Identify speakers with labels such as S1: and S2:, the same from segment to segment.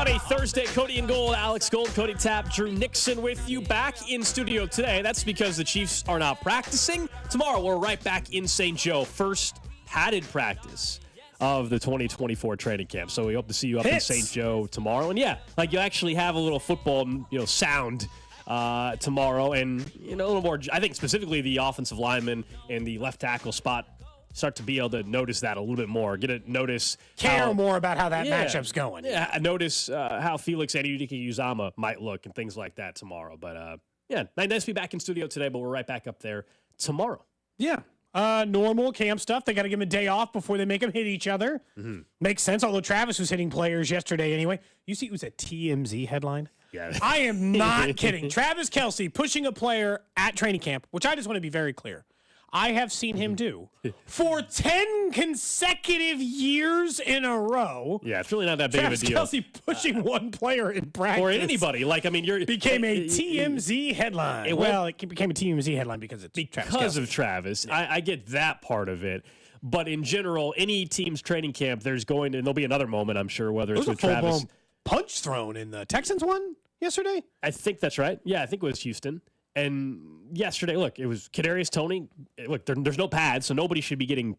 S1: On a Thursday, Cody and Gold, Alex Gold, Cody Tapp, Drew Nixon with you back in studio today. That's because the Chiefs are not practicing. Tomorrow, we're right back in St. Joe. First padded practice of the 2024 training camp. So we hope to see you up in St. Joe tomorrow. And yeah, like you actually have a little football, sound tomorrow. And, a little more, I think specifically the offensive lineman and the left tackle spot start to be able to notice that a little bit more.
S2: Care more about how that matchup's going.
S1: Yeah, notice how Felix Anudike-Uzomah might look and things like that tomorrow. But, nice to be back in studio today, but we're right back up there tomorrow.
S2: Yeah. Normal camp stuff. They got to give him a day off before they make them hit each other. Mm-hmm. Makes sense, although Travis was hitting players yesterday anyway. You see it was a TMZ headline?
S1: Yeah.
S2: I am not kidding. Travis Kelce pushing a player at training camp, which I just want to be very clear. I have seen him do for 10 consecutive years in a row.
S1: Yeah, it's really not that big of a deal.
S2: Travis Kelce pushing one player in practice.
S1: Or anybody.
S2: Became a TMZ headline. It became a TMZ headline because of Travis.
S1: I get that part of it. But in general, any team's training camp, there'll be another moment, I'm sure, whether it's with Travis.
S2: Punch thrown in the Texans one yesterday?
S1: I think that's right. Yeah, I think it was Houston. And yesterday, look, it was Kadarius Toney. Look, there's no pads, so nobody should be getting,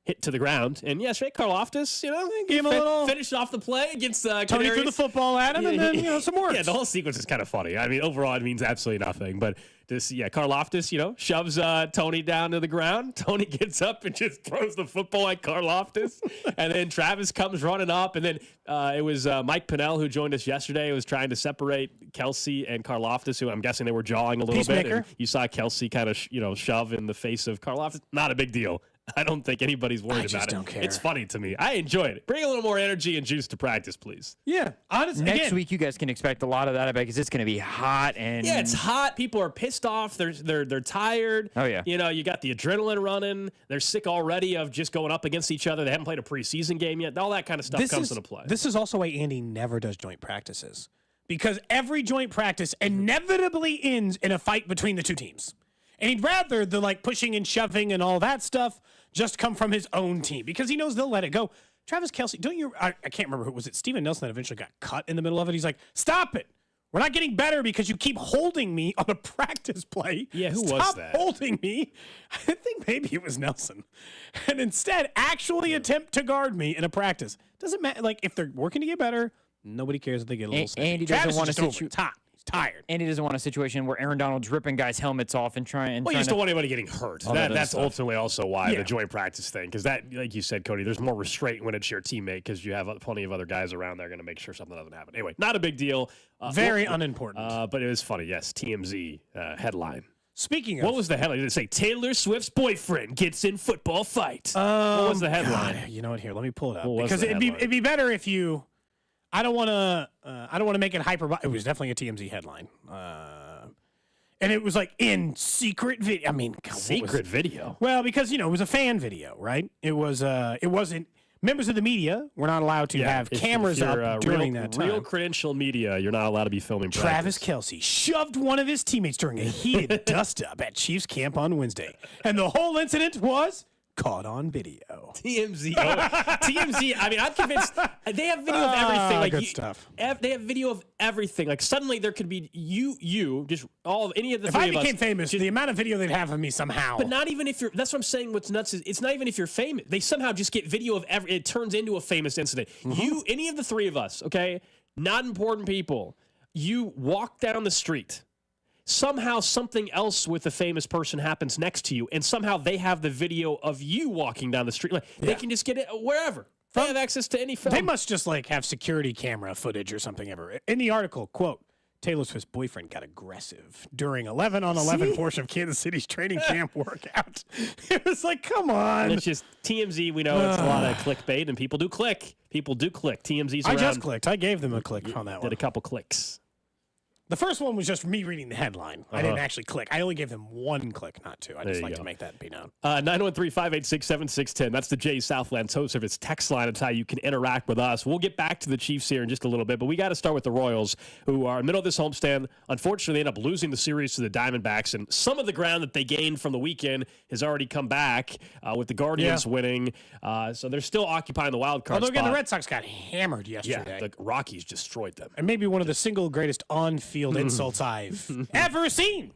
S1: hit to the ground. And yesterday, Karlaftis,
S2: gave him a little
S1: finished off the play against Tony
S2: Kadarius. Threw the football at him, and then some more.
S1: Yeah, the whole sequence is kind of funny. I mean, overall, it means absolutely nothing. But Karlaftis, shoves Tony down to the ground. Tony gets up and just throws the football at Karlaftis, and then Travis comes running up, and then it was Mike Pinnell who joined us yesterday. Was trying to separate Kelce and Karlaftis, who I'm guessing they were jawing a little bit. And you saw Kelce kind of shove in the face of Karlaftis. Not a big deal. I don't think anybody's worried about it. I just don't care. It's funny to me. I enjoyed it. Bring a little more energy and juice to practice, please.
S2: Yeah, honestly.
S3: Next week, you guys can expect a lot of that, I bet, because it's going to be hot.
S1: Yeah, it's hot. People are pissed off. They're tired.
S3: Oh, yeah.
S1: You got the adrenaline running. They're sick already of just going up against each other. They haven't played a preseason game yet. All that kind of stuff comes into play.
S2: This is also why Andy never does joint practices, because every joint practice inevitably ends in a fight between the two teams. And he'd rather the pushing and shoving and all that stuff just come from his own team, because he knows they'll let it go. Travis Kelce, I can't remember who was it. Steven Nelson that eventually got cut in the middle of it. He's like, stop it. We're not getting better because you keep holding me on a practice play.
S1: Yeah, who was that?
S2: Stop holding me. I think maybe it was Nelson. And instead, actually attempt to guard me in a practice. Doesn't matter. If they're working to get better, nobody cares if they get a little sick.
S3: Andy doesn't want to
S2: It's hot. Tired.
S3: And he doesn't want a situation where Aaron Donald's ripping guys' helmets off and trying.
S1: Well, you just don't want anybody getting hurt. That's ultimately also why the joint practice thing, because that, like you said, Cody, there's more restraint when it's your teammate because you have plenty of other guys around there going to make sure something doesn't happen. Anyway, not a big deal.
S2: Very unimportant.
S1: But it was funny. Yes, TMZ headline.
S2: Speaking of,
S1: what was the headline? Did it say Taylor Swift's boyfriend gets in football fight? What was the headline?
S2: God, you know what? Here, let me pull it up because it'd be better if you. I don't want to make it hyper. It was definitely a TMZ headline, and it was in secret video. I mean,
S1: secret video.
S2: Well, because it was a fan video, right? It wasn't. Members of the media were not allowed to have cameras up during that time.
S1: Real credential media, you're not allowed to be filming
S2: Travis Kelce shoved one of his teammates during a heated dust-up at Chiefs camp on Wednesday, and the whole incident was caught on video.
S1: TMZ. TMZ. I mean, I'm convinced they have video of everything.
S2: Good stuff.
S1: They have video of everything. Suddenly there could be any of the
S2: if
S1: three
S2: I
S1: of us.
S2: became famous, the amount of video they'd have of me somehow.
S1: But not even if you're. That's what I'm saying. What's nuts is it's not even if you're famous. They somehow just get video of it turns into a famous incident. Mm-hmm. Any of the three of us, okay, not important people. You walk down the street. Somehow something else with a famous person happens next to you, and somehow they have the video of you walking down the street. They can just get it wherever. They have access to any film.
S2: They must just have security camera footage or something ever. In the article, quote, Taylor Swift's boyfriend got aggressive during 11-on-11 portion of Kansas City's training camp workout. It was come on.
S1: It's just TMZ. We know it's a lot of clickbait, and people do click. TMZ's around.
S2: I just clicked. I gave them a click on that one.
S1: Did a couple clicks.
S2: The first one was just me reading the headline. I didn't actually click. I only gave him one click, not two. I just like to make that be known.
S1: 913-586-7610. That's the Jay Southland Tow Service text line. It's how you can interact with us. We'll get back to the Chiefs here in just a little bit, but we got to start with the Royals, who are in the middle of this homestand. Unfortunately, they end up losing the series to the Diamondbacks, and some of the ground that they gained from the weekend has already come back with the Guardians winning. So they're still occupying the wild card
S2: Although,
S1: spot.
S2: again, the Red Sox got hammered yesterday.
S1: Yeah, the Rockies destroyed them.
S2: And maybe one of the single greatest on-field insults I've ever seen.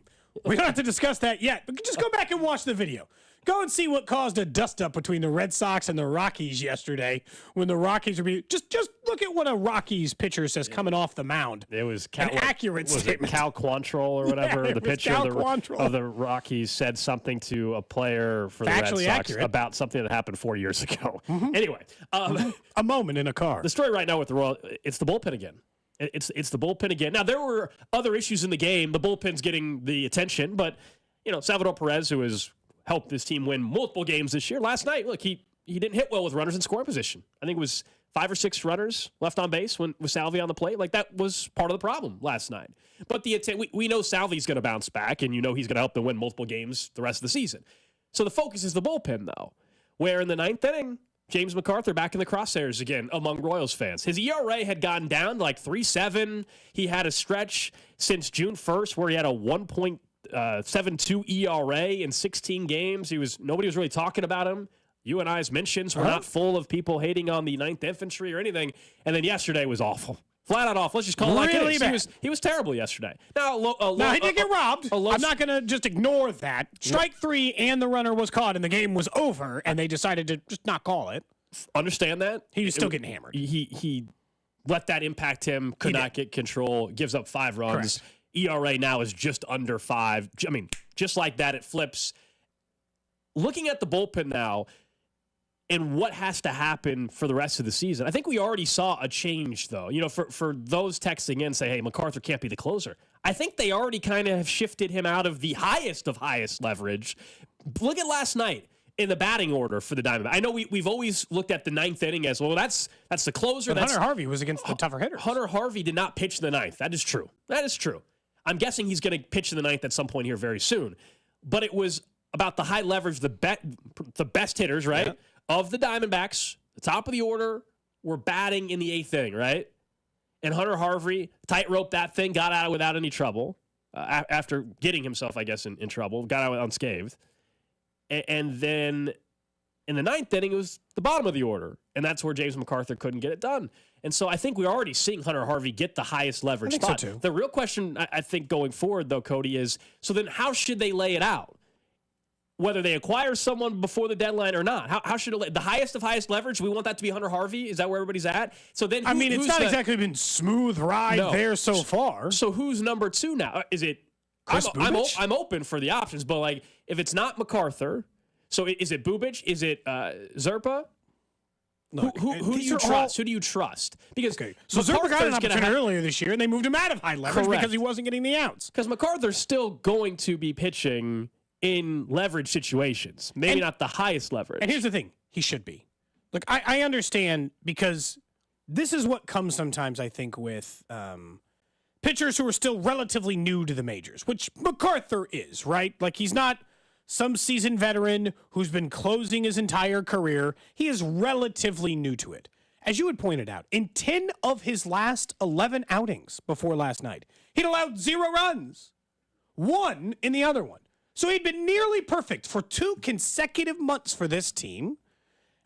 S2: We don't have to discuss that yet, but just go back and watch the video. Go and see what caused a dust-up between the Red Sox and the Rockies yesterday when the Rockies were just look at what a Rockies pitcher says coming off the mound.
S1: It was
S2: an accurate statement.
S1: Cal Quantrill or whatever, the pitcher of the Rockies said something to a player for the Red Sox about something that happened 4 years ago. Anyway,
S2: a moment in a car.
S1: The story right now with the Royals, it's the bullpen again. It's the bullpen again. Now, there were other issues in the game. The bullpen's getting the attention, but, Salvador Perez, who has helped this team win multiple games this year, last night, look, he didn't hit well with runners in scoring position. I think it was 5 or 6 runners left on base with Salvi on the plate. Like, that was part of the problem last night. But we know Salvi's going to bounce back, and he's going to help them win multiple games the rest of the season. So the focus is the bullpen, though, where in the 9th inning, James McArthur back in the crosshairs again among Royals fans. His ERA had gone down to like 3.7. He had a stretch since June 1st where he had a 1.72 ERA in 16 games. Nobody was really talking about him. You and I's mentions were not full of people hating on the 9th Infantry or anything. And then yesterday was awful. Flat out awful. Let's just call it like it is. He was terrible yesterday. Now
S2: he did get robbed. I'm not going to just ignore that. Strike 3 and the runner was caught and the game was over and they decided to just not call it.
S1: Understand that?
S2: He was still getting hammered.
S1: He let that impact him, could not get control, gives up 5 runs. Correct. ERA now is just under 5. I mean, just like that, it flips. Looking at the bullpen now, and what has to happen for the rest of the season. I think we already saw a change, though. For those texting in, say, hey, McArthur can't be the closer. I think they already kind of have shifted him out of the highest of highest leverage. Look at last night in the batting order for the Diamondbacks. I know we've always looked at the 9th inning as, well, that's the closer.
S2: But Hunter Harvey was against the tougher hitters.
S1: Hunter Harvey did not pitch in the 9th. That is true. I'm guessing he's going to pitch in the 9th at some point here very soon. But it was about the high leverage, the best hitters, right? Yeah. Of the Diamondbacks, the top of the order, were batting in the 8th inning, right? And Hunter Harvey tightrope that thing, got out without any trouble after getting himself, I guess, in trouble, got out unscathed. And then in the 9th inning, it was the bottom of the order, and that's where James McArthur couldn't get it done. And so I think we're already seeing Hunter Harvey get the highest leverage spot.
S2: So too.
S1: The real question, I think, going forward, though, Cody, is, so then how should they lay it out? Whether they acquire someone before the deadline or not. How should it, the highest of highest leverage, we want that to be Hunter Harvey? Is that where everybody's at? So then
S2: it's not exactly been smooth ride there so far.
S1: So who's number 2 now? Is it
S2: Chris Bubic?
S1: I'm open for the options, but like if it's not McArthur, so is it Bubic? Is it Zerpa?
S2: Look,
S1: who do you trust? Who do you trust? Because
S2: so Zerpa got an opportunity earlier this year, and they moved him out of high leverage because he wasn't getting the outs.
S1: Because McArthur's still going to be pitching in leverage situations, maybe not the highest leverage.
S2: And here's the thing, he should be. Look, I understand because this is what comes sometimes, I think, with pitchers who are still relatively new to the majors, which McArthur is, right? Like, he's not some seasoned veteran who's been closing his entire career. He is relatively new to it. As you had pointed out, in 10 of his last 11 outings before last night, he'd allowed 0 runs, 1 in the other one. So he'd been nearly perfect for 2 consecutive months for this team.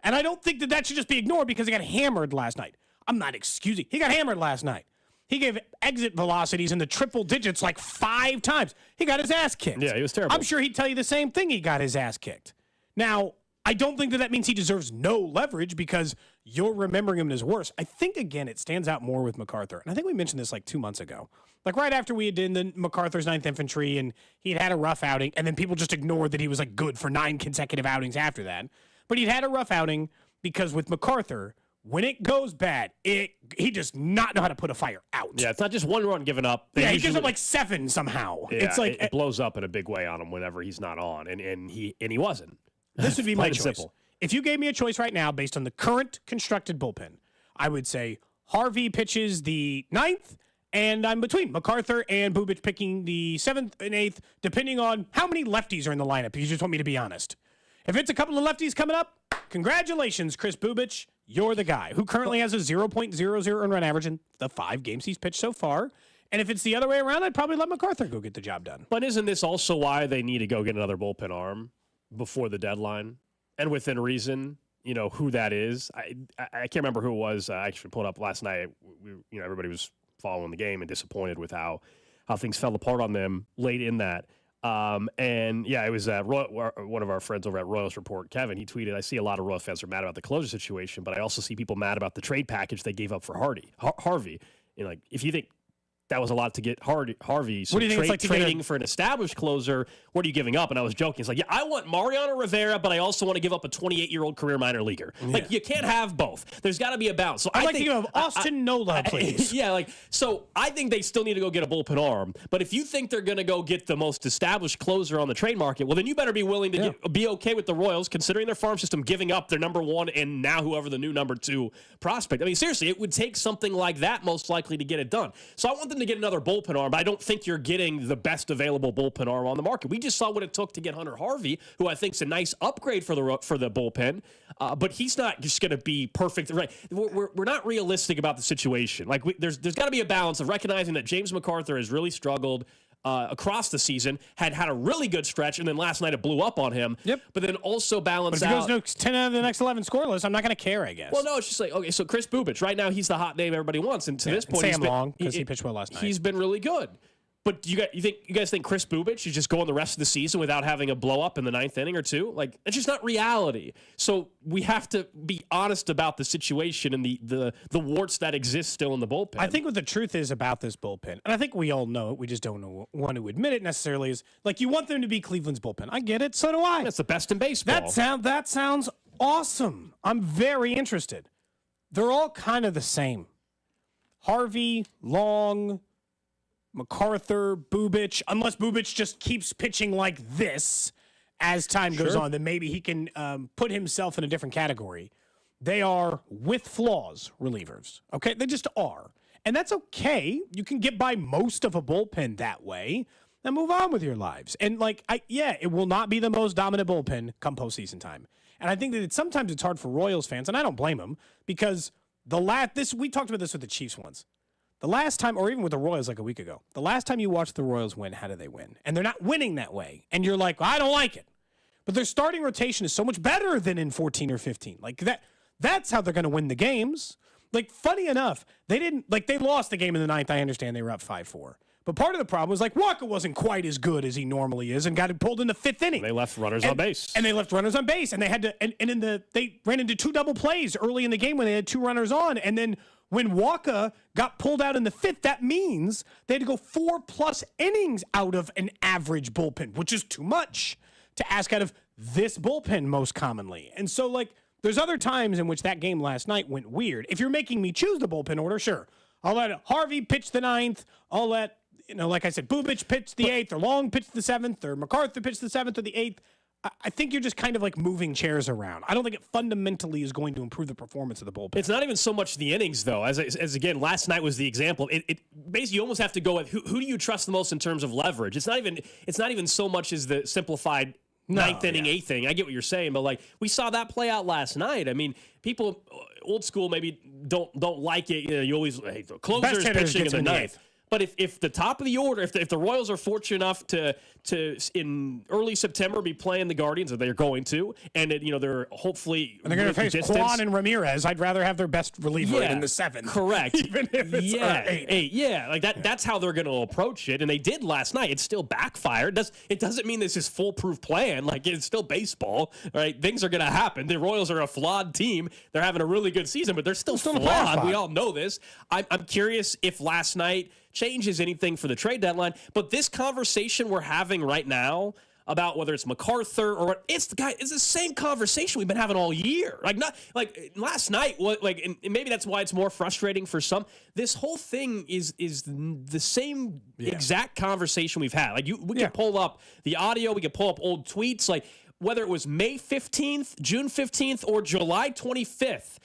S2: And I don't think that should just be ignored because he got hammered last night. I'm not excusing. He got hammered last night. He gave exit velocities in the triple digits like 5 times. He got his ass kicked.
S1: Yeah, he was terrible.
S2: I'm sure he'd tell you the same thing. He got his ass kicked. Now, I don't think that means he deserves no leverage because you're remembering him as worse. I think, again, it stands out more with McArthur. And I think we mentioned this like 2 months ago. Like right after we had done the McArthur's 9th Infantry and he'd had a rough outing, and then people just ignored that he was like good for 9 consecutive outings after that. But he'd had a rough outing because with McArthur, when it goes bad, he does not know how to put a fire out.
S1: Yeah, it's not just 1 run given up.
S2: He gives up like 7 somehow.
S1: Yeah,
S2: it's like
S1: it blows up in a big way on him whenever he's not on, and he wasn't.
S2: This would be my choice.
S1: Simple.
S2: If you gave me a choice right now based on the current constructed bullpen, I would say Harvey pitches the 9th And I'm between MacArthur and Bubic picking the 7th and 8th, depending on how many lefties are in the lineup. You just want me to be honest. If it's a couple of lefties coming up, congratulations, Chris Bubic. You're the guy who currently has a 0.00 earned run average in the 5 games he's pitched so far. And if it's the other way around, I'd probably let MacArthur go get the job done.
S1: But isn't this also why they need to go get another bullpen arm before the deadline? And within reason, who that is. I can't remember who it was. I actually pulled up last night. Everybody was following the game and disappointed with how things fell apart on them late in that. It was one of our friends over at Royals Report, Kevin. He tweeted, "I see a lot of Royals fans are mad about the closer situation, but I also see people mad about the trade package they gave up for Harvey. If you think that was a lot to get Harvey. So
S2: what do you think it's like
S1: trading for an established closer, what are you giving up?" And I was joking. It's like, I want Mariano Rivera, but I also want to give up a 28-year-old career minor leaguer. Yeah. You can't have both. There's got to be a balance. So
S2: I'd like to give Austin Nola, please.
S1: So I think they still need to go get a bullpen arm. But if you think they're going to go get the most established closer on the trade market, well, then you better be willing to be okay with the Royals, considering their farm system giving up their number 1 and now whoever the new number 2 prospect. I mean, seriously, it would take something like that most likely to get it done. So I want them to get another bullpen arm, but I don't think you're getting the best available bullpen arm on the market. We just saw what it took to get Hunter Harvey, who I think is a nice upgrade for the bullpen, but he's not just going to be perfect. Right? We're not realistic about the situation. There's got to be a balance of recognizing that James MacArthur has really struggled across the season, had a really good stretch, and then last night it blew up on him. Yep. But then also balance out.
S2: But if he goes 10 out of the next 11 scoreless, I'm not going to care, I guess.
S1: Well, no, it's just like, okay, so Chris Bubic, right now he's the hot name everybody wants, and to this point,
S2: Sam Long, because he pitched well last night.
S1: He's been really good. But you guys think Chris Bubic should just go on the rest of the season without having a blow up in the 9th inning or 2? It's just not reality. So we have to be honest about the situation and the warts that exist still in the bullpen.
S2: I think what the truth is about this bullpen, and I think we all know it, we just don't want to admit it necessarily, is you want them to be Cleveland's bullpen. I get it, so do I.
S1: That's the best in baseball.
S2: That sounds awesome. I'm very interested. They're all kind of the same. Harvey, Long, MacArthur, Bubic, unless Bubic just keeps pitching like this as time goes on, then maybe he can put himself in a different category. They are, with flaws, relievers. Okay? They just are. And that's okay. You can get by most of a bullpen that way and move on with your lives. And, it will not be the most dominant bullpen come postseason time. And I think that sometimes it's hard for Royals fans, and I don't blame them, because we talked about this with the Chiefs once. The last time, or even with the Royals a week ago, the last time you watched the Royals win, how do they win? And they're not winning that way. And you're like, I don't like it. But their starting rotation is so much better than in 14 or 15. That's how they're going to win the games. Funny enough, they lost the game in the 9th. I understand they were up 5-4. But part of the problem was Walker wasn't quite as good as he normally is and got it pulled in the 5th inning.
S1: They left runners on base.
S2: And they left runners on base. And they had to, they ran into 2 double plays early in the game when they had 2 runners on. And then when Walker got pulled out in the 5th, that means they had to go 4+ innings out of an average bullpen, which is too much to ask out of this bullpen most commonly. And so, there's other times in which that game last night went weird. If you're making me choose the bullpen order, sure. I'll let Harvey pitch the 9th. I'll let, like I said, Bubic pitch the 8th, or Long pitch the 7th, or MacArthur pitch the 7th or the 8th. I think you're just kind of moving chairs around. I don't think it fundamentally is going to improve the performance of the bullpen.
S1: It's not even so much the innings, though. As again, last night was the example. It basically, you almost have to go with who do you trust the most in terms of leverage. It's not even so much as the simplified 9th inning, 8th inning. I get what you're saying, but we saw that play out last night. I mean, people old school maybe don't like it. You always the closers pitching in the 9th. But if the top of the order, if the Royals are fortunate enough to in early September be playing the Guardians, or they're going to, and they're hopefully
S2: and they're going to face Kwan and Ramirez, I'd rather have their best reliever in the 7th.
S1: Correct.
S2: Even if it's 8.
S1: Yeah, that's how they're going to approach it, and they did last night. It still backfired. It doesn't mean this is foolproof plan. It's still baseball, right? Things are going to happen. The Royals are a flawed team. They're having a really good season, but they're still flawed. We all know this. I'm curious if last night changes anything for the trade deadline, but this conversation we're having right now about whether it's MacArthur or it's the same conversation we've been having all year. Last night, and maybe that's why it's more frustrating for some. This whole thing is the same exact conversation we've had. We can pull up the audio, we can pull up old tweets, whether it was May 15th, June 15th, or July 25th.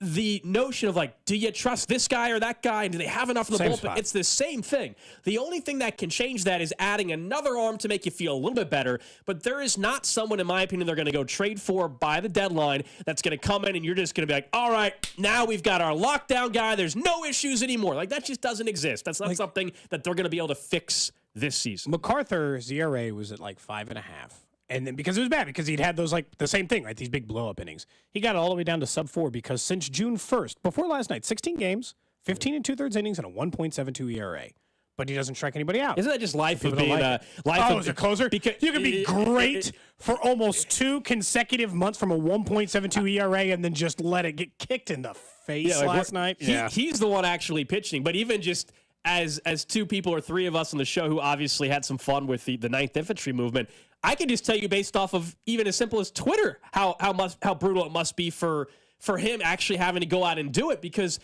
S1: the notion of like, do you trust this guy or that guy? And do they have enough in the
S2: Same
S1: bullpen?
S2: spot.
S1: It's the same thing. The only thing that can change that is adding another arm to make you feel a little bit better. But there is not someone, in my opinion, they're going to go trade for by the deadline that's going to come in and you're just going to be like, all right, now we've got our lockdown guy. There's no issues anymore. Like, that just doesn't exist. That's not something that they're going to be able to fix this season.
S2: MacArthur's ERA was at like 5.5. And then because it was bad, because he'd had those like the same thing, right? These big blow up innings. He got all the way down to sub 4 because since June 1st, before last night, 16 games, 15 and 2/3 innings, and a 1.72 ERA. But he doesn't strike anybody out.
S1: Isn't that just life of
S2: People don't
S1: being
S2: like
S1: life
S2: as a closer?
S1: Because
S2: You can be great for almost 2 consecutive months from a 1.72 ERA and then just let it get kicked in the face last night.
S1: He's the one actually pitching, but even just as 2 people or 3 of us on the show who obviously had some fun with the 9th Infantry movement, I can just tell you based off of even as simple as Twitter how brutal it must be for him actually having to go out and do it, because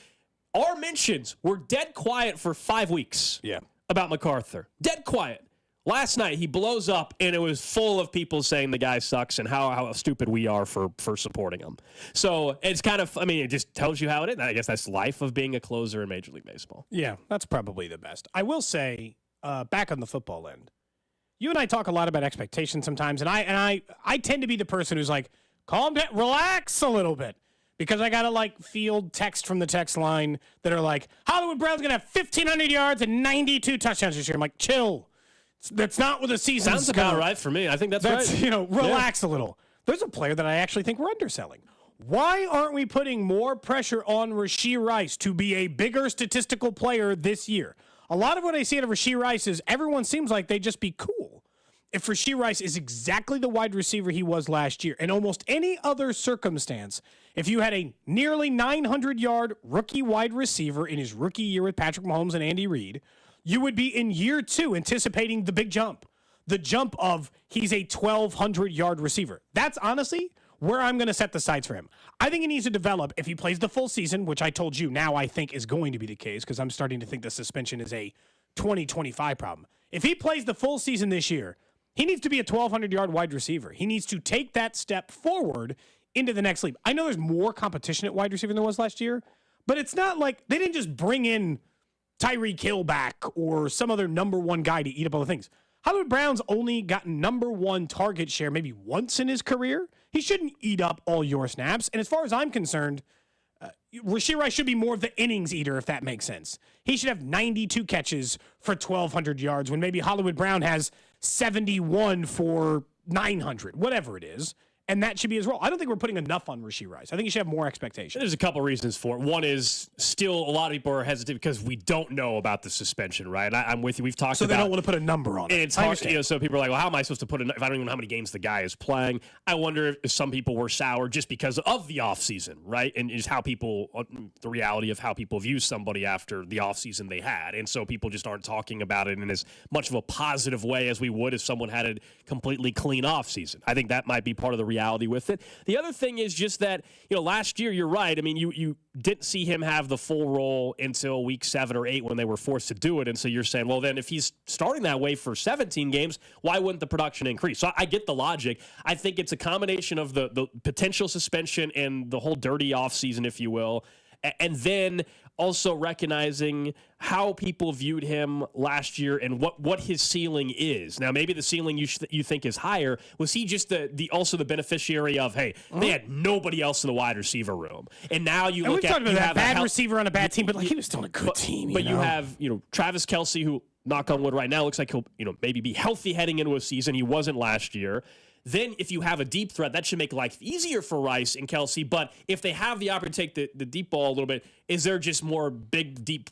S1: our mentions were dead quiet for 5 weeks about MacArthur. Dead quiet. Last night, he blows up, and it was full of people saying the guy sucks and how stupid we are for supporting him. So it's kind of, I mean, it just tells you how it is. I guess that's life of being a closer in Major League Baseball.
S2: Yeah, that's probably the best. I will say, back on the football end, you and I talk a lot about expectations sometimes, and I tend to be the person who's like, calm down, relax a little bit. Because I got to like field text from the text line that are like, Hollywood Brown's going to have 1,500 yards and 92 touchdowns this year. I'm like, chill. That's not what the season
S1: sounds about right for me. I think that's right.
S2: You know, relax a little. There's a player that I actually think we're underselling. Why aren't we putting more pressure on Rashee Rice to be a bigger statistical player this year? A lot of what I see out of Rashee Rice is everyone seems like they'd just be cool. If Rashee Rice is exactly the wide receiver he was last year, in almost any other circumstance, if you had a nearly 900-yard rookie wide receiver in his rookie year with Patrick Mahomes and Andy Reid, you would be in year 2 anticipating the big jump. The jump of he's a 1,200-yard receiver. That's honestly where I'm going to set the sights for him. I think he needs to develop if he plays the full season, which I told you now I think is going to be the case because I'm starting to think the suspension is a 2025 problem. If he plays the full season this year, he needs to be a 1,200-yard wide receiver. He needs to take that step forward into the next league. I know there's more competition at wide receiver than there was last year, but it's not like they didn't just bring in Tyreek Hill back or some other number 1 guy to eat up all the things. Hollywood Brown's only gotten number 1 target share maybe once in his career. He shouldn't eat up all your snaps. And as far as I'm concerned, Rashee Rice should be more of the innings eater, if that makes sense. He should have 92 catches for 1,200 yards when maybe Hollywood Brown has 71 for 900, whatever it is. And that should be his role. I don't think we're putting enough on Rashee Rice. I think he should have more expectations.
S1: There's a couple reasons for it. One is still a lot of people are hesitant because we don't know about the suspension, right? And I'm with you. We've talked about.
S2: So they don't want to put a number on it.
S1: And it's hard. You know, so people are like, well, how am I supposed to put it if I don't even know how many games the guy is playing? I wonder if some people were sour just because of the offseason, right? And just how people, the reality of how people view somebody after the offseason they had. And so people just aren't talking about it in as much of a positive way as we would if someone had a completely clean offseason. I think that might be part of the reality with it. The other thing is just that, you know, last year, you're right. I mean, you didn't see him have the full role until week 7 or 8 when they were forced to do it. And so you're saying, well, then if he's starting that way for 17 games, why wouldn't the production increase? So I get the logic. I think it's a combination of the potential suspension and the whole dirty offseason, if you will, and then also recognizing how people viewed him last year and what his ceiling is. Now, maybe the ceiling you think is higher. Was he just also the beneficiary of, hey, they had nobody else in the wide receiver room, and now you look at you have
S2: bad receiver on a bad team, but like he was still on a good team.
S1: But you have Travis Kelce, who, knock on wood, right now looks like he'll maybe be healthy heading into a season. He wasn't last year. Then if you have a deep threat, that should make life easier for Rice and Kelce. But if they have the opportunity to take the deep ball a little bit, is there just more big, deep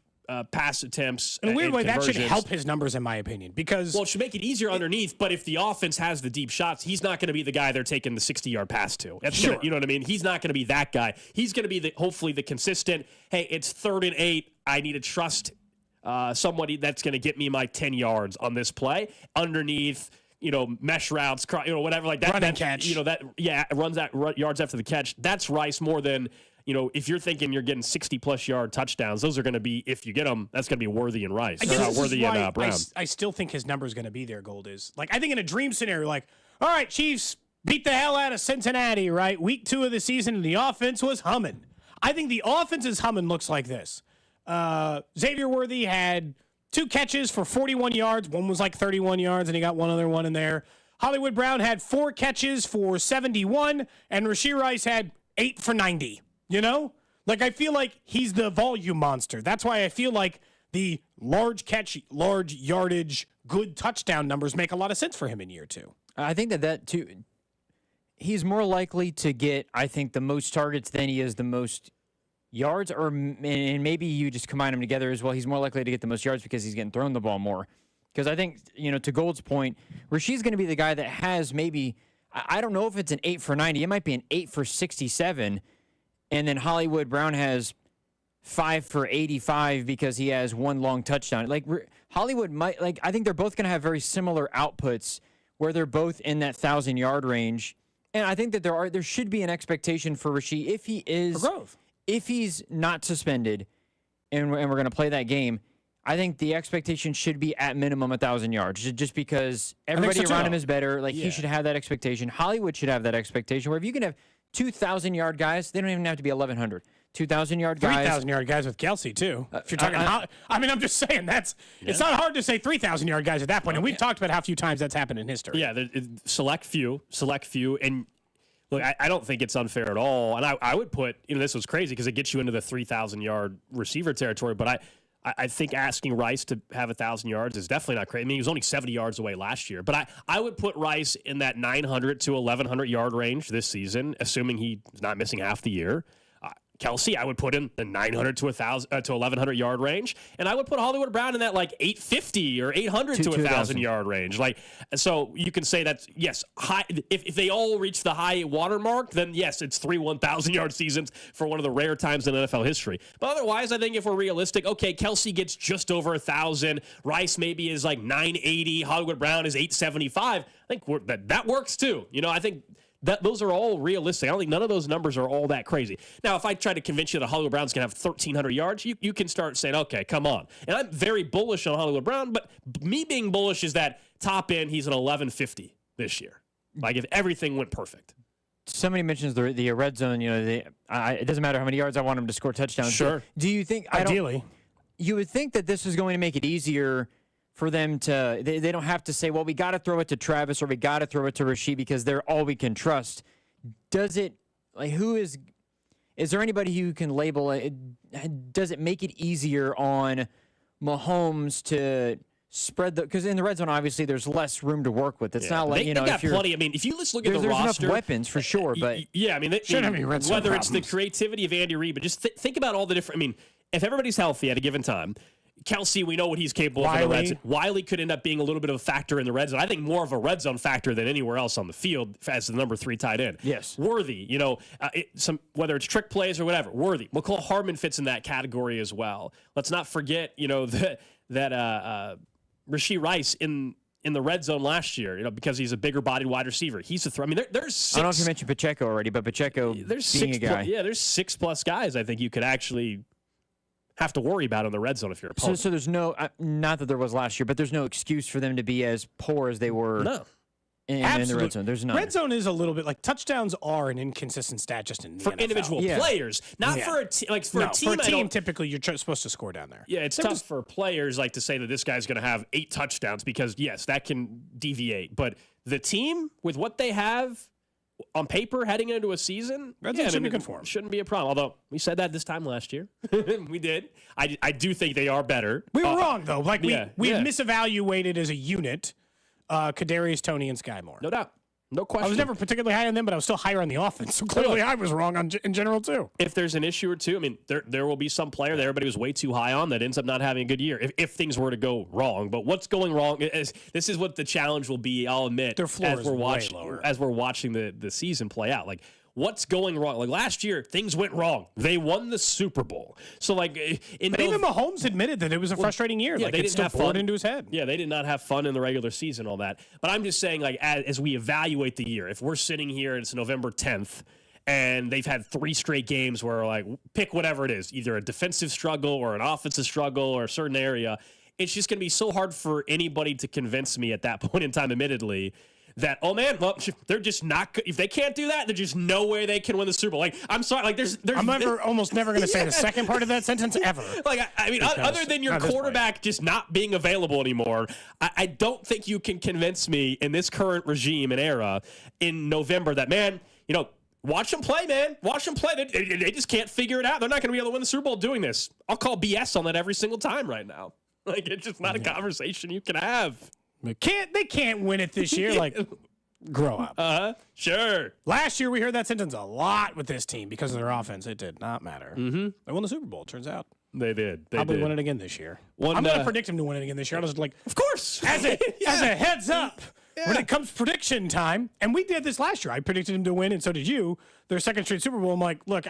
S1: pass attempts?
S2: In a weird way, that should help his numbers, in my opinion, because...
S1: Well, it should make it easier underneath, but if the offense has the deep shots, he's not going to be the guy they're taking the 60-yard pass to.
S2: Sure.
S1: You know what I mean? He's not going to be that guy. He's going to be hopefully the consistent, hey, it's 3rd and 8, I need to trust somebody that's going to get me my 10 yards on this play underneath... mesh routes, whatever like that.
S2: Run and catch.
S1: Runs out yards after the catch. That's Rice more than, if you're thinking you're getting 60-plus yard touchdowns, those are going to be, if you get them, that's going to be worthy in Rice. Worthy in Brown.
S2: I still think his number is going to be there, Gold is. Like, I think in a dream scenario, like, all right, Chiefs beat the hell out of Cincinnati, right? Week 2 of the season, and the offense was humming. I think the offense is humming looks like this. Xavier Worthy had 2 catches for 41 yards. One was like 31 yards, and he got one other one in there. Hollywood Brown had 4 catches for 71, and Rashee Rice had 8 for 90. You know? Like, I feel like he's the volume monster. That's why I feel like the large catch, large yardage, good touchdown numbers make a lot of sense for him in year 2.
S3: I think that too. He's more likely to get, I think, the most targets than he is the most yards, and maybe you just combine them together as well. He's more likely to get the most yards because he's getting thrown the ball more. Because I think, to Gold's point, Rashee's going to be the guy that has maybe, I don't know if it's an 8 for 90. It might be an 8 for 67. And then Hollywood Brown has 5 for 85 because he has 1 long touchdown. Like, Hollywood might, I think they're both going to have very similar outputs where they're both in that 1,000-yard range. And I think that there should be an expectation for Rashee if he's not suspended and we're going to play that game. I think the expectation should be at minimum 1,000 yards, just because everybody around him is better. He should have that expectation. Hollywood should have that expectation. Where if you can have 2,000-yard guys, they don't even have to be 1,100. 2,000-yard guys.
S2: 3,000-yard guys with Kelsey, too. If you're talking, I'm just saying it's not hard to say 3,000-yard guys at that point. And we've talked about how few times that's happened in history.
S1: Yeah, select few. And look, I don't think it's unfair at all. And I would put, this was crazy because it gets you into the 3,000-yard receiver territory. But I think asking Rice to have 1,000 yards is definitely not crazy. I mean, he was only 70 yards away last year. But I would put Rice in that 900 to 1,100 yard range this season, assuming he's not missing half the year. Kelsey, I would put in the 900 to 1,000 to 1,100 yard range, and I would put Hollywood Brown in that 850 or 800 to 1,000 yard range. So you can say that's high. If they all reach the high water mark, then yes, it's 3 1,000 yard seasons for one of the rare times in NFL history. But otherwise, I think if we're realistic, okay, Kelsey gets just over 1,000. Rice maybe is 980. Hollywood Brown is 875. I think that works too. I think. Those are all realistic. I don't think none of those numbers are all that crazy. Now, if I try to convince you that Hollywood Brown's going to have 1,300 yards, you can start saying, okay, come on. And I'm very bullish on Hollywood Brown, but me being bullish is that top end, he's an 1,150 this year. If everything went perfect.
S3: Somebody mentions the red zone. It doesn't matter how many yards I want him to score touchdowns.
S1: Sure.
S3: Do you think,
S2: ideally,
S3: you would think that this is going to make it easier for them to, they don't have to say, well, we got to throw it to Travis or we got to throw it to Rashee because they're all we can trust. Does it, is there anybody who can label it? Does it make it easier on Mahomes to spread because in the red zone, obviously, there's less room to work with. It's not like,
S1: they got plenty. I mean, if you just look at the roster.
S3: There's enough weapons for sure, but.
S1: Yeah, I mean, whether it's the creativity of Andy Reid, but just think about all the different, if everybody's healthy at a given time, Kelsey, we know what he's capable of in the red zone. Wiley could end up being a little bit of a factor in the red zone. I think more of a red zone factor than anywhere else on the field as the number 3 tight end.
S3: Yes.
S1: Worthy, whether it's trick plays or whatever, Worthy. McCall Hardman fits in that category as well. Let's not forget, that Rashee Rice in the red zone last year, because he's a bigger bodied wide receiver. He's a threat. There's 6.
S3: I don't know if you mentioned Pacheco already, but Pacheco being a guy.
S1: There's 6+ guys I think you could actually have to worry about in the red zone if you're opponent.
S3: So there's no, not that there was last year, but there's no excuse for them to be as poor as they were in the red zone. There's none.
S2: Red zone is a little bit touchdowns are an inconsistent stat just in the
S1: for
S2: NFL.
S1: Individual players, not for a team. For a team,
S2: typically you're supposed to score down there.
S1: Yeah, it's tough for players to say that this guy's going to have 8 touchdowns because yes, that can deviate. But the team with what they have on paper heading into a season,
S2: red zone shouldn't be good for him.
S1: Shouldn't be a problem. Although we said that this time last year, we did. I do think they are better.
S2: We were wrong though. We misevaluated as a unit. Kadarius Toney and Sky Moore.
S1: No doubt. No question.
S2: I was never particularly high on them, but I was still higher on the offense. So clearly I was wrong in general, too.
S1: If there's an issue or two, there will be some player that everybody was way too high on that ends up not having a good year if things were to go wrong. But what's going wrong this is what the challenge will be, I'll admit,
S2: their floor is way lower.
S1: As we're watching the season play out. What's going wrong? Last year, things went wrong. They won the Super Bowl. So, but
S2: even Mahomes admitted that it was a frustrating year.
S1: Yeah, they
S2: didn't have fun into his head.
S1: Yeah, they did not have fun in the regular season, all that. But I'm just saying, as we evaluate the year, if we're sitting here and it's November 10th, and they've had 3 straight games where, pick whatever it is, either a defensive struggle or an offensive struggle or a certain area, it's just going to be so hard for anybody to convince me at that point in time, admittedly, that, oh man, well, they're just not, if they can't do that, there's just no way they can win the Super Bowl. Like, I'm sorry, like
S2: I'm almost never going to say the second part of that sentence ever.
S1: Like, I mean, other than your quarterback just not being available anymore, I don't think you can convince me in this current regime and era in November that, man, you know, watch them play, man. Watch them play. They just can't figure it out. They're not going to be able to win the Super Bowl doing this. I'll call BS on that every single time right now. Like, it's just not a conversation you can have.
S2: They can't win it this year. Like, grow up.
S1: Sure.
S2: Last year, we heard that sentence a lot with this team because of their offense. It did not matter.
S1: Mm-hmm.
S2: They won the Super Bowl, it turns out.
S1: They did. They
S2: Probably
S1: did.
S2: win it again this year. I'm going to predict him to win it again this year. I was like,
S1: of course.
S2: As a heads up, when it comes prediction time, and we did this last year. I predicted him to win, and so did you. Their second straight Super Bowl. I'm like, look,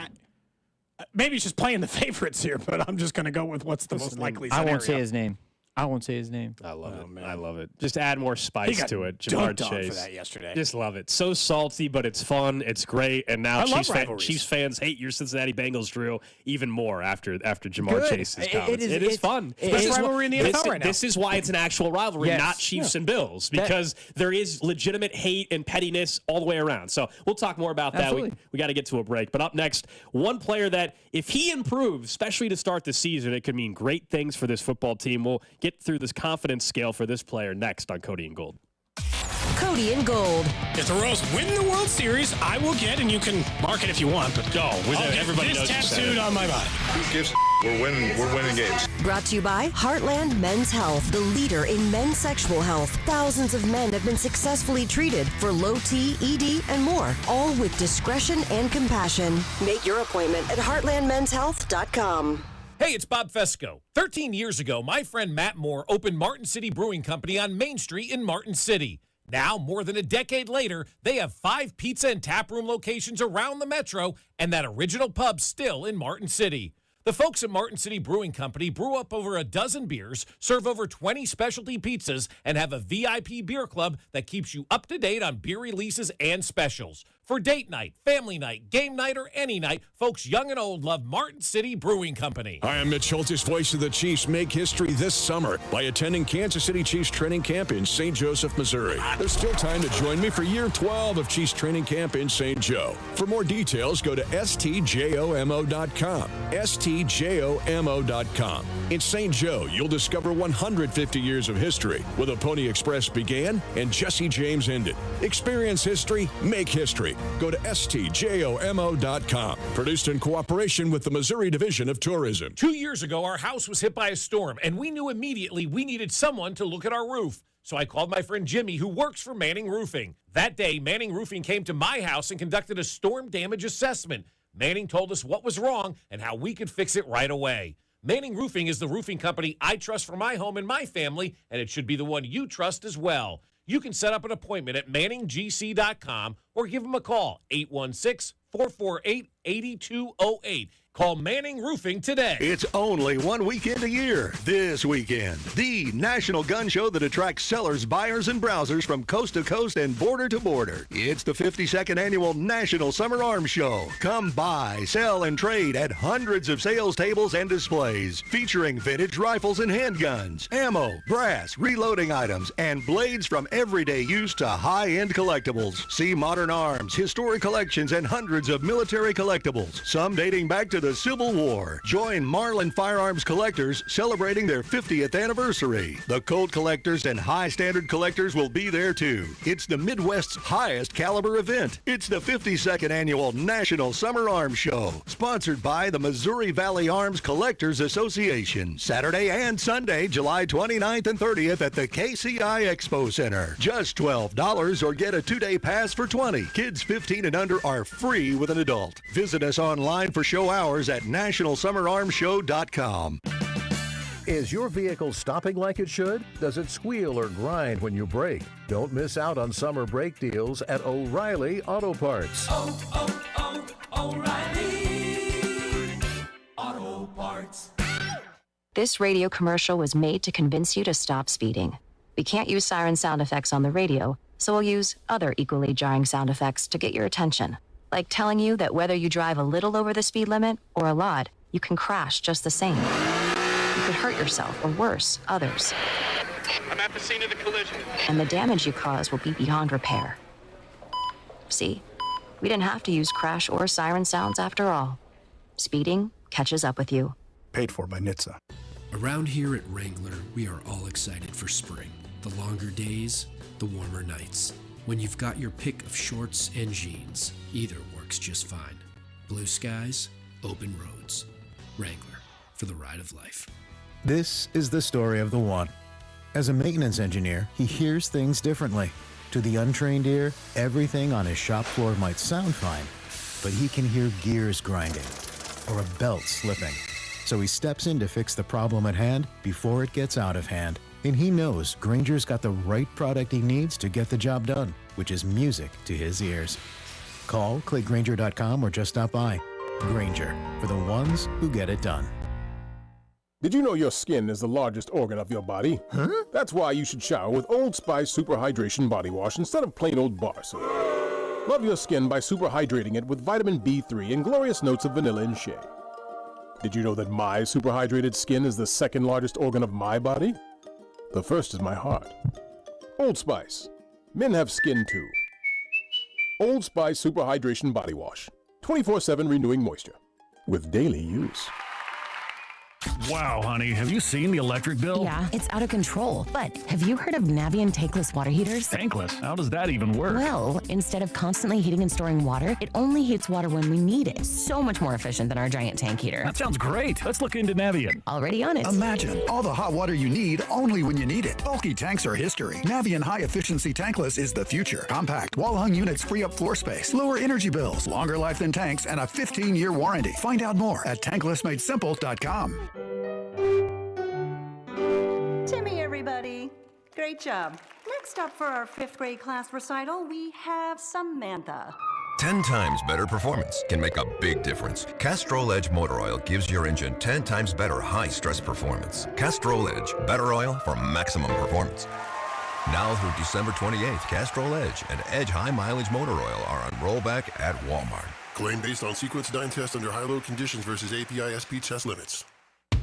S2: maybe it's just playing the favorites here, but I'm just going to go with what's the most likely scenario.
S3: I won't say his name. I won't say his name.
S1: I love it.
S2: Man.
S1: I love it. Just add more spice to it. Jamar Chase
S2: for that yesterday.
S1: Just love it. So salty, but it's fun. It's great. And now Chiefs fans hate your Cincinnati Bengals, Drew, even more after Jamar Chase's comments. It is fun.
S2: It's rivalry in the NFL right now.
S1: This is why it's an actual rivalry, not Chiefs and Bills, because there is legitimate hate and pettiness all the way around. So we'll talk more about that. We got to get to a break. But up next, one player that, if he improves, especially to start the season, it could mean great things for this football team. We'll get through this confidence scale for this player next on Cody and Gold.
S4: Cody and Gold.
S2: If the Royals win the World Series, I will get, and you can mark it if you want, but everybody knows this tattooed on my body.
S5: Who gives a We're winning games.
S4: Brought to you by Heartland Men's Health, the leader in men's sexual health. Thousands of men have been successfully treated for low T, ED, and more, all with discretion and compassion. Make your appointment at heartlandmenshealth.com.
S6: Hey, it's Bob Fesco. 13 years ago, my friend Matt Moore opened Martin City Brewing Company on Main Street in Martin City. Now, more than a decade later, they have 5 pizza and taproom locations around the metro and that original pub still in Martin City. The folks at Martin City Brewing Company brew up over a dozen beers, serve over 20 specialty pizzas, and have a VIP beer club that keeps you up to date on beer releases and specials. For date night, family night, game night, or any night, folks young and old love Martin City Brewing Company.
S7: Hi, I'm Mitch Holtis, voice of the Chiefs. Make history this summer by attending Kansas City Chiefs training camp in St. Joseph, Missouri. There's still time to join me for year 12 of Chiefs training camp in St. Joe. For more details, go to stjomo.com. stjomo.com. In St. Joe, you'll discover 150 years of history, where the Pony Express began and Jesse James ended. Experience history, make history. Go to stjomo.com. Produced in cooperation with the Missouri Division of Tourism.
S6: 2 years ago, our house was hit by a storm, and we knew immediately we needed someone to look at our roof. So I called my friend Jimmy, who works for Manning Roofing. That day, Manning Roofing came to my house and conducted a storm damage assessment. Manning told us what was wrong and how we could fix it right away. Manning Roofing is the roofing company I trust for my home and my family, and it should be the one you trust as well. You can set up an appointment at manninggc.com or give them a call, 816-448-8208. Call Manning Roofing today.
S8: It's only one weekend a year. This weekend, the national gun show that attracts sellers, buyers, and browsers from coast to coast and border to border. It's the 52nd annual National Summer Arms Show. Come buy, sell, and trade at hundreds of sales tables and displays featuring vintage rifles and handguns, ammo, brass, reloading items, and blades from everyday use to high-end collectibles. See modern arms, historic collections, and hundreds of military collectibles, some dating back to the Civil War. Join Marlin Firearms collectors celebrating their 50th anniversary. The Colt collectors and high standard collectors will be there too. It's the Midwest's highest caliber event. It's the 52nd annual National Summer Arms Show, sponsored by the Missouri Valley Arms Collectors Association. Saturday and Sunday, July 29th and 30th at the KCI Expo Center. Just $12 or get a 2-day pass for $20. Kids 15 and under are free with an adult. Visit us online for show hours at nationalsummerarmshow.com.
S9: Is your vehicle stopping like it should? Does it squeal or grind when you brake? Don't miss out on summer brake deals at O'Reilly Auto Parts.
S10: O'Reilly Auto Parts.
S11: This radio commercial was made to convince you to stop speeding. We can't use siren sound effects on the radio, so we'll use other equally jarring sound effects to get your attention. Like telling you that whether you drive a little over the speed limit or a lot, you can crash just the same. You could hurt yourself or worse, others.
S12: I'm at the scene of the collision.
S11: And the damage you cause will be beyond repair. See, we didn't have to use crash or siren sounds after all. Speeding catches up with you.
S13: Paid for by NHTSA.
S14: Around here at Wrangler, we are all excited for spring. The longer days, the warmer nights. When you've got your pick of shorts and jeans, either works just fine. Blue skies, open roads. Wrangler, for the ride of life.
S13: This is the story of the one. As a maintenance engineer, he hears things differently. To the untrained ear, everything on his shop floor might sound fine, but he can hear gears grinding or a belt slipping. So he steps in to fix the problem at hand before it gets out of hand. And he knows Granger's got the right product he needs to get the job done, which is music to his ears. Call, click Granger.com, or just stop by. Granger, for the ones who get it done.
S15: Did you know your skin is the largest organ of your body? Huh? That's why you should shower with Old Spice Super Hydration Body Wash instead of plain old bar soap. Love your skin by super hydrating it with vitamin B3 and glorious notes of vanilla and shea. Did you know that my super hydrated skin is the second largest organ of my body? The first is my heart. Old Spice. Men have skin too. Old Spice Super Hydration Body Wash. 24/7 renewing moisture. With daily use.
S16: Wow, honey, have you seen the electric bill?
S17: Yeah, it's out of control. But have you heard of Navien tankless water heaters?
S16: Tankless? How does that even work?
S17: Well, instead of constantly heating and storing water, it only heats water when we need it. So much more efficient than our giant tank heater.
S16: That sounds great. Let's look into Navien.
S17: Already on it.
S18: Imagine all the hot water you need only when you need it. Bulky tanks are history. Navien high-efficiency tankless is the future. Compact, wall-hung units free up floor space, lower energy bills, longer life than tanks, and a 15-year warranty. Find out more at tanklessmadesimple.com.
S19: Timmy, everybody. Great job. Next up for our 5th grade class recital, we have Samantha.
S20: 10 times better performance can make a big difference. Castrol Edge Motor Oil gives your engine 10 times better high-stress performance. Castrol Edge, better oil for maximum performance. Now through December 28th, Castrol Edge and Edge High Mileage Motor Oil are on rollback at Walmart.
S21: Claim based on sequence dyne test under high-load conditions versus API SP test limits.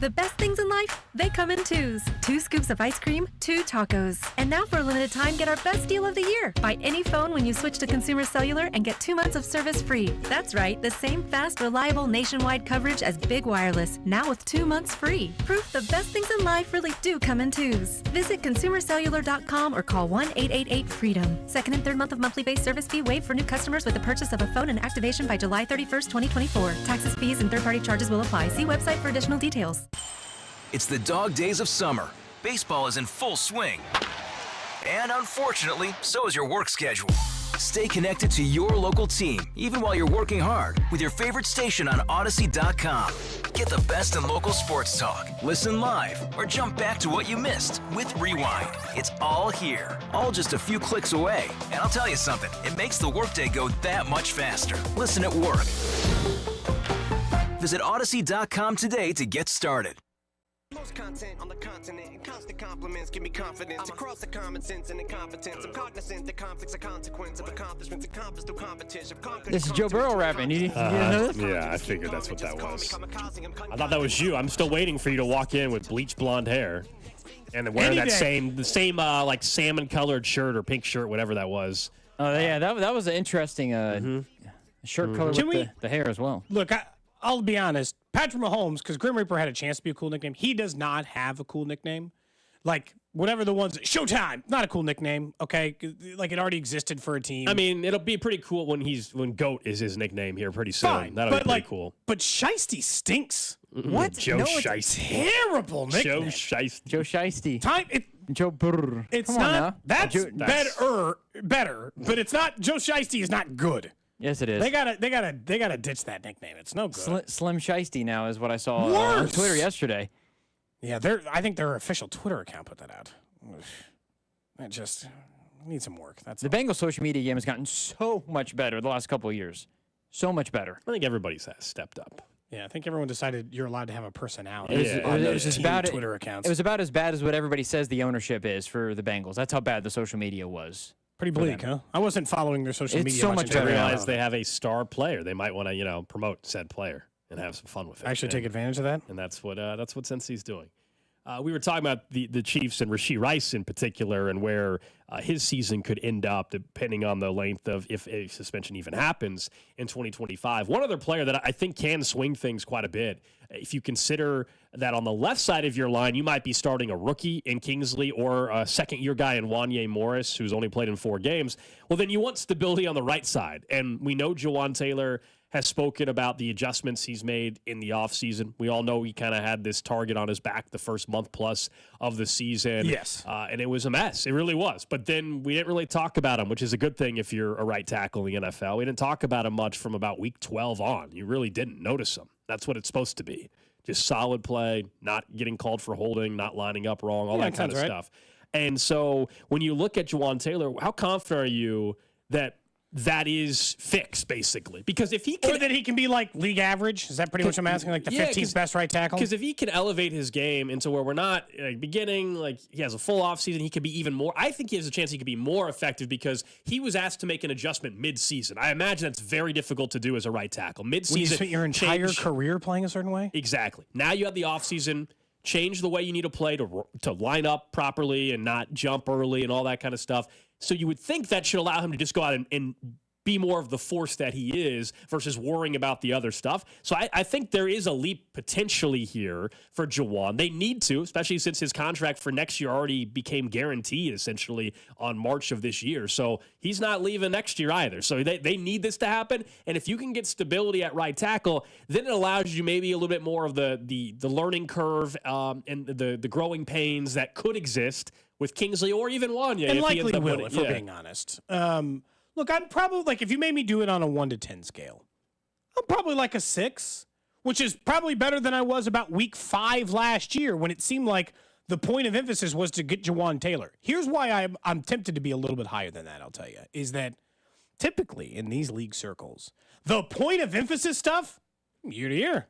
S22: The best things in life, they come in twos. 2 scoops of ice cream, 2 tacos. And now for a limited time, get our best deal of the year. Buy any phone when you switch to Consumer Cellular and get 2 months of service free. That's right, the same fast, reliable nationwide coverage as Big Wireless, now with 2 months free. Proof the best things in life really do come in twos. Visit consumercellular.com or call 1-888-FREEDOM. Second and third month of monthly base service fee waived for new customers with the purchase of a phone and activation by July 31st, 2024. Taxes, fees, and third-party charges will apply. See website for additional details.
S23: It's the dog days of summer. Baseball is in full swing. And unfortunately, so is your work schedule. Stay connected to your local team, even while you're working hard, with your favorite station on Odyssey.com. Get the best in local sports talk, listen live, or jump back to what you missed with Rewind. It's all here, all just a few clicks away. And I'll tell you something, it makes the workday go that much faster. Listen at work. Visit Odyssey.com today to get started.
S24: Most content on the continent and constant compliments give me confidence across the common sense and incompetence. I'm cognizant the conflicts are consequence of accomplishments accomplished through competition.
S3: This is Joe Burrow rapping. You know this?
S1: Yeah, I figured that's what that was. I thought that was you. I'm still waiting for you to walk in with bleached blonde hair and then wearing the same like salmon colored shirt or pink shirt, whatever that was.
S3: Oh yeah, that was an interesting shirt color with the hair as well.
S2: Look, I'll be honest. Patrick Mahomes, because Grim Reaper had a chance to be a cool nickname, he does not have a cool nickname. Like, whatever the ones, Showtime, not a cool nickname, okay? Like, it already existed for a team.
S1: I mean, it'll be pretty cool when GOAT is his nickname here pretty soon.
S2: Fine,
S1: That'll be pretty cool.
S2: But Shiesty stinks.
S1: What? Joe Shiesty.
S2: Terrible nickname.
S1: Joe Shiesty.
S3: Joe Shiesty.
S2: Joe
S3: Brr.
S2: It's not, that's better, but it's not, Joe Shiesty is not good.
S3: Yes, it is.
S2: They gotta ditch that nickname. It's no good.
S3: Slim Shiesty now is what I saw on Twitter yesterday.
S2: Yeah, I think their official Twitter account put that out. That just needs some work. That's
S3: the Bengals social media game has gotten so much better the last couple of years. So much better.
S1: I think everybody's stepped up.
S2: Yeah, I think everyone decided you're allowed to have a personality.
S3: It was about
S2: Twitter accounts.
S3: It was about as bad as what everybody says the ownership is for the Bengals. That's how bad the social media was.
S2: Pretty bleak, huh? I wasn't following their social media.
S3: It's so much better.
S1: I realize they have a star player. They might want to, promote said player and have some fun with it.
S2: Actually take advantage of that?
S1: And that's what Cincy's doing. we were talking about the Chiefs and Rashee Rice in particular and where his season could end up depending on the length of if a suspension even happens in 2025. One other player that I think can swing things quite a bit, if you consider that on the left side of your line, you might be starting a rookie in Kingsley or a second-year guy in Wanye Morris, who's only played in 4 games, well, then you want stability on the right side. And we know Jawan Taylor has spoken about the adjustments he's made in the offseason. We all know he kind of had this target on his back the first month plus of the season.
S2: Yes.
S1: And it was a mess. It really was. But then we didn't really talk about him, which is a good thing if you're a right tackle in the NFL. We didn't talk about him much from about week 12 on. You really didn't notice him. That's what it's supposed to be. Just solid play, not getting called for holding, not lining up wrong, all that kind of stuff. And so when you look at Jawan Taylor, how confident are you that is fixed, basically? Because if he can...
S2: Or that he can be like league average? Is that pretty much what I'm asking? Like the 15th best right tackle?
S1: Because if he can elevate his game into where we're not beginning, like he has a full offseason, he could be even more... I think he has a chance he could be more effective because he was asked to make an adjustment mid-season. I imagine that's very difficult to do as a right tackle. Mid-season...
S2: When you spent your entire career playing a certain way?
S1: Exactly. Now you have the offseason... Change the way you need to play to line up properly and not jump early and all that kind of stuff. So you would think that should allow him to just go out and be more of the force that he is versus worrying about the other stuff. So I think there is a leap potentially here for Jawan. They need to, especially since his contract for next year already became guaranteed essentially on March of this year. So he's not leaving next year either. So they need this to happen. And if you can get stability at right tackle, then it allows you maybe a little bit more of the learning curve and the growing pains that could exist with Kingsley or even Wanya.
S2: And likely will, if we're being honest. Look, I'm probably, like, if you made me do it on a 1 to 10 scale, I'm probably like a 6, which is probably better than I was about week 5 last year when it seemed like the point of emphasis was to get Jawan Taylor. Here's why I'm tempted to be a little bit higher than that, I'll tell you, is that typically in these league circles, the point of emphasis stuff, year to year.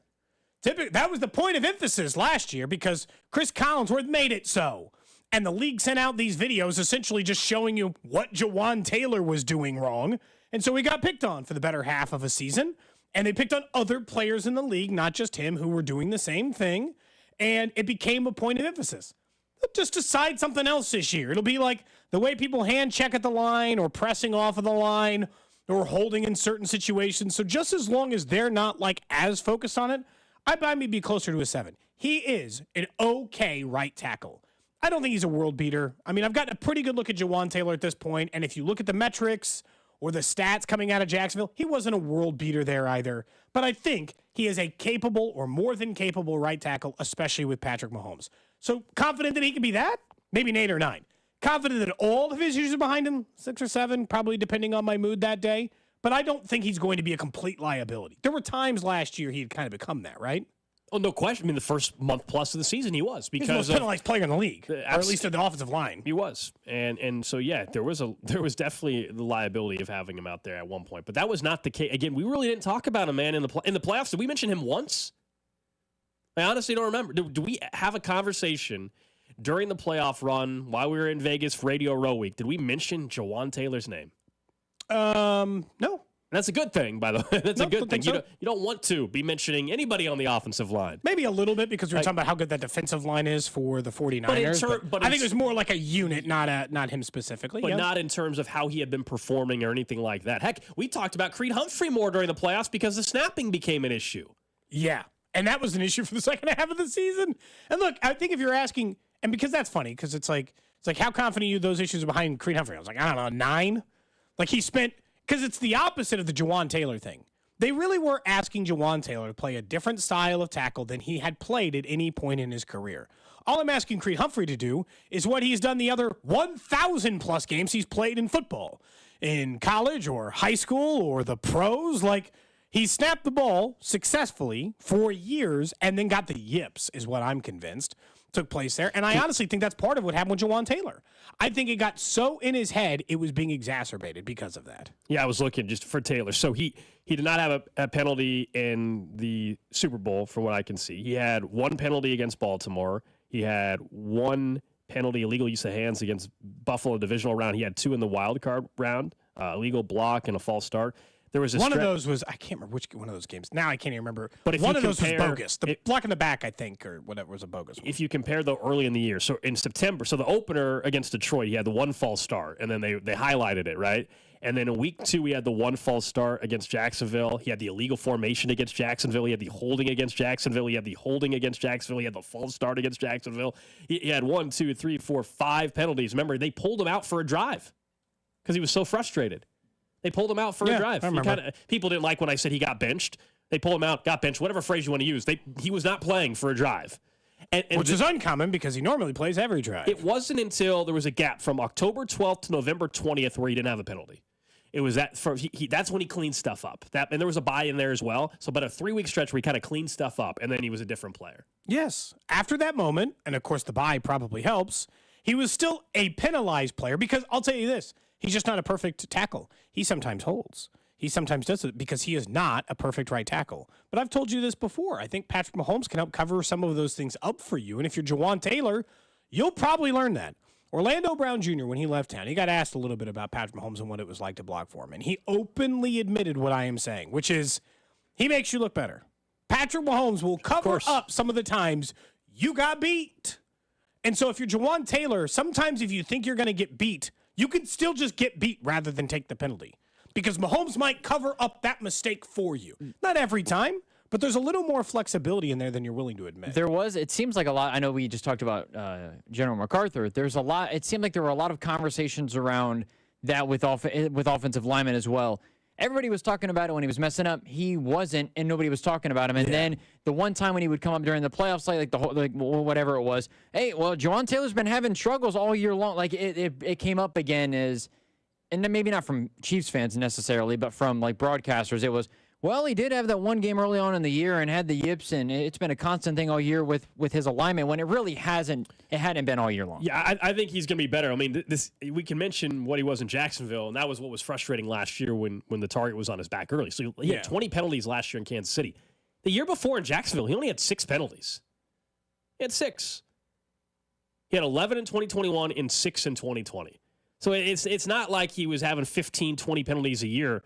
S2: That was the point of emphasis last year because Chris Collinsworth made it so. And the league sent out these videos essentially just showing you what Jawan Taylor was doing wrong. And so he got picked on for the better half of a season. And they picked on other players in the league, not just him, who were doing the same thing. And it became a point of emphasis. Just decide something else this year. It'll be like the way people hand check at the line or pressing off of the line or holding in certain situations. So just as long as they're not like as focused on it, I'd buy me be closer to a 7. He is an okay right tackle. I don't think he's a world beater. I mean, I've gotten a pretty good look at Jawan Taylor at this point, and if you look at the metrics or the stats coming out of Jacksonville, he wasn't a world beater there either. But I think he is a capable or more than capable right tackle, especially with Patrick Mahomes. So confident that he can be that? Maybe an 8 or 9. Confident that all of his issues are behind him? 6 or 7, probably depending on my mood that day. But I don't think he's going to be a complete liability. There were times last year he had kind of become that, right?
S1: Oh, no question. I mean, the first month plus of the season, he was because
S2: he's the most penalized player in the league, or at least in the offensive line.
S1: He was, and so yeah, there was definitely the liability of having him out there at one point, but that was not the case. Again, we really didn't talk about him, man, in the playoffs. Did we mention him once? I honestly don't remember. Do we have a conversation during the playoff run while we were in Vegas Radio Row Week? Did we mention Jawan Taylor's name?
S2: No.
S1: That's a good thing, by the way. That's a good thing. So. You don't want to be mentioning anybody on the offensive line.
S2: Maybe a little bit because we were talking about how good that defensive line is for the 49ers. But I think it was more like a unit, not him specifically.
S1: But not in terms of how he had been performing or anything like that. Heck, we talked about Creed Humphrey more during the playoffs because the snapping became an issue.
S2: Yeah, and that was an issue for the second half of the season. And look, I think if you're asking, and because that's funny, because it's like how confident are you those issues are behind Creed Humphrey? I was like, I don't know, 9? Like he spent... Because it's the opposite of the Jawan Taylor thing. They really were asking Jawan Taylor to play a different style of tackle than he had played at any point in his career. All I'm asking Creed Humphrey to do is what he's done the other 1,000-plus games he's played in football. In college or high school or the pros. Like, he snapped the ball successfully for years and then got the yips, is what I'm convinced took place there. And I honestly think that's part of what happened with Jawan Taylor. I think it got so in his head, it was being exacerbated because of that.
S1: Yeah, I was looking just for Taylor. So he did not have a penalty in the Super Bowl, from what I can see. He had 1 penalty against Baltimore. He had 1 penalty, illegal use of hands against Buffalo divisional round. He had 2 in the wild card round, illegal block and a false start. There was
S2: one of those was, I can't remember which one of those games. Now I can't even remember.
S1: But if
S2: one
S1: you
S2: of those was
S1: compare-
S2: bogus. The block in the back, I think, or whatever was a bogus one.
S1: If you compare though early in the year, so in September, so the opener against Detroit, he had the one false start, and then they highlighted it, right? And then in week 2, he had the one false start against Jacksonville. He had the illegal formation against Jacksonville. He had the holding against Jacksonville. He had the holding against Jacksonville. He had the false start against Jacksonville. He had 1, 2, 3, 4, 5 penalties. Remember, they pulled him out for a drive because he was so frustrated. They pulled him out for a drive.
S2: I remember.
S1: People didn't like when I said he got benched. They pulled him out, got benched, whatever phrase you want to use. He was not playing for a drive.
S2: Which is uncommon because he normally plays every drive.
S1: It wasn't until there was a gap from October 12th to November 20th where he didn't have a penalty. It was that that's when he cleaned stuff up. And there was a bye in there as well. So about a 3-week stretch where he kind of cleaned stuff up, and then he was a different player.
S2: Yes. After that moment, and of course the bye probably helps, he was still a penalized player because I'll tell you this, he's just not a perfect tackle. He sometimes holds. He sometimes does it because he is not a perfect right tackle. But I've told you this before. I think Patrick Mahomes can help cover some of those things up for you. And if you're Jawan Taylor, you'll probably learn that. Orlando Brown Jr., when he left town, he got asked a little bit about Patrick Mahomes and what it was like to block for him. And he openly admitted what I am saying, which is he makes you look better. Patrick Mahomes will cover up some of the times you got beat. And so if you're Jawan Taylor, sometimes if you think you're going to get beat, you can still just get beat rather than take the penalty. Because Mahomes might cover up that mistake for you. Not every time, but there's a little more flexibility in there than you're willing to admit.
S3: It seems like a lot. I know we just talked about General MacArthur. It seemed like there were a lot of conversations around that with offensive linemen as well. Everybody was talking about it when he was messing up. He wasn't, and nobody was talking about him. And then the one time when he would come up during the playoffs, like whatever it was, hey, well, Jawan Taylor's been having struggles all year long. Like it came up again as, and then maybe not from Chiefs fans necessarily, but from like broadcasters, it was, well, he did have that one game early on in the year and had the yips, and it's been a constant thing all year with his alignment when it really hadn't been all year long.
S1: Yeah, I think he's going to be better. I mean, we can mention what he was in Jacksonville, and that was what was frustrating last year when the target was on his back early. So he had 20 penalties last year in Kansas City. The year before in Jacksonville, he only had 6 penalties. He had 6. He had 11 in 2021 and 6 in 2020. So it's not like he was having 15, 20 penalties a year.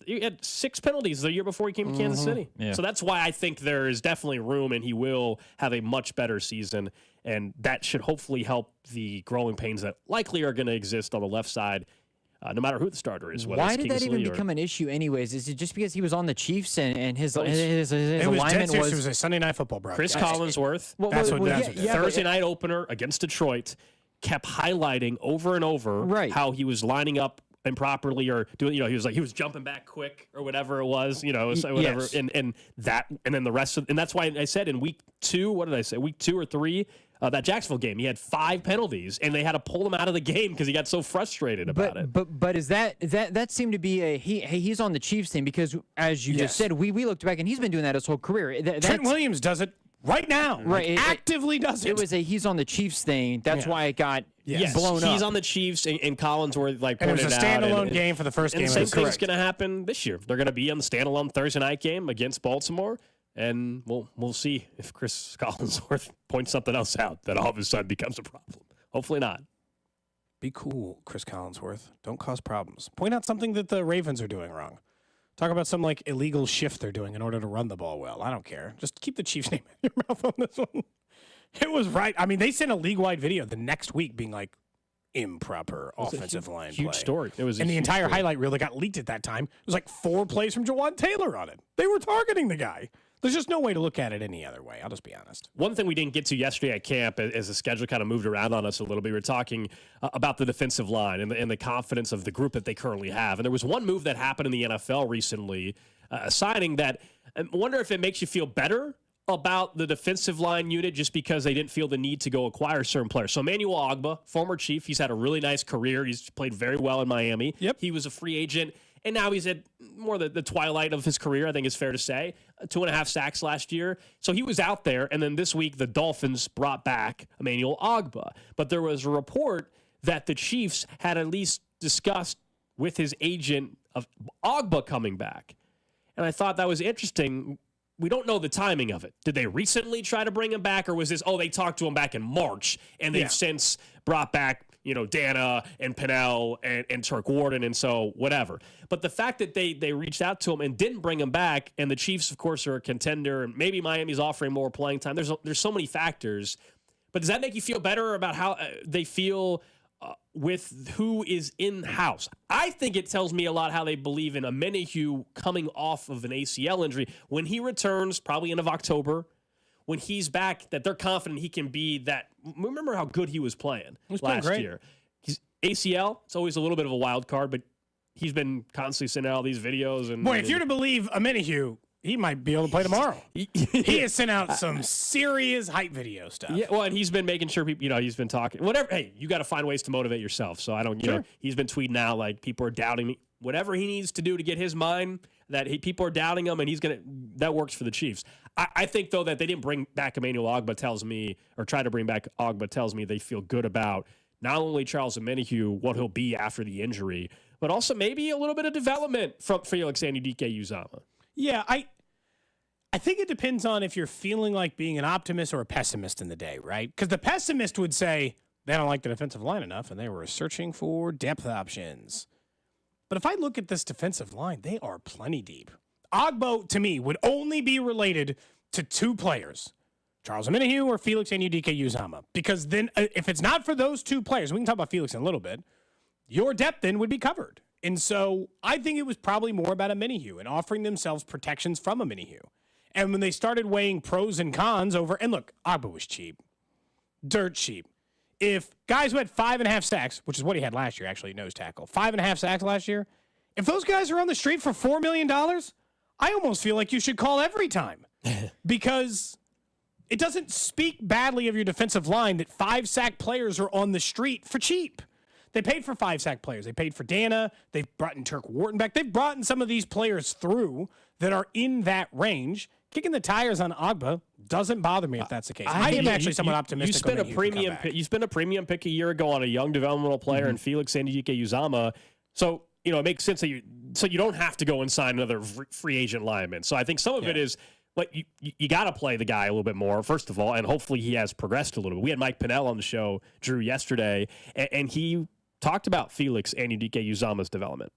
S1: He had 6 penalties the year before he came to Kansas City.
S3: Yeah.
S1: So that's why I think there is definitely room, and he will have a much better season, and that should hopefully help the growing pains that likely are going to exist on the left side, no matter who the starter is.
S3: Why did that even become an issue anyways? Is it just because he was on the Chiefs and his alignment was...
S2: It was a Sunday Night Football broadcast.
S1: Chris Collinsworth, Thursday night opener against Detroit, kept highlighting over and over how he was lining up improperly or doing, he was jumping back quick or whatever it was, so whatever.
S2: Yes.
S1: And then the rest of, and that's why I said in week 2, what did I say? Week 2 or 3, that Jacksonville game, he had 5 penalties and they had to pull him out of the game because he got so frustrated about it.
S3: But is that seemed to be he's on the Chiefs thing because as you just said, we looked back and he's been doing that his whole career.
S2: Trent Williams does it right now.
S3: Right.
S2: Actively does it.
S3: It was he's on the Chiefs thing. That's why it got blown up.
S1: He's on the Chiefs and Collinsworth pointed out.
S2: And it was a standalone game for the first game.
S1: And the same thing's going to happen this year. They're going to be on the standalone Thursday night game against Baltimore. And we'll see if Chris Collinsworth points something else out that all of a sudden becomes a problem. Hopefully not.
S2: Be cool, Chris Collinsworth. Don't cause problems. Point out something that the Ravens are doing wrong. Talk about some illegal shift they're doing in order to run the ball well. I don't care. Just keep the Chiefs' name in your mouth on this one. It was right. I mean, they sent a league-wide video the next week being like improper offensive line
S1: huge
S2: play.
S1: Story. It was
S2: and the entire highlight reel that got leaked at that time was like 4 plays from Jawan Taylor on it. They were targeting the guy. There's just no way to look at it any other way. I'll just be honest.
S1: One thing we didn't get to yesterday at camp, as the schedule kind of moved around on us a little bit, we were talking about the defensive line and the confidence of the group that they currently have. And there was one move that happened in the NFL recently, a signing that I wonder if it makes you feel better about the defensive line unit just because they didn't feel the need to go acquire certain players. So Emmanuel Ogbah, former Chief, he's had a really nice career. He's played very well in Miami.
S2: Yep.
S1: He was a free agent. And now he's at more the twilight of his career, I think is fair to say. 2.5 sacks last year. So he was out there. And then this week, the Dolphins brought back Emmanuel Ogbah. But there was a report that the Chiefs had at least discussed with his agent of Ogbah coming back. And I thought that was interesting. We don't know the timing of it. Did they recently try to bring him back? Or was this, they talked to him back in March, and they've since brought back Dana and Pennell and Turk Warden, and so whatever. But the fact that they reached out to him and didn't bring him back, and the Chiefs, of course, are a contender, and maybe Miami's offering more playing time. There's so many factors. But does that make you feel better about how they feel with who is in-house? I think it tells me a lot how they believe in Omenihu coming off of an ACL injury. When he returns, probably end of October, when he's back, that they're confident he can be that. Remember how good he was playing last year. He's ACL, it's always a little bit of a wild card, but he's been constantly sending out all these videos. And
S2: boy, if you're to believe Omenihu, he might be able to play tomorrow. He has sent out some serious hype video stuff.
S1: Yeah, well, and he's been making sure people, he's been talking. Whatever. Hey, you got to find ways to motivate yourself. So I don't, he's been tweeting out like people are doubting me. Whatever he needs to do to get his mind that people are doubting him, and that works for the Chiefs. I think though that they didn't bring back Emmanuel Ogbah tells me, or try to bring back Ogbah tells me they feel good about not only Charles Omenihu, what he'll be after the injury, but also maybe a little bit of development from Felix Anudike-Uzomah.
S2: Yeah, I think it depends on if you're feeling like being an optimist or a pessimist in the day, right? Because the pessimist would say they don't like the defensive line enough and they were searching for depth options. But if I look at this defensive line, they are plenty deep. Ogbah, to me, would only be related to two players, Charles Omenihu or Felix Anudike-Uzomah. Because then if it's not for those two players, we can talk about Felix in a little bit, your depth then would be covered. And so I think it was probably more about Omenihu and offering themselves protections from Omenihu. And when they started weighing pros and cons over, and look, Ogbah was cheap, dirt cheap. If guys who had 5.5 sacks, which is what he had last year, actually, nose tackle, 5.5 sacks last year, if those guys are on the street for $4 million, I almost feel like you should call every time because it doesn't speak badly of your defensive line that 5-sack players are on the street for cheap. They paid for 5-sack players. They paid for Dana. They've brought in Turk Wharton back. They've brought in some of these players through that are in that range. Kicking the tires on Ogbah doesn't bother me if that's the case. I am actually somewhat optimistic.
S1: You spent a premium pick a year ago on a young developmental player and Felix Anudike-Uzomah. So, it makes sense that you don't have to go and sign another free agent lineman. So I think some of it is like you got to play the guy a little bit more, first of all, and hopefully he has progressed a little bit. We had Mike Pennell on the show, Drew, yesterday, and he talked about Felix Anudike-Uzomah's development.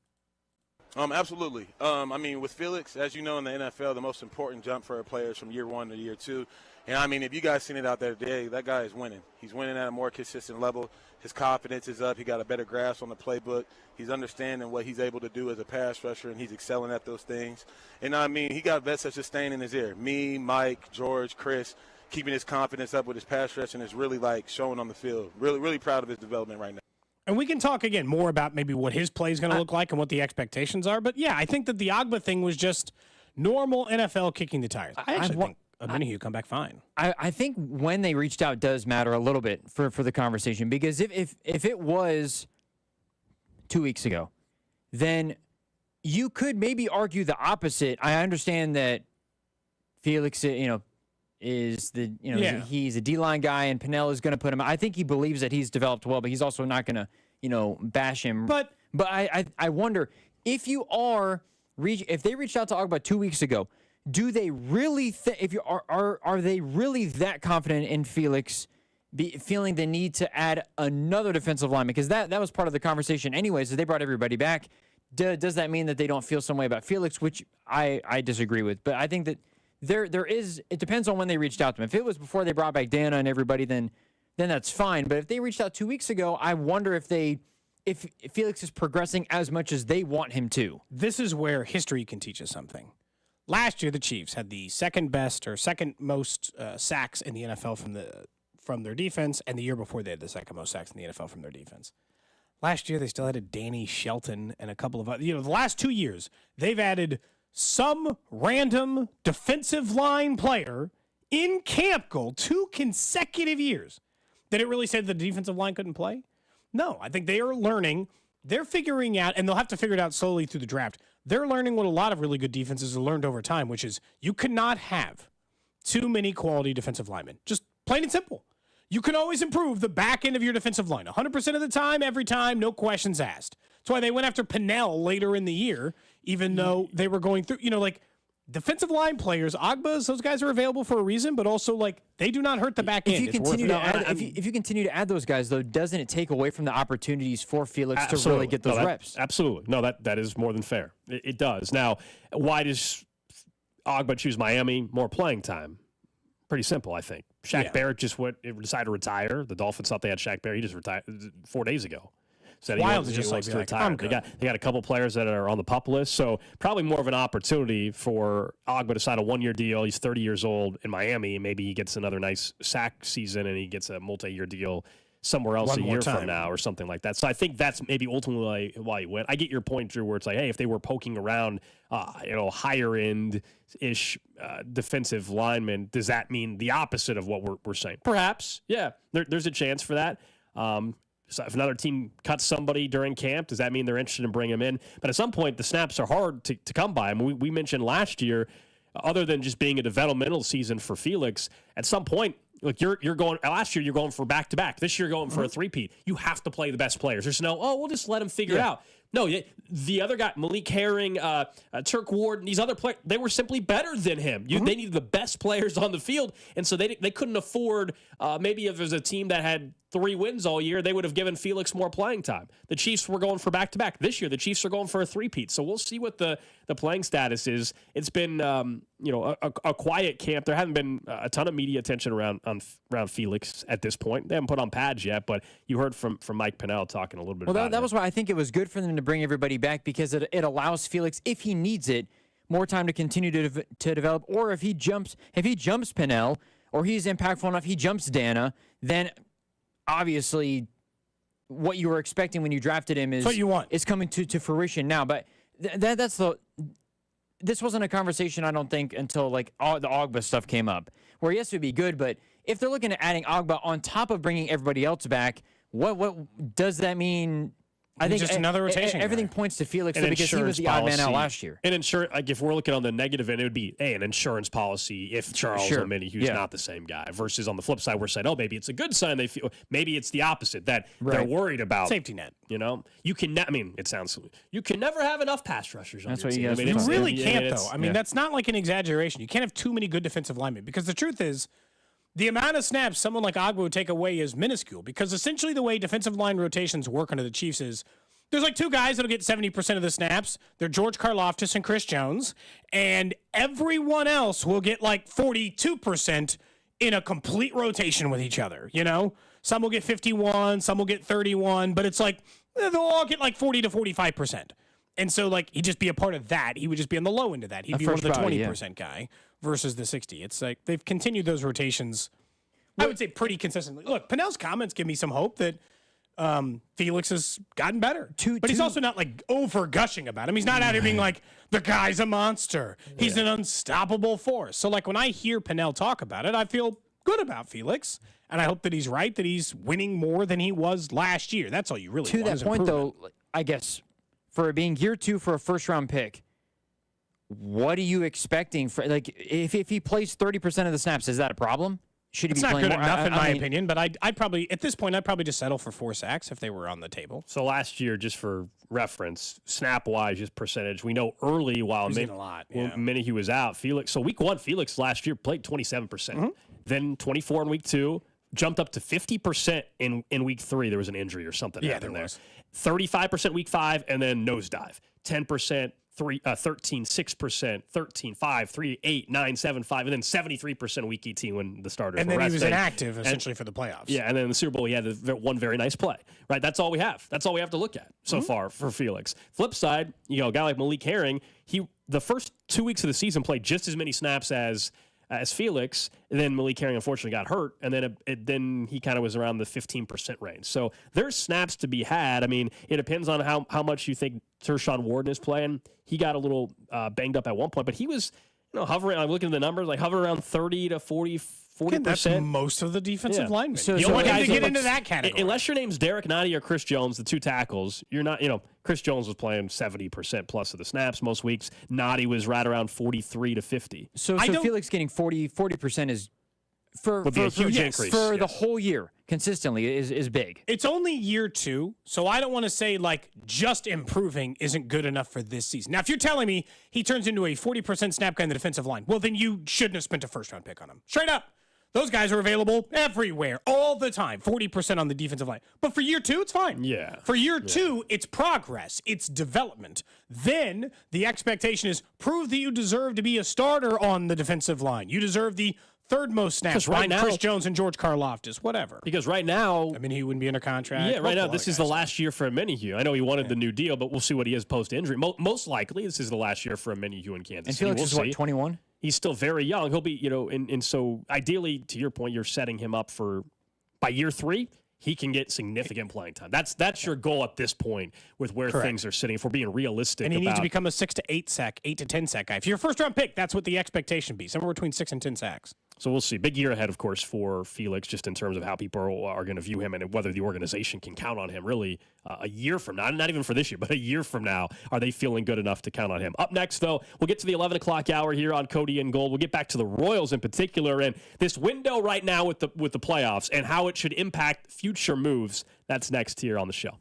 S4: Absolutely. With Felix, as you know, in the NFL, the most important jump for a player is from year 1 to year 2. And, if you guys seen it out there today, that guy is winning. He's winning at a more consistent level. His confidence is up. He got a better grasp on the playbook. He's understanding what he's able to do as a pass rusher, and he's excelling at those things. And, he got vets such as staying in his ear. Me, Mike, George, Chris, keeping his confidence up with his pass rush, and it's really, showing on the field. Really, really proud of his development right now.
S2: And we can talk again more about maybe what his play is going to look like and what the expectations are. But yeah, I think that the Ogbah thing was just normal NFL kicking the tires. I actually think Omenihu come back fine.
S3: I think when they reached out does matter a little bit for the conversation, because if it was 2 weeks ago, then you could maybe argue the opposite. I understand that Felix, is he's a D-line guy and Pennell is going to put him. I think he believes that he's developed well, but he's also not going to, bash him. But I wonder if if they reached out to Ogbah 2 weeks ago, do they really are they really that confident in Felix feeling the need to add another defensive lineman? Because that was part of the conversation anyways, as they brought everybody back. Does that mean that they don't feel some way about Felix, which I disagree with? But I think that it depends on when they reached out to him. If it was before they brought back Dana and everybody, then that's fine. But if they reached out 2 weeks ago, I wonder if Felix is progressing as much as they want him to.
S2: This is where history can teach us something. Last year, the Chiefs had the second most sacks in the NFL from their defense, and the year before they had the second most sacks in the NFL from their defense. Last year, they still had a Danny Shelton and a couple of other. The last 2 years, they've added some random defensive line player in Camp Gold 2 consecutive years. Did it really say the defensive line couldn't play? No, I think they are learning. They're figuring out, and they'll have to figure it out slowly through the draft. They're learning what a lot of really good defenses have learned over time, which is you cannot have too many quality defensive linemen. Just plain and simple. You can always improve the back end of your defensive line 100% of the time, every time, no questions asked. That's why they went after Pennell later in the year, even though they were going through, defensive line players, Agba's, those guys are available for a reason, but also like they do not hurt the back end.
S3: If you continue to add those guys, though, doesn't it take away from the opportunities for Felix to really get those reps?
S1: Absolutely. No, that is more than fair. It does. Now, why does Agba choose Miami? More playing time. Pretty simple, I think. Shaq Barrett just decided to retire. The Dolphins thought they had Shaq Barrett. He just retired 4 days ago. Said he wants to retire. They got a couple players that are on the PUP list, so probably more of an opportunity for Agba to sign a 1-year deal. He's 30 years old in Miami. Maybe he gets another nice sack season and he gets a multi-year deal somewhere else a year from now or something like that. So I think that's maybe ultimately why he went. I get your point, Drew, where it's like, hey, if they were poking around, higher end-ish defensive linemen, does that mean the opposite of what we're saying? Perhaps, yeah. There's a chance for that. So if another team cuts somebody during camp, does that mean they're interested in bringing him in? But at some point, the snaps are hard to come by. I mean, we mentioned last year, other than just being a developmental season for Felix, at some point, look, you're going. Last year, you're going for back-to-back. This year, you're going for a three-peat. You have to play the best players. There's no, we'll just let them figure it out. No, the other guy, Malik Herring, Turk Ward, and these other players, they were simply better than him. They needed the best players on the field, and so they couldn't afford, maybe if there's a team that had 3 wins all year, they would have given Felix more playing time. The Chiefs were going for back-to-back. This year, the Chiefs are going for a three-peat. So we'll see what the playing status is. It's been, a quiet camp. There hasn't been a ton of media attention around Felix at this point. They haven't put on pads yet, but you heard from Mike Pennell talking a little bit about it.
S3: That was why I think it was good for them to bring everybody back, because it allows Felix, if he needs it, more time to continue to develop. Or if he jumps Pennell, or he's impactful enough, he jumps Dana, then obviously what you were expecting when you drafted him is
S2: what you want.
S3: Is coming to fruition now. But this wasn't a conversation, I don't think, until like the Agba stuff came up, where yes, it would be good, but if they're looking at adding Agba on top of bringing everybody else back, what does that mean? I think
S2: just another rotation.
S3: Everything points to Felix because he was the odd man out last year.
S1: And if we're looking on the negative end, it would be an insurance policy if Charles Omenihu's not the same guy. Versus on the flip side, we're saying, maybe it's a good sign. They feel maybe it's the opposite that they're worried about
S2: safety net.
S1: You can. It sounds you can never have enough pass rushers.
S3: That's
S1: on
S3: what
S1: your team.
S3: you
S2: really can't though. I mean, that's not like an exaggeration. You can't have too many good defensive linemen, because the truth is, the amount of snaps someone like Agba would take away is minuscule, because essentially the way defensive line rotations work under the Chiefs is there's like 2 guys that'll get 70% of the snaps. They're George Karlaftis and Chris Jones, and everyone else will get like 42% in a complete rotation with each other, Some will get 51, some will get 31, but it's like they'll all get like 40 to 45%. And so like he'd just be a part of that. He would just be on the low end of that. He'd be one of the 20% guy versus the 60. It's like they've continued those rotations, I would say, pretty consistently. Look, Pennell's comments give me some hope that Felix has gotten better. But he's also not like over gushing about him. He's not out here being like, the guy's a monster. He's an unstoppable force. So like when I hear Pennell talk about it, I feel good about Felix. And I hope that he's right, that he's winning more than he was last year. That's all you really want.
S3: To that point, though, I guess, for it being year 2 for a first-round pick, what are you expecting? If he plays 30% of the snaps, is that a problem? Should he be playing more?
S2: It's not good enough, in my opinion, but I'd probably, at this point, I'd probably just settle for 4 sacks if they were on the table.
S1: So last year, just for reference, snap-wise, just percentage, we know early while Minihu was out, Felix. So week 1, Felix last year played 27%. Then 24 in week 2, jumped up to 50% in week 3. There was an injury or something happened there. 35% week 5, and then nosedive. 10%. 13, 6%, 13, 5, 3, 8, 9, 7, 5, and then 73% week 18 when the starters
S2: were
S1: resting.
S2: And then he was inactive, essentially, for the playoffs.
S1: Yeah, and then in the Super Bowl, he had one very nice play, right? That's all we have. That's all we have to look at so far for Felix. Flip side, a guy like Malik Herring, the first 2 weeks of the season played just as many snaps as Felix, and then Malik Herring unfortunately got hurt, and then he kind of was around the 15% range. So there's snaps to be had. I mean, it depends on how much you think Tershawn Warden is playing. He got a little banged up at one point, but he was hovering. I'm looking at the numbers, like hovering around 30 to 40%.
S2: That's most of the defensive linemen.
S1: So
S2: you want him to get into that category.
S1: Unless your name's Derek Nottie or Chris Jones, the 2 tackles, you're not, Chris Jones was playing 70% plus of the snaps most weeks. Nottie was right around 43 to 50.
S3: So Felix getting 40% is would be a huge increase. For the whole year. consistently is big.
S2: It's only year 2, so I don't want to say like just improving isn't good enough for this season. Now, if you're telling me he turns into a 40% snap guy in the defensive line, well, then you shouldn't have spent a first-round pick on him. Straight up. Those guys are available everywhere, all the time, 40% on the defensive line. But for year 2, it's fine.
S1: Yeah.
S2: For year 2, it's progress. It's development. Then the expectation is prove that you deserve to be a starter on the defensive line. You deserve the third most snaps behind Chris Jones and George Karlaftis, whatever.
S1: Because right now,
S2: I mean, he wouldn't be under contract.
S1: Yeah, right now, this is the last year for Minihue. I know he wanted the new deal, but we'll see what he is post-injury. Most likely, this is the last year for a Minihue in Kansas City.
S3: And Felix is what, 21?
S1: He's still very young. He'll be, and so ideally, to your point, you're setting him up for, by year 3, he can get significant playing time. That's your goal at this point with where things are sitting. If we're being realistic,
S2: and he needs to become a 6 to 8 sack, 8 to 10 sack guy. If you're a first-round pick, that's what the expectation be, somewhere between 6 and 10 sacks.
S1: So we'll see. Big year ahead, of course, for Felix, just in terms of how people are going to view him and whether the organization can count on him really a year from now. Not even for this year, but a year from now. Are they feeling good enough to count on him? Up next, though, we'll get to the 11 o'clock hour here on Cody and Gold. We'll get back to the Royals in particular and this window right now with the playoffs and how it should impact future moves. That's next here on the show.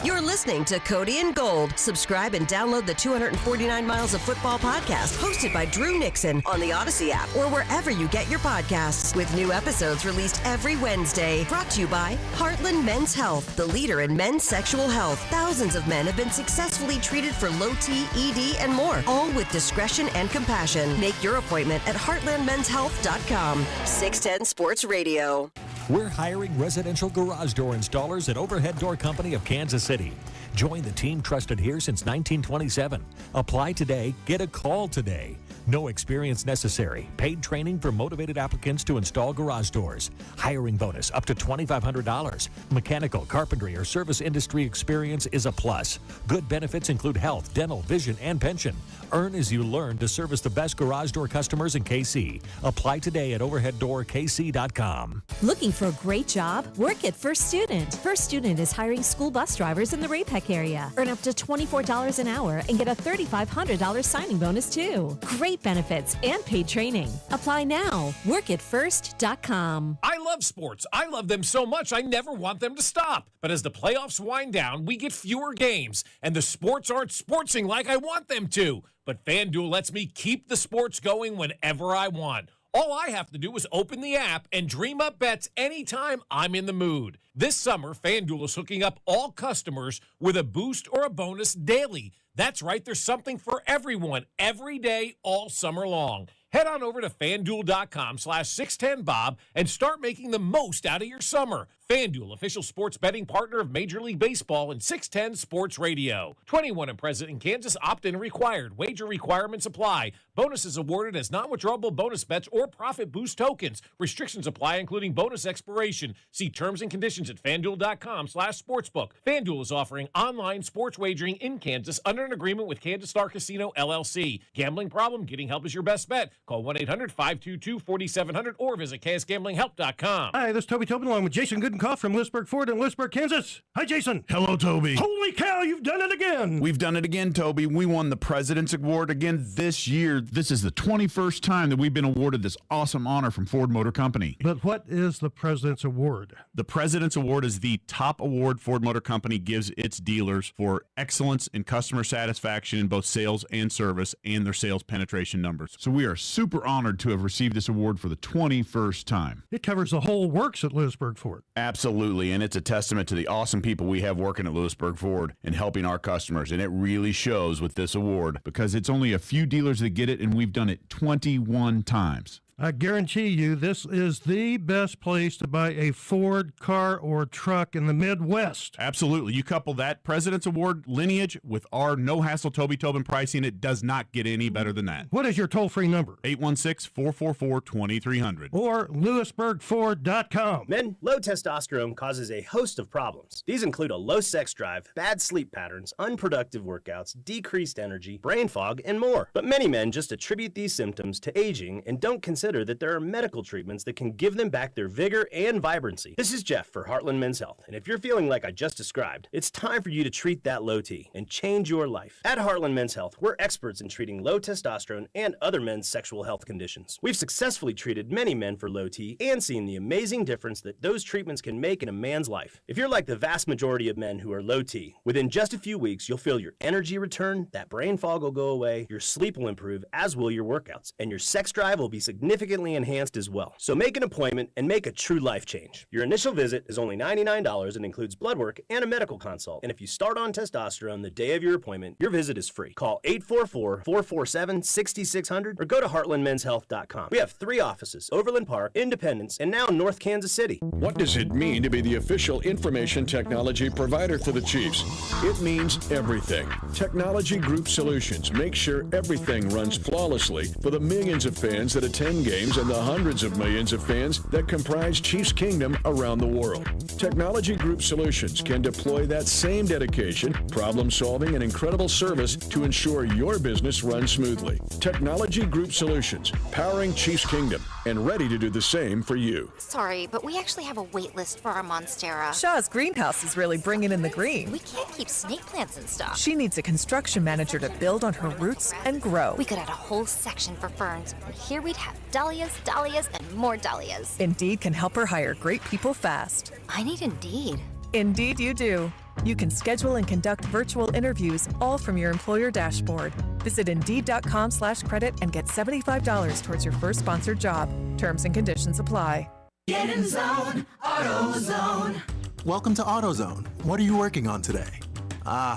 S5: You're listening to Cody and Gold. Subscribe and download the 249 Miles of Football podcast hosted by Drew Nixon on the Odyssey app or wherever you get your podcasts, with new episodes released every Wednesday. Brought to you by Heartland Men's Health, the leader in men's sexual health. Thousands of men have been successfully treated for low T, ED, and more, all with discretion and compassion. Make your appointment at heartlandmenshealth.com. 610 Sports Radio.
S6: We're hiring residential garage door installers at Overhead Door Company of Kansas City. Join the team trusted here since 1927. Apply today, get a call today. No experience necessary. Paid training for motivated applicants to install garage doors. Hiring bonus up to $2,500. Mechanical, carpentry, or service industry experience is a plus. Good benefits include health, dental, vision, and pension. Earn as you learn to service the best garage door customers in KC. Apply today at overheaddoorkc.com.
S7: Looking for a great job? Work at First Student. First Student is hiring school bus drivers in the Ray-Pec area. Earn up to $24 an hour and get a $3,500 signing bonus too. Great benefits and paid training. Apply now. Work at first.com.
S12: I love sports. I love them so much I never want them to stop. But as the playoffs wind down, we get fewer games, and the sports aren't sportsing like I want them to. But FanDuel lets me keep the sports going whenever I want. All I have to do is open the app and dream up bets anytime I'm in the mood. This summer, FanDuel is hooking up all customers with a boost or a bonus daily. That's right, there's something for everyone, every day, all summer long. Head on over to FanDuel.com/610Bob and start making the most out of your summer. FanDuel, official sports betting partner of Major League Baseball and 610 Sports Radio. 21 and present in Kansas, opt-in required. Wager requirements apply. Bonuses awarded as non-withdrawable bonus bets or profit boost tokens. Restrictions apply, including bonus expiration. See terms and conditions at FanDuel.com/sportsbook. FanDuel is offering online sports wagering in Kansas under an agreement with Kansas Star Casino, LLC. Gambling problem? Getting help is your best bet. Call 1-800-522-4700 or visit KSGamblingHelp.com.
S25: Hi, this is Toby Tobin along with Jason Goodenkoff from Lewisburg Ford in Lewisburg, Kansas. Hi, Jason.
S26: Hello, Toby.
S25: Holy cow, you've done it again.
S26: We've done it again, Toby. We won the President's Award again this year. This is the 21st time that we've been awarded this awesome honor from Ford Motor Company.
S25: But what is the President's Award?
S26: The President's Award is the top award Ford Motor Company gives its dealers for excellence in customer satisfaction in both sales and service and their sales penetration numbers. So we are super honored to have received this award for the 21st time.
S25: It covers the whole works at Lewisburg Ford.
S26: Absolutely, and it's a testament to the awesome people we have working at Lewisburg Ford and helping our customers, and it really shows with this award because it's only a few dealers that get it, and we've done it 21 times.
S25: I guarantee you this is the best place to buy a Ford car or truck in the Midwest.
S26: Absolutely. You couple that President's Award lineage with our no-hassle Toby Tobin pricing, it does not get any better than that.
S25: What is your toll-free number?
S26: 816-444-2300.
S25: Or LewisburgFord.com.
S27: Men, low testosterone causes a host of problems. These include a low sex drive, bad sleep patterns, unproductive workouts, decreased energy, brain fog, and more. But many men just attribute these symptoms to aging and don't consider consider that there are medical treatments that can give them back their vigor and vibrancy. This is Jeff for Heartland Men's Health, and if you're feeling like I just described, it's time for you to treat that low T and change your life. At Heartland Men's Health, we're experts in treating low testosterone and other men's sexual health conditions. We've successfully treated many men for low T and seen the amazing difference that those treatments can make in a man's life. If you're like the vast majority of men who are low T, within just a few weeks, you'll feel your energy return, that brain fog will go away, your sleep will improve, as will your workouts, and your sex drive will be significantly enhanced as well. So make an appointment and make a true life change. Your initial visit is only $99 and includes blood work and a medical consult. And if you start on testosterone the day of your appointment, your visit is free. Call 844-447-6600 or go to heartlandmenshealth.com. We have 3 offices, Overland Park, Independence, and now North Kansas City.
S8: What does it mean to be the official information technology provider for the Chiefs? It means everything. Technology Group Solutions makes sure everything runs flawlessly for the millions of fans that attend games and the hundreds of millions of fans that comprise Chiefs Kingdom around the world. Technology Group Solutions can deploy that same dedication, problem solving, and incredible service to ensure your business runs smoothly. Technology Group Solutions, powering Chiefs Kingdom, and ready to do the same for you.
S9: Sorry, but we actually have a wait list for our Monstera.
S10: Shaw's greenhouse is really bringing in the green.
S9: We can't keep snake plants in stock.
S10: She needs a construction manager to build on her roots and grow.
S9: We could add a whole section for ferns, and here we'd have dahlias, dahlias, and more dahlias.
S10: Indeed can help her hire great people fast.
S9: I need Indeed.
S10: Indeed you do. You can schedule and conduct virtual interviews all from your employer dashboard. Visit Indeed.com/credit and get $75 towards your first sponsored job. Terms and conditions apply.
S11: Get in zone, AutoZone.
S13: Welcome to AutoZone. What are you working on today?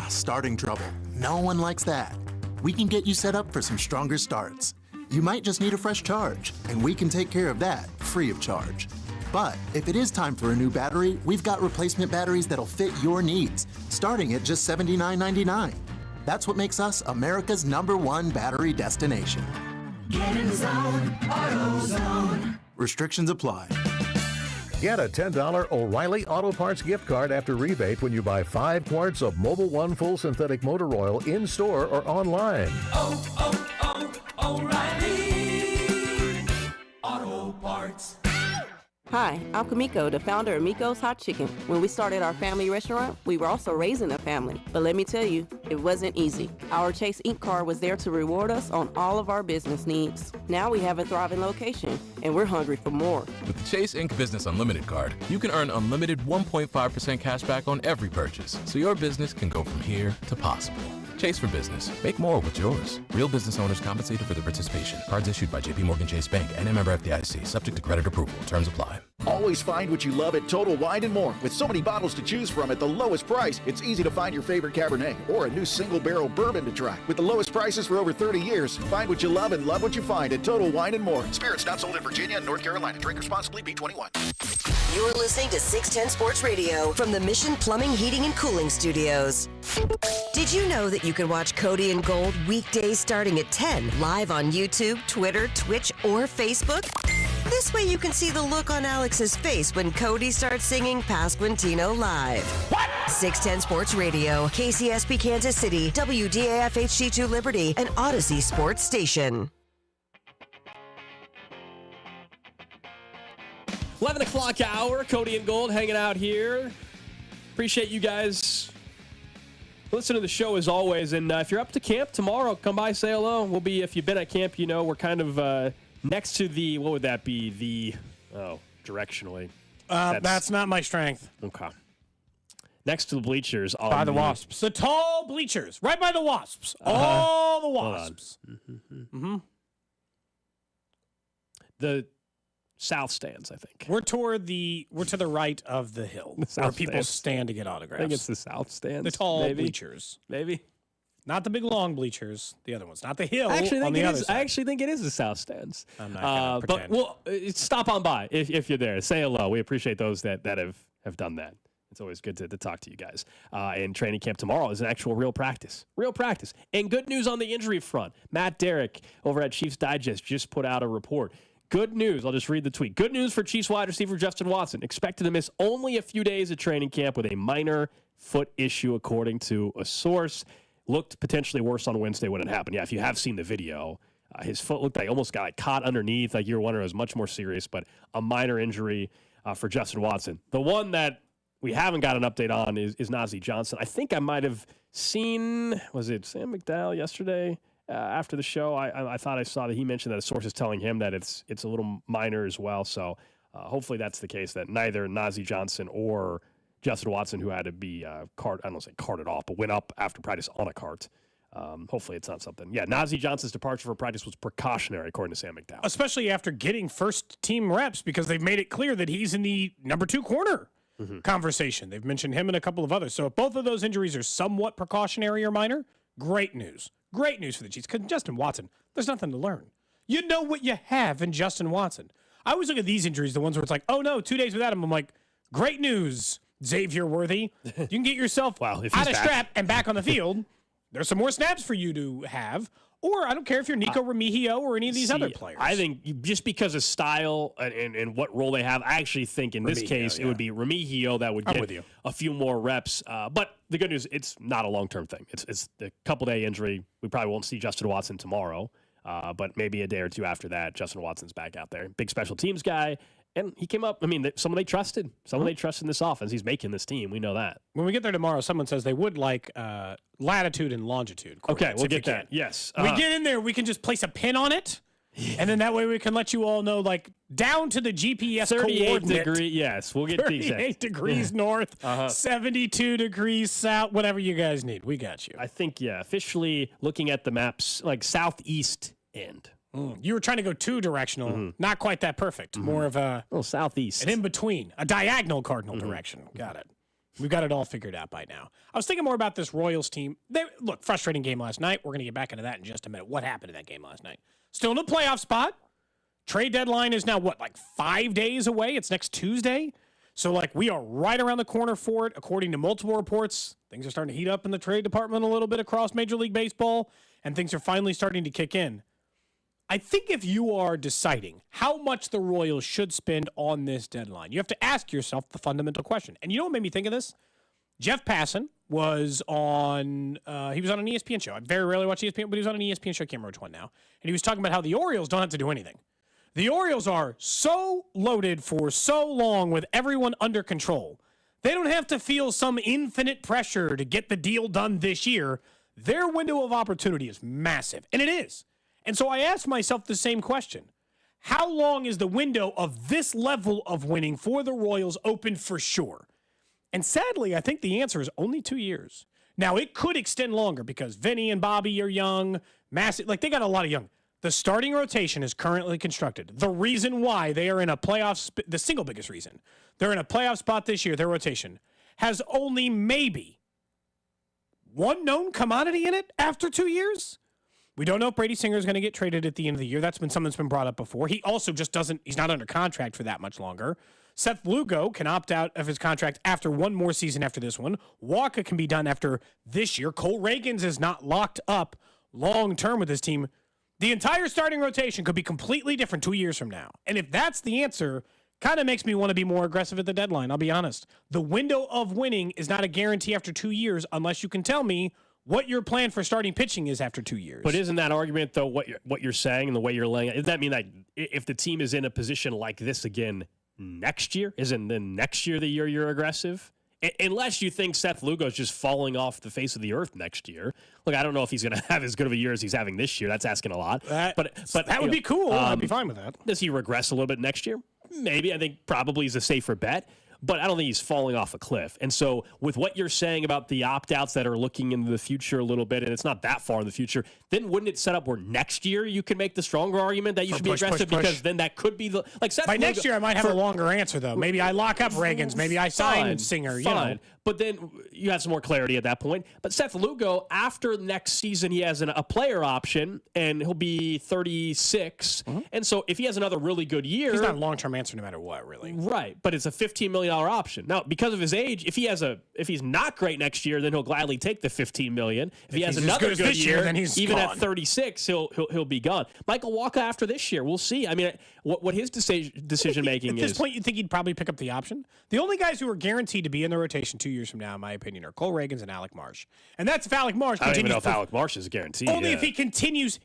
S13: Starting trouble. No one likes that. We can get you set up for some stronger starts. You might just need a fresh charge, and we can take care of that free of charge. But if it is time for a new battery, we've got replacement batteries that'll fit your needs, starting at just $79.99. That's what makes us America's #1 battery destination.
S11: Get in zone, AutoZone.
S13: Restrictions apply.
S14: Get a $10 O'Reilly Auto Parts gift card after rebate when you buy 5 quarts of Mobil 1 full synthetic motor oil in-store or online.
S11: O'Reilly Auto Parts.
S15: Hi, I'm Kamiko, the founder of Miko's Hot Chicken. When we started our family restaurant, we were also raising a family. But let me tell you, it wasn't easy. Our Chase Inc. card was there to reward us on all of our business needs. Now we have a thriving location, and we're hungry for more.
S28: With the Chase Inc. Business Unlimited card, you can earn unlimited 1.5% cash back on every purchase, so your business can go from here to possible. Chase for Business. Make more with yours. Real business owners compensated for their participation. Cards issued by JPMorgan Chase Bank and a member FDIC. Subject to credit approval. Terms apply.
S29: Always find what you love at Total Wine & More. With so many bottles to choose from at the lowest price, it's easy to find your favorite Cabernet or a new single barrel bourbon to try. With the lowest prices for over 30 years, find what you love and love what you find at Total Wine & More. Spirits not sold in Virginia and North Carolina. Drink responsibly. B21.
S5: You're listening to 610 Sports Radio from the Mission Plumbing, Heating, and Cooling Studios. Did you know that you can watch Cody and Gold weekdays starting at 10 live on YouTube, Twitter, Twitch, or Facebook? This way you can see the look on Alex's face when Cody starts singing Pasquantino live. What? 610 Sports Radio, KCSP Kansas City, WDAF HD2 Liberty, and Odyssey Sports Station.
S1: 11 o'clock hour, Cody and Gold hanging out here. Appreciate you guys listening to the show as always. And if you're up to camp tomorrow, come by, say hello. We'll be, if you've been at camp, you know, we're kind of next to the, what would that be? Directionally.
S2: That's not my strength.
S1: Okay. Next to the bleachers.
S2: By the Wasps. The tall bleachers. Right by the Wasps. All the Wasps.
S1: The south stands, I think.
S2: We're to the right of the hill where people stand to get autographs.
S1: I think it's the south stands.
S2: The tall bleachers.
S1: Maybe.
S2: Not the big long bleachers. The other ones. Not the hill
S1: I actually
S2: think
S1: it is the south stands.
S2: I'm not going to pretend.
S1: But stop on by if you're there. Say hello. We appreciate those that have done that. It's always good to talk to you guys. And training camp tomorrow is an actual real practice. Real practice. And good news on the injury front. Matt Derrick over at Chiefs Digest just put out a report. Good news. I'll just read the tweet. Good news for Chiefs wide receiver Justin Watson. Expected to miss only a few days of training camp with a minor foot issue, according to a source. Looked potentially worse on Wednesday when it happened. Yeah, if you have seen the video, His foot looked like almost got caught underneath. Like you were wondering, it was much more serious, but a minor injury for Justin Watson. The one that we haven't got an update on is Najee Johnson. I think I might have seen, was it Sam McDowell yesterday after the show? I thought I saw that he mentioned that a source is telling him that it's a little minor as well. So hopefully that's the case, that neither Najee Johnson or Justin Watson, who had to be carted off, but went up after practice on a cart. Hopefully it's not something. Yeah, Najee Johnson's departure for practice was precautionary, according to Sam McDowell.
S2: Especially after getting first-team reps, because they've made it clear that he's in the number 2 corner conversation. They've mentioned him and a couple of others. So if both of those injuries are somewhat precautionary or minor, great news. Great news for the Chiefs. Because Justin Watson, there's nothing to learn. You know what you have in Justin Watson. I always look at these injuries, the ones where it's like, oh no, 2 days without him. I'm like, great news, Xavier Worthy. You can get yourself out of strap and back on the field. There's some more snaps for you to have. Or I don't care if you're Nico Remigio or any of these other players.
S1: I think just because of style and what role they have, I actually think in this case it would be Remigio that would get a few more reps. But the good news, it's not a long-term thing. It's a couple-day injury. We probably won't see Justin Watson tomorrow, but maybe a day or two after that, Justin Watson's back out there. Big special teams guy. And he came up. I mean, someone they trusted. Someone they trusted in this offense. He's making this team. We know that.
S2: When we get there tomorrow, someone says they would like latitude and longitude.
S1: Okay, we'll get that. Yes.
S2: We get in there, we can just place a pin on it, and then that way we can let you all know, like, down to the GPS
S1: 38
S2: coordinate.
S1: degrees. Yes, we'll get
S2: 38 degrees north, 72 degrees south, whatever you guys need. We got you.
S1: I think, officially looking at the maps, like southeast end.
S2: You were trying to go 2-directional, not quite that perfect. More of a
S1: little southeast,
S2: an in between, a diagonal cardinal direction. Got it. We've got it all figured out by now. I was thinking more about this Royals team. Look, frustrating game last night. We're going to get back into that in just a minute. What happened in that game last night? Still in a playoff spot. Trade deadline is now, 5 days away? It's next Tuesday. So, we are right around the corner for it. According to multiple reports, things are starting to heat up in the trade department a little bit across Major League Baseball, and things are finally starting to kick in. I think if you are deciding how much the Royals should spend on this deadline, you have to ask yourself the fundamental question. And you know what made me think of this? Jeff Passan was on an ESPN show. I very rarely watch ESPN, but he was on an ESPN show. I can't remember which one now. And he was talking about how the Orioles don't have to do anything. The Orioles are so loaded for so long with everyone under control. They don't have to feel some infinite pressure to get the deal done this year. Their window of opportunity is massive, and it is. And so I asked myself the same question. How long is the window of this level of winning for the Royals open for sure? And sadly, I think the answer is only 2 years. Now, it could extend longer because Vinny and Bobby are young, massive. They got a lot of young. The starting rotation is currently constructed. The reason why they are in a playoff, the single biggest reason they're in a playoff spot this year, their rotation, has only maybe one known commodity in it after 2 years. We don't know if Brady Singer is going to get traded at the end of the year. That's been something that's been brought up before. He also just he's not under contract for that much longer. Seth Lugo can opt out of his contract after one more season after this one. Walker can be done after this year. Cole Reagans is not locked up long-term with his team. The entire starting rotation could be completely different 2 years from now. And if that's the answer, kind of makes me want to be more aggressive at the deadline, I'll be honest. The window of winning is not a guarantee after 2 years unless you can tell me what your plan for starting pitching is after 2 years.
S1: But isn't that argument, though, what you're saying and the way you're laying it, does that mean that if the team is in a position like this again next year, isn't then next year the year you're aggressive? Unless you think Seth Lugo's just falling off the face of the earth next year. Look, I don't know if he's going to have as good of a year as he's having this year. That's asking a lot. But
S2: that would be cool. I'd be fine with that.
S1: Does he regress a little bit next year? Maybe. I think probably is a safer bet. But I don't think he's falling off a cliff. And so with what you're saying about the opt-outs that are looking into the future a little bit, and it's not that far in the future, then wouldn't it set up where next year you can make the stronger argument that you should be aggressive? Because then that could be the... Seth
S2: By next year, I might have a longer answer, though. Maybe I lock up Reagans. Maybe I sign Singer.
S1: Fine. But then you have some more clarity at that point. But Seth Lugo, after next season, he has a player option, and he'll be 36. And so if he has another really good year...
S2: He's not a long-term answer no matter what, really.
S1: Right. But it's a $15 million option. Now, because of his age, if he's not great next year, then he'll gladly take the $15 million. If he has another good year,
S2: then he's
S1: even
S2: gone.
S1: at 36, he'll be gone. Michael Walker after this year, we'll see. I mean, what his decision making is.
S2: At this point, you think he'd probably pick up the option? The only guys who are guaranteed to be in the rotation 2 years from now, in my opinion, are Cole Reagans and Alec Marsh. And that's if Alec Marsh continues.
S1: I don't even know if Alec Marsh is guaranteed.
S2: Only if he continues.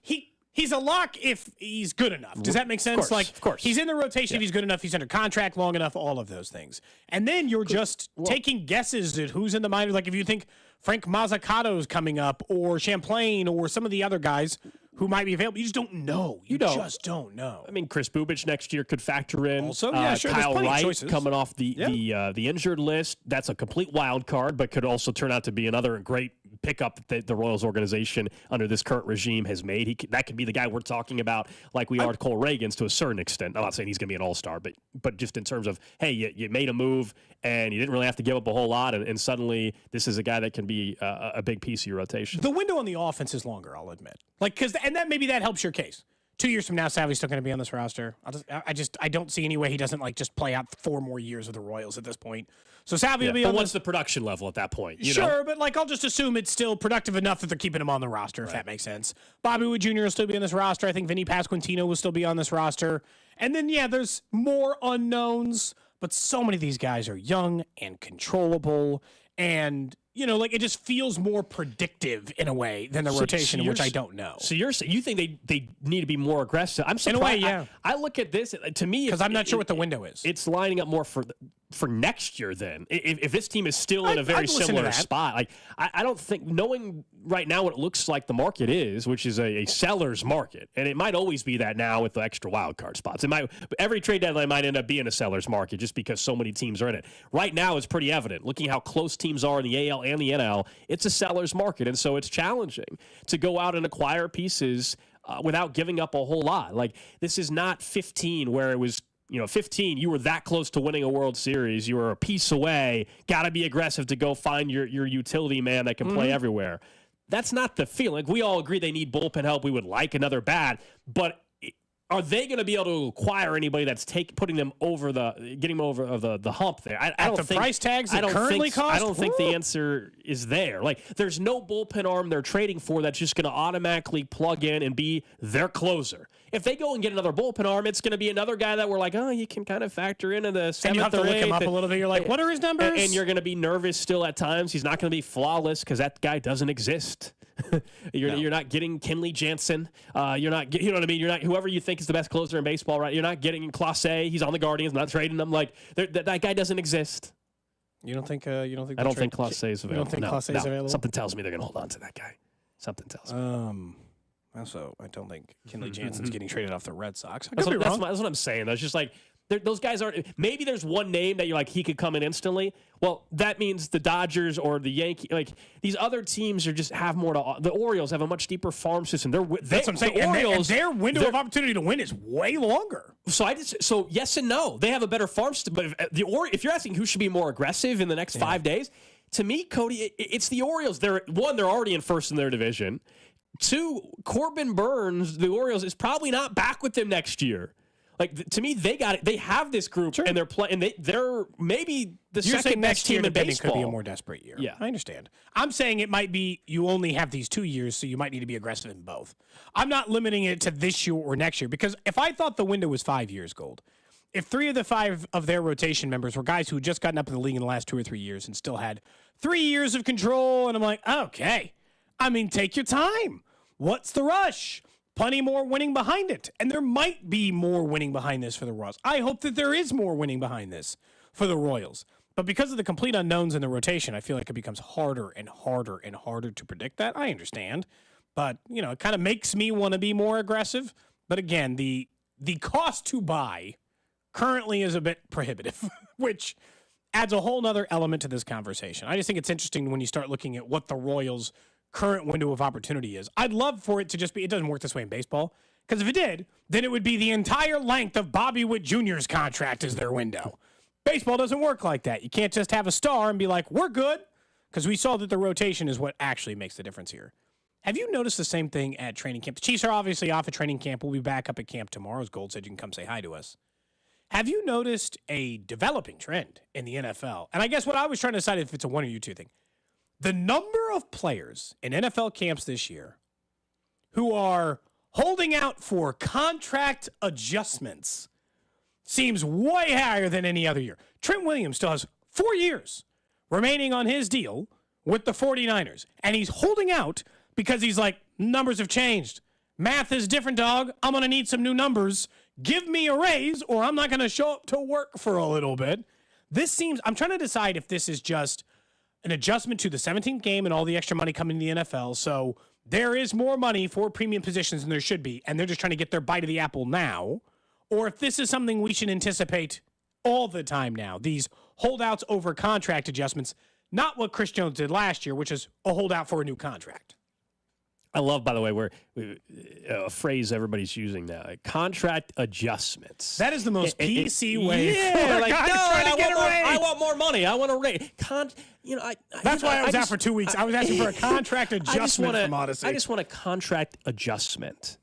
S2: He's a lock if he's good enough. Does that make sense?
S1: Of course.
S2: He's in the rotation if he's good enough, he's under contract long enough, all of those things. And then you're just taking guesses at who's in the minor. Like if you think Frank Mazzucato's coming up or Champlain or some of the other guys who might be available, you just don't know. You just don't know.
S1: I mean, Chris Bubich next year could factor in.
S2: Also, yeah, sure, there's
S1: Kyle
S2: plenty of
S1: Wright
S2: choices.
S1: coming off the injured list. That's a complete wild card, but could also turn out to be another great pickup that the Royals organization under this current regime has made. That could be the guy we're talking about, like we are Cole Reagans to a certain extent. I'm not saying he's going to be an all-star, but just in terms of, hey, you made a move and you didn't really have to give up a whole lot, and suddenly this is a guy that can be a big piece of your rotation.
S2: The window on the offense is longer, I'll admit. And that maybe that helps your case. 2 years from now, Savvy's still going to be on this roster. I don't see any way he doesn't just play out 4 more years with the Royals at this point. So Savvy will be on.
S1: What's the production level at that point? You
S2: sure,
S1: know?
S2: but I'll just assume it's still productive enough that they're keeping him on the roster, if that makes sense. Bobby Wood Jr. will still be on this roster. I think Vinny Pasquantino will still be on this roster. And then, there's more unknowns, but so many of these guys are young and controllable and it just feels more predictive in a way than the rotation, which I don't know.
S1: So you think they need to be more aggressive? I'm surprised.
S2: In a way, yeah.
S1: I look at this, to me,
S2: because I'm not sure what the window is.
S1: It's lining up more for next year then. If this team is still in a very similar spot, I don't think, knowing right now what it looks like the market is, which is a seller's market, and it might always be that now with the extra wild card spots. Every trade deadline might end up being a seller's market just because so many teams are in it. Right now, it's pretty evident. Looking how close teams are in the AL and the NL, it's a seller's market, and so it's challenging to go out and acquire pieces without giving up a whole lot. This is not 15 where it was 15, you were that close to winning a World Series. You were a piece away. Got to be aggressive to go find your utility man that can play everywhere. That's not the feeling. We all agree they need bullpen help. We would like another bat, but are they going to be able to acquire anybody that's getting them over the hump there? I don't think
S2: price tags that currently cost.
S1: I don't think the answer is there. There's no bullpen arm they're trading for that's just going to automatically plug in and be their closer. If they go and get another bullpen arm, it's going to be another guy that we're like, oh, you can kind of factor into the 7th
S2: and you have to look him up a little bit. You're like, what are his numbers?
S1: And you're going to be nervous still at times. He's not going to be flawless because that guy doesn't exist. You're not getting Kenley Jansen. You're not, you know what I mean? You're not whoever you think is the best closer in baseball, right? You're not getting Clase. He's on the Guardians. Not trading him. That guy doesn't exist.
S2: You don't think?
S1: I don't think Clase is available.
S2: You don't think Clase is available?
S1: Something tells me they're going to hold on to that guy. Something tells me.
S2: Also, I don't think Kenley Jansen's getting traded off the Red Sox.
S1: That's what I'm saying. That's just those guys aren't. Maybe there's one name that you're like, he could come in instantly. Well, that means the Dodgers or the Yankees, these other teams just have more to. The Orioles have a much deeper farm system.
S2: That's what I'm saying. And their window of opportunity to win is way longer.
S1: So yes and no. They have a better farm system. But if you're asking who should be more aggressive in the next 5 days, to me, Cody, it's the Orioles. They're already in first in their division. 2, Corbin Burns, the Orioles, is probably not back with them next year. To me, they got it. They have this group, and they're playing. They're maybe the second best team in baseball.
S2: Could be a more desperate year.
S1: Yeah,
S2: I understand. I'm saying it might be you only have these 2 years, so you might need to be aggressive in both. I'm not limiting it to this year or next year because if I thought the window was 5 years, Gold, if 3 of the 5 of their rotation members were guys who had just gotten up in the league in the last 2 or 3 years and still had 3 years of control, and I'm like, okay, take your time. What's the rush? Plenty more winning behind it. And there might be more winning behind this for the Royals. I hope that there is more winning behind this for the Royals. But because of the complete unknowns in the rotation, I feel like it becomes harder and harder and harder to predict that. I understand. But, it kind of makes me want to be more aggressive. But again, the cost to buy currently is a bit prohibitive, which adds a whole nother element to this conversation. I just think it's interesting when you start looking at what the Royals' current window of opportunity is. I'd love for it to just be, it doesn't work this way in baseball, because if it did, then it would be the entire length of Bobby Witt Jr.'s contract as their window. Baseball doesn't work like that. You can't just have a star and be like, we're good, because we saw that the rotation is what actually makes the difference here. Have you noticed the same thing at training camp? The Chiefs are obviously off at training camp. We'll be back up at camp tomorrow, as Gold said you can come say hi to us. Have you noticed a developing trend in the NFL? And I guess what I was trying to decide if it's a one or you two thing. The number of players in NFL camps this year who are holding out for contract adjustments seems way higher than any other year. Trent Williams still has 4 years remaining on his deal with the 49ers, and he's holding out because he's like, numbers have changed. Math is different, dog. I'm going to need some new numbers. Give me a raise or I'm not going to show up to work for a little bit. I'm trying to decide if this is just an adjustment to the 17th game and all the extra money coming to the NFL. So there is more money for premium positions than there should be, and they're just trying to get their bite of the apple now. Or if this is something we should anticipate all the time now, these holdouts over contract adjustments, not what Chris Jones did last year, which is a holdout for a new contract.
S1: I love, by the way, a phrase everybody's using now: contract adjustments.
S2: That is the most PC way.
S1: Yeah,
S2: like,
S1: I want more money. I want a raise.
S2: That's why I was out for 2 weeks. I was asking for a contract adjustment from Odyssey.
S1: I just want a contract adjustment.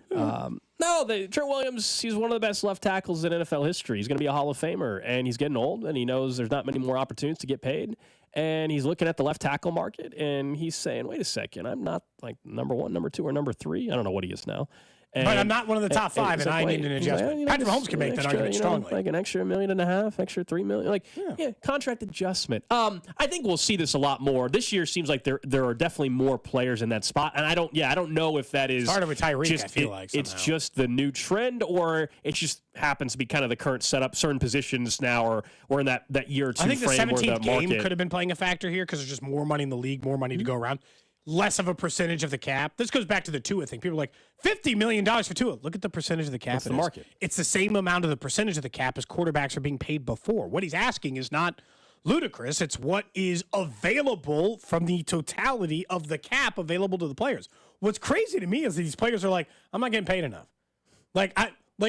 S1: Trent Williams, he's one of the best left tackles in NFL history. He's going to be a Hall of Famer, and he's getting old, and he knows there's not many more opportunities to get paid. And he's looking at the left tackle market, and he's saying, wait a second, I'm not like number 1, number 2, or number 3. I don't know what he is now.
S2: But I'm not one of the top 5, and I need an adjustment. Patrick Mahomes can make that argument strongly.
S1: Like an extra $1.5 million, extra $3 million. Contract adjustment. I think we'll see this a lot more. This year seems like there are definitely more players in that spot, and I don't know if that is
S2: started with Tyreek. I feel like
S1: it's just the new trend, or it just happens to be kind of the current setup. Certain positions now, or in that year or two.
S2: I think the
S1: frame
S2: 17th
S1: where the
S2: game
S1: market
S2: could have been playing a factor here because there's just more money in the league, more money to go around. Less of a percentage of the cap. This goes back to the Tua thing. People are like, $50 million for Tua. Look at the percentage of the cap.
S1: That's the market.
S2: It's the same amount of the percentage of the cap as quarterbacks are being paid before. What he's asking is not ludicrous. It's what is available from the totality of the cap available to the players. What's crazy to me is these players are like, I'm not getting paid enough. But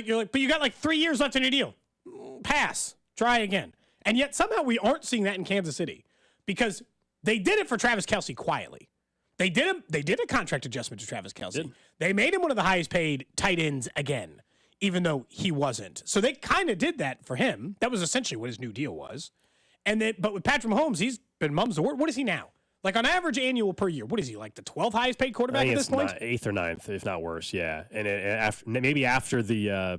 S2: you got like 3 years left in your deal. Pass. Try again. And yet somehow we aren't seeing that in Kansas City because they did it for Travis Kelce quietly. They did a contract adjustment to Travis Kelce. They made him one of the highest paid tight ends again, even though he wasn't. So they kind of did that for him. That was essentially what his new deal was. But with Patrick Mahomes, he's been mum's the word. What is he now? Like on average annual per year, what is he, like the 12th highest paid quarterback at this point?
S1: 8th or 9th, if not worse, yeah. And maybe after the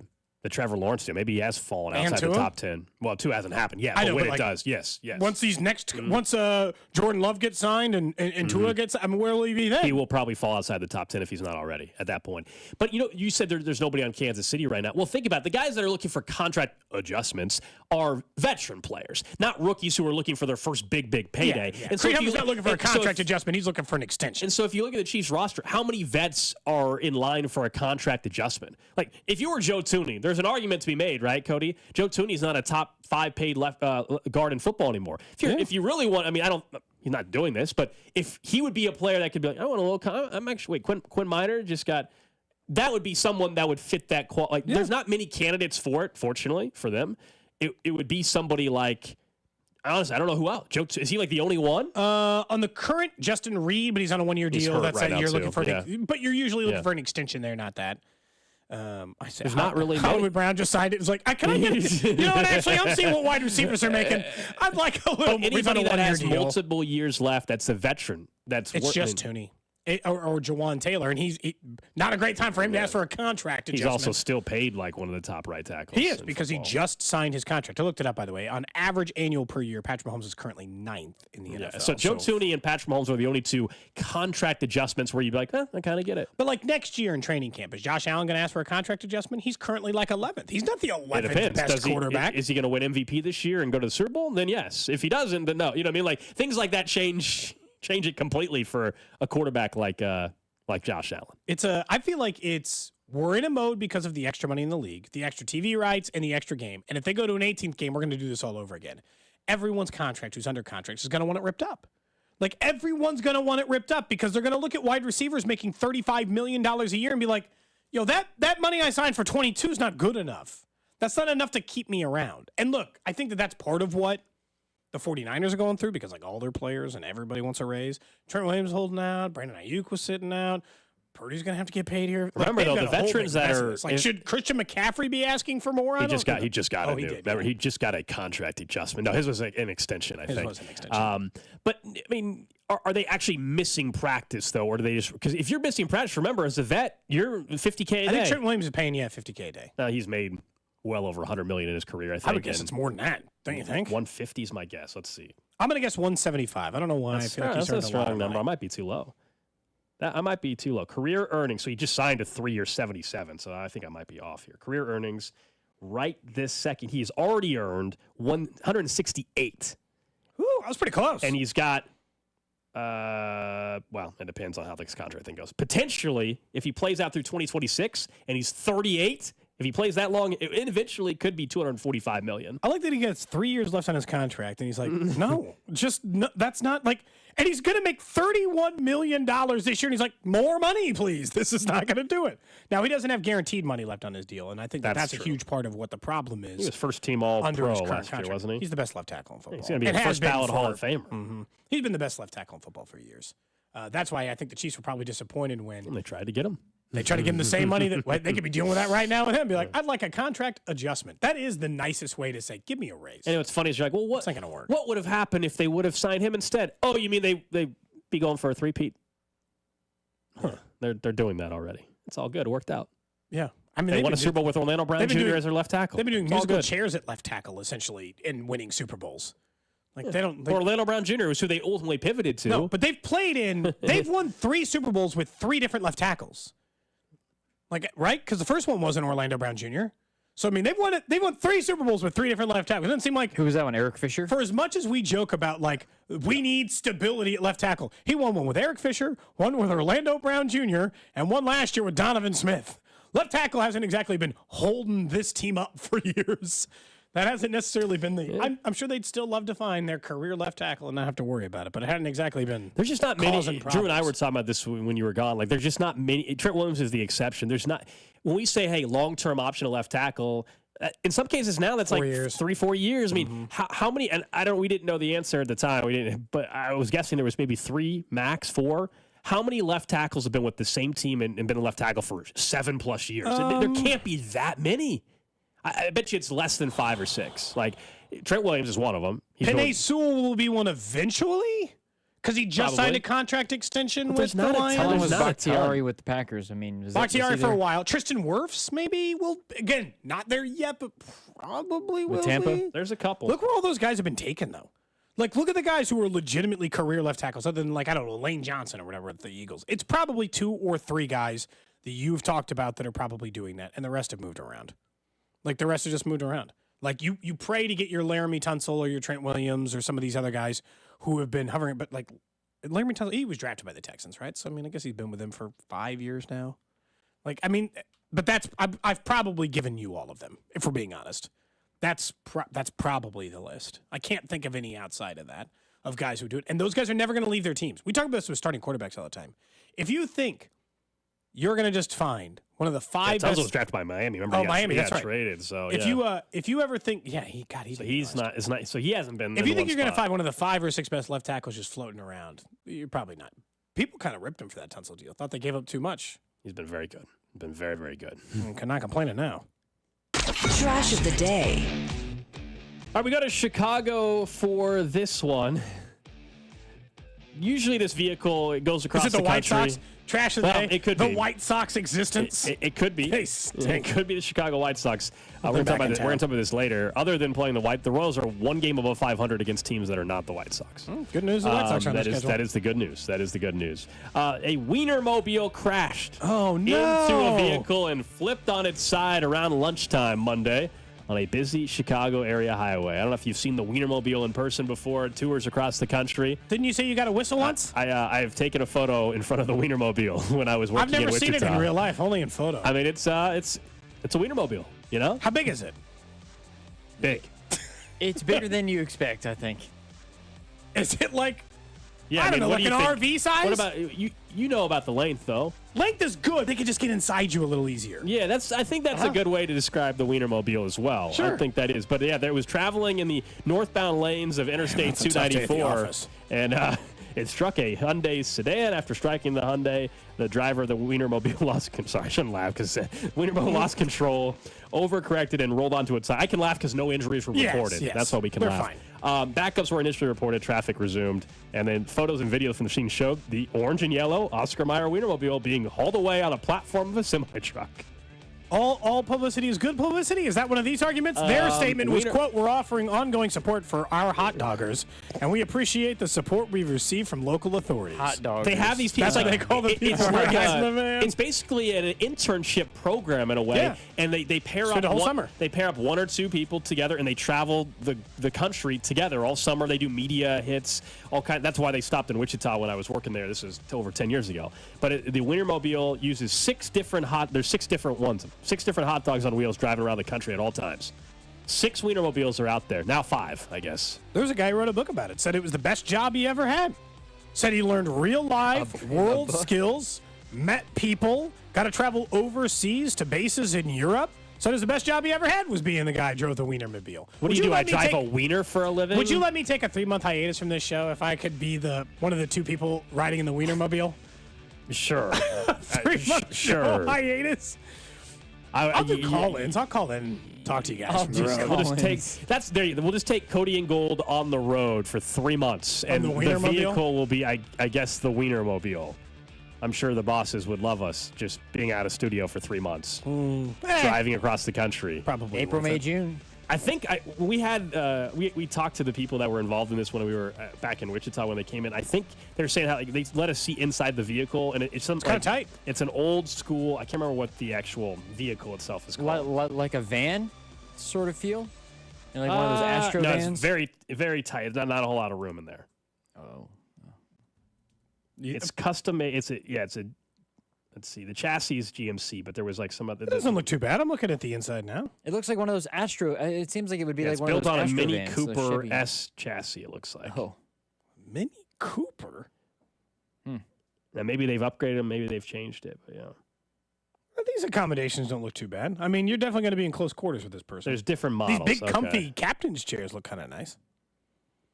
S1: Trevor Lawrence deal, maybe he has fallen outside the top 10. Well, 2 hasn't happened yet, but when it does, yes.
S2: Once Jordan Love gets signed and Tua gets, where will he be then?
S1: He will probably fall outside the top 10 if he's not already at that point. But you said there's nobody on Kansas City right now. Well, think about it. The guys that are looking for contract adjustments are veteran players, not rookies who are looking for their first big payday.
S2: Yeah.
S1: And so
S2: he's not looking for a contract adjustment. He's looking for an extension.
S1: And so if you look at the Chiefs roster, how many vets are in line for a contract adjustment? Like if you were Joe Thuney, there's an argument to be made, right, Cody? Joe Thuney's not a top 5 paid left guard in football anymore. If you really want, he's not doing this, but if he would be a player that could be like, I want a little, I'm actually, Quinn Minor just got, that would be someone that would fit that there's not many candidates for it, fortunately for them. It would be somebody like, honestly, I don't know who else. Joe, is he like the only one?
S2: On the current, Justin Reed, but he's on a 1-year deal. That's
S1: right
S2: you're looking for,
S1: yeah.
S2: but you're usually looking for an extension there, not that. I said,
S1: there's not really
S2: Hollywood Brown just signed it. It was like, can I get it? You know what? Actually, I'm seeing what wide receivers are making. I'd like a little.
S1: But anybody that has multiple years left, that's a veteran. It's
S2: just Thuney. Or Jawan Taylor, and he's not a great time for him to ask for a contract adjustment.
S1: He's also still paid like one of the top right tackles.
S2: He is, because he just signed his contract. I looked it up, by the way. On average annual per year, Patrick Mahomes is currently 9th in the NFL.
S1: So Joe Thuney and Patrick Mahomes are the only 2 contract adjustments where you'd be like, I kind of get it.
S2: But like next year in training camp, is Josh Allen going to ask for a contract adjustment? He's currently like 11th. He's not the 11th best quarterback.
S1: Is he going to win MVP this year and go to the Super Bowl? Then yes. If he doesn't, then no. You know what I mean? Like things like that change it completely for a quarterback like Josh Allen.
S2: I feel like we're in a mode because of the extra money in the league, the extra TV rights, and the extra game. And if they go to an 18th game, we're going to do this all over again. Everyone's contract who's under contract is going to want it ripped up. Like everyone's going to want it ripped up because they're going to look at wide receivers making $35 million a year and be like, that money I signed for 22 is not good enough. That's not enough to keep me around. And look, I think that's part of what the 49ers are going through because like all their players and everybody wants a raise. Trent Williams holding out. Brandon Ayuk was sitting out. Purdy's going to have to get paid here.
S1: Remember, though, the veterans that are...
S2: should Christian McCaffrey be asking for more?
S1: He just got a contract adjustment. No, his was an extension, I think.
S2: His was an extension.
S1: But, I mean, are they actually missing practice, though? Or do they just... Because if you're missing practice, remember, as a vet, you're $50K a day.
S2: I think Trent Williams is paying $50K a day.
S1: No, he's made well over $100 million in his career, I think.
S2: I would guess it's more than that, don't you think?
S1: 150 is my guess. Let's see.
S2: I'm going to guess 175. I don't know why. I feel like
S1: that's a strong number. I might be too low. I might be too low. Career earnings. So he just signed a 3-year 77. So I think I might be off here. Career earnings right this second. He's already earned 168.
S2: Ooh, that was pretty close.
S1: And he's got, well, it depends on how this contract thing goes. Potentially, if he plays out through 2026 and he's 38, if he plays that long, it eventually could be $245 million.
S2: I like that he gets 3 years left on his contract, and he's like, no, that's not like, and he's going to make $31 million this year, and he's like, more money, please. This is not going to do it. Now, he doesn't have guaranteed money left on his deal, and I think that's a huge part of what the problem is.
S1: He was first team All-Pro last
S2: contract.
S1: year, wasn't he?
S2: He's the best left tackle in football.
S1: He's going to be the first ballot Hall of Famer.
S2: Mm-hmm. He's been the best left tackle in football for years. That's why I think the Chiefs were probably disappointed when
S1: they tried to get him.
S2: They try to give him the same money that they could be dealing with that right now with him. Be like, I'd like a contract adjustment. That is the nicest way to say, give me a raise.
S1: And what's funny is you're like, well, what's
S2: not going to work?
S1: What would have happened if they would have signed him instead? Oh, you mean they be going for a three-peat? Huh. They're doing that already. It's all good. It worked out.
S2: Yeah. I mean,
S1: they won a Super Bowl with Orlando Brown Jr. as their left tackle.
S2: They've been doing musical chairs at left tackle, essentially, and winning Super Bowls. Like
S1: Orlando Brown Jr. was who they ultimately pivoted to.
S2: No, but they've won 3 Super Bowls with 3 different left tackles. Like, right? Because the first one wasn't Orlando Brown Jr. So, I mean, they've won 3 Super Bowls with 3 different left tackles. It doesn't seem like...
S3: Who was that one, Eric Fisher?
S2: For as much as we joke about, like, we need stability at left tackle, he won one with Eric Fisher, one with Orlando Brown Jr., and one last year with Donovan Smith. Left tackle hasn't exactly been holding this team up for years. That hasn't necessarily been the... Yeah. I'm sure they'd still love to find their career left tackle and not have to worry about it, but it hadn't exactly been...
S1: There's just not many...
S2: Problems.
S1: Drew and I were talking about this when you were gone. Like, there's just not many... Trent Williams is the exception. There's not... When we say, hey, long-term option left tackle, in some cases now that's
S2: 4 years.
S1: 3-4 years. I mean, how many... And we didn't know the answer at the time. We didn't, but I was guessing there was maybe 3, max 4. How many left tackles have been with the same team and been a left tackle for 7+ years? There can't be that many. I bet you it's less than 5 or 6. Like, Trent Williams is one of them.
S2: Penei Sewell will be one eventually? Because he just signed a contract extension with the Lions.
S3: How long was Bakhtiari with the Packers? I mean,
S2: Bakhtiari for a while. Tristan Wirfs maybe will, again, not there yet, but probably will
S3: with Tampa?
S2: be.
S1: There's a couple.
S2: Look where all those guys have been taken, though. Like, look at the guys who are legitimately career left tackles, other than, like, I don't know, Lane Johnson or whatever at the Eagles. It's probably 2 or 3 guys that you've talked about that are probably doing that, and the rest have moved around. Like, the rest have just moved around. Like, you pray to get your Laramie Tunsil or your Trent Williams or some of these other guys who have been hovering. But, like, Laramie Tunsil, he was drafted by the Texans, right? So, I mean, I guess he's been with them for 5 years now. Like, I mean, but I've probably given you all of them, if we're being honest. That's probably the list. I can't think of any outside of that, of guys who do it. And those guys are never going to leave their teams. We talk about this with starting quarterbacks all the time. If you think you're going to just find one of the 5 best...
S1: Tunsil was drafted by Miami. Remember,
S2: Miami, that's right.
S1: Traded, so,
S2: if you ever think... Yeah,
S1: he's not... It's not. So he hasn't been...
S2: If you think you're going to find one of the 5 or 6 best left tackles just floating around, you're probably not. People kind of ripped him for that Tunsil deal. Thought they gave up too much.
S1: He's been very good. Been very, very good.
S2: Not complaining now.
S5: Trash of the day.
S1: All right, we go to Chicago for this one. Usually this vehicle, it goes across the country.
S2: White Sox? Trash of the day?
S1: It could
S2: be.
S1: The
S2: White Sox existence?
S1: It could be. It could be the Chicago White Sox. We're going to talk about this later. Other than playing the Royals are 1 game above 500 against teams that are not the White Sox.
S2: Good news, the White Sox are on the schedule.
S1: That is the good news. That is the good news. A Wienermobile crashed
S2: into
S1: a vehicle and flipped on its side around lunchtime Monday on a busy Chicago area highway. I don't know if you've seen the Wienermobile in person before, tours across the country.
S2: Didn't you say you got a whistle once?
S1: I have taken a photo in front of the Wienermobile when I was working in Wichita.
S2: I've never seen it in real life, only in photo.
S1: I mean, it's a Wienermobile, you know?
S2: How big is it?
S1: Big.
S3: It's bigger than you expect, I think.
S2: Is it like...
S1: Yeah,
S2: I don't know, like an RV size?
S1: What about you know about the length though?
S2: Length is good. They could just get inside you a little easier.
S1: Yeah, I think that's a good way to describe the Wienermobile as well.
S2: Sure.
S1: I think that is. But yeah, there was traveling in the northbound lanes of Interstate 294 and it struck a Hyundai sedan. After striking the Hyundai, the driver of the Wienermobile lost control. I shouldn't laugh because Wienermobile lost control, overcorrected, and rolled onto its side. I can laugh because no injuries were reported.
S2: Yes.
S1: That's why we can
S2: We're
S1: laugh.
S2: Fine.
S1: Backups were initially reported. Traffic resumed. And then photos and videos from the scene showed the orange and yellow Oscar Mayer Wienermobile being hauled away on a platform of a semi-truck.
S2: All publicity is good publicity? Is that one of these arguments? Their statement was, quote, we're offering ongoing support for our hot doggers And we appreciate the support we've received from local authorities.
S3: Hot dogs.
S1: They have these people.
S2: That's what they call the people.
S1: It's basically an internship program in a way,
S2: Yeah.
S1: and they pair
S2: Spend
S1: up
S2: the whole summer.
S1: They pair up 1 or 2 people together, and they travel the country together all summer. They do media hits, all kind. That's why they stopped in Wichita when I was working there. This was over 10 years ago. But the Wienermobile uses 6 different hot dogs on wheels driving around the country at all times. 6 Wienermobiles are out there. Now 5, I guess.
S2: There was a guy who wrote a book about it. Said it was the best job he ever had. Said he learned real life world skills, met people, got to travel overseas to bases in Europe. Said it was the best job he ever had was being the guy who drove the Wienermobile.
S1: What do you do? I drive a wiener for a living?
S2: Would you let me take a 3-month hiatus from this show if I could be one of the 2 people riding in the Wienermobile?
S1: Sure.
S2: 3-month
S1: sure.
S2: hiatus? I'll do call-ins. I'll call in, talk to you guys from the road.
S1: We'll just take Cody and Gold on the road for 3 months, and the vehicle will be, I guess, the Wienermobile. I'm sure the bosses would love us just being out of studio for 3 months, driving across the country.
S2: Probably
S3: April, May, June.
S1: I think we talked to the people that were involved in this when we were back in Wichita when they came in. I think they were saying how they let us see inside the vehicle, and it's kind of
S2: tight.
S1: It's an old school. I can't remember what the actual vehicle itself is called.
S3: Like a van sort of feel? And like one of those Astro vans?
S1: No, it's very, very tight. Not a whole lot of room in there.
S3: Oh.
S1: It's custom made. Let's see. The chassis is GMC, but there was like some other.
S2: It doesn't look too bad. I'm looking at the inside now.
S3: It looks like one of those Astro. It seems like it would be like
S1: it's
S3: one of
S1: built
S3: those
S1: on a
S3: Astro
S1: Mini
S3: vans,
S1: Cooper S chassis. It looks like.
S3: Oh,
S2: Mini Cooper.
S1: Now maybe they've upgraded them. Maybe they've changed it. But yeah.
S2: Well, these accommodations don't look too bad. I mean, you're definitely going to be in close quarters with this person.
S1: There's different models.
S2: These big, comfy captain's chairs look kind of nice.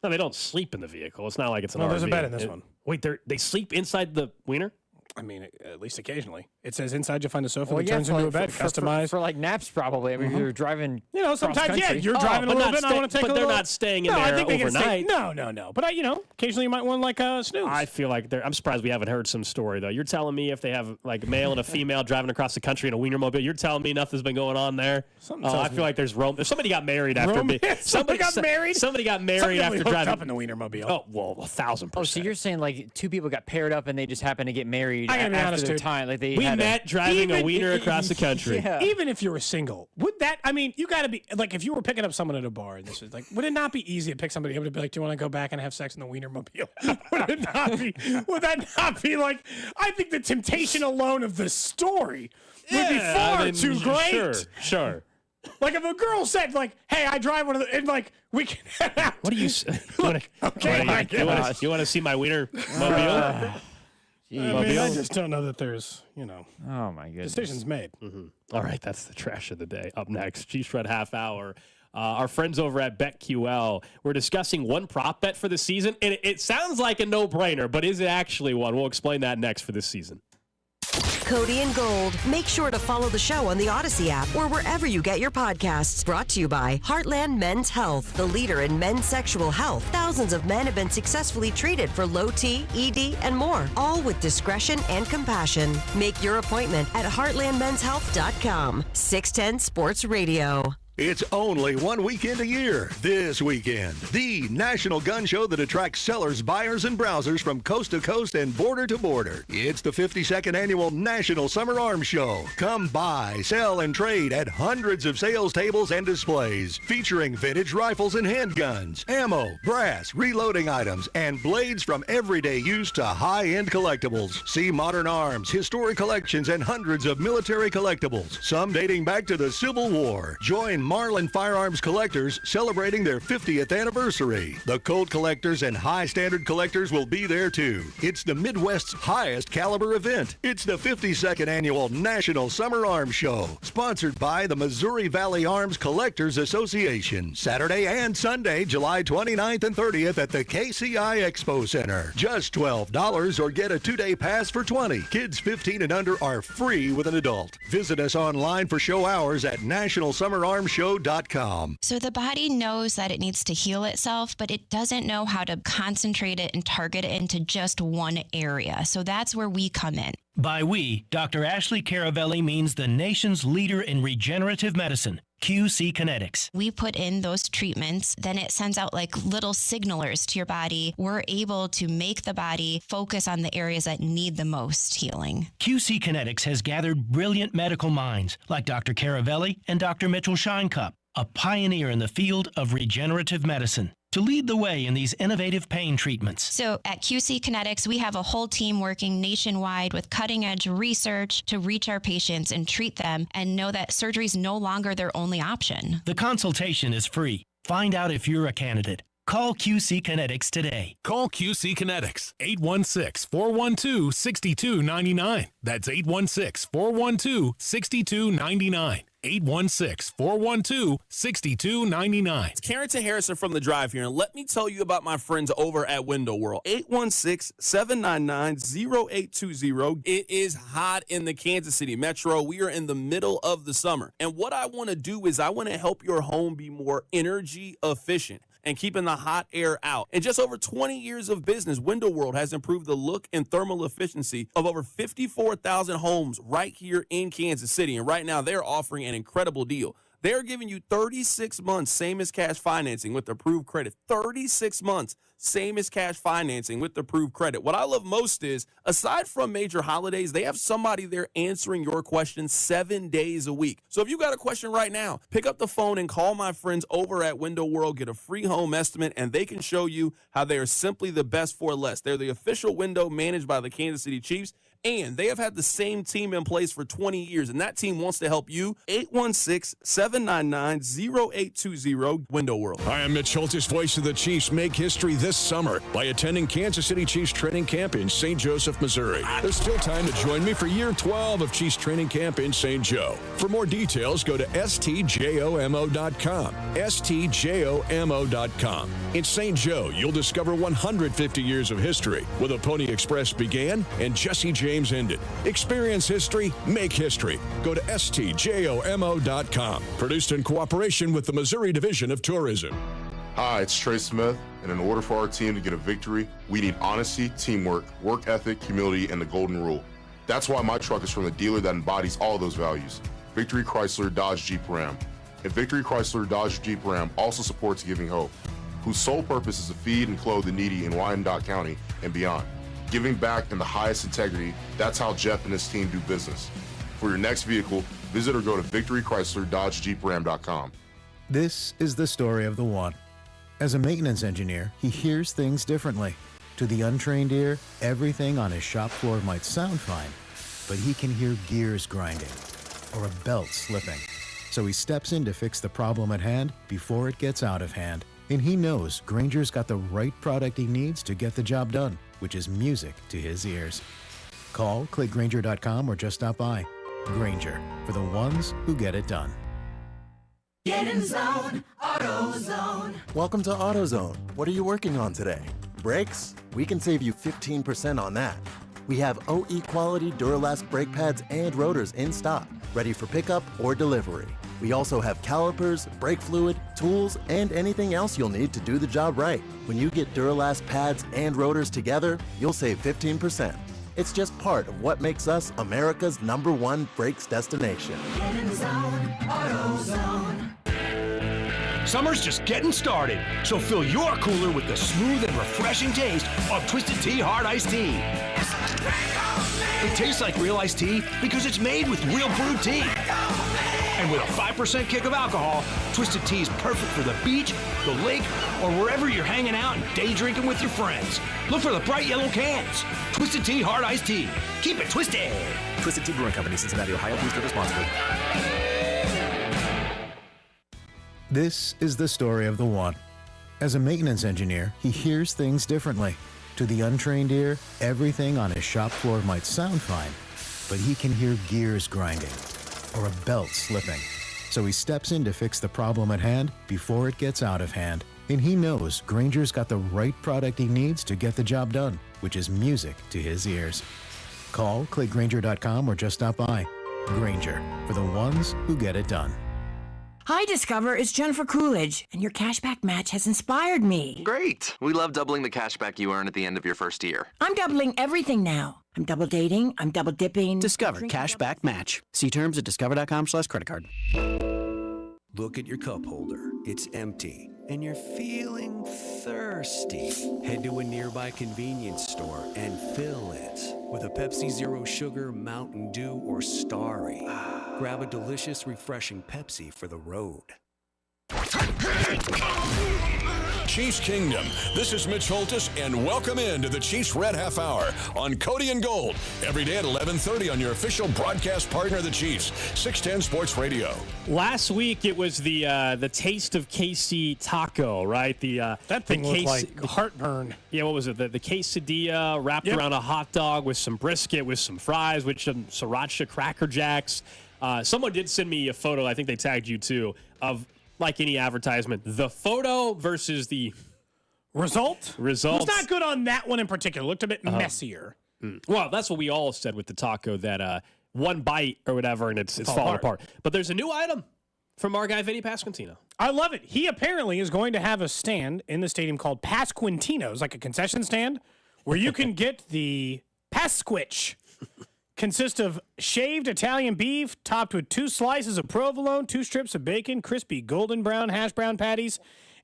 S1: No, they don't sleep in the vehicle. It's not like it's an RV.
S2: No, there's a bed in this one.
S1: Wait, they sleep inside the Wiener?
S2: I mean, at least occasionally. It says inside you'll find a sofa
S3: well,
S2: that turns into a bed, customized.
S3: For like naps, probably. I mean, if you're driving
S2: sometimes, you're driving a little bit and I want to take a little.
S1: But they're not staying in there
S2: I think
S1: overnight.
S2: No. But, occasionally you might want like a snooze.
S1: I feel like I'm surprised we haven't heard some story, though. You're telling me if they have like a male and a female driving across the country in a Wienermobile, you're telling me nothing's been going on there? I feel like there's somebody got married after me.
S2: Somebody got married?
S1: Somebody got married after driving.
S2: Up in the Wienermobile.
S1: Oh, well, 1,000%.
S3: Oh, so you're saying like 2 people got paired up and they just happened to get married after their time? Like we
S1: met driving a wiener across the country.
S2: Yeah. Even if you were single, would that? I mean, you got to be like if you were picking up someone at a bar, and this is like, would it not be easy to pick somebody up to be like, do you want to go back and have sex in the Wienermobile? Would it not be? Would that not be like? I think the temptation alone of the story would be far too great.
S1: Sure.
S2: Like if a girl said like, "Hey, I drive one of the," and like we can.
S1: What do you? You want to see my Wienermobile?
S2: I mean, I just don't know that there's,
S3: Oh, my goodness.
S2: decisions made.
S1: Mm-hmm. All right, that's the trash of the day. Up next, Chiefs Shred Half Hour. Our friends over at BetQL, we're discussing one prop bet for the season, and it sounds like a no-brainer, but is it actually one? We'll explain that next for this season.
S5: Cody and Gold. Make sure to follow the show on the Odyssey app or wherever you get your podcasts. Brought to you by Heartland Men's Health, the leader in men's sexual health. Thousands of men have been successfully treated for low T, ED, and more, all with discretion and compassion. Make your appointment at heartlandmenshealth.com. 610 Sports Radio.
S14: It's only one weekend a year. This weekend, the national gun show that attracts sellers, buyers, and browsers from coast to coast and border to border. It's the 52nd annual National Summer Arms Show. Come buy, sell, and trade at hundreds of sales tables and displays featuring vintage rifles and handguns, ammo, brass, reloading items, and blades from everyday use to high-end collectibles. See modern arms, historic collections, and hundreds of military collectibles, some dating back to the Civil War. Join Marlin Firearms collectors celebrating their 50th anniversary. The Colt collectors and high standard collectors will be there too. It's the Midwest's highest caliber event. It's the 52nd annual National Summer Arms Show, sponsored by the Missouri Valley Arms Collectors Association. Saturday and Sunday, July 29th and 30th at the KCI Expo Center. Just $12 or get a 2-day pass for $20. Kids 15 and under are free with an adult. Visit us online for show hours at nationalsummerarmsshow.com.
S16: So the body knows that it needs to heal itself, but it doesn't know how to concentrate it and target it into just one area. So that's where we come in.
S17: By we, Dr. Ashley Caravelli means the nation's leader in regenerative medicine.
S4: QC Kinetics.
S16: We put in those treatments, then it sends out like little signalers to your body. We're able to make the body focus on the areas that need the most healing.
S4: QC Kinetics has gathered brilliant medical minds like Dr. Caravelli and Dr. Mitchell Scheinkupp, a pioneer in the field of regenerative medicine, to lead the way in these innovative pain treatments.
S16: So at QC Kinetics, we have a whole team working nationwide with cutting-edge research to reach our patients and treat them and know that surgery is no longer their only option.
S4: The consultation is free. Find out if you're a candidate. Call QC Kinetics today.
S17: Call QC Kinetics, 816-412-6299. That's 816-412-6299. 816-412-6299.
S18: It's Carrington Harrison from The Drive here, and let me tell you about my friends over at Window World. 816-799-0820. It is hot in the Kansas City Metro. We are in the middle of the summer, and what I want to do is I want to help your home be more energy efficient and keeping the hot air out. In just over 20 years of business, Window World has improved the look and thermal efficiency of over 54,000 homes right here in Kansas City. And right now, they're offering an incredible deal. They're giving you 36 months, same as cash financing with approved credit. 36 months, same as cash financing with approved credit. What I love most is, aside from major holidays, they have somebody there answering your questions 7 days a week. So if you got a question right now, pick up the phone and call my friends over at Window World, get a free home estimate, and they can show you how they are simply the best for less. They're the official window managed by the Kansas City Chiefs, and they have had the same team in place for 20 years, and that team wants to help you. 816-799-0820, Window World.
S8: Hi, I'm Mitch Schultz, voice of the Chiefs. Make history this summer by attending Kansas City Chiefs training camp in St. Joseph, Missouri. There's still time to join me for year 12 of Chiefs training camp in St. Joe. For more details, go to stjomo.com. stjomo.com. In St. Joe, you'll discover 150 years of history, where the Pony Express began and Jesse James ended. Experience history, make history. Go to stjomo.com. Produced in cooperation with the Missouri Division of Tourism.
S19: Hi, it's Trey Smith, and in order for our team to get a victory, we need honesty, teamwork, work ethic, humility, and the golden rule. That's why my truck is from the dealer that embodies all those values, Victory Chrysler Dodge Jeep Ram. And Victory Chrysler Dodge Jeep Ram also supports Giving Hope, whose sole purpose is to feed and clothe the needy in Wyandotte County and beyond. Giving back in the highest integrity, that's how Jeff and his team do business. For your next vehicle, visit or go to victorychrysler-dodge-jeepram.com.
S20: This is the story of the one. As a maintenance engineer, he hears things differently. To the untrained ear, everything on his shop floor might sound fine, but he can hear gears grinding or a belt slipping. So he steps in to fix the problem at hand before it gets out of hand. And he knows Grainger's got the right product he needs to get the job done, which is music to his ears. Call, click Grainger.com, or just stop by. Grainger, for the ones who get it done.
S11: Get in zone, AutoZone.
S29: Welcome to AutoZone. What are you working on today? Brakes? We can save you 15% on that. We have OE quality Duralast brake pads and rotors in stock, ready for pickup or delivery. We also have calipers, brake fluid, tools, and anything else you'll need to do the job right. When you get Duralast pads and rotors together, you'll save 15%. It's just part of what makes us America's #1 brakes destination.
S11: Get in zone, AutoZone.
S4: Summer's just getting started, so fill your cooler with the smooth and refreshing taste of Twisted Tea Hard Iced Tea. It tastes like real iced tea because it's made with real brewed tea. And with a 5% kick of alcohol, Twisted Tea is perfect for the beach, the lake, or wherever you're hanging out and day drinking with your friends. Look for the bright yellow cans. Twisted Tea Hard Iced Tea. Keep it twisted.
S21: Twisted Tea Brewing Company, Cincinnati, Ohio. Please drink responsibly.
S20: This is the story of the one. As a maintenance engineer, he hears things differently. To the untrained ear, everything on his shop floor might sound fine, but he can hear gears grinding or a belt slipping. So he steps in to fix the problem at hand before it gets out of hand. And he knows Grainger's got the right product he needs to get the job done, which is music to his ears. Call, click Grainger.com, or just stop by. Grainger, for the ones who get it done.
S22: Hi, Discover. It's Jennifer Coolidge, and your cashback match has inspired me.
S23: Great. We love doubling the cashback you earn at the end of your first year.
S22: I'm doubling everything now. I'm double dating. I'm double dipping.
S24: Discover Cashback Match. See terms at discover.com/creditcard.
S6: Look at your cup holder. It's empty. And you're feeling thirsty. Head to a nearby convenience store and fill it with a Pepsi Zero Sugar, Mountain Dew, or Starry. Grab a delicious, refreshing Pepsi for the road.
S8: Chiefs Kingdom. This is Mitch Holtis, and welcome into the Chiefs Red Half Hour on Cody and Gold. Every day at 11:30 on your official broadcast partner, the Chiefs, 610 Sports Radio.
S1: Last week it was the Taste of KC taco, right?
S2: That thing looked like heartburn.
S1: Yeah, what was it? The quesadilla wrapped around a hot dog with some brisket, with some fries, with some sriracha Cracker Jacks. Someone did send me a photo. I think they tagged you too of. Like any advertisement, the photo versus the
S2: results.
S1: It was
S2: not good on that one in particular. Looked a bit messier.
S1: Well, that's what we all said with the taco, that one bite or whatever, and it's falling apart. But there's a new item from our guy, Vinny Pasquantino.
S2: I love it. He apparently is going to have a stand in the stadium called Pasquantino's, like a concession stand, where you can get the Pasquitch. Consists of shaved Italian beef topped with 2 slices of provolone, 2 strips of bacon, crispy golden brown hash brown patties,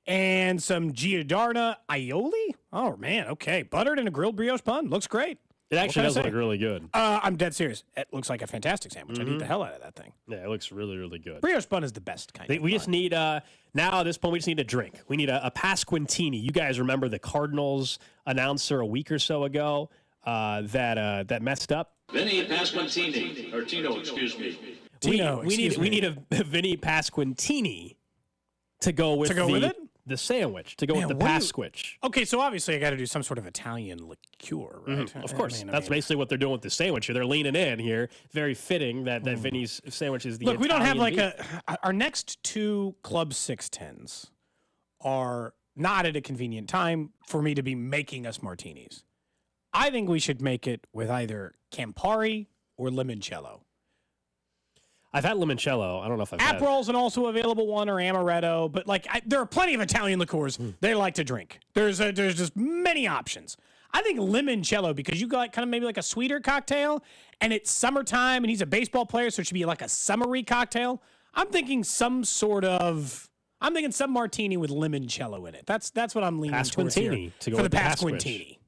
S2: and some Giordano aioli. Oh, man, okay. Buttered in a grilled brioche bun. Looks great.
S1: It actually does look really good.
S2: I'm dead serious. It looks like a fantastic sandwich. I'd eat the hell out of that thing.
S1: Yeah, it looks really, really good.
S2: Brioche bun is the best kind of
S1: We just need, now at this point, we just need a drink. We need a Pasquantini. You guys remember the Cardinals announcer a week or so ago that messed up?
S7: Vinny Pasquantini, or Tino, excuse me.
S1: We need a Vinny Pasquantini to go with the sandwich, to go with the Pasquitch.
S2: Okay, so obviously I got to do some sort of Italian liqueur, right?
S1: Of course. That's basically what they're doing with the sandwich here. They're leaning in here. Very fitting that Vinny's sandwich is the
S2: Look, we don't have
S1: Italian
S2: like our next 2 Club 610s are not at a convenient time for me to be making us martinis. I think we should make it with either Campari or limoncello.
S1: I've had limoncello. I don't know if I've had
S2: Aperol's an also available one, or amaretto, but there are plenty of Italian liqueurs they like to drink. There's just many options. I think limoncello, because you got kind of maybe like a sweeter cocktail, and it's summertime, and he's a baseball player, so it should be like a summery cocktail. I'm thinking some martini with limoncello in it. That's what I'm leaning towards here
S1: to go
S2: for
S1: with
S2: the
S1: the
S2: Pasquantini.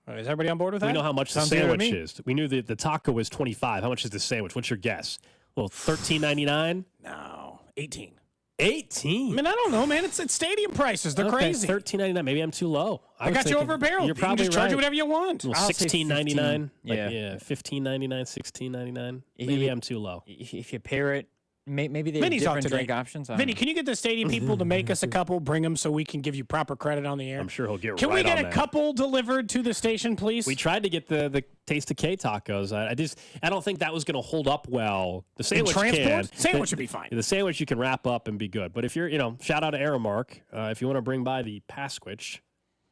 S2: Is everybody on board with that?
S1: We know how much the sandwich is. We knew that the taco was $25. How much is the sandwich? What's your guess? Well, $13.99?
S2: No, $18.
S1: $18?
S2: I mean, I don't know, man. It's stadium prices. They're crazy.
S1: $13.99. Maybe I'm too low.
S2: I got you over a barrel.
S1: You're probably
S2: you can just charge
S1: right.
S2: you whatever you want.
S1: Well, $16.99.
S3: Yeah.
S1: $15.99, $16.99. Maybe I'm too low.
S3: If you pair it, maybe they have
S2: Vinny's
S3: different
S2: off today.
S3: drink options.
S2: Vinny, can you get the stadium people to make us a couple, bring them so we can give you proper credit on the air?
S1: I'm sure he'll get
S2: Can
S1: right
S2: we get
S1: on
S2: a
S1: that.
S2: couple delivered to the station, please?
S1: We tried to get the Taste of K tacos. I don't think that was going to hold up well. The sandwich
S2: Sandwich should be fine.
S1: The sandwich you can wrap up and be good. But if you're, shout out to Aramark. If you want to bring by the Pasquitch,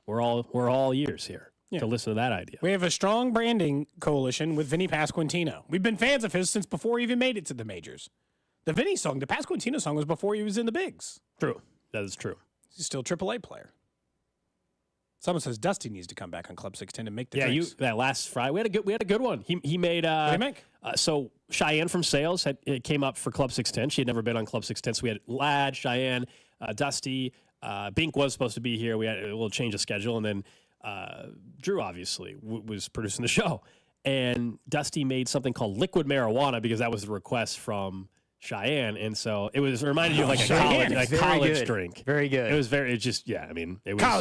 S1: we're all ears here to listen to that idea.
S2: We have a strong branding coalition with Vinny Pasquantino. We've been fans of his since before he even made it to the majors. The Vinny song, the Pasquantino song, was before he was in the bigs.
S1: True. That is true.
S2: He's still a AAA player. Someone says Dusty needs to come back on Club 610 and make the drinks.
S1: That last Friday we had a good one. He made.
S2: What did he make?
S1: So Cheyenne from Sales came up for Club 610. She had never been on Club 610, so we had Ladd, Cheyenne, Dusty. Bink was supposed to be here. We had a little change of schedule, and then Drew obviously was producing the show. And Dusty made something called liquid marijuana because that was the request from Cheyenne, and so it reminded you of like a college drink.
S3: Very good.
S1: It was
S2: college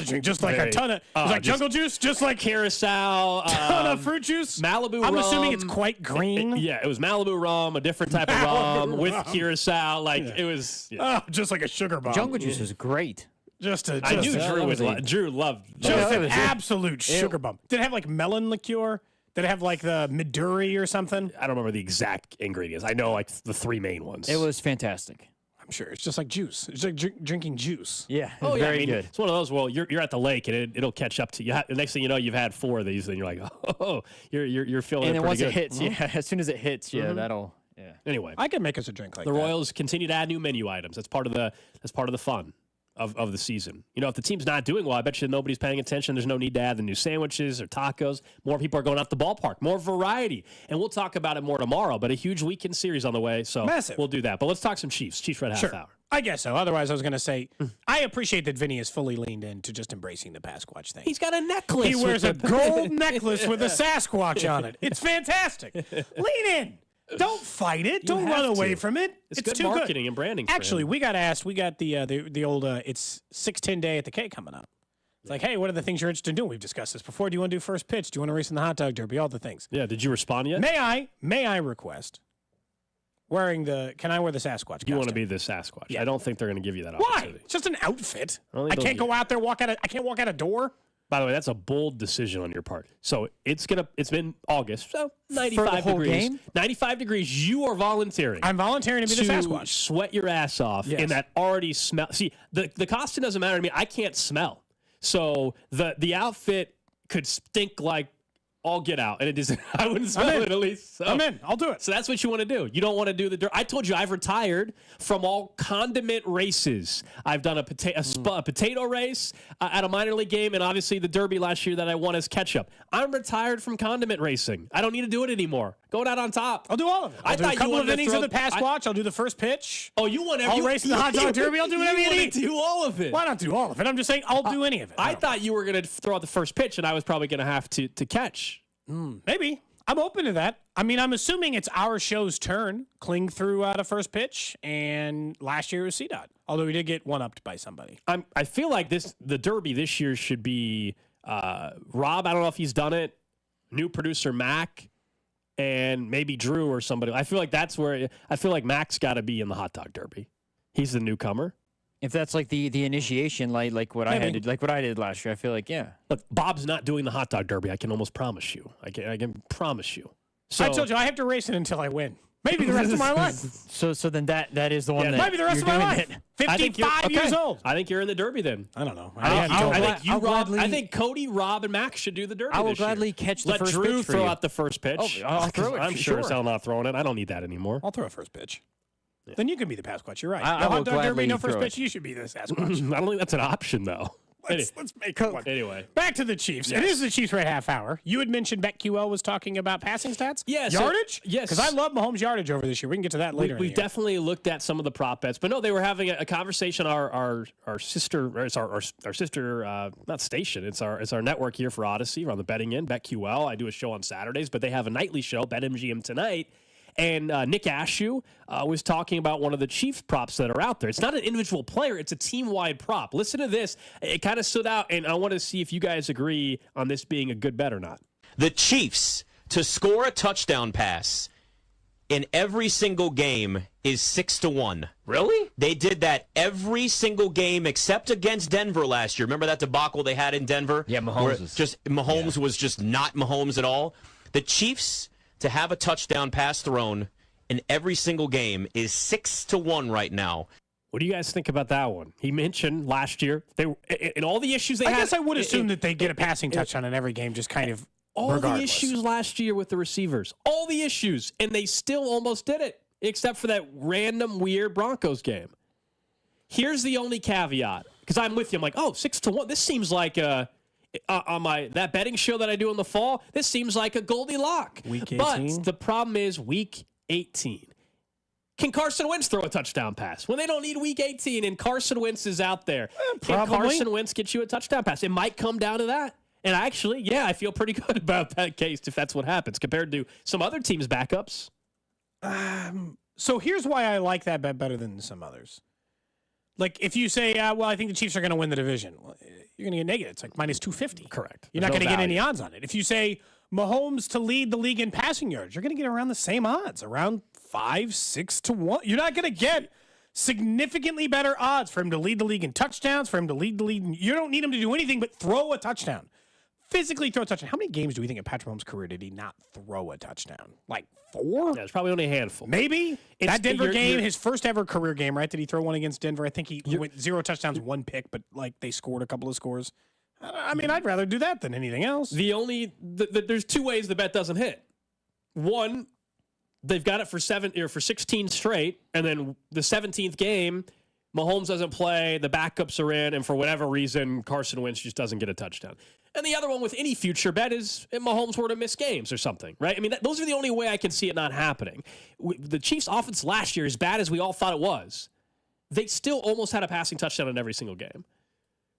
S2: drink, just like a ton of like jungle juice, just like
S1: Curacao,
S2: ton of fruit juice,
S1: Malibu
S2: I'm
S1: rum.
S2: assuming it's quite green.
S1: It was Malibu rum, a different type of rum with Curacao. It was
S2: just like a sugar bomb.
S3: Jungle juice was great.
S1: I knew Drew loved.
S2: Just an absolute sugar bomb. Did it have like melon liqueur? Did it have like the Midori or something?
S1: I don't remember the exact ingredients. I know like the 3 main ones.
S3: It was fantastic.
S2: I'm sure it's just like juice. It's like drinking juice.
S3: Yeah,
S1: very good. It's one of those. Well, you're at the lake and it'll catch up to you. The next thing you know, you've had 4 of these, and you're like, oh, you're feeling.
S3: And then once
S1: good.
S3: it hits, as soon as it hits, that'll. Yeah.
S1: Anyway,
S2: I can make us a drink like
S1: the
S2: that.
S1: Royals continue to add new menu items. That's part of the fun. of the season. You know, if the team's not doing well, I bet you nobody's paying attention. There's no need to add the new sandwiches or tacos. More people are going out the ballpark. More variety. And we'll talk about it more tomorrow, but a huge weekend series on the way, so
S2: Massive.
S1: We'll do that. But let's talk some Chiefs. Chiefs Red Half Hour.
S2: I guess so. Otherwise, I was going to say, I appreciate that Vinny is fully leaned into just embracing the Pasquatch thing.
S1: He's got a necklace.
S2: He wears a gold necklace with a Sasquatch on it. It's fantastic. Lean in. Don't fight it. Don't run away from it.
S1: It's
S2: It's
S1: good
S2: too
S1: marketing
S2: good.
S1: and branding for
S2: Actually,
S1: him.
S2: we got asked. We got the old it's 610 day at the K coming up. It's like, hey, what are the things you're interested in doing? We've discussed this before. Do you want to do first pitch? Do you want to race in the hot dog derby? All the things.
S1: Yeah, did you respond yet?
S2: May I request can I wear the Sasquatch costume?
S1: You want to be the Sasquatch.
S2: Yeah.
S1: I don't think they're going to give you that
S2: Why?
S1: opportunity.
S2: It's just an outfit.
S1: don't
S2: I
S1: think
S2: can't
S1: they'll
S2: go out there, I can't walk out a door.
S1: By the way, that's a bold decision on your part. So it's been August, so
S3: For
S1: 95
S3: the whole
S1: degrees.
S3: game?
S1: 95 degrees. You are volunteering.
S2: I'm volunteering to be the Sasquatch.
S1: Sweat your ass off
S2: Yes.
S1: in that already smell. See, the costume doesn't matter to me. I can't smell. So the outfit could stink like all get out, and it doesn't. I wouldn't smell it at least. So.
S2: I'm in. I'll do it.
S1: So that's what you want to do. You don't want to do the dirt. I told you I've retired from all condiment races. I've done a potato race at a minor league game, and obviously the Derby last year that I won as ketchup. I'm retired from condiment racing. I don't need to do it anymore. Going out on top.
S2: I'll do all of it. I'll do a couple of innings of the Pasquatch. I'll do the first pitch.
S1: Oh, you want every?
S2: I'll race in the hot dog derby. I'll do whatever you
S1: want
S2: need.
S1: to do all of it.
S2: Why not do all of it? I'm just saying I'll do any of it.
S1: I thought you were going to throw out the first pitch, and I was probably going to have to catch.
S2: Maybe. I'm open to that. I mean, I'm assuming it's our show's turn. Kling threw out a first pitch, and last year was CDOT. Although we did get one-upped by somebody.
S1: I feel like the Derby this year should be Rob. I don't know if he's done it. New producer Mac, and maybe Drew or somebody. I feel like that's where I feel like Mac's got to be in the hot dog derby. He's the newcomer.
S3: If that's like the initiation, like what I had, like what I did last year, I feel like
S1: Look, Bob's not doing the hot dog derby. I can almost promise you. I can promise you. So
S2: I told you I have to race it until I win. Maybe the rest of my life.
S3: So then that is the one that
S2: Maybe the rest of my life. 55 years old.
S1: I think you're in the derby then.
S2: I don't know.
S1: I think Cody, Rob, and Max should do the derby.
S3: I will
S1: this year.
S3: gladly catch the
S1: Let
S3: first
S1: Drew
S3: pitch for
S1: throw
S3: you.
S1: out the first pitch.
S3: Oh, I'll throw it.
S1: I'm
S3: for
S1: sure as
S3: sure.
S1: hell not throwing it. I don't need that anymore.
S2: I'll throw a first pitch. Then you can be the Pasquatch. You're right.
S3: I
S2: No
S3: will
S2: hot dog derby,
S3: gladly
S2: no first
S3: throw it.
S2: pitch. You should be the Sasquatch.
S1: I don't think that's an option though.
S2: Let's make it one.
S1: Anyway,
S2: back to the Chiefs.
S1: Yes.
S2: It is the Chiefs Red Half Hour. You had mentioned BetQL was talking about passing stats.
S1: Yes.
S2: Yardage.
S1: Yes.
S2: Because I love Mahomes' yardage over this year. We can get to that later.
S1: We've
S2: in the year.
S1: definitely looked at some of the prop bets, but no, they were having a conversation. Our sister, or it's our sister, not station. It's our network here for Odyssey. We're on the betting end, BetQL. I do a show on Saturdays, but they have a nightly show, BetMGM tonight. And Nick Ashew was talking about one of the Chiefs props that are out there. It's not an individual player. It's a team-wide prop. Listen to this. It kind of stood out, and I want to see if you guys agree on this being a good bet or not.
S9: The Chiefs to score a touchdown pass in every single game is 6-1. Really? They did that every single game except against Denver last year. Remember that debacle they had in Denver?
S3: Yeah,
S9: Mahomes was just not Mahomes at all. The Chiefs to have a touchdown pass thrown in every single game is 6-1 right now.
S1: What do you guys think about that one? He mentioned last year they in all the issues they had.
S2: I guess I would assume that they get a passing touchdown in every game, just kind of
S1: all
S2: regardless.
S1: the issues last year with the receivers, all the issues, and they still almost did it, except for that random weird Broncos game. Here's the only caveat, because I'm with you. I'm like, 6-1. This seems like on that betting show that I do in the fall, this seems like a Goldilocks.
S2: Week 18?
S1: But the problem is week 18. Can Carson Wentz throw a touchdown pass when they don't need week 18 and Carson Wentz is out there? Can Carson Wentz get you a touchdown pass? It might come down to that. And actually, I feel pretty good about that case if that's what happens compared to some other teams' backups.
S2: So here's why I like that bet better than some others. Like if you say, I think the Chiefs are going to win the division. Well, you're going to get negative. It's like minus 250.
S1: Correct.
S2: You're not going to get any odds on it. If you say Mahomes to lead the league in passing yards, you're going to get around the same odds, around 5-6-1. You're not going to get significantly better odds for him to lead the league in touchdowns, for him to lead the league. You don't need him to do anything but throw a touchdown. Physically throw a touchdown. How many games do we think in Patrick Mahomes' career did he not throw a touchdown? Like 4?
S1: Yeah, it's probably only a handful.
S2: Maybe. That Denver
S1: you're-
S2: game,
S1: you're-
S2: his first ever career game, right? Did he throw one against Denver? I think he went 0 touchdowns, 1 pick, but like they scored a couple of scores. I mean, I'd rather do that than anything else.
S1: There's two ways the bet doesn't hit. One, they've got it for 16 straight, and then the 17th game, Mahomes doesn't play, the backups are in, and for whatever reason, Carson Wentz just doesn't get a touchdown. And the other one with any future bet is if Mahomes were to miss games or something, right? I mean, those are the only way I can see it not happening. The Chiefs' offense last year, as bad as we all thought it was, they still almost had a passing touchdown in every single game.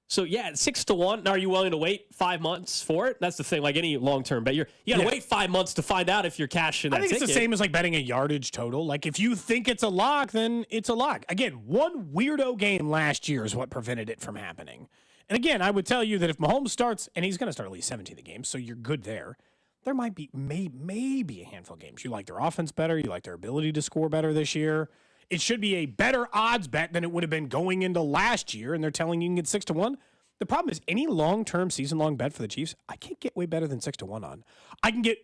S1: So, yeah, 6-1. Now, are you willing to wait 5 months for it? That's the thing. Like any long-term bet, you got to wait 5 months to find out if you're cashing that
S2: I think
S1: ticket.
S2: it's the same as like betting a yardage total. Like if you think it's a lock, then it's a lock. Again, one weirdo game last year is what prevented it from happening. And again, I would tell you that if Mahomes starts, and he's going to start at least 17 of the games, so you're good there. There might be maybe a handful of games. You like their offense better. You like their ability to score better this year. It should be a better odds bet than it would have been going into last year, and they're telling you can get 6-1. The problem is any long-term season-long bet for the Chiefs, I can't get way better than 6-1 on. I can get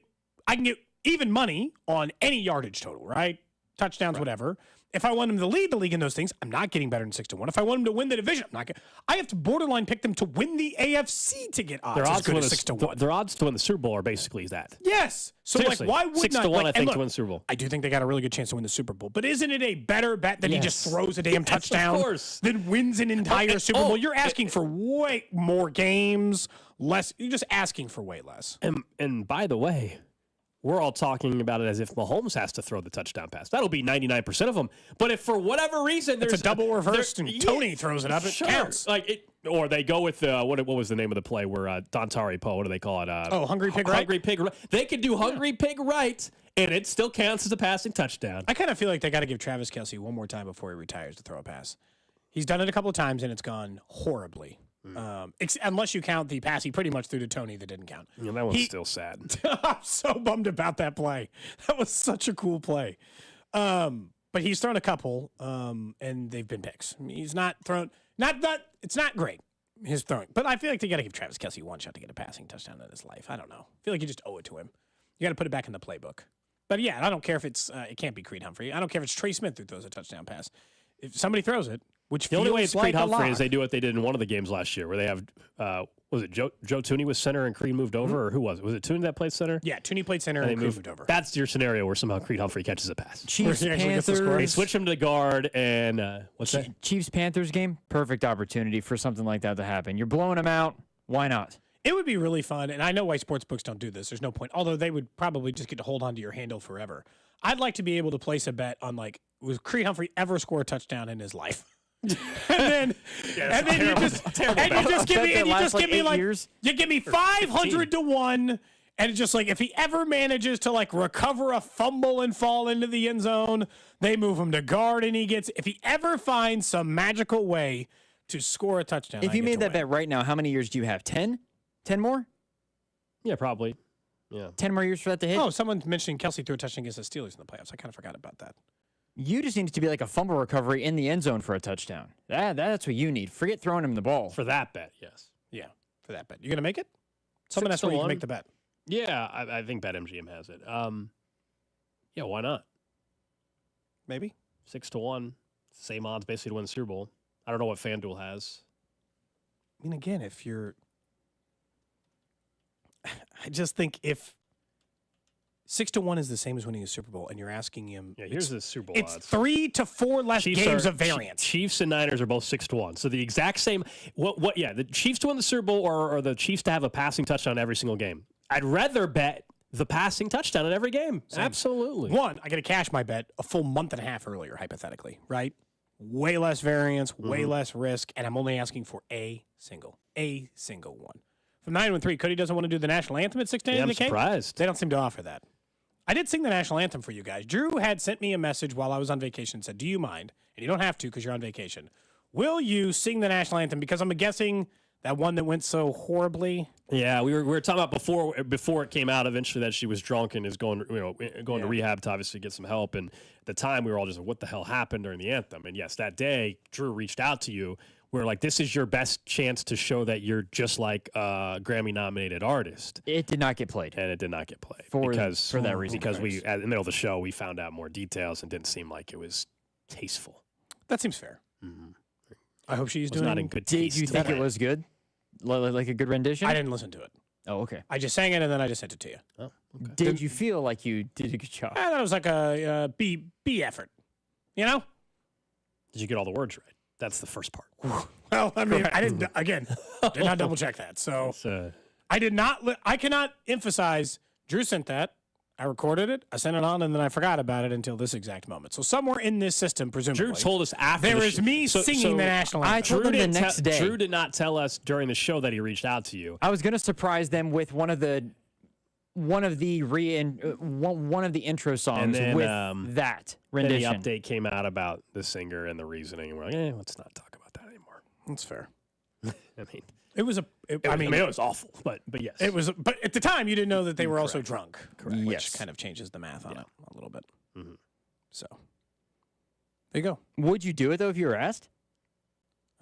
S2: even money on any yardage total, right? Touchdowns, whatever. If I want them to lead the league in those things, I'm not getting better than 6-1. If I want them to win the division, I'm not getting. I have to borderline pick them to win the AFC to get odds.
S1: Their odds
S2: as good
S1: to win
S2: as 6-1.
S1: Their odds to win the Super Bowl are basically that.
S2: Yes. So
S1: Seriously,
S2: like, why wouldn't
S1: 6-1,
S2: like,
S1: I think,
S2: look,
S1: to win the Super Bowl.
S2: I do think they got a really good chance to win the Super Bowl. But isn't it a better bet that he just
S1: Yes.
S2: throws a damn touchdown
S1: of course.
S2: than wins an entire Super Bowl? You're asking for way more games, less. You're just asking for way less.
S1: And by the way, we're all talking about it as if Mahomes has to throw the touchdown pass. That'll be 99% of them. But if for whatever reason there's
S2: It's a double reverse and Tony throws it up, it counts.
S1: Or they go with what was the name of the play where Dontari Poe? What do they call it?
S2: Hungry Pig Right?
S1: Hungry Pig Right. They could do Hungry Pig Right, and it still counts as a passing touchdown.
S2: I kind of feel like they got to give Travis Kelce one more time before he retires to throw a pass. He's done it a couple of times, and it's gone horribly. Unless you count the pass he pretty much threw to Tony that didn't count.
S1: Yeah, that one's still sad.
S2: I'm so bummed about that play. That was such a cool play. But he's thrown a couple, and they've been picks. I mean, he's not thrown. It's not great, his throwing. But I feel like they got to give Travis Kelce one shot to get a passing touchdown in his life. I don't know. I feel like you just owe it to him. You got to put it back in the playbook. But yeah, I don't care if it's it can't be Creed Humphrey. I don't care if it's Trey Smith who throws a touchdown pass. If somebody throws it, which
S1: The only way
S2: feels
S1: it's
S2: like
S1: Creed
S2: a
S1: Humphrey
S2: lock.
S1: is they do what they did in one of the games last year, where they have was it Joe Tooney was center and Creed moved over, or who was it? Was it Tooney that played center?
S2: Yeah, Tooney played center and
S1: they
S2: Creed moved over.
S1: That's your scenario where somehow Creed Humphrey catches a pass.
S3: Chiefs
S2: Where he actually gets the score.
S1: They
S3: Panthers.
S1: switch him to guard, and what's that?
S3: Chiefs Panthers game. Perfect opportunity for something like that to happen. You're blowing them out. Why not?
S2: It would be really fun, and I know why sportsbooks don't do this. There's no point. Although they would probably just get to hold on to your handle forever. I'd like to be able to place a bet on like, was Creed Humphrey ever score a touchdown in his life? and then you just give me like you give me 500 to 1, and it's just like if he ever manages to like recover a fumble and fall into the end zone, they move him to guard, and if he ever finds some magical way to score a touchdown.
S3: If you made that bet right now, how many years do you have? 10? 10 more?
S1: Yeah, probably. Yeah.
S3: 10 more years for that to hit?
S2: Oh, someone's mentioning Kelce threw a touchdown against the Steelers in the playoffs. I kind of forgot about that.
S3: You just need it to be like a fumble recovery in the end zone for a touchdown. That's what you need. Forget throwing him the ball.
S1: For that bet, yes.
S2: Yeah, for that bet. You gonna make it? Someone asked where you can make the bet.
S1: Yeah, I think BetMGM has it. Yeah, why not?
S2: Maybe
S1: 6-1, same odds basically to win the Super Bowl. I don't know what FanDuel has.
S2: I mean, again, if you're, I just think if 6-1 is the same as winning a Super Bowl, and you're asking him,
S1: Yeah, here's the Super Bowl
S2: it's
S1: odds.
S2: 3 to 4 less games of variance.
S1: Chiefs and Niners are both 6-1. So the exact same. What? Yeah, the Chiefs to win the Super Bowl or the Chiefs to have a passing touchdown every single game. I'd rather bet the passing touchdown in every game.
S2: Same.
S1: Absolutely.
S2: One, I got to cash my bet a full month and a half earlier, hypothetically, right? Way less variance, way less risk, and I'm only asking for a single one. From 9-3, Cody doesn't want to do the national anthem at 6
S1: Yeah, I'm
S2: the K.
S1: surprised.
S2: They don't seem to offer that. I did sing the national anthem for you guys. Drew had sent me a message while I was on vacation and said, do you mind? And you don't have to because you're on vacation. Will you sing the national anthem? Because I'm guessing that one that went so horribly.
S1: Yeah, we were talking about before it came out eventually that she was drunk and is going to rehab to obviously get some help. And at the time we were all just like, what the hell happened during the anthem? And yes, that day Drew reached out to you. We're like, this is your best chance to show that you're just like a Grammy-nominated artist.
S3: It did not get played.
S1: And it did not get played.
S3: For that reason.
S1: Because we, in the middle of the show, we found out more details and didn't seem like it was tasteful.
S2: That seems fair.
S1: Mm-hmm.
S2: I hope she's
S1: It was
S2: doing
S1: not in good
S3: Did
S1: taste.
S3: you think it was good? Like a good rendition?
S2: I didn't listen to it.
S3: Oh, okay.
S2: I just sang it and then I just sent it to you.
S1: Oh, okay.
S3: Did you feel like you did a good job?
S2: I thought it was like a B effort. You know?
S1: Did you get all the words right? That's the first part.
S2: Well, I mean, I did not double check that. So I did not. I cannot emphasize. Drew sent that. I recorded it. I sent it on, and then I forgot about it until this exact moment. So somewhere in this system, presumably,
S1: Drew told us after
S2: there is me singing the national anthem.
S3: I told them the next day.
S1: Drew did not tell us during the show that he reached out to you.
S3: I was going to surprise them with one of the intro songs
S1: then,
S3: with that rendition.
S1: Then the update came out about the singer and the reasoning, and we're like, let's not talk about that anymore.
S2: That's fair.
S1: I mean,
S2: it was
S1: it was awful, but yes,
S2: it was. But at the time, you didn't know that they were also drunk,
S1: Correct.
S2: which kind of changes the math on it a little bit. Mm-hmm. So there you go.
S3: Would you do it though if you were asked?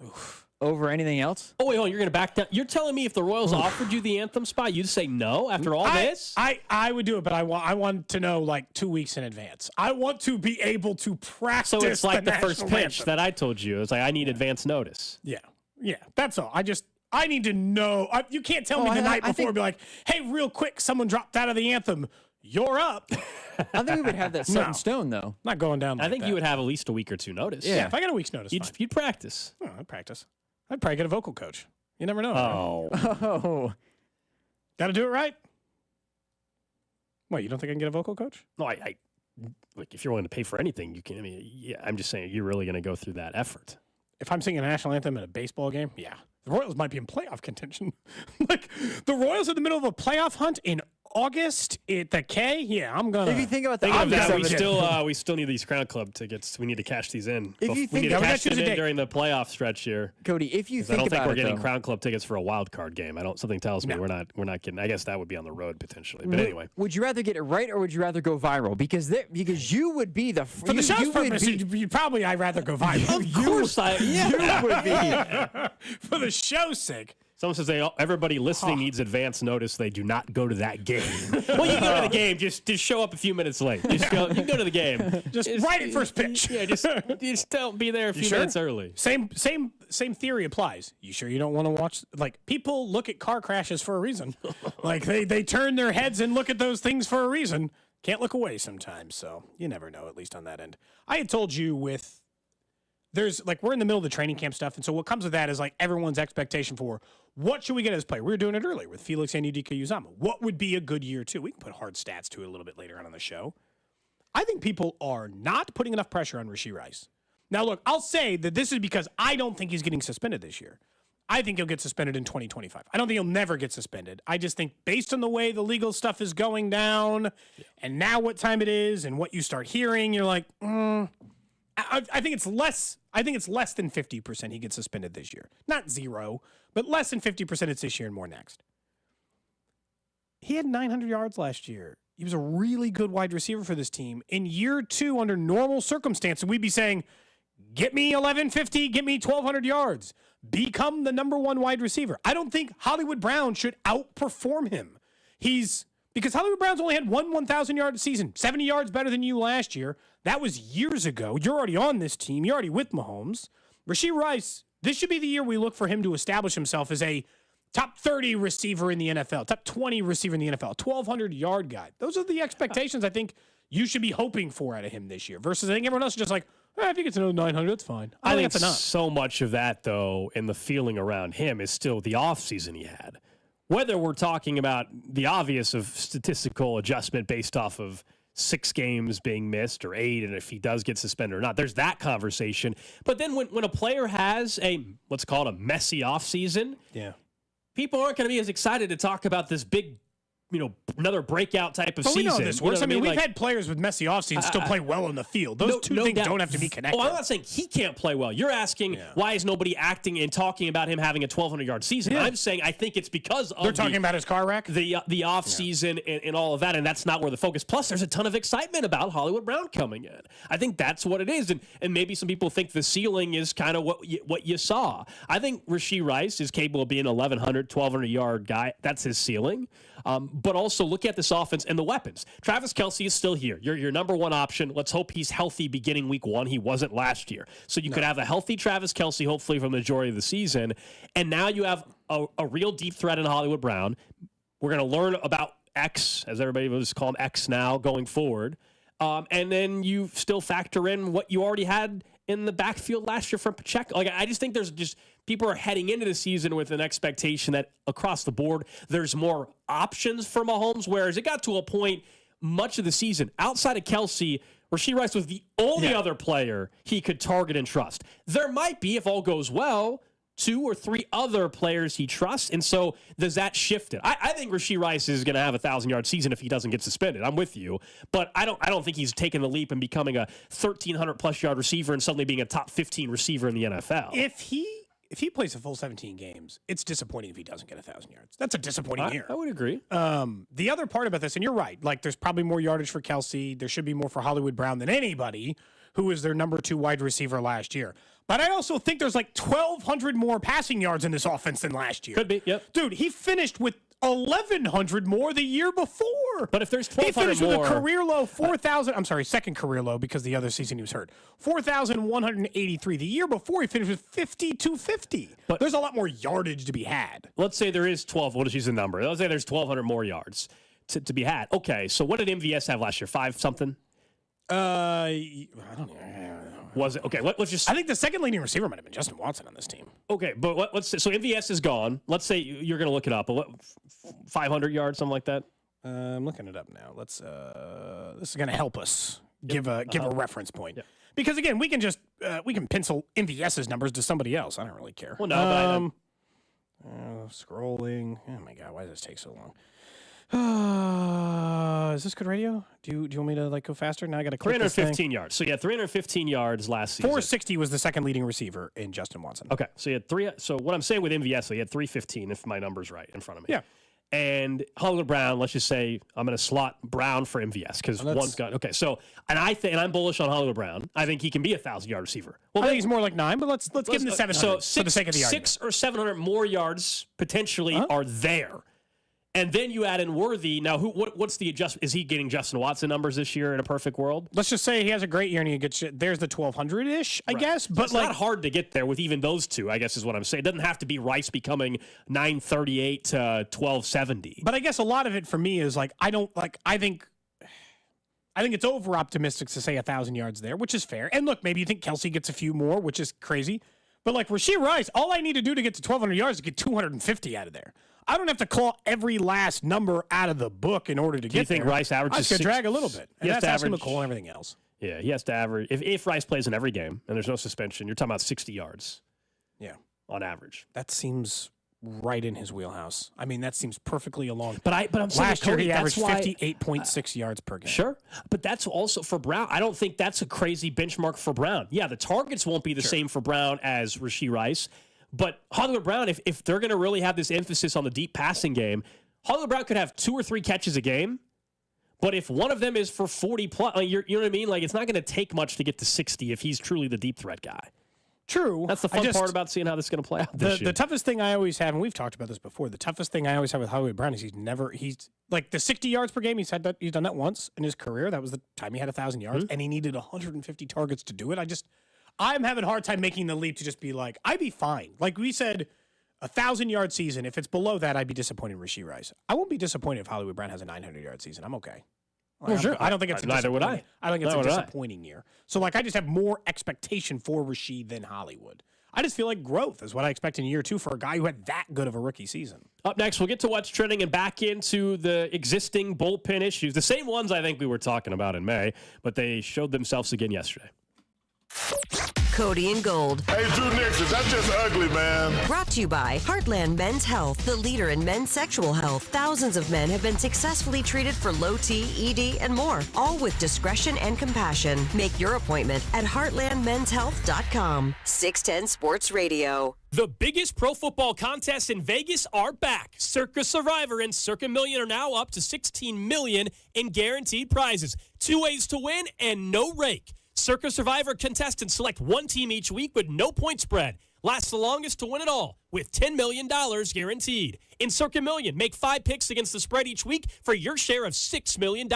S2: Oof.
S3: Over anything else?
S1: Oh, wait, hold on. You're going to back down. You're telling me if the Royals offered you the anthem spot, you'd say no after all this?
S2: I would do it, but I want to know like 2 weeks in advance. I want to be able to practice.
S1: So it's like the first
S2: national
S1: pitch
S2: anthem.
S1: that I told you. It's like, I need advance notice.
S2: Yeah. That's all. I need to know. You can't tell me the night before and be like, hey, real quick, someone dropped out of the anthem. You're up.
S3: I think we would have that set in stone, though.
S2: Not going down like
S1: I think
S2: that.
S1: you would have at least a week or two notice.
S2: Yeah, if I got a week's notice,
S1: you'd practice.
S2: Oh, I'd practice. I'd probably get a vocal coach. You never know.
S3: Oh.
S2: Got to do it right. What, you don't think I can get a vocal coach?
S1: No, I like if you're willing to pay for anything, you can. I mean, yeah, I'm just saying, you're really going to go through that effort.
S2: If I'm singing a national anthem at a baseball game, yeah. The Royals might be in playoff contention. Like, the Royals in the middle of a playoff hunt in August at the K? Yeah, I'm going to.
S3: If you think about the
S1: we still need these Crown Club tickets. We need to cash these in.
S3: If you
S1: we
S3: think
S1: need to cash them in during the playoff stretch here.
S3: Cody, if you think
S1: I don't think
S3: about
S1: we're
S3: it,
S1: getting
S3: though,
S1: Crown Club tickets for a wild card game. Something tells me we're not getting. I guess that would be on the road potentially. But anyway,
S3: would you rather get it right or would you rather go viral? Because you would be the
S2: for the show's purpose. You'd probably I'd rather go viral.
S1: Of course,
S3: you would be
S2: for the show's sake.
S1: Someone says everybody listening needs advance notice. They do not go to that game. Well, you go to the game. Just show up a few minutes late. You can go to the game.
S2: Just right at first pitch.
S1: Yeah, just don't be there a few minutes early.
S2: Same theory applies. You sure you don't want to watch? Like, people look at car crashes for a reason. Like they turn their heads and look at those things for a reason. Can't look away sometimes. So you never know. At least on that end, I had told you there's like we're in the middle of the training camp stuff, and so what comes with that is like everyone's expectation for what should we get as a player. We were doing it earlier with Felix and Udika Uzama. What would be a good year too? We can put hard stats to it a little bit later on the show. I think people are not putting enough pressure on Rashee Rice. Now, look, I'll say that this is because I don't think he's getting suspended this year. I think he'll get suspended in 2025. I don't think he'll never get suspended. I just think based on the way the legal stuff is going down, and now what time it is, and what you start hearing, you're like, I think it's less. I think it's less than 50% he gets suspended this year. Not zero, but less than 50% it's this year and more next. He had 900 yards last year. He was a really good wide receiver for this team. In year 2, under normal circumstances, we'd be saying, get me 1150, get me 1,200 yards. Become the number 1 wide receiver. I don't think Hollywood Brown should outperform him. Because Hollywood Brown's only had one 1,000-yard season, 70 yards better than you last year. That was years ago. You're already on this team. You're already with Mahomes. Rashee Rice, this should be the year we look for him to establish himself as a top 30 receiver in the NFL, top 20 receiver in the NFL, 1,200-yard guy. Those are the expectations I think you should be hoping for out of him this year versus I think everyone else is just like, if he gets another 900, that's fine.
S1: I think
S2: that's enough.
S1: So much of that, though, and the feeling around him is still the offseason he had. Whether we're talking about the obvious of statistical adjustment based off of 6 games being missed or 8, and if he does get suspended or not, there's that conversation. But then when a player has let's call it a messy offseason, people aren't going to be as excited to talk about this big, another breakout type of season.
S2: We know this works.
S1: You know
S2: we've had players with messy offseasons still play well in the field. Those two things don't have to be connected.
S1: Oh, I'm not saying he can't play well. You're asking why is nobody acting and talking about him having a 1,200-yard season. I'm saying I think it's because of
S2: they're talking about his car wreck,
S1: the off season and all of that, and that's not where the focus. Plus, there's a ton of excitement about Hollywood Brown coming in. I think that's what it is, and maybe some people think the ceiling is kind of what you saw. I think Rashee Rice is capable of being an 1,100, 1,200-yard guy. That's his ceiling. But also look at this offense and the weapons. Travis Kelce is still here. You're your number 1 option. Let's hope he's healthy beginning week 1. He wasn't last year. So you could have a healthy Travis Kelce, hopefully, for the majority of the season. And now you have a real deep threat in Hollywood Brown. We're going to learn about X, as everybody was calling X now, going forward. And then you still factor in what you already had in the backfield last year from Pacheco. Like, I just think people are heading into the season with an expectation that across the board there's more options for Mahomes, whereas it got to a point much of the season outside of Kelsey, Rashee Rice was the only other player he could target and trust. There might be, if all goes well, 2 or 3 other players he trusts. And so does that shift it? I think Rashee Rice is going to have a 1,000-yard season if he doesn't get suspended. I'm with you. But I don't think he's taking the leap and becoming a 1,300-plus yard receiver and suddenly being a top 15 receiver in the NFL.
S2: If he plays a full 17 games, it's disappointing if he doesn't get 1,000 yards. That's a disappointing year.
S1: I would agree.
S2: The other part about this, and you're right, like there's probably more yardage for Kelsey. There should be more for Hollywood Brown than anybody who was their number 2 wide receiver last year. But I also think there's like 1,200 more passing yards in this offense than last year.
S1: Could be, yep.
S2: Dude, he finished with 1,100 more the year before.
S1: But if there's 1,200
S2: he finished
S1: more,
S2: with a career low 4,000. I'm sorry, second career low because the other season he was hurt. 4,183. The year before he finished with 5,250. But there's a lot more yardage to be had.
S1: Let's say there is 12. We'll just use the number. Let's say there's 1,200 more yards to be had. Okay, so what did MVS have last year? 5 something?
S2: I don't know.
S1: Was it? Okay, let's just...
S2: I think the second leading receiver might have been Justin Watson on this team.
S1: Okay, but let's say, so MVS is gone. Let's say you're going to look it up. But what, 500 yards, something like that?
S2: I'm looking it up now. Let's. This is going to help us give a reference point.
S1: Yep.
S2: Because again, we can just we can pencil MVS's numbers to somebody else. I don't really care.
S1: Well, no, but
S2: scrolling. Oh my God, why does this take so long? Is this good radio? Do you want me to like go faster? Now I got to click
S1: 315 yards. So yeah, 315 yards last season.
S2: 460 was the second leading receiver in Justin Watson.
S1: Okay, so you had 3. So what I'm saying with MVS, so he had 315 if my number's right in front of me.
S2: Yeah.
S1: And Hollywood Brown, let's just say I'm going to slot Brown for MVS because one's got okay. So and I'm bullish on Hollywood Brown. I think he can be a 1,000-yard receiver.
S2: Well, I think he's more like 9, but let's give him the 700
S1: so
S2: for the sake of the argument.
S1: 600 or 700 more yards potentially are there. And then you add in Worthy. Now, what's the adjustment? Is he getting Justin Watson numbers this year in a perfect world?
S2: Let's just say he has a great year and he gets there's the 1,200-ish, I guess. But
S1: it's not hard to get there with even those two, I guess is what I'm saying. It doesn't have to be Rice becoming 938 to 1270.
S2: But I guess a lot of it for me is like I think it's over optimistic to say 1,000 yards there, which is fair. And look, maybe you think Kelsey gets a few more, which is crazy. But like Rashee Rice, all I need to do to get to 1,200 yards is get 250 out of there. I don't have to call every last number out of the book in order to get there.
S1: Do you think Rice averages?
S2: I just drag a little bit. And that's asking McColl and everything else.
S1: Yeah, he has to average. If Rice plays in every game and there's no suspension, you're talking about 60 yards.
S2: Yeah,
S1: on average.
S2: That seems right in his wheelhouse. I mean, that seems perfectly along.
S1: But I'm saying
S2: last year he averaged
S1: why,
S2: 58.6 yards per game.
S1: Sure, but that's also for Brown. I don't think that's a crazy benchmark for Brown. Yeah, the targets won't be the same for Brown as Rashee Rice. But Hollywood Brown, if they're going to really have this emphasis on the deep passing game, Hollywood Brown could have 2 or 3 catches a game. But if one of them is for 40 plus, like you know what I mean? Like it's not going to take much to get to 60 if he's truly the deep thlike guy.
S2: True.
S1: That's the fun part about seeing how this is going to play out this year.
S2: The toughest thing I always have, and we've talked about this before, the toughest thing I always have with Hollywood Brown is he's like the 60 yards per game. He's done that once in his career. That was the time he had 1,000 yards, and he needed 150 targets to do it. I'm having a hard time making the leap to just be like, I'd be fine. Like we said, 1,000-yard season. If it's below that, I'd be disappointed in Rashee Rice. I won't be disappointed if Hollywood Brown has a 900-yard season. I'm okay.
S1: Well, sure.
S2: I don't think it's
S1: neither would I.
S2: I think it's a disappointing year. So like I just have more expectation for Rashee than Hollywood. I just feel like growth is what I expect in year 2 for a guy who had that good of a rookie season.
S1: Up next, we'll get to what's trending and back into the existing bullpen issues. The same ones I think we were talking about in May, but they showed themselves again yesterday.
S5: Cody and Gold.
S19: Hey, Drew Nixon, that's just ugly, man.
S5: Brought to you by Heartland Men's Health, the leader in men's sexual health. Thousands of men have been successfully treated for low T, ED, and more, all with discretion and compassion. Make your appointment at heartlandmenshealth.com. 610 Sports Radio.
S10: The biggest pro football contests in Vegas are back. Circa Survivor and Circa Million are now up to $16 million in guaranteed prizes. 2 ways to win and no rake. Circa Survivor contestants select one team each week with no point spread. Lasts the longest to win it all with $10 million guaranteed. In Circa Million, make 5 picks against the spread each week for your share of $6 million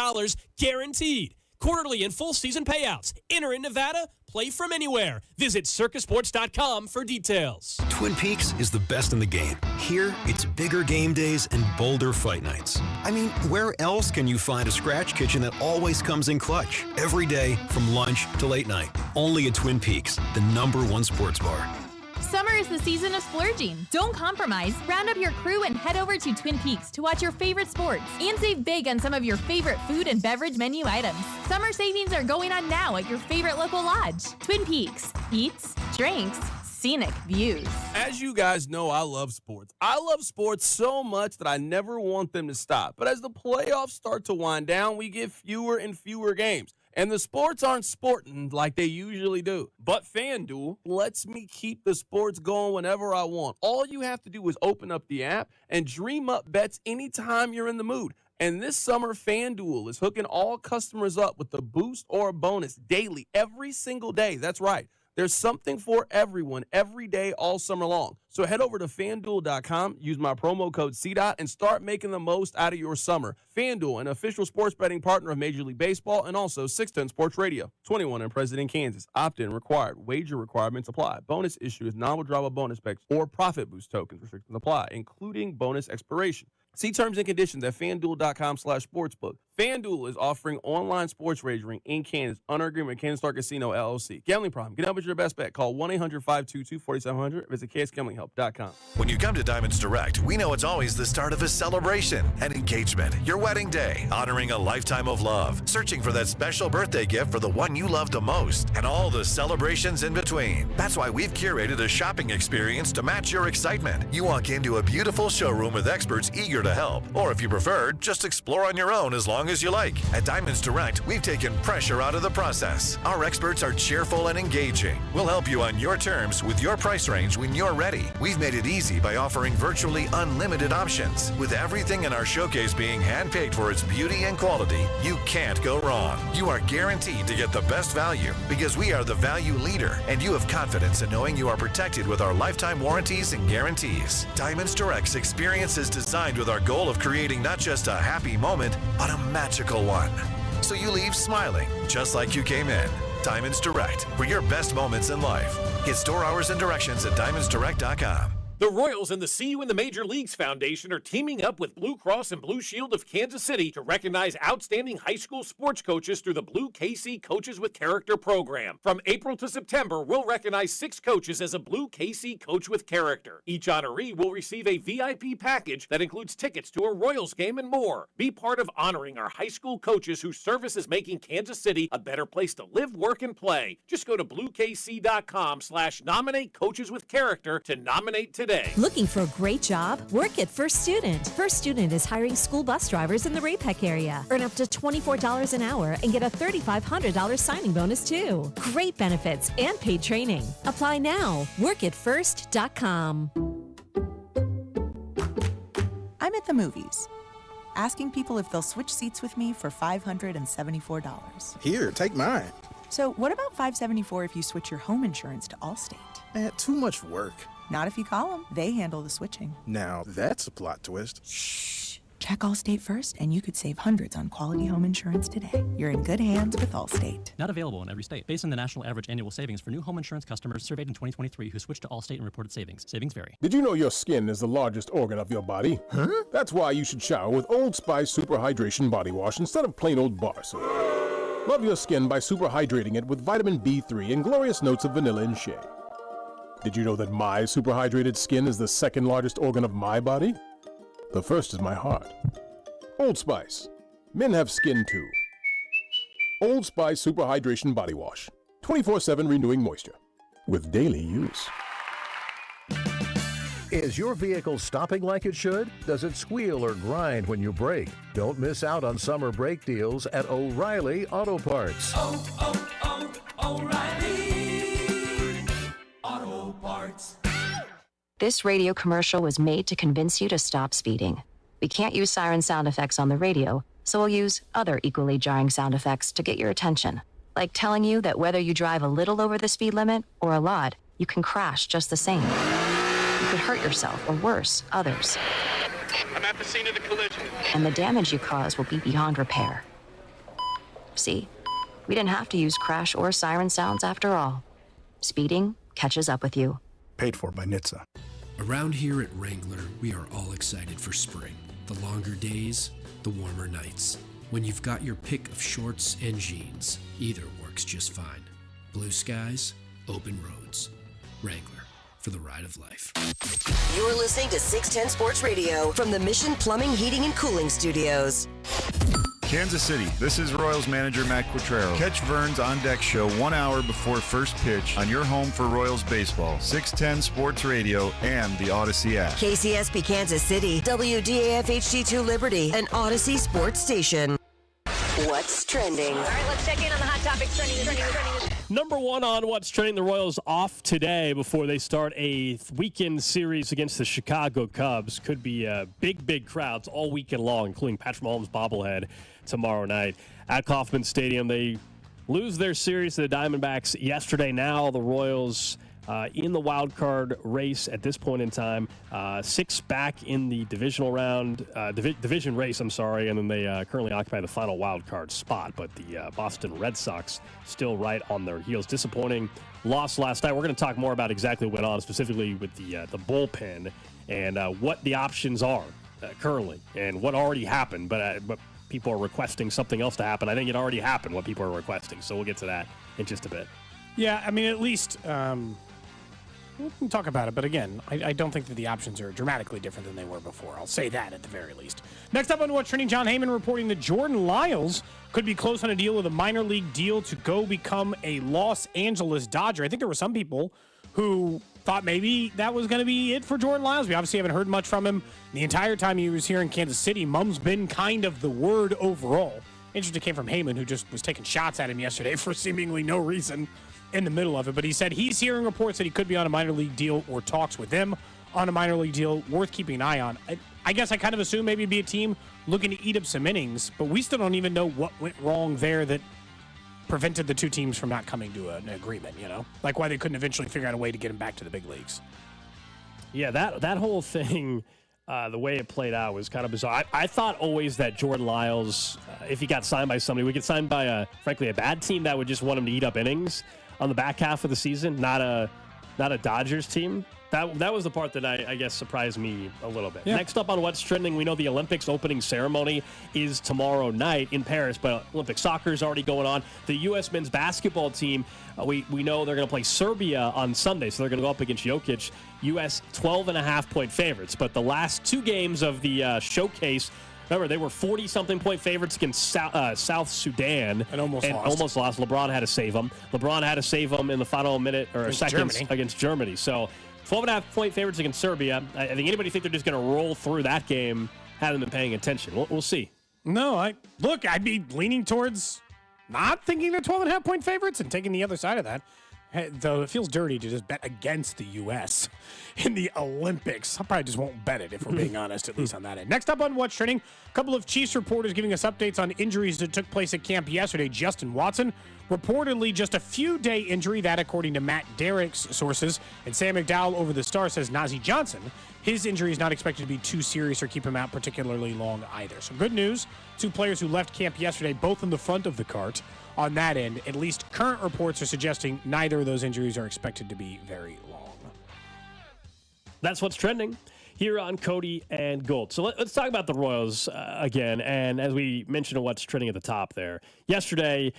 S10: guaranteed. quarterly and full season payouts. Enter in Nevada, play from anywhere. Visit circusports.com for details.
S12: Twin Peaks is the best in the game. Here, it's bigger game days and bolder fight nights. I mean, where else can you find a scratch kitchen that always comes in clutch? Every day, from lunch to late night. Only at Twin Peaks, the #1 sports bar.
S13: Summer is the season of splurging. Don't compromise. Round up your crew and head over to Twin Peaks to watch your favorite sports and save big on some of your favorite food and beverage menu items. Summer savings are going on now at your favorite local lodge. Twin Peaks. Eats, drinks, scenic views.
S18: As you guys know, I love sports. I love sports so much that I never want them to stop. But as the playoffs start to wind down, we get fewer and fewer games. And the sports aren't sporting like they usually do. But FanDuel lets me keep the sports going whenever I want. All you have to do is open up the app and dream up bets anytime you're in the mood. And this summer, FanDuel is hooking all customers up with a boost or a bonus daily, every single day. That's right. There's something for everyone every day all summer long. So head over to FanDuel.com, use my promo code CDOT, and start making the most out of your summer. FanDuel, an official sports betting partner of Major League Baseball and also 610 Sports Radio. 21 and present in Kansas. Opt-in required. Wager requirements apply. Bonus issue is non-withdrawable bonus picks or profit boost tokens. Restrictions apply, including bonus expiration. See terms and conditions at FanDuel.com/sportsbook. FanDuel is offering online sports wagering in Kansas under agreement with Kansas Star Casino, LLC. Gambling problem? Get help with your best bet. Call 1-800-522-4700. Visit ksgamblinghelp.com.
S14: When you come to Diamonds Direct, we know it's always the start of a celebration, an engagement, your wedding day, honoring a lifetime of love, searching for that special birthday gift for the one you love the most, and all the celebrations in between. That's why we've curated a shopping experience to match your excitement. You walk into a beautiful showroom with experts eager to help, or if you prefer, just explore on your own as long as you like. At Diamonds Direct, we've taken pressure out of the process. Our experts are cheerful and engaging. We'll help you on your terms with your price range when you're ready. We've made it easy by offering virtually unlimited options. With everything in our showcase being handpicked for its beauty and quality, you can't go wrong. You are guaranteed to get the best value because we are the value leader, and you have confidence in knowing you are protected with our lifetime warranties and guarantees. Diamonds Direct's experience is designed with our goal of creating not just a happy moment, but a magical one. So you leave smiling, just like you came in. Diamonds Direct, for your best moments in life. Get store hours and directions at diamondsdirect.com.
S15: The Royals and the See You in the Major Leagues Foundation are teaming up with Blue Cross and Blue Shield of Kansas City to recognize outstanding high school sports coaches through the Blue KC Coaches with Character program. From April to September, we'll recognize 6 coaches as a Blue KC Coach with Character. Each honoree will receive a VIP package that includes tickets to a Royals game and more. Be part of honoring our high school coaches whose service is making Kansas City a better place to live, work, and play. Just go to bluekc.com/nominate coaches with character to nominate today.
S24: Looking for a great job? Work at First Student. First Student is hiring school bus drivers in the Ray-Pec area. Earn up to $24 an hour and get a $3,500 signing bonus too. Great benefits and paid training. Apply now. Work at first.com.
S25: I'm at the movies, asking people if they'll switch seats with me for $574.
S26: Here, take mine.
S25: So what about $574 if you switch your home insurance to Allstate?
S26: Too much work.
S25: Not if you call them. They handle the switching.
S26: Now, that's a plot twist.
S25: Shh. Check Allstate first, and you could save hundreds on quality home insurance today. You're in good hands with Allstate.
S27: Not available in every state. Based on the national average annual savings for new home insurance customers surveyed in 2023 who switched to Allstate and reported savings. Savings vary.
S28: Did you know your skin is the largest organ of your body? Huh? That's why you should shower with Old Spice Super Hydration Body Wash instead of plain old bar soap. Love your skin by super hydrating it with vitamin B3 and glorious notes of vanilla and shea. Did you know that my super hydrated skin is the second largest organ of my body? The first is my heart. Old Spice. Men have skin too. Old Spice Super Hydration Body Wash. 24/7 renewing moisture. With daily use.
S29: Is your vehicle stopping like it should? Does it squeal or grind when you brake? Don't miss out on summer brake deals at O'Reilly Auto Parts.
S11: O'Reilly Auto Parts.
S30: This radio commercial was made to convince you to stop speeding. We can't use siren sound effects on the radio, so we'll use other equally jarring sound effects to get your attention. Like telling you that whether you drive a little over the speed limit or a lot, you can crash just the same. You could hurt yourself, or worse, others.
S31: I'm at the scene of the collision.
S30: And the damage you cause will be beyond repair. See? We didn't have to use crash or siren sounds after all. Speeding catches up with you.
S26: Paid for by NHTSA.
S4: Around here at Wrangler, we are all excited for spring. The longer days, the warmer nights. When you've got your pick of shorts and jeans, either works just fine. Blue skies, open roads. Wrangler, for the ride of life.
S5: You're listening to 610 Sports Radio from the Mission Plumbing, Heating, and Cooling Studios.
S6: Kansas City, this is Royals manager Matt Quatrero. Catch Vern's On Deck show 1 hour before first pitch on your home for Royals baseball, 610 Sports Radio and the Odyssey app.
S5: KCSP Kansas City, WDAF HD2 Liberty, an Odyssey sports station. What's trending?
S7: All right, let's check in on the hot topics trending.
S1: Number one on what's trending, the Royals off today before they start a weekend series against the Chicago Cubs. Could be big crowds all weekend long, including Patrick Mahomes' bobblehead tomorrow night at Kauffman Stadium. They lose their series to the Diamondbacks yesterday. Now the Royals in the wild card race at this point in time, 6 back in the divisional round, division race, and then they currently occupy the final wild card spot. But the Boston Red Sox still right on their heels. Disappointing loss last night. We're going to talk more about exactly what went on, specifically with the bullpen and what the options are currently and what already happened. But people are requesting something else to happen. I think it already happened, what people are requesting. So we'll get to that in just a bit.
S2: Yeah, I mean, at least we can talk about it. But again, I don't think that the options are dramatically different than they were before. I'll say that at the very least. Next up on What's Trending, John Heyman reporting that Jordan Lyles could be close on a deal with a minor league deal to go become a Los Angeles Dodger. I think there were some people who thought maybe that was going to be it for Jordan Lyles. We obviously haven't heard much from him the entire time he was here in Kansas City. Mum's been kind of the word overall. Interesting came from Heyman, who just was taking shots at him yesterday for seemingly no reason in the middle of it. But he said he's hearing reports that he could be on a minor league deal or talks with them on a minor league deal worth keeping an eye on. I guess I kind of assume maybe it'd be a team looking to eat up some innings, but we still don't even know what went wrong there that prevented the two teams from not coming to an agreement, like why they couldn't eventually figure out a way to get him back to the big leagues.
S1: Yeah, that whole thing, the way it played out was kind of bizarre. I thought always that Jordan Lyles, if he got signed by somebody, would get signed by frankly a bad team that would just want him to eat up innings on the back half of the season, not a Dodgers team. That was the part that I guess surprised me a little bit. Yeah. Next up on What's Trending, we know the Olympics opening ceremony is tomorrow night in Paris, but Olympic soccer is already going on. The U.S. men's basketball team, we know they're going to play Serbia on Sunday, so they're going to go up against Jokic. U.S. 12.5-point favorites, but the last 2 games of the showcase, remember, they were 40-something point favorites against South Sudan.
S2: And almost
S1: lost. LeBron had to save them. In the final minute or seconds against Germany. So 12.5-point favorites against Serbia. I think anybody think they're just going to roll through that game haven't been paying attention. We'll see.
S2: No, I'd be leaning towards not thinking they're 12.5-point favorites and taking the other side of that. Though it feels dirty to just bet against the U.S. in the Olympics. I probably just won't bet it if we're being honest, at least on that end. Next up on What's Trending, a couple of Chiefs reporters giving us updates on injuries that took place at camp yesterday. Justin Watson, reportedly just a few-day injury, that according to Matt Derrick's sources. And Sam McDowell over the Star says Najee Johnson, his injury is not expected to be too serious or keep him out particularly long either. So good news, 2 players who left camp yesterday, both in the front of the cart. On that end, at least current reports are suggesting neither of those injuries are expected to be very long.
S1: That's what's trending here on Cody and Gold. So let's talk about the Royals again. And as we mentioned what's trending at the top there, yesterday,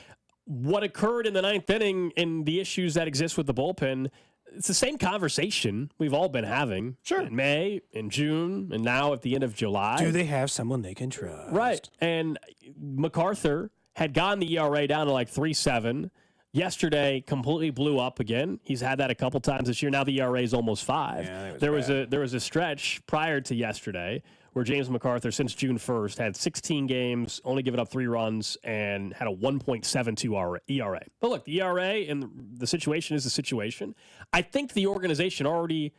S1: what occurred in the 9th inning and the issues that exist with the bullpen, it's the same conversation we've all been having.
S2: Sure.
S1: In May, in June, and now at the end of July.
S2: Do they have someone they can trust?
S1: Right. And MacArthur had gotten the ERA down to like 3.7. Yesterday, completely blew up again. He's had that a couple times this year. Now the ERA is almost 5.
S2: Yeah,
S1: there was a stretch prior to yesterday where James MacArthur, since June 1st, had 16 games, only given up 3 runs, and had a 1.72 ERA. But look, the ERA and the situation is the situation. I think the organization already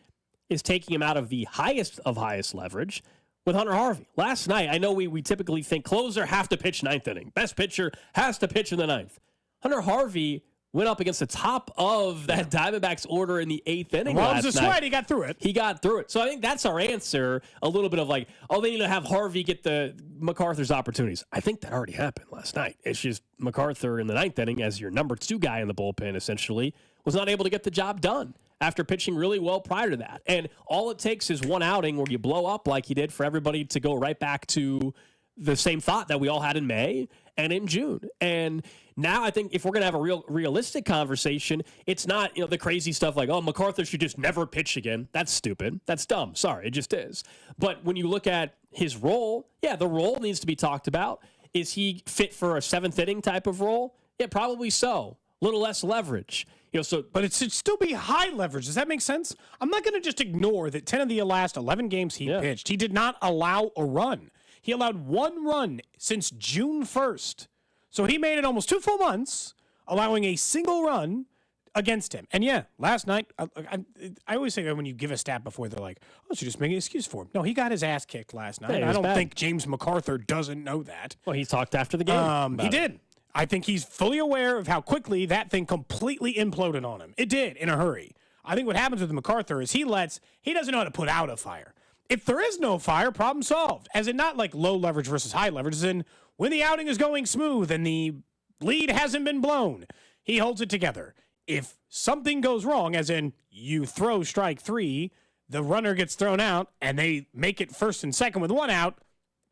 S1: is taking him out of the highest of highest leverage with Hunter Harvey. Last night, I know we typically think closer have to pitch 9th inning. Best pitcher has to pitch in the 9th. Hunter Harvey went up against the top of that Diamondbacks order in the 8th inning
S2: Well, it was
S1: last
S2: a
S1: night.
S2: sweat. He got through it.
S1: He got through it. So I think that's our answer. A little bit of like, oh, they need to have Harvey get the MacArthur's opportunities. I think that already happened last night. It's just MacArthur in the 9th inning as your number 2 guy in the bullpen, essentially, was not able to get the job done after pitching really well prior to that. And all it takes is one outing where you blow up like he did for everybody to go right back to the same thought that we all had in May and in June. And now I think if we're going to have a realistic conversation, it's not, the crazy stuff like, oh, MacArthur should just never pitch again. That's stupid. That's dumb. Sorry, it just is. But when you look at his role, the role needs to be talked about. Is he fit for a 7th inning type of role? Yeah, probably so. A little less leverage.
S2: But it should still be high leverage. Does that make sense? I'm not going to just ignore that 10 of the last 11 games he pitched, he did not allow a run. He allowed 1 run since June 1st. So he made it almost 2 full months, allowing a single run against him. And last night, I always say when you give a stat before, they're like, oh, so just make an excuse for him. No, he got his ass kicked last night. I don't think James MacArthur doesn't know that.
S1: Well, he talked after the game.
S2: He did. I think he's fully aware of how quickly that thing completely imploded on him. It did in a hurry. I think what happens with MacArthur is he doesn't know how to put out a fire. If there is no fire, problem solved. As in not like low leverage versus high leverage, as in when the outing is going smooth and the lead hasn't been blown, he holds it together. If something goes wrong, as in you throw strike 3, the runner gets thrown out, and they make it first and second with 1 out,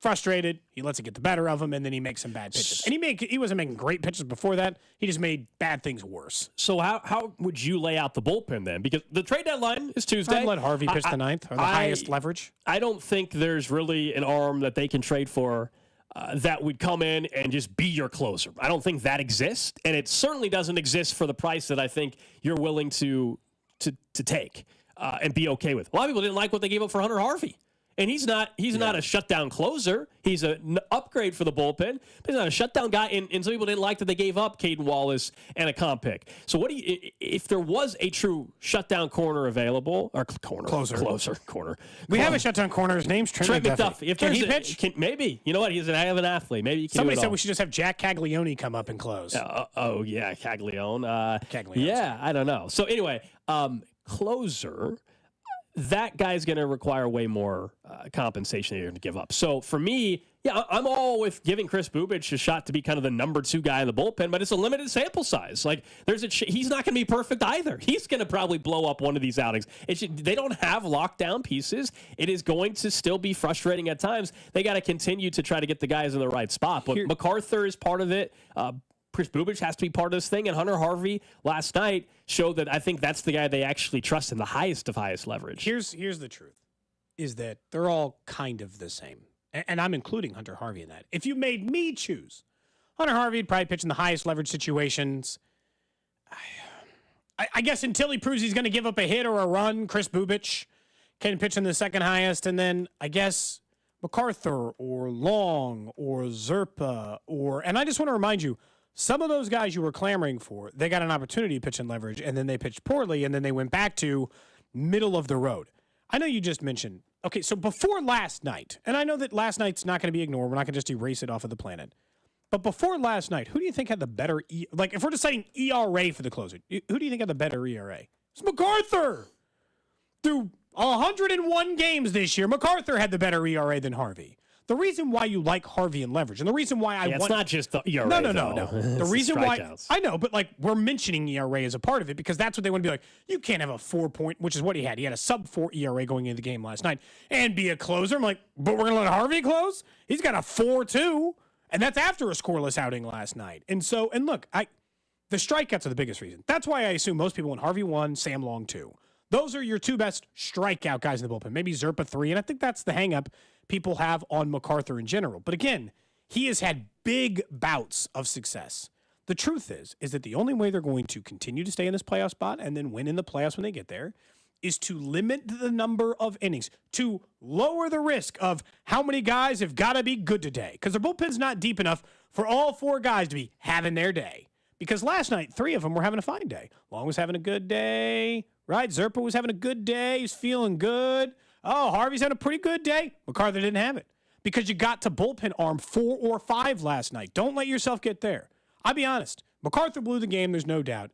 S2: frustrated, he lets it get the better of him, and then he makes some bad pitches. And he wasn't making great pitches before that. He just made bad things worse.
S1: So how would you lay out the bullpen then? Because the trade deadline is Tuesday.
S2: I'd let Harvey pitch the 9th, or the highest leverage.
S1: I don't think there's really an arm that they can trade for that would come in and just be your closer. I don't think that exists, and it certainly doesn't exist for the price that I think you're willing to take and be okay with. A lot of people didn't like what they gave up for Hunter Harvey. And he's not a shutdown closer. He's an upgrade for the bullpen, but he's not a shutdown guy. And some people didn't like that they gave up Caden Wallace and a comp pick. So if there was a true shutdown corner available, or closer corner.
S2: We have a shutdown corner. His name's Trent McDuffie.
S1: If
S2: can he pitch?
S1: Maybe. You know what? He's an athlete. Maybe he can.
S2: Somebody said we should just have Jack Caglione come up and close.
S1: Caglione. Yeah, I don't know. So anyway, closer. That guy's going to require way more compensation that you're going to give up. So for me, I'm all with giving Chris Bubic a shot to be kind of the number 2 guy in the bullpen, but it's a limited sample size. Like he's not going to be perfect either. He's going to probably blow up one of these outings. They don't have lockdown pieces. It is going to still be frustrating at times. They got to continue to try to get the guys in the right spot. But MacArthur is part of it. Chris Bubic has to be part of this thing, and Hunter Harvey last night showed that I think that's the guy they actually trust in the highest of highest leverage.
S2: Here's the truth, is that they're all kind of the same, and I'm including Hunter Harvey in that. If you made me choose, Hunter Harvey would probably pitch in the highest leverage situations. I guess until he proves he's going to give up a hit or a run, Chris Bubic can pitch in the second highest, and then I guess MacArthur or Long or Zerpa and I just want to remind you, some of those guys you were clamoring for, they got an opportunity to pitch in leverage, and then they pitched poorly, and then they went back to middle of the road. I know you just mentioned, okay, so before last night, and I know that last night's not going to be ignored. We're not going to just erase it off of the planet. But before last night, who do you think had the better, if we're deciding ERA for the closer, who do you think had the better ERA? It's MacArthur. Through 101 games this year, MacArthur had the better ERA than Harvey. The reason why you like Harvey in leverage, and the reason why
S1: it's not just the ERA.
S2: No. The reason why I know, but we're mentioning ERA as a part of it because that's what they want to be like. You can't have a 4-point, which is what he had. He had a sub-4 ERA going into the game last night, and be a closer. I'm like, but we're gonna let Harvey close? He's got a 4.2, and that's after a scoreless outing last night. And look, the strikeouts are the biggest reason. That's why I assume most people when Harvey 1, Sam Long 2. Those are your 2 best strikeout guys in the bullpen. Maybe Zerpa 3, and I think that's the hang-up people have on MacArthur in general. But again, he has had big bouts of success. The truth is that the only way they're going to continue to stay in this playoff spot and then win in the playoffs when they get there is to limit the number of innings, to lower the risk of how many guys have got to be good today. Because their bullpen's not deep enough for all 4 guys to be having their day. Because last night, 3 of them were having a fine day. Long was having a good day, right? Zerpa was having a good day. He's feeling good. Oh, Harvey's had a pretty good day. MacArthur didn't have it because you got to bullpen arm 4 or 5 last night. Don't let yourself get there. I'll be honest. MacArthur blew the game, there's no doubt.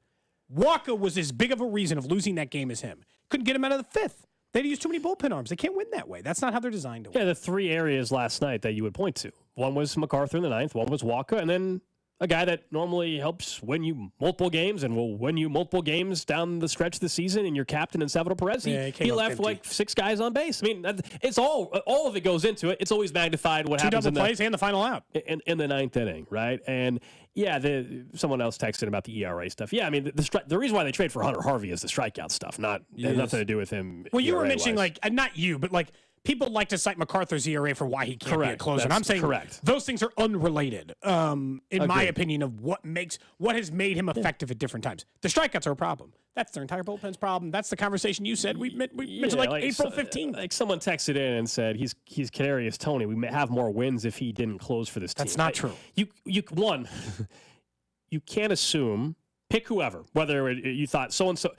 S2: Walker was as big of a reason of losing that game as him. Couldn't get him out of the fifth. They'd used too many bullpen arms. They can't win that way. That's not how they're designed to win.
S1: Yeah, the three areas last night that you would point to. One was MacArthur in the ninth, one was Walker, and then a guy that normally helps win you multiple games and will win you multiple games down the stretch of the season, and your captain in Salvador Perez, he left empty. Like 6 guys on base. I mean, it's all of it goes into it. It's always magnified what happens
S2: in double plays and the final out
S1: in the ninth inning, right? And yeah, someone else texted about the ERA stuff. Yeah, I mean, the reason why they trade for Hunter Harvey is the strikeout stuff, has nothing to do with him.
S2: Well, you were mentioning not you, but people like to cite MacArthur's ERA for why he can't be a closer. And I'm saying those things are unrelated, in my opinion, of what has made him effective at different times. The strikeouts are a problem. That's their entire bullpen's problem. That's the conversation you said. We mentioned April 15th.
S1: Like someone texted in and said, he's Kadarius Toney. We may have more wins if he didn't close for this team.
S2: That's not true.
S1: You can't assume, pick whoever, whether you thought so-and-so.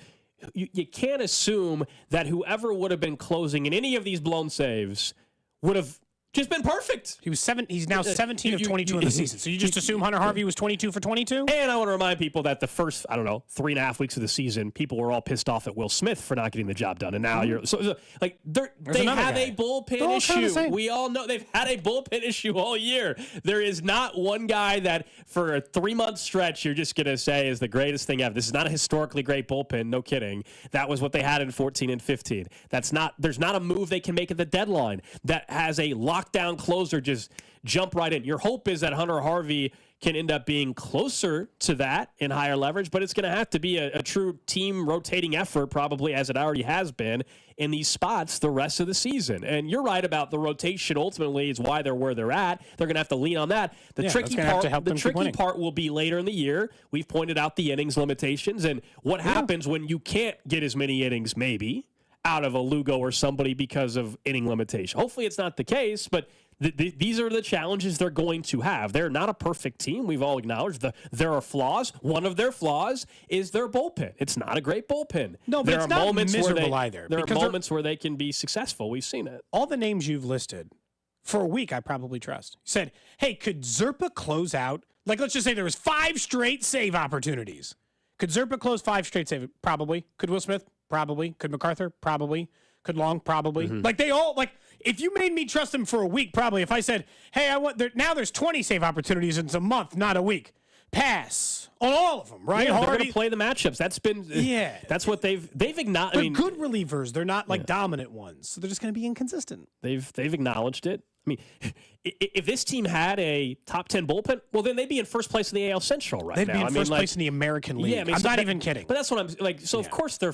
S1: You can't assume that whoever would have been closing in any of these blown saves would have just been perfect.
S2: He's now 17 of 22 in the season. So you just assume Hunter Harvey was 22 for 22?
S1: And I want to remind people that the first, 3.5 weeks of the season, people were all pissed off at Will Smith for not getting the job done. And now they have a bullpen issue. We all know they've had a bullpen issue all year. There is not one guy that for a 3-month stretch you're just going to say is the greatest thing ever. This is not a historically great bullpen. No kidding. That was what they had in 14 and 15. There's not a move they can make at the deadline that has a lockdown closer just jump right in. Your hope is that Hunter Harvey can end up being closer to that in higher leverage, but it's going to have to be a true team rotating effort, probably as it already has been in these spots the rest of the season. And you're right about the rotation ultimately is why they're where they're at. They're going to have to lean on that. The tricky part will be later in the year. We've pointed out the innings limitations and what happens when you can't get as many innings maybe out of a Lugo or somebody because of inning limitation. Hopefully it's not the case, but these are the challenges they're going to have. They're not a perfect team. We've all acknowledged there are flaws. One of their flaws is their bullpen. It's not a great bullpen.
S2: No, but it's not miserable either.
S1: There are moments where they can be successful. We've seen it.
S2: All the names you've listed, for a week, I probably trust. You said, hey, could Zerpa close out? Let's just say there was 5 straight save opportunities. Could Zerpa close 5 straight save? Probably. Could Will Smith? Probably. Could MacArthur? Probably. Could Long? Probably. Mm-hmm. If you made me trust them for a week, probably. If I said, hey, now there's 20 save opportunities and it's a month, not a week. Pass on all of them, right?
S1: Yeah, they're going to play the matchups. That's what they've acknowledged.
S2: They're good relievers. They're not dominant ones. So they're just going to be inconsistent.
S1: They've acknowledged it. I mean, if this team had a top 10 bullpen, well, then they'd be in first place in the AL Central right now.
S2: They'd be in first place in the American League. Yeah, I'm not even kidding.
S1: But that's what I'm like. So of course they're.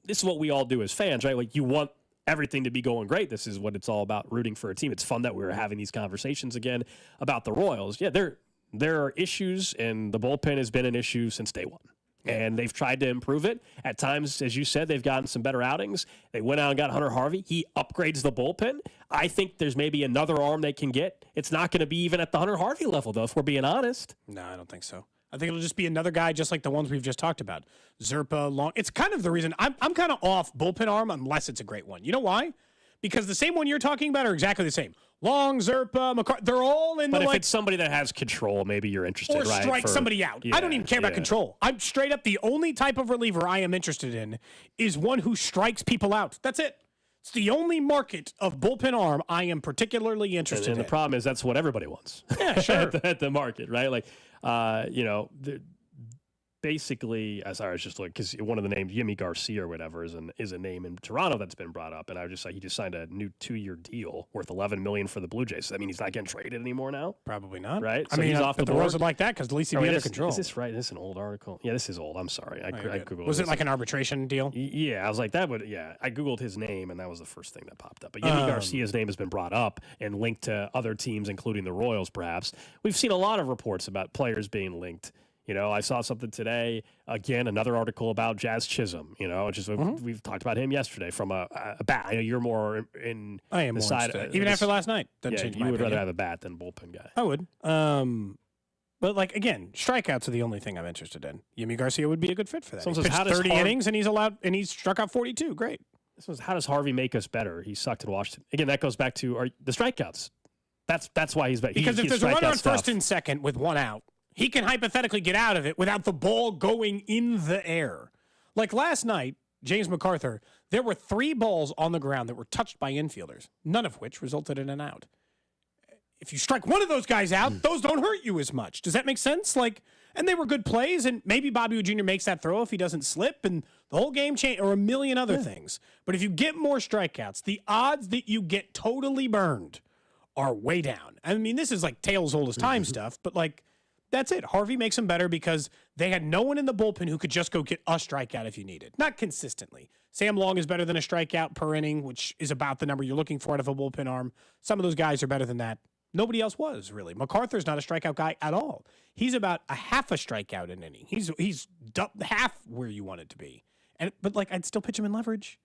S1: This is what we all do as fans, right? Like you want everything to be going great. This is what it's all about, rooting for a team. It's fun that we're having these conversations again about the Royals. Yeah, there are issues, and the bullpen has been an issue since day one. And they've tried to improve it. At times, as you said, they've gotten some better outings. They went out and got Hunter Harvey. He upgrades the bullpen. I think there's maybe another arm they can get. It's not going to be even at the Hunter Harvey level, though, if we're being honest.
S2: No, I don't think so. I think it'll just be another guy just like the ones we've just talked about. Zerpa, Long. It's kind of the reason I'm kind of off bullpen arm unless it's a great one. You know why? Because the same one you're talking about are exactly the same. Long, Zerpa, McCarthy, they're all in
S1: but if it's somebody that has control, maybe you're interested,
S2: or
S1: right?
S2: Or strike somebody out. Yeah, I don't even care about control. I'm straight up the only type of reliever I am interested in is one who strikes people out. That's it. It's the only market of bullpen arm I am particularly interested in.
S1: And the problem is that's what everybody wants.
S2: Yeah, sure.
S1: at the market, right? Like, basically, sorry, I was just looking because one of the names, Yimi Garcia or whatever, is a name in Toronto that's been brought up, and I was just like, he just signed a new 2-year deal worth $11 million for the Blue Jays. So that means he's not getting traded anymore now.
S2: Probably not,
S1: right?
S2: So I mean, he's off the board. Wasn't like that because at least he'd be under control.
S1: Is this right? Is this an old article? Yeah, this is old. I'm sorry, I googled.
S2: Was it like an arbitration deal?
S1: Yeah, I was like that would. Yeah, I googled his name, and that was the first thing that popped up. But Yimi Garcia's name has been brought up and linked to other teams, including the Royals. Perhaps we've seen a lot of reports about players being linked. I saw something today, again, another article about Jazz Chisholm, we've talked about him yesterday from a bat. You're more in
S2: I am
S1: the
S2: more
S1: side.
S2: Even after last night.
S1: Doesn't change my opinion. Rather have a bat than bullpen guy.
S2: I would. But again, strikeouts are the only thing I'm interested in. Yimi Garcia would be a good fit for that. He pitched 30 innings and he's struck out 42. Great.
S1: This was how does Harvey make us better? He sucked in Washington. Again, that goes back to the strikeouts. That's why he's better.
S2: Because if there's a runner on first and second with one out, he can hypothetically get out of it without the ball going in the air. Like last night, James MacArthur, there were 3 balls on the ground that were touched by infielders, none of which resulted in an out. If you strike one of those guys out, those don't hurt you as much. Does that make sense? And they were good plays, and maybe Bobby Wood Jr. makes that throw if he doesn't slip, and the whole game change, or a million other things. But if you get more strikeouts, the odds that you get totally burned are way down. I mean, this is like tales old as time stuff, but that's it. Harvey makes them better because they had no one in the bullpen who could just go get a strikeout if you needed. Not consistently. Sam Long is better than a strikeout per inning, which is about the number you're looking for out of a bullpen arm. Some of those guys are better than that. Nobody else was, really. MacArthur's not a strikeout guy at all. He's about a half a strikeout an inning. He's half where you want it to be. But I'd still pitch him in leverage.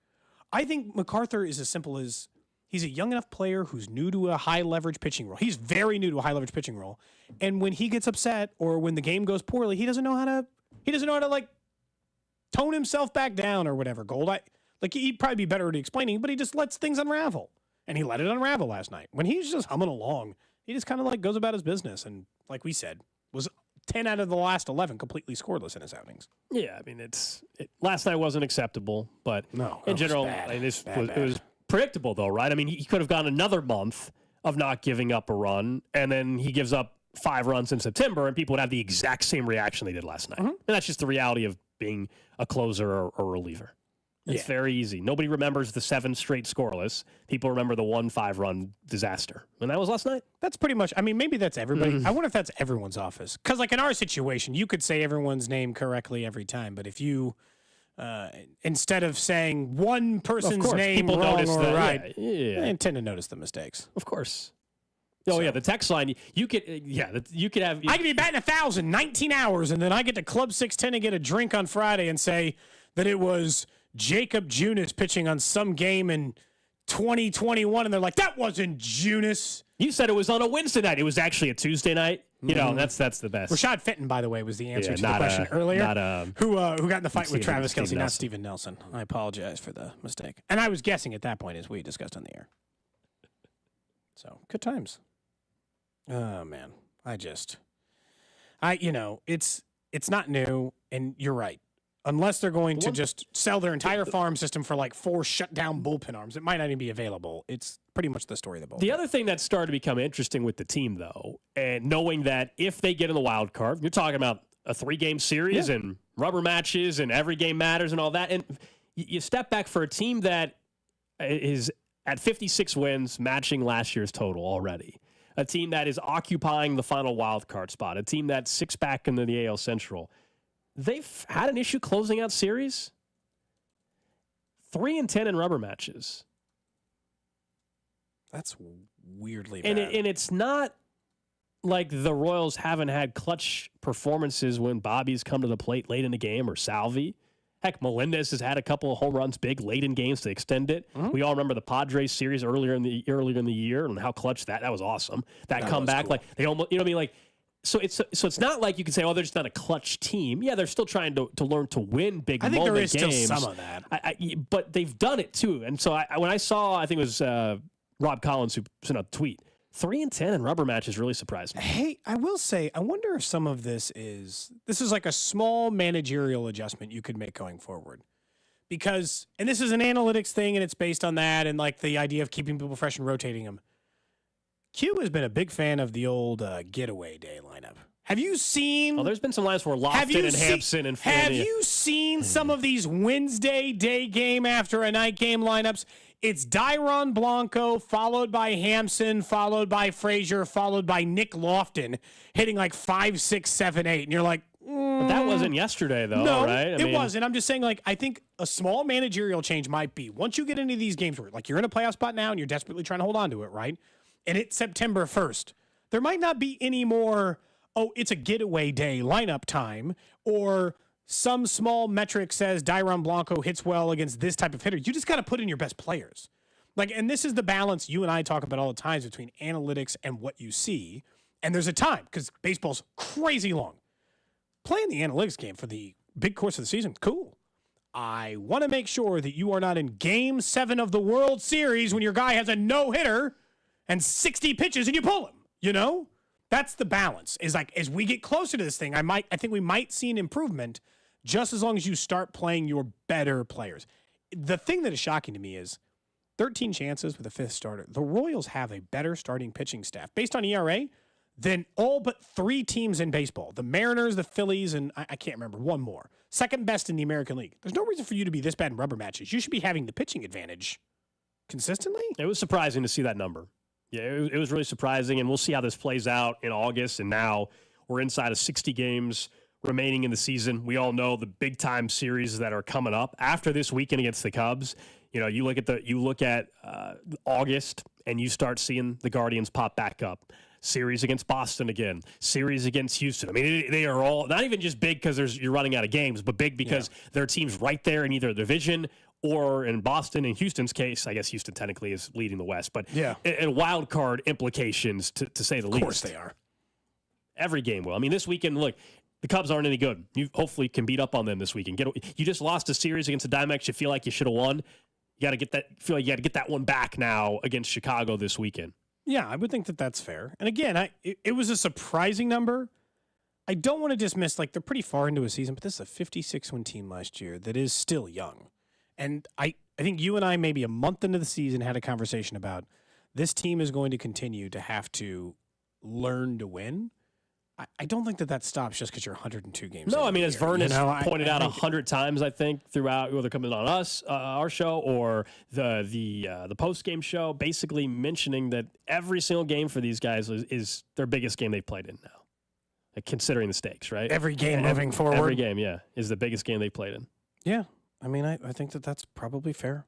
S2: I think MacArthur is as simple as he's a young enough player who's new to a high leverage pitching role. He's very new to a high leverage pitching role. And when he gets upset or when the game goes poorly, he doesn't know how to tone himself back down or whatever. Gold, he'd probably be better at explaining, but he just lets things unravel. And he let it unravel last night. When he's just humming along, he just kind of goes about his business. And like we said, was 10 out of the last 11 completely scoreless in his outings.
S1: Yeah, I mean, last night wasn't acceptable, but in general, it was predictable, though, right? I mean, he could have gone another month of not giving up a run, and then he gives up 5 runs in September, and people would have the exact same reaction they did last night. And that's just the reality of being a closer or a reliever. It's very easy. Nobody remembers the 7 straight scoreless. People remember the 1 5-run disaster. And that was last night.
S2: That's pretty much, I mean, maybe that's everybody. I wonder if that's everyone's office. Because in our situation, you could say everyone's name correctly every time. But if you, instead of saying one person's name wrong or right, they tend to notice the mistakes.
S1: Of course. Oh, yeah, the text line, you could have...
S2: I could be batting 1,000, 19 hours, and then I get to Club 610 and get a drink on Friday and say that it was Jacob Junis pitching on some game in 2021, and they're like, that wasn't Junis.
S1: You said it was on a Wednesday night. It was actually a Tuesday night. You know, that's the best.
S2: Rashad Fenton, by the way, was the answer to the question earlier. Who got in the fight with Travis Kelce, not Steven Nelson. I apologize for the mistake. And I was guessing at that point, as we discussed on the air. So, good times. Oh, man. It's not new, and you're right. Unless they're going to just sell their entire farm system for 4 shut-down bullpen arms, it might not even be available. It's pretty much the story of the bullpen.
S1: The other thing that started to become interesting with the team, though, and knowing that if they get in the wild card, you're talking about a 3-game series and rubber matches and every game matters and all that. And you step back for a team that is at 56 wins, matching last year's total already. A team that is occupying the final wild card spot. A team that's 6 back into the AL Central. They've had an issue closing out series. 3-10 in rubber matches.
S2: That's weirdly bad.
S1: And it's not like the Royals haven't had clutch performances when Bobby's come to the plate late in the game or Salvi. Heck, Melendez has had a couple of home runs big late in games to extend it. We all remember the Padres series earlier in the year and how clutch that was awesome. That comeback, cool. They almost, you know what I mean, So it's not like you can say, oh, they're just not a clutch team. Yeah, they're still trying to learn to win big moment games. I think there is
S2: still some of that.
S1: But they've done it too. And so when I saw, I think it was Rob Collins who sent out a tweet, 3-10 in rubber matches really surprised me.
S2: Hey, I will say, I wonder if some of this is like a small managerial adjustment you could make going forward. Because, and this is an analytics thing and it's based on that and the idea of keeping people fresh and rotating them. Q has been a big fan of the old getaway day lineup. Have you seen...
S1: Oh, there's been some lines where Lofton and Hampson and...
S2: Have you seen some of these Wednesday day game after a night game lineups? It's Dairon Blanco, followed by Hampson, followed by Frazier, followed by Nick Lofton, hitting 5, 6, 7, 8. And you're like...
S1: But that wasn't yesterday, though,
S2: no,
S1: right?
S2: It wasn't. I'm just saying, I think a small managerial change might be, once you get into these games where, you're in a playoff spot now and you're desperately trying to hold on to it, right? And it's September 1st. There might not be any more, it's a getaway day lineup time, or some small metric says Dairon Blanco hits well against this type of hitter. You just got to put in your best players. And this is the balance you and I talk about all the times between analytics and what you see. And there's a time, because baseball's crazy long. Playing the analytics game for the big course of the season, cool. I want to make sure that you are not in Game 7 of the World Series when your guy has a no-hitter and 60 pitches and you pull him, That's the balance. Is like as we get closer to this thing, I think we might see an improvement just as long as you start playing your better players. The thing that is shocking to me is 13 chances with a fifth starter. The Royals have a better starting pitching staff based on ERA than all but 3 teams in baseball. The Mariners, the Phillies, and I can't remember, one more. Second best in the American League. There's no reason for you to be this bad in rubber matches. You should be having the pitching advantage consistently.
S1: It was surprising to see that number. Yeah, it was really surprising, and we'll see how this plays out in August. And now we're inside of 60 games remaining in the season. We all know the big-time series that are coming up after this weekend against the Cubs. You know, you look at August, and you start seeing the Guardians pop back up. Series against Boston again. Series against Houston. I mean, they are all not even just big because you're running out of games, but big because there are teams right there in either a division or in Boston. In Houston's case, I guess Houston technically is leading the West, but and wild card implications to say the least.
S2: Of course they are.
S1: Every game will. I mean, this weekend, look, the Cubs aren't any good. You hopefully can beat up on them this weekend. You just lost a series against the Diamondbacks. You feel like you should have won. You got to get that. Feel like you got to get that one back now against Chicago this weekend.
S2: Yeah, I would think that that's fair. And again, it was a surprising number. I don't want to dismiss, like, they're pretty far into a season, but this is a 56-win team last year that is still young. And I think you and I, maybe a month into the season, had a conversation about this team is going to continue to have to learn to win. I don't think that stops just because you're 102 games.
S1: No, I mean, as Vern has pointed out 100 times, I think, throughout, whether coming on us, our show, or the post-game show, basically mentioning that every single game for these guys is their biggest game they've played in now, like, considering the stakes, right?
S2: Every game moving forward.
S1: Every game, is the biggest game they've played in.
S2: Yeah, I mean, I think that that's probably fair.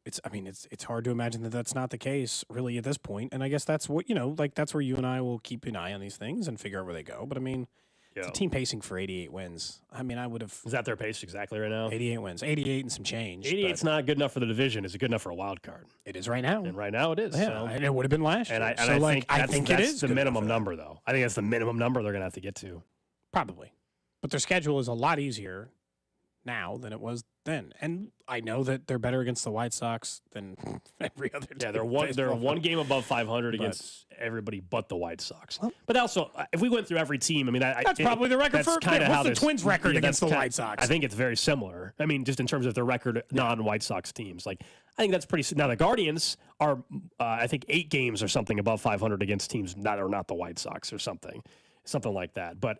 S2: It's hard to imagine that that's not the case really at this point. And I guess that's what, that's where you and I will keep an eye on these things and figure out where they go. But I mean, it's a team pacing for 88 wins. I mean, I would have.
S1: Is that their pace exactly right now?
S2: 88 wins, 88 and some change.
S1: 88's not good enough for the division. Is it good enough for a wild card?
S2: It is right now.
S1: And right now it is.
S2: Yeah,
S1: so.
S2: and it would have been last year.
S1: I think that's the minimum number, though. I think that's the minimum number they're going to have to get to.
S2: Probably. But their schedule is a lot easier now than it was then. And I know that they're better against the White Sox than every other team.
S1: Yeah, they're one game above 500 against everybody but the White Sox. But also, if we went through every team, I mean,
S2: that's probably the record for what's the Twins' record against the White Sox?
S1: I think it's very similar. I mean, just in terms of their record, non-White Sox teams. Like, I think that's pretty. Now the Guardians are, I think, 8 games or something above 500 against teams that are not the White Sox or something like that. But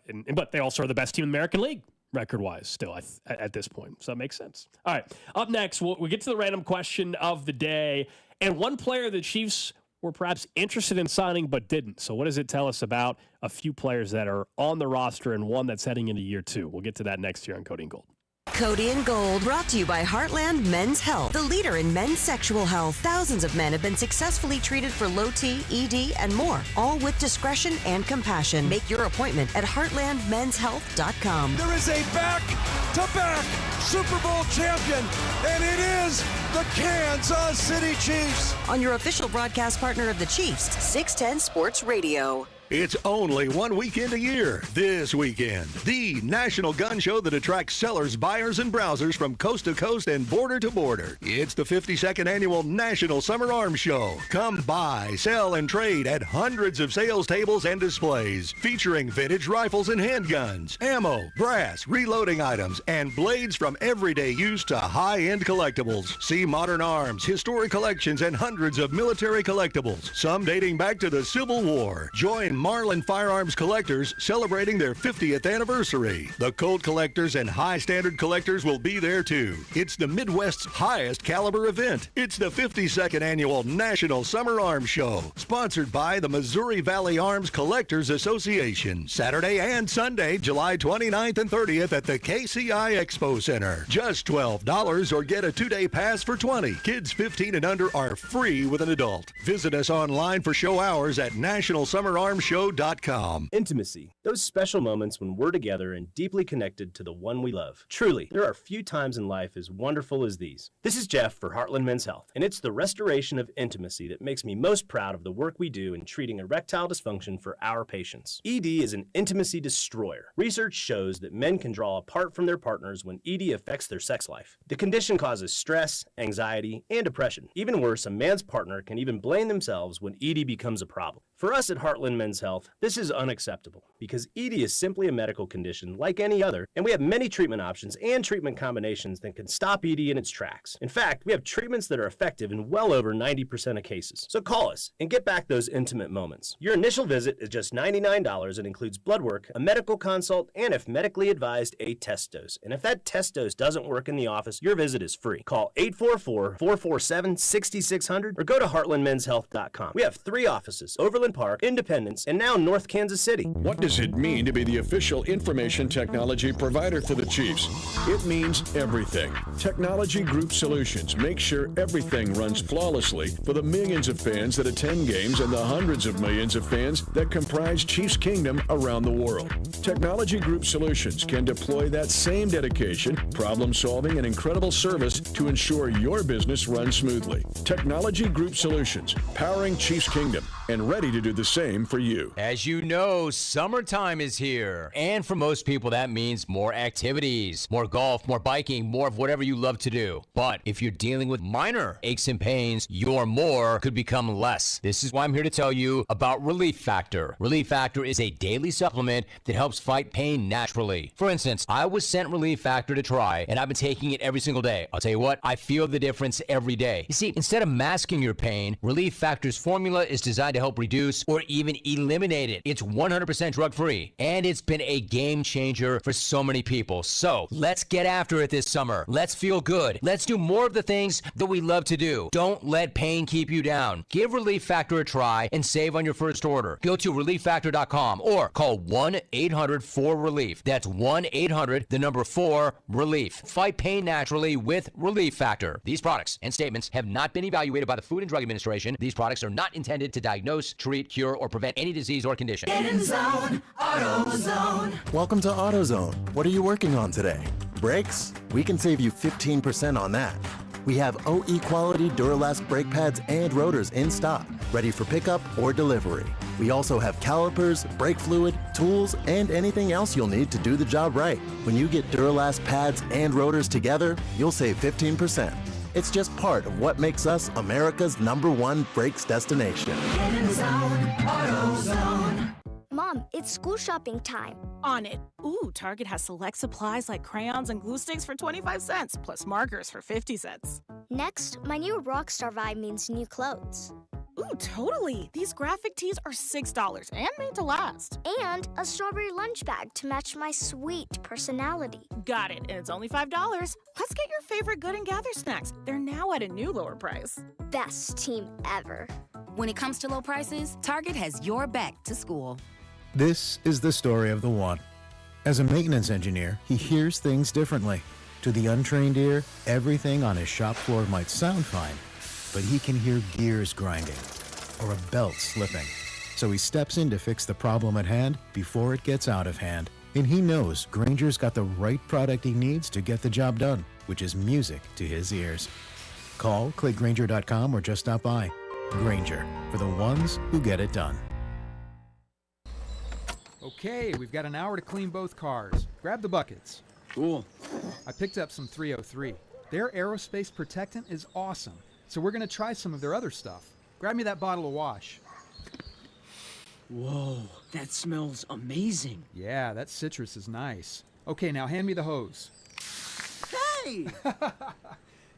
S1: they also are the best team in the American League, record-wise, still at this point. So that makes sense. All right, up next, we'll get to the random question of the day. And one player the Chiefs were perhaps interested in signing but didn't. So what does it tell us about a few players that are on the roster and one that's heading into year 2? We'll get to that next year on Cody and Gold.
S5: Cody and Gold, brought to you by Heartland Men's Health, the leader in men's sexual health. Thousands of men have been successfully treated for low T, ED, and more, all with discretion and compassion. Make your appointment at heartlandmenshealth.com.
S3: There is a back-to-back Super Bowl champion, and it is the Kansas City Chiefs.
S5: On your official broadcast partner of the Chiefs, 610 Sports Radio.
S8: It's only one weekend a year. This weekend, the national gun show that attracts sellers, buyers, and browsers from coast to coast and border to border. It's the 52nd annual National Summer Arms Show. Come buy, sell, and trade at hundreds of sales tables and displays featuring vintage rifles and handguns, ammo, brass, reloading items, and blades from everyday use to high-end collectibles. See modern arms, historic collections, and hundreds of military collectibles, some dating back to the Civil War. Join Marlin Firearms Collectors celebrating their 50th anniversary. The Colt collectors and high standard collectors will be there too. It's the Midwest's highest caliber event. It's the 52nd annual National Summer Arms Show, sponsored by the Missouri Valley Arms Collectors Association. Saturday and Sunday, July 29th and 30th at the KCI Expo Center. Just $12 or get a 2-day pass for $20. Kids 15 and under are free with an adult. Visit us online for show hours at nationalsummerarmsshow.com.
S9: Intimacy. Those special moments when we're together and deeply connected to the one we love. Truly, there are few times in life as wonderful as these. This is Jeff for Heartland Men's Health, and it's the restoration of intimacy that makes me most proud of the work we do in treating erectile dysfunction for our patients. ED is an intimacy destroyer. Research shows that men can draw apart from their partners when ED affects their sex life. The condition causes stress, anxiety, and depression. Even worse, a man's partner can even blame themselves when ED becomes a problem. For us at Heartland Men's Health, this is unacceptable because ED is simply a medical condition like any other, and we have many treatment options and treatment combinations that can stop ED in its tracks. In fact, we have treatments that are effective in well over 90% of cases. So call us and get back those intimate moments. Your initial visit is just $99 and includes blood work, a medical consult, and if medically advised, a test dose. And if that test dose doesn't work in the office, your visit is free. Call 844-447-6600 or go to heartlandmenshealth.com. We have 3 offices: Overland Park, Independence, and now North Kansas City.
S10: What does it mean to be the official information technology provider for the Chiefs? It means everything. Technology Group Solutions makes sure everything runs flawlessly for the millions of fans that attend games and the hundreds of millions of fans that comprise Chiefs Kingdom around the world. Technology Group Solutions can deploy that same dedication, problem solving, and incredible service to ensure your business runs smoothly. Technology Group Solutions, powering Chiefs Kingdom and ready to do the same for you.
S12: As you know, summertime is here. And for most people, that means more activities, more golf, more biking, more of whatever you love to do. But if you're dealing with minor aches and pains, your more could become less. This is why I'm here to tell you about Relief Factor. Relief Factor is a daily supplement that helps fight pain naturally. For instance, I was sent Relief Factor to try, and I've been taking it every single day. I'll tell you what, I feel the difference every day. You see, instead of masking your pain, Relief Factor's formula is designed to help reduce or even eliminate it. It's 100% drug-free, and it's been a game changer for so many people. So let's get after it this summer. Let's feel good. Let's do more of the things that we love to do. Don't let pain keep you down. Give Relief Factor a try and save on your first order. Go to relieffactor.com or call 1-800-4RELIEF. That's 1-800-4RELIEF. Fight pain naturally with Relief Factor. These products and statements have not been evaluated by the Food and Drug Administration. These products are not intended to diagnose, treat, cure, or prevent any disease or condition.
S11: Get in zone, AutoZone.
S13: Welcome to AutoZone. What are you working on today? Brakes? We can save you 15% on that. We have OE quality Duralast brake pads and rotors in stock, ready for pickup or delivery. We also have calipers, brake fluid, tools, and anything else you'll need to do the job right. When you get Duralast pads and rotors together, you'll save 15%. It's just part of what makes us America's #1 brakes destination.
S11: Get in zone, AutoZone.
S16: Mom, it's school shopping time.
S17: On it. Ooh, Target has select supplies like crayons and glue sticks for 25 cents, plus markers for 50 cents.
S16: Next, my new Rockstar vibe means new clothes.
S17: Ooh, totally. These graphic tees are $6 and made to last.
S16: And a strawberry lunch bag to match my sweet personality.
S17: Got it, and it's only $5. Let's get your favorite Good and Gather snacks. They're now at a new lower price.
S16: Best team ever.
S19: When it comes to low prices, Target has your back to school.
S20: This is the story of the one. As a maintenance engineer, he hears things differently. To the untrained ear, everything on his shop floor might sound fine, but he can hear gears grinding or a belt slipping. So he steps in to fix the problem at hand before it gets out of hand. And he knows Grainger's got the right product he needs to get the job done, which is music to his ears. Call, click Grainger.com, or just stop by. Grainger, for the ones who get it done.
S21: Okay, we've got an hour to clean both cars. Grab the buckets.
S22: Cool.
S21: I picked up some 303. Their aerospace protectant is awesome, so we're going to try some of their other stuff. Grab me that bottle of wash.
S22: Whoa, that smells amazing.
S21: Yeah, that citrus is nice. Okay, now hand me the hose.
S22: Hey!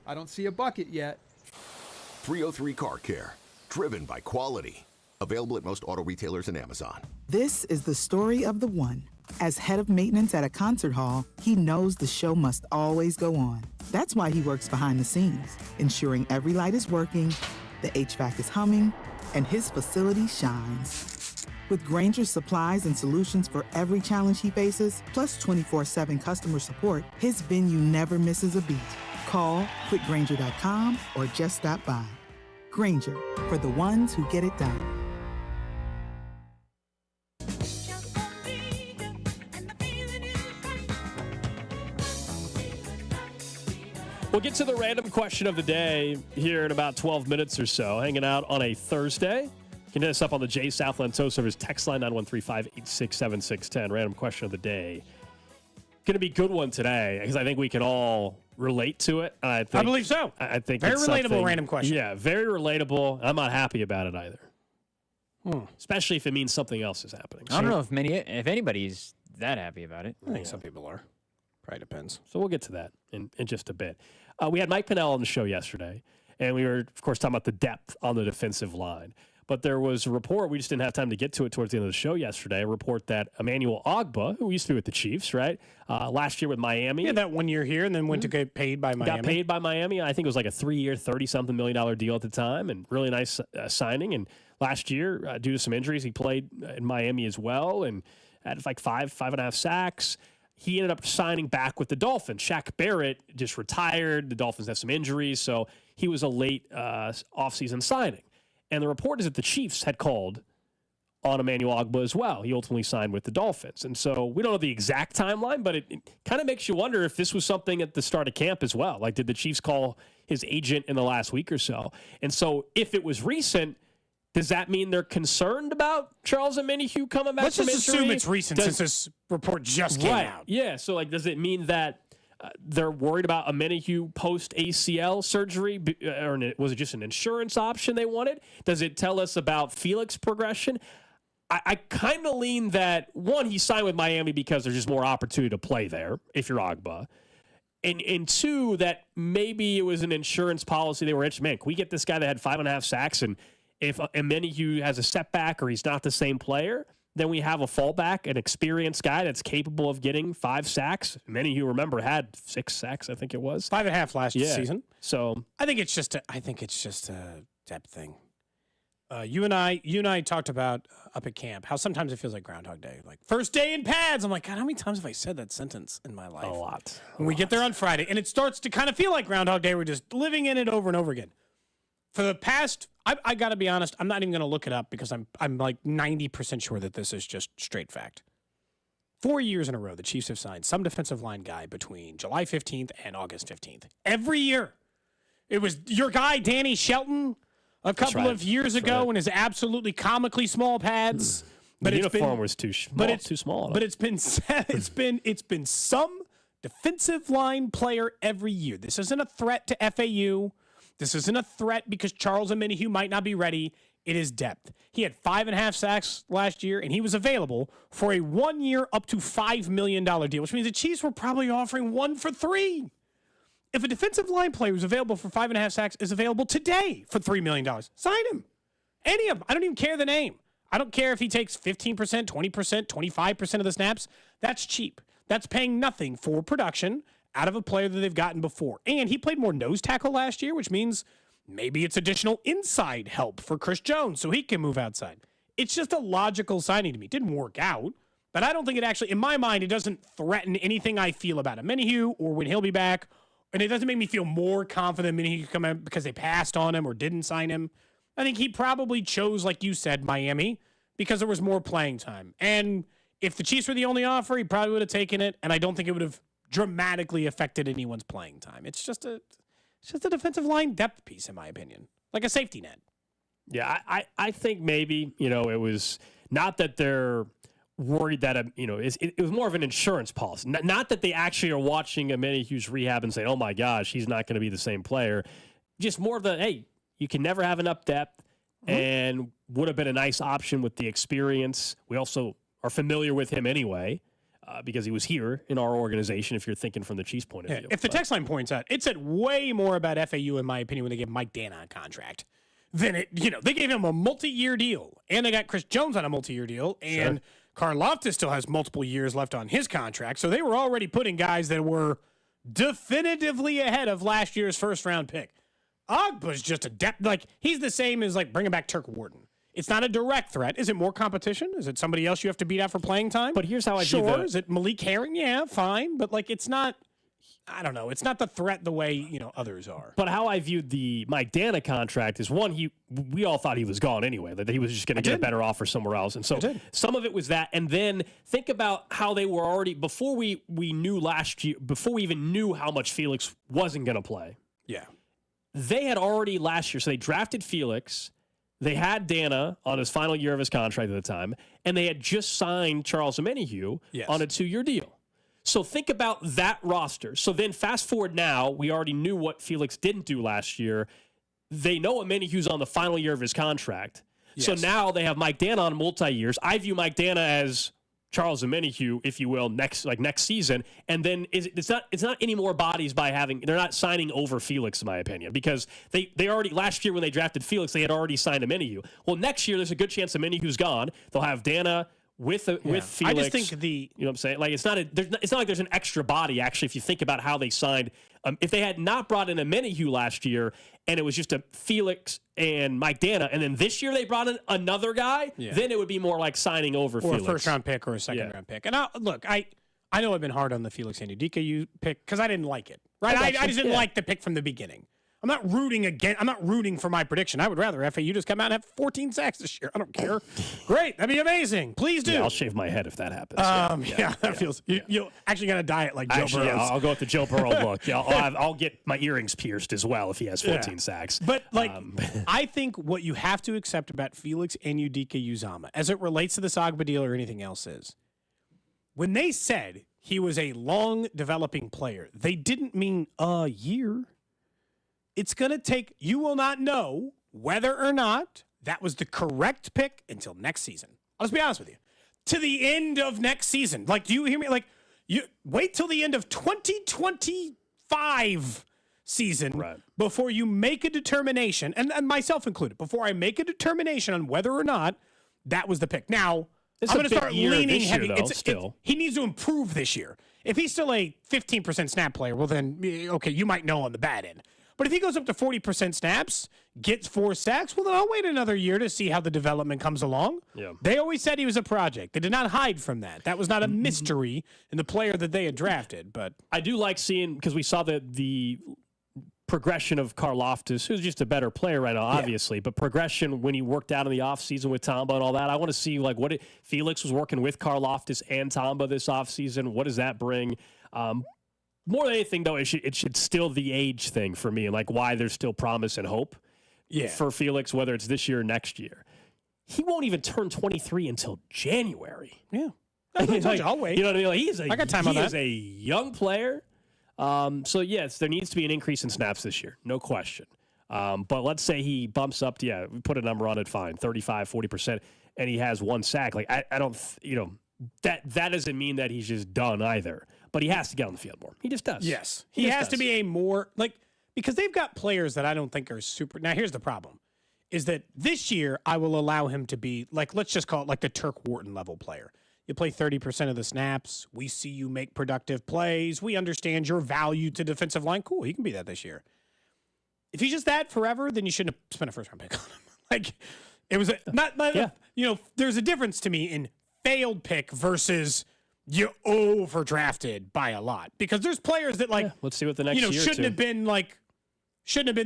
S21: I don't see a bucket yet.
S23: 303 Car Care, driven by quality. Available at most auto retailers and Amazon.
S25: This is the story of the one. As head of maintenance at a concert hall, he knows the show must always go on. That's why he works behind the scenes, ensuring every light is working, the HVAC is humming, and his facility shines. With Grainger's supplies and solutions for every challenge he faces, plus 24/7 customer support, his venue never misses a beat. Call, click Grainger.com, or just stop by. Grainger, for the ones who get it done.
S1: We'll get to the random question of the day here in about 12 minutes or so. Hanging out on a Thursday. You can hit us up on the J Southland Tow Service text line 913-586-7610. Random question of the day. Going to be a good one today because I think we can all relate to it. I
S2: believe so.
S1: I think
S2: very
S1: it's
S2: relatable
S1: something-
S2: random question.
S1: Yeah, very relatable. I'm not happy about it either. especially if it means something else is happening.
S4: I don't know if anybody's that happy about it.
S2: I think some people are. Probably depends.
S1: So we'll get to that in just a bit. We had Mike Pennell on the show yesterday, and we were, of course, talking about the depth on the defensive line. But there was a report, we just didn't have time to get to it towards the end of the show yesterday, a report that Emmanuel Ogbah, who used to be with the Chiefs, right, last year with Miami.
S2: Yeah, that 1 year here and then went to get paid by Miami.
S1: Got paid by Miami. I think it was like a 3-year, $30-something million deal at the time, and really nice signing. And last year, due to some injuries, he played in Miami as well and had like 5.5 sacks. He ended up signing back with the Dolphins. Shaq Barrett just retired. The Dolphins have some injuries, so he was a late offseason signing. And the report is that the Chiefs had called on Emmanuel Ogbah as well. He ultimately signed with the Dolphins. And so we don't know the exact timeline, but it kind of makes you wonder if this was something at the start of camp as well. Like, did the Chiefs call his agent in the last week or so? And so if it was recent, does that mean they're concerned about Charles Omenihu coming back from injury?
S2: Let's just assume it's recent since this report just came out.
S1: Yeah, so like, does it mean that they're worried about Omenihu post-ACL surgery, or was it just an insurance option they wanted? Does it tell us about Felix progression? I kind of lean that, one, he signed with Miami because there's just more opportunity to play there if you're Ogbah. And two, that maybe it was an insurance policy. They were interested, man, can we get this guy that had 5.5 sacks, and if Omenihu has a setback or he's not the same player, then we have a fallback, an experienced guy that's capable of getting 5 sacks. Many of you remember had 6 sacks, I think it was.
S2: 5.5 last season.
S1: So
S2: I think it's just a depth thing. You and I talked about up at camp how sometimes it feels like Groundhog Day, like first day in pads. I'm like, God, how many times have I said that sentence in my life?
S1: A lot.
S2: When we get there on Friday, and it starts to kind of feel like Groundhog Day. We're just living in it over and over again. For the past, I got to be honest, I'm not even going to look it up because I'm like 90% sure that this is just straight fact. 4 years in a row, the Chiefs have signed some defensive line guy between July 15th and August 15th. Every year. It was your guy, Danny Shelton, a couple of years ago in his absolutely comically small pads.
S1: But the uniform was too small.
S2: But it's been some defensive line player every year. This isn't a threat to FAU. This isn't a threat because Charles Omenihu might not be ready. It is depth. He had 5.5 sacks last year, and he was available for a 1 year up to $5 million deal, which means the Chiefs were probably offering 1 for 3. If a defensive line player who's available for 5.5 sacks is available today for $3 million, sign him. Any of them. I don't even care the name. I don't care if he takes 15%, 20%, 25% of the snaps. That's cheap. That's paying nothing for production out of a player that they've gotten before. And he played more nose tackle last year, which means maybe it's additional inside help for Chris Jones so he can move outside. It's just a logical signing to me. It didn't work out, but I don't think it actually, in my mind, it doesn't threaten anything I feel about Omenihu or when he'll be back. And it doesn't make me feel more confident Omenihu could come out because they passed on him or didn't sign him. I think he probably chose, like you said, Miami because there was more playing time. And if the Chiefs were the only offer, he probably would have taken it, and I don't think it would have dramatically affected anyone's playing time. It's just a defensive line depth piece, in my opinion, like a safety net.
S1: Yeah, I think maybe, it was not that they're worried that, it was more of an insurance policy. Not that they actually are watching Omenihu's rehab and saying, oh my gosh, he's not going to be the same player. Just more of the, hey, you can never have enough depth and would have been a nice option with the experience. We also are familiar with him anyway. Because he was here in our organization, if you're thinking from the Chiefs' point of view.
S2: If the text line points out, it said way more about FAU, in my opinion, when they gave Mike Dana a contract than they gave him a multi-year deal, and they got Chris Jones on a multi-year deal, and Karlaftis still has multiple years left on his contract, so they were already putting guys that were definitively ahead of last year's first-round pick. Ogbah's just a depth, like, he's the same as, like, bringing back Turk Wharton. It's not a direct threat. Is it more competition? Is it somebody else you have to beat out for playing time?
S1: But here's how I view
S2: Is it Malik Herring? Yeah, fine. But, like, it's not, I don't know. It's not the threat the way, others are.
S1: But how I viewed the Mike Dana contract is, one, we all thought he was gone anyway, that he was just going to get a better offer somewhere else. And so some of it was that. And then think about how they were already, before we knew last year, before we even knew how much Felix wasn't going to play.
S2: Yeah.
S1: They had already last year, so they drafted Felix. They had Dana on his final year of his contract at the time, and they had just signed Charles Omenihu on a 2-year deal. So think about that roster. So then fast forward now, we already knew what Felix didn't do last year. They know Omenihu's on the final year of his contract. So now they have Mike Dana on multi-years. I view Mike Dana as Charles Omenihu, if you will, next season. And then it's not any more bodies they're not signing over Felix, in my opinion, because they already, last year when they drafted Felix, they had already signed Omenihu. Well, next year there's a good chance Omenihu's gone. They'll have Dana with Felix.
S2: I just think
S1: you know what I'm saying? Like it's not like there's an extra body actually. If you think about how they signed, if they had not brought in Omenihu last year and it was just a Felix and Mike Dana, and then this year they brought in another guy, then it would be more like signing over Felix.
S2: Or a first-round pick or a second-round pick. And I know I've been hard on the Felix Anudike pick because I didn't like it. Right? I just didn't like the pick from the beginning. I'm not rooting for my prediction. I would rather FAU just come out and have 14 sacks this year. I don't care. Great. That'd be amazing. Please do.
S1: Yeah, I'll shave my head if that happens.
S2: That feels... You'll actually got to diet like Joe Burrow.
S1: I'll go with the Joe Burrow look. Yeah, I'll get my earrings pierced as well if he has 14 sacks.
S2: But, I think what you have to accept about Felix Anudike-Uzomah, as it relates to this Agba deal or anything else, is when they said he was a long developing player, they didn't mean a year. It's going to take, you will not know whether or not that was the correct pick until next season. I'll just be honest with you. To the end of next season. Like, do you hear me? Like, you wait till the end of 2025 season before you make a determination, and myself included, before I make a determination on whether or not that was the pick. Now, I'm going to start leaning heavy. He needs to improve this year. If he's still a 15% snap player, well then, okay, you might know on the bad end. But if he goes up to 40% snaps, gets 4 sacks, well, then I'll wait another year to see how the development comes along.
S1: Yeah.
S2: They always said he was a project. They did not hide from that. That was not a mystery in the player that they had drafted. But
S1: I do like seeing, because we saw the progression of Karlaftis, who's just a better player right now, obviously, but progression when he worked out in the offseason with Tamba and all that. I want to see like Felix was working with Karlaftis and Tamba this offseason. What does that bring? More than anything, though, it should still the age thing for me, and like why there's still promise and hope for Felix, whether it's this year or next year. He won't even turn 23 until January.
S2: Yeah.
S1: I'll wait. You know what I mean? Like
S2: I got time on that.
S1: He is a young player. So, yes, there needs to be an increase in snaps this year. No question. But let's say he bumps up to, we put a number on it, fine, 35, 40%, and he has 1 sack. Like, I don't, that doesn't mean that he's just done either. But he has to get on the field more. He just does.
S2: Yes. He has to be a more, because they've got players that I don't think are super. Now, here's the problem, is that this year I will allow him to be, let's just call it like the Turk Wharton level player. You play 30% of the snaps. We see you make productive plays. We understand your value to defensive line. Cool, he can be that this year. If he's just that forever, then you shouldn't have spent a first-round pick on him. It was there's a difference to me in failed pick versus you overdrafted by a lot, because there's players that
S1: let's see what the next year
S2: shouldn't have been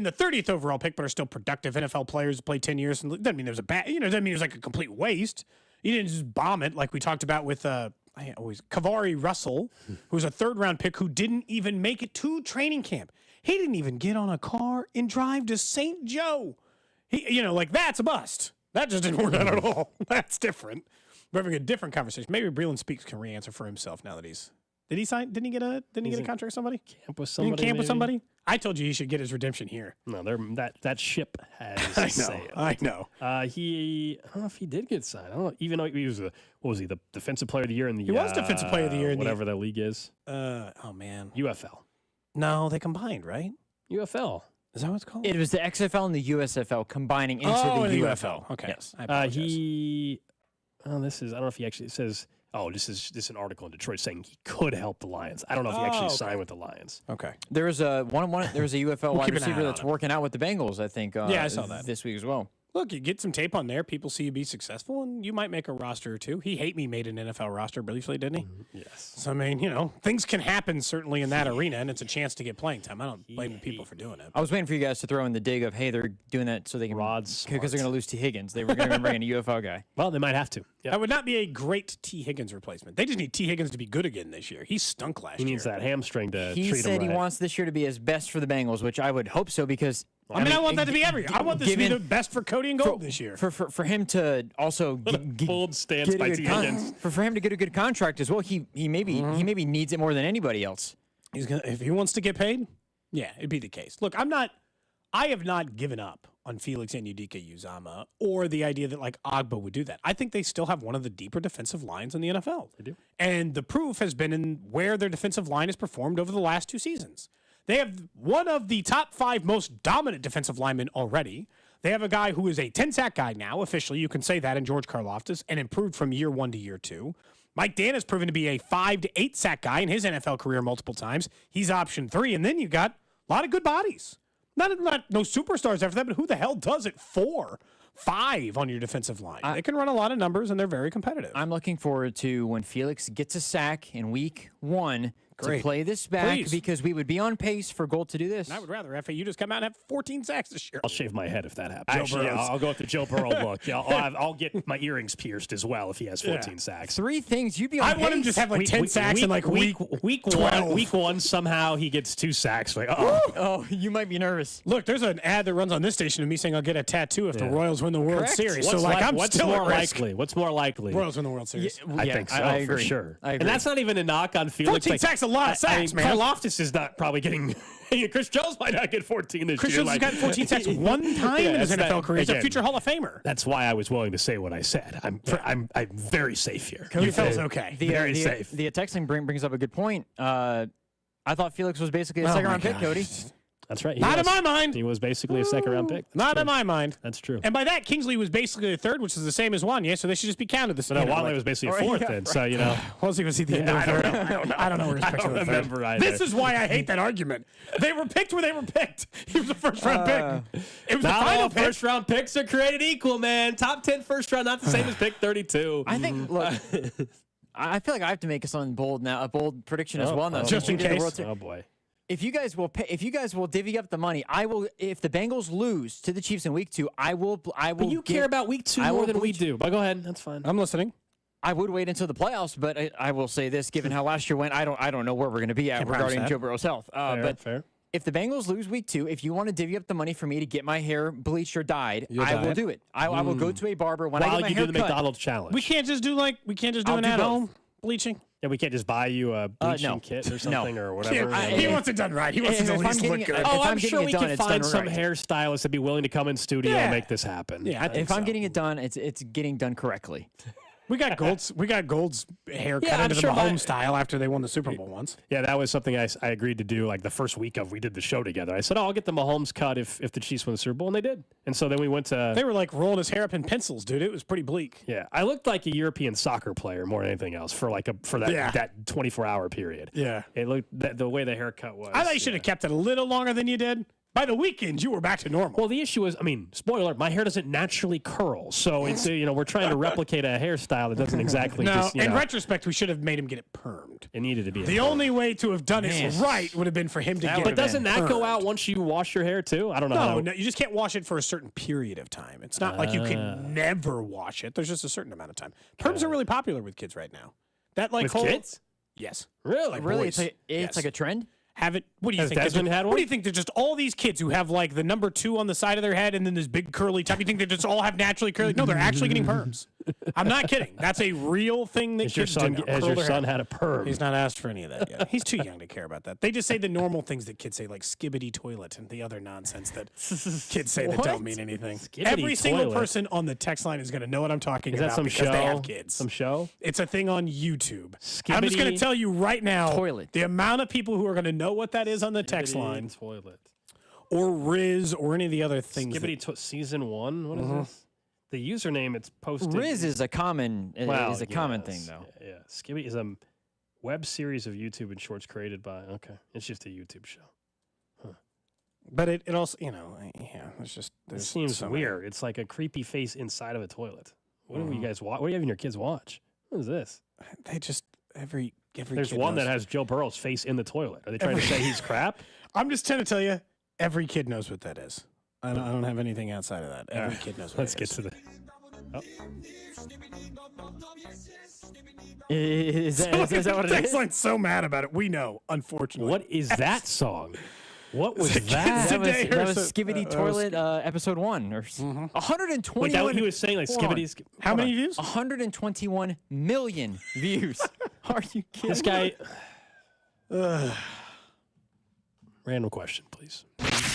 S2: the 30th overall pick, but are still productive NFL players, play 10 years, and doesn't mean there's a bad, doesn't mean it was like a complete waste. You didn't just bomb it like we talked about with Kavari Russell, who's a 3rd-round pick who didn't even make it to training camp. He didn't even get on a car and drive to St. Joe. That's a bust. That just didn't work out at all. That's different. We're having a different conversation. Maybe Breland Speaks can re-answer for himself now that he's. Did he sign? Didn't he get a contract with somebody?
S1: Camp with somebody.
S2: Camp with somebody? I told you he should get his redemption here.
S1: No, that ship has.
S2: I know.
S1: I don't know if he did get signed. I don't know. Even though he was the defensive player of the year in the.
S2: He was defensive player of the year in
S1: whatever that league is.
S2: Oh man.
S1: UFL.
S2: No, they combined, right? UFL. Is that what it's called?
S4: It was the XFL and the USFL combining into the UFL.
S2: Okay.
S4: Yes.
S2: I apologize.
S1: I don't know if he actually says. Oh, this is an article in Detroit saying he could help the Lions. I don't know if he actually signed with the Lions.
S2: Okay.
S4: There was a UFL wide receiver that's working out with the Bengals, I think.
S2: I saw that
S4: this week as well.
S2: Look, you get some tape on there. People see you be successful, and you might make a roster or two. He made an NFL roster briefly, didn't he?
S1: Yes.
S2: So, I mean, things can happen certainly in that arena, and it's a chance to get playing time. I don't blame people for doing it.
S4: I was waiting for you guys to throw in the dig of, hey, they're doing that so they can because they're going to lose T. Higgins. They were going to bring in a UFL guy.
S1: Well, they might have to. Yep.
S2: That would not be a great T. Higgins replacement. They just need T. Higgins to be good again this year. He stunk last year.
S1: He needs that hamstring to treat him right.
S4: He said he wants this year to be his best for the Bengals, which I would hope so because
S2: I want that to be every year. I want this to be the best for Cody and Gold this year.
S4: For him to also
S1: bold stance by T. Higgins.
S4: For him to get a good contract as well, he maybe needs it more than anybody else.
S2: If he wants to get paid, yeah, it'd be the case. Look, I have not given up on Felix and Udika Uzama, or the idea that like Agba would do that. I think they still have one of the deeper defensive lines in the NFL.
S1: They do.
S2: And the proof has been in where their defensive line has performed over the last 2 seasons. They have one of the top 5 most dominant defensive linemen already. They have a guy who is a 10-sack guy now, officially. You can say that in George Karlaftis, and improved from year 1 to year 2. Mike Dan has proven to be a 5 to 8 sack guy in his NFL career multiple times. He's option 3, and then you've got a lot of good bodies. Not no superstars after that, but who the hell does it 4, 5 on your defensive line? They can run a lot of numbers, and they're very competitive.
S4: I'm looking forward to when Felix gets a sack in week 1 to play this back because we would be on pace for Gold to do this.
S2: And I would rather FAU just come out and have 14 sacks this year.
S1: I'll shave my head if that happens. Actually, I'll go with the Joe Burrow look. Yeah, I'll get my earrings pierced as well if he has 14 sacks.
S4: 3 things you'd be on
S2: I
S4: pace.
S2: want him to just have like 10 sacks in like week 12.
S1: Week 1, somehow he gets 2 sacks. Like,
S4: oh, you might be nervous.
S2: Look, there's an ad that runs on this station of me saying I'll get a tattoo if the Royals win the World Series.
S1: What's
S2: so like, I'm
S1: what's
S2: still
S1: more
S2: at risk.
S1: likely? What's more likely?
S2: Royals win the World Series.
S1: I think so,
S4: I agree.
S1: for sure.
S4: I agree.
S1: And that's not even a knock on Felix.
S2: 14 sacks, a lot of sacks, man.
S1: Karlaftis is not probably getting. Chris Jones might not get 14 this
S2: Chris
S1: year.
S2: Jones has gotten 14 sacks one time in his NFL career. He's a future Hall of Famer.
S1: That's why I was willing to say what I said. I'm very safe here.
S2: You felt okay.
S1: Very safe.
S4: The texting brings up a good point. I thought Felix was basically a second-round pick, Cody.
S1: That's right.
S2: Not in my mind.
S1: He was basically a second-round pick.
S2: Not in my mind.
S1: That's true.
S2: And by that, Kingsley was basically a third, which is the same as Wanye, so they should just be counted the same.
S1: No, Wanye was basically a fourth then, so, you know.
S2: Was he the end of the third? I don't know where he's picked.
S1: I don't remember either.
S2: This is why I hate that argument. They were picked where they were picked. He was a first-round pick. It was
S1: not
S2: the final
S1: all first-round picks are created equal, man. Top 10 first round, not the same as pick 32.
S4: I think, look, I feel like I have to make a bold prediction as well now.
S2: Just in case.
S1: Oh, boy.
S4: If you guys will divvy up the money, I will. If the Bengals lose to the Chiefs in week 2, I will.
S1: But you care about week 2 more than we do. But go ahead, that's fine.
S2: I'm listening.
S4: I would wait until the playoffs, but I will say this: given how last year went, I don't know where we're going to be at regarding Joe Burrow's health.
S1: Fair.
S4: If the Bengals lose week 2, if you want to divvy up the money for me to get my hair bleached or dyed, I will do it. I will go to a barber when I get my hair
S1: do the
S4: cut.
S1: McDonald's challenge.
S2: We can't just do an at-home bleaching.
S1: Yeah, we can't just buy you a bleaching kit or something or whatever.
S2: He wants it done right. He wants it to at least look good.
S1: I'm sure we can find some hairstylists that'd be willing to come in studio and make this happen.
S2: Yeah,
S4: if I'm getting it done, it's getting done correctly.
S2: We got Gold's hair cut into the Mahomes style after they won the Super Bowl once.
S1: Yeah, that was something I agreed to do like the first week of we did the show together. I said, I'll get the Mahomes cut if the Chiefs win the Super Bowl, and they did. And so then we went to...
S2: They were like rolling his hair up in pencils, dude. It was pretty bleak.
S1: Yeah, I looked like a European soccer player more than anything else for that 24-hour period.
S2: Yeah.
S1: It looked the way the haircut was.
S2: I thought you should have kept it a little longer than you did. By the weekend, you were back to normal.
S1: Well, the issue is, spoiler alert, my hair doesn't naturally curl. So it's, we're trying to replicate a hairstyle that doesn't exactly
S2: in retrospect, we should have made him get it permed.
S1: It needed to be.
S2: The only way to have done it right would have been for him to get it.
S1: But doesn't that go out once you wash your hair too? I don't know.
S2: No, you just can't wash it for a certain period of time. It's not like you can never wash it. There's just a certain amount of time. Perms are really popular with kids right now. That like
S1: with kids?
S2: Yes.
S1: Really?
S4: Really? It's like a trend?
S2: Have it? What do you think?
S1: Desmond had one?
S2: What do you think? They're just all these kids who have like the number 2 on the side of their head and then this big curly top. You think they just all have naturally curly? No, they're actually getting perms. I'm not kidding. That's a real thing that kids do now.
S1: Has your son had a perm?
S2: He's not asked for any of that yet. He's too young to care about that. They just say the normal things that kids say, like skibbity toilet and the other nonsense that kids say that don't mean anything. Every single person on the text line is going to know what I'm talking about
S1: some
S2: because
S1: show?
S2: they have kids.
S1: Some show?
S2: It's a thing on YouTube. I'm just going to tell you right now, the amount of people who are going to know what that is on the text line.
S1: Toilet.
S2: Or Riz or any of the other things.
S1: Season 1? What is this? The username it's posted.
S4: Riz is a common common thing though.
S1: Yeah. Skibbity is a web series of YouTube and shorts created by. Okay, it's just a YouTube show. Huh.
S2: But it also it's just
S1: it seems weird. It's like a creepy face inside of a toilet. What do you guys watch? What are you having your kids watch? What is this?
S2: They just every
S1: There's
S2: kid
S1: one
S2: knows.
S1: that has Joe Burrow's face in the toilet. Are they trying to say he's crap?
S2: I'm just trying to tell you, every kid knows what that is. I don't have anything outside of that. Every kid knows what
S1: Let's
S2: it
S1: get
S2: is.
S1: to the. Oh.
S4: Is that what it
S2: Text
S4: is?
S2: line's so mad about it. We know, unfortunately.
S1: What is that song? What was that?
S4: That was Skibbity Toilet episode 1 or 121.
S1: Wait, that he was saying like Skibbity.
S2: How many views?
S4: 121 million views. Are you kidding?
S1: This guy. Random question, please.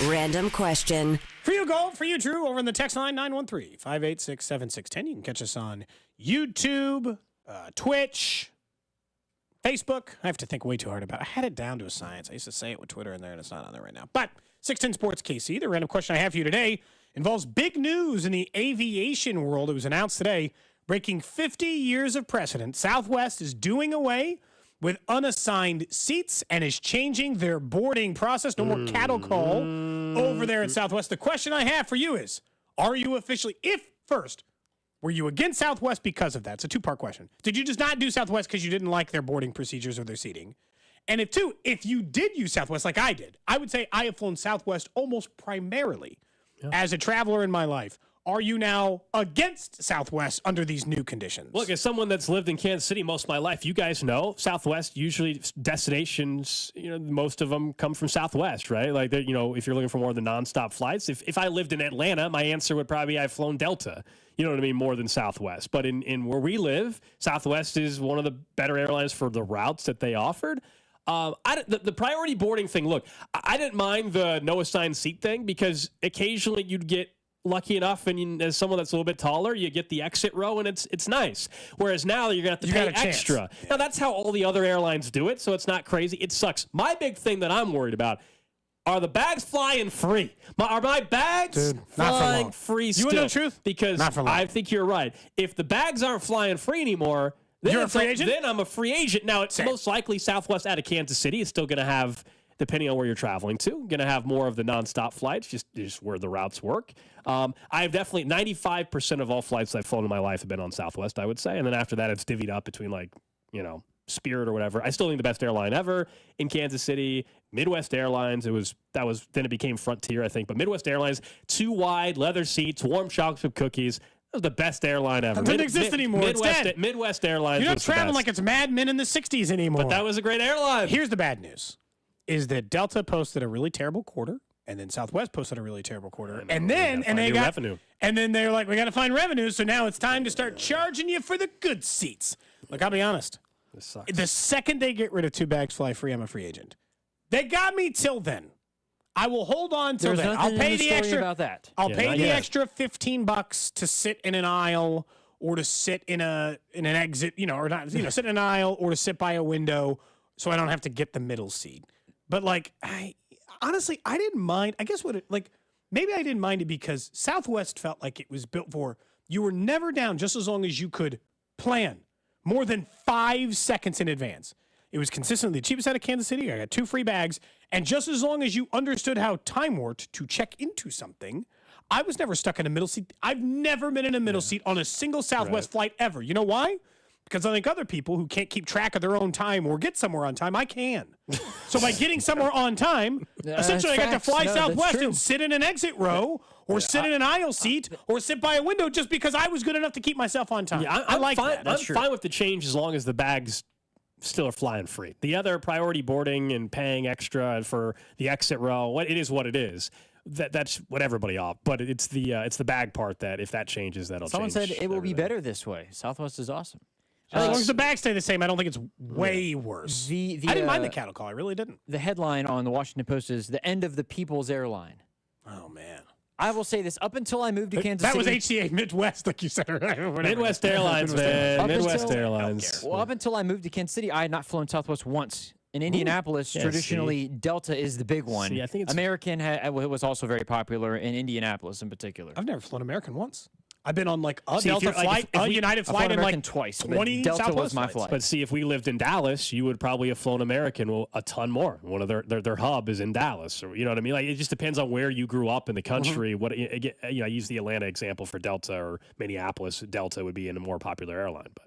S5: Random question.
S2: For you, Gold. For you, Drew, over in the text line, 913-586-7610. You can catch us on YouTube, Twitch, Facebook. I have to think way too hard about it. I had it down to a science. I used to say it with Twitter in there, and it's not on there right now. But 610 Sports KC, the random question I have for you today involves big news in the aviation world. It was announced today, breaking 50 years of precedent. Southwest is doing away with unassigned seats and is changing their boarding process. No more cattle call over there at Southwest. The question I have for you is, are you officially, were you against Southwest because of that? It's a two-part question. Did you just not do Southwest because you didn't like their boarding procedures or their seating? And if you did use Southwest like I did, I would say I have flown Southwest almost primarily as a traveler in my life. Are you now against Southwest under these new conditions?
S1: Look, as someone that's lived in Kansas City most of my life, you guys know Southwest usually destinations, most of them come from Southwest, right? Like, if you're looking for more of the nonstop flights, if I lived in Atlanta, my answer would probably be I've flown Delta, you know what I mean, more than Southwest. But in where we live, Southwest is one of the better airlines for the routes that they offered. The priority boarding thing, look, I didn't mind the no assigned seat thing because occasionally you'd get lucky enough, and as someone that's a little bit taller, you get the exit row, and it's nice. Whereas now you're going to have to pay extra. Yeah. Now, that's how all the other airlines do it, so it's not crazy. It sucks. My big thing that I'm worried about, are the bags flying free? Are my bags flying free still?
S2: You want to know the truth?
S1: Because I think you're right. If the bags aren't flying free anymore, then
S2: you're a free agent?
S1: Then I'm a free agent. Now, it's most likely Southwest out of Kansas City is still going to have, depending on where you're traveling to, going to have more of the nonstop flights, just where the routes work. I've definitely 95% of all flights I've flown in my life have been on Southwest, I would say. And then after that, it's divvied up between Spirit or whatever. I still think the best airline ever in Kansas City, Midwest Airlines. Then it became Frontier, I think. But Midwest Airlines, 2 wide, leather seats, warm chocolate cookies. That was the best airline ever.
S2: It doesn't exist anymore.
S1: Midwest,
S2: it's dead.
S1: Midwest Airlines.
S2: You're not traveling like it's Mad Men in the 60s anymore.
S1: But that was a great airline.
S2: Here's the bad news. Is that Delta posted a really terrible quarter, and then Southwest posted a really terrible quarter, and then
S1: revenue.
S2: And then they're like, we got to find revenue, so now it's time to start charging you for the good seats. Look, I'll be honest.
S1: This sucks.
S2: The second they get rid of 2 bags fly free, I'm a free agent. They got me till then. I will hold on till then. I'll pay the extra
S4: about that.
S2: I'll pay the extra $15 to sit in an aisle or to sit in an exit, or not, sit in an aisle or to sit by a window, so I don't have to get the middle seat. But I didn't mind. I guess maybe I didn't mind it because Southwest felt like it was built for you were never down just as long as you could plan more than 5 seconds in advance. It was consistently the cheapest out of Kansas City. I got 2 free bags. And just as long as you understood how time worked to check into something, I was never stuck in a middle seat. I've never been in a middle seat on a single Southwest flight ever. You know why? Because I think other people who can't keep track of their own time or get somewhere on time, I can. So by getting somewhere on time, essentially I got to fly Southwest and sit in an exit row or sit in an aisle seat or sit by a window just because I was good enough to keep myself on time.
S1: Yeah,
S2: I like
S1: fine,
S2: that.
S1: I'm fine with the change as long as the bags still are flying free. The other priority boarding and paying extra for the exit row, it is what it is. That's what everybody off. But it's the bag part that if that changes, that'll change.
S4: Someone said it will be better this way. Southwest is awesome.
S2: As long as the bags stay the same, I don't think it's way worse. I didn't mind the cattle call. I really didn't.
S4: The headline on the Washington Post is the end of the People's Airline.
S2: Oh, man.
S4: I will say this. Up until I moved to Kansas
S2: City.
S4: That was
S2: HCA Midwest, like you said.
S1: Midwest Airlines, man. Midwest Airlines.
S4: Well, up until I moved to Kansas City, I had not flown Southwest once. In Indianapolis, traditionally, Delta is the big one.
S1: I think
S4: American was also very popular in Indianapolis in particular.
S2: I've never flown American once. I've been on a Delta flight, a United flight, and
S4: twice.
S2: 20
S4: Delta
S2: Southwest
S4: was my
S2: flights.
S4: flight.
S1: But see, if we lived in Dallas, you would probably have flown American a ton more. One of their hub is in Dallas, or you know what I mean. Like it just depends on where you grew up in the country. What I use the Atlanta example for Delta or Minneapolis. Delta would be in a more popular airline, but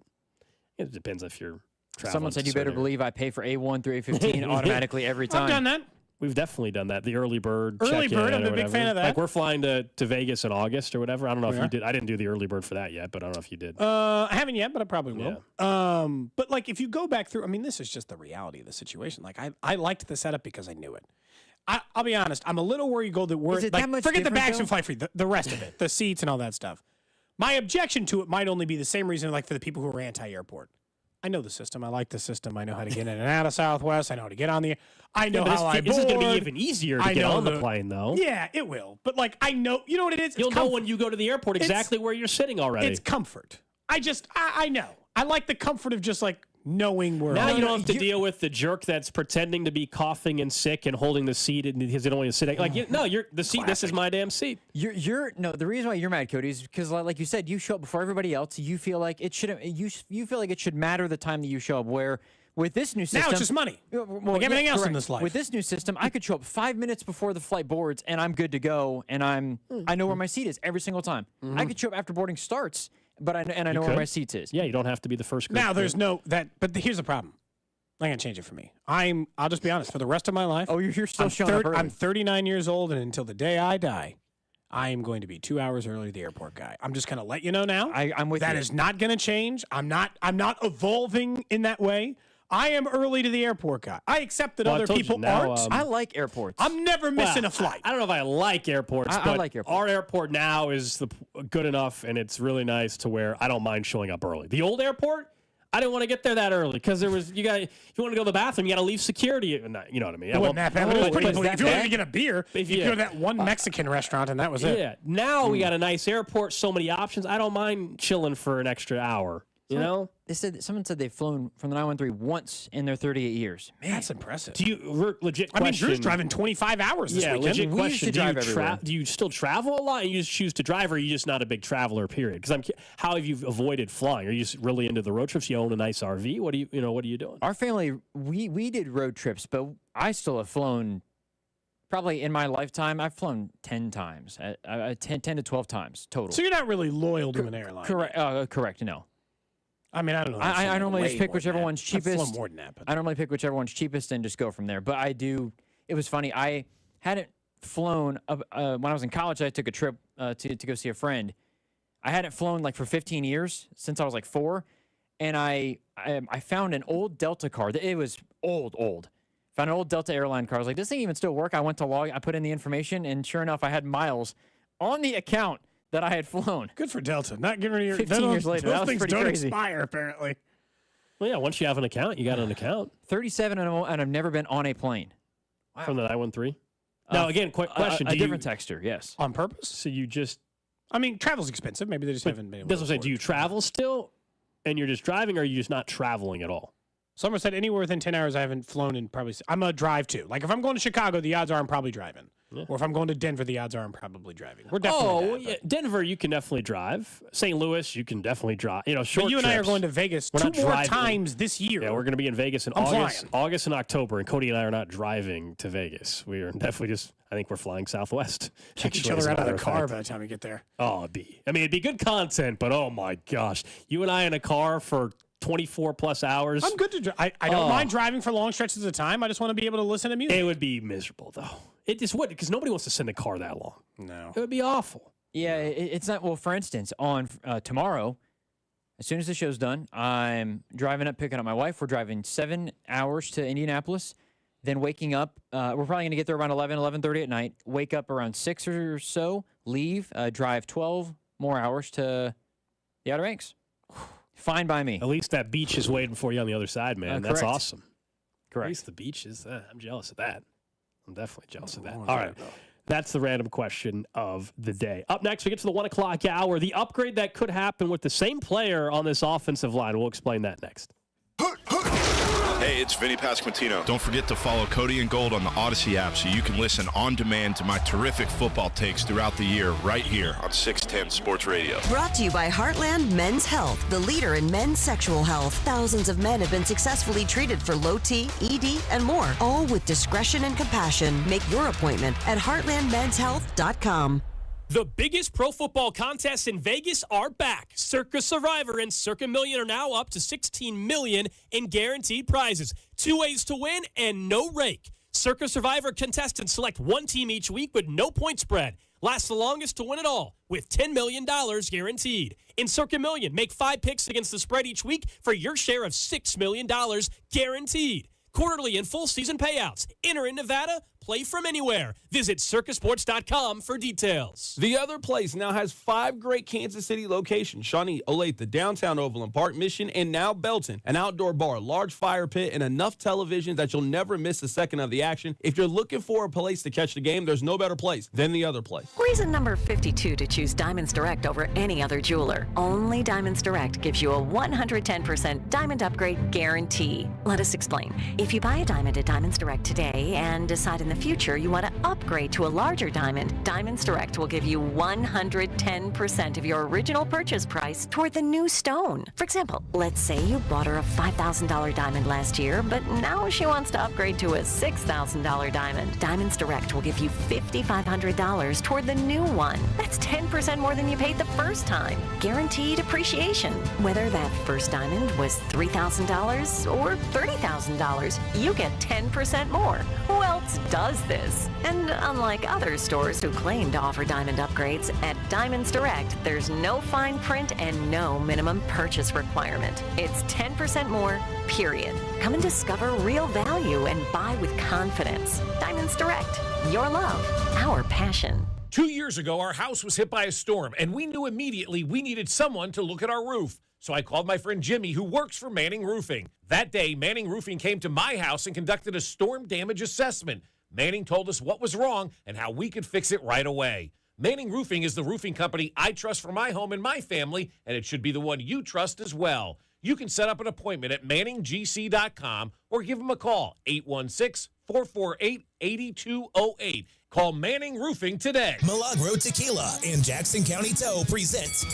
S1: it depends if you're traveling.
S4: Someone said you better believe I pay for A1 through A15 automatically every time.
S2: I've done that.
S1: We've definitely done that. The early bird.
S2: Early bird, I'm a big fan of that.
S1: Like we're flying to Vegas in August or whatever. I don't know if you did. I didn't do the early bird for that yet, but I don't know if you did.
S2: I haven't yet, but I probably will. Yeah. But if you go back through, this is just the reality of the situation. I liked the setup because I knew it. I'll be honest. I'm a little worried, Gold, that we're forget the bags and fly free, the rest of it, the seats and all that stuff. My objection to it might only be the same reason, for the people who are anti-airport. I know the system. I like the system. I know how to get in and out of Southwest. I know how to get on the. I know
S1: Yeah,
S2: how I board.
S1: This is going to be even easier to get on the plane, though.
S2: Yeah, it will. But like, I know. You know what it is?
S1: You'll know when you go to the airport exactly where you're sitting already.
S2: It's comfort. I know. I like the comfort of just like knowing where.
S1: Now you don't have to deal with the jerk that's pretending to be coughing and sick and holding the seat because they don't want to sit. Like, you're the seat. Classic. This is my damn seat.
S4: The reason why you're mad, Cody, is because like you said, you show up before everybody else. You feel like it shouldn't. You feel like it should matter the time that you show up. Where with this new system,
S2: now it's just money. Like everything else in this life.
S4: With this new system, I could show up 5 minutes before the flight boards, and I'm good to go, and I know where my seat is every single time.
S1: Mm-hmm.
S4: I could show up after boarding starts. But I know where my seat is.
S1: Yeah, you don't have to be the first group.
S2: Now there's no that. But here's the problem. I'm gonna change it for me. I'll just be honest. For the rest of my life.
S4: Oh, you're still showing up early.
S2: I'm 39 years old, and until the day I die, I am going to be 2 hours early to the airport guy. I'm just gonna let you know now.
S4: I'm with you.
S2: That is not gonna change. I'm not evolving in that way. I am early to the airport guy. I accept that other people aren't.
S4: I like airports.
S2: I'm never missing a flight.
S1: I don't know if I like airports, but
S4: I like airports.
S1: Our airport now is good enough, and it's really nice to where I don't mind showing up early. The old airport, I didn't want to get there that early because if you want to go to the bathroom, you got to leave security. You know what I mean?
S2: It wasn't that bad. It was pretty cool. If you wanted to get a beer, you go to that one Mexican restaurant, and that was it.
S1: Yeah. Now we got a nice airport, so many options. I don't mind chilling for an extra hour. You know?
S4: Someone said they've flown from the 913 once in their 38 years.
S2: Man, that's impressive.
S1: Do you legit question?
S2: I mean, Drew's driving 25 hours this weekend.
S1: Legit
S4: we
S1: question.
S4: Used to drive everywhere.
S1: Do you still travel a lot and you just choose to drive, or are you just not a big traveler, period? Because how have you avoided flying? Are you just really into the road trips? You own a nice RV? What are you doing?
S4: Our family, we did road trips, but I still have flown. Probably in my lifetime, I've flown 10 times, 10 to 12 times total.
S2: So you're not really loyal to an airline.
S4: Correct. No.
S2: I mean, I don't know.
S4: I normally just pick whichever one's cheapest.
S2: I've flown more than that. But.
S4: I normally pick whichever one's cheapest and just go from there. But I do. It was funny. I hadn't flown when I was in college. I took a trip to go see a friend. I hadn't flown like for 15 years since I was like 4, and I found an old Delta car. It was old. Found an old Delta airline car. I was like, this thing even still work? I went to log. I put in the information, and sure enough, I had miles on the account that I had flown.
S2: Good for Delta. Not giving you
S4: 15 years later. That was
S2: things
S4: pretty
S2: don't
S4: crazy.
S2: Expire, apparently.
S1: Well, yeah, once you have an account, you got an account.
S4: 37 and I've never been on a plane.
S1: Wow. From the 913? Now, again, quick question.
S4: A different texture, yes.
S2: On purpose?
S1: So you just...
S2: I mean, travel's expensive. Maybe they just haven't been able
S1: That's what I'm saying. Do you travel still and you're just driving, or are you just not traveling at all?
S2: Someone said anywhere within 10 hours I haven't flown in probably... I'm a drive too. Like if I'm going to Chicago, the odds are I'm probably driving. Yeah. Or if I'm going to Denver, the odds are I'm probably driving. We're definitely
S1: Denver, you can definitely drive. St. Louis, you can definitely drive. Short
S2: But you and I are going to Vegas two more times this year.
S1: Yeah, we're going to be in Vegas in August and October, and Cody and I are not driving to Vegas. We are definitely just... I think we're flying Southwest.
S2: Check each other out of the car by the time we get there.
S1: Oh, it'd be good content, but oh my gosh. You and I in a car for 24 plus hours.
S2: I'm good to drive. I don't mind driving for long stretches of time. I just want to be able to listen to music.
S1: It would be miserable, though. It just would, because nobody wants to sit in a car that long.
S2: No.
S1: It would be awful.
S4: Yeah, it's not. Well, for instance, on tomorrow, as soon as the show's done, I'm driving up, picking up my wife. We're driving 7 hours to Indianapolis. Then waking up, we're probably going to get there around 11:30 at night. Wake up around 6 or so, leave, drive 12 more hours to the Outer Banks. Fine by me.
S1: At least that beach is waiting for you on the other side, man. That's awesome.
S4: Correct.
S1: At least the beach is, I'm jealous of that. I'm definitely jealous of that. All right. That's the random question of the day. Up next, we get to the 1 o'clock hour. The upgrade that could happen with the same player on this offensive line. We'll explain that next.
S6: Hey, it's Vinny Pasquantino. Don't forget to follow Cody and Gold on the Odyssey app so you can listen on demand to my terrific football takes throughout the year right here on 610 Sports Radio.
S5: Brought to you by Heartland Men's Health, the leader in men's sexual health. Thousands of men have been successfully treated for low T, ED, and more, all with discretion and compassion. Make your appointment at heartlandmenshealth.com.
S14: The biggest pro football contests in Vegas are back. Circa Survivor and Circa Million are now up to $16 million in guaranteed prizes. 2 ways to win and no rake. Circa Survivor contestants select one team each week with no point spread. Last the longest to win it all with $10 million guaranteed. In Circa Million, make 5 picks against the spread each week for your share of $6 million guaranteed. Quarterly and full season payouts. Enter in Nevada, Play from anywhere. Visit circusports.com for details.
S3: The Other Place now has 5 great Kansas City locations: Shawnee, Olathe, downtown Overland Park, Mission, and now Belton. An outdoor bar, large fire pit, and enough televisions that you'll never miss a second of the action. If you're looking for a place to catch the game, there's no better place than The Other Place.
S7: Reason number 52 to choose Diamonds Direct over any other jeweler. Only Diamonds Direct gives you a 110% diamond upgrade guarantee. Let us explain. If you buy a diamond at Diamonds Direct today and decide in the future you want to upgrade to a larger diamond, Diamonds Direct will give you 110% of your original purchase price toward the new stone. For example, let's say you bought her a $5,000 diamond last year, but now she wants to upgrade to a $6,000 diamond. Diamonds Direct will give you $5,500 toward the new one. That's 10% more than you paid the first time. Guaranteed appreciation. Whether that first diamond was $3,000 or $30,000, you get 10% more. Who else does this? And unlike other stores who claim to offer diamond upgrades, at Diamonds Direct, there's no fine print and no minimum purchase requirement. It's 10% more, period. Come and discover real value and buy with confidence. Diamonds Direct. Your love, our passion.
S15: 2 years ago, our house was hit by a storm, and we knew immediately we needed someone to look at our roof. So I called my friend Jimmy, who works for Manning Roofing. That day, Manning Roofing came to my house and conducted a storm damage assessment. Manning told us what was wrong and how we could fix it right away. Manning Roofing is the roofing company I trust for my home and my family, and it should be the one you trust as well. You can set up an appointment at manninggc.com or give them a call, 816-448-8208. Call Manning Roofing today.
S18: Milagro Tequila and Jackson County Tow presents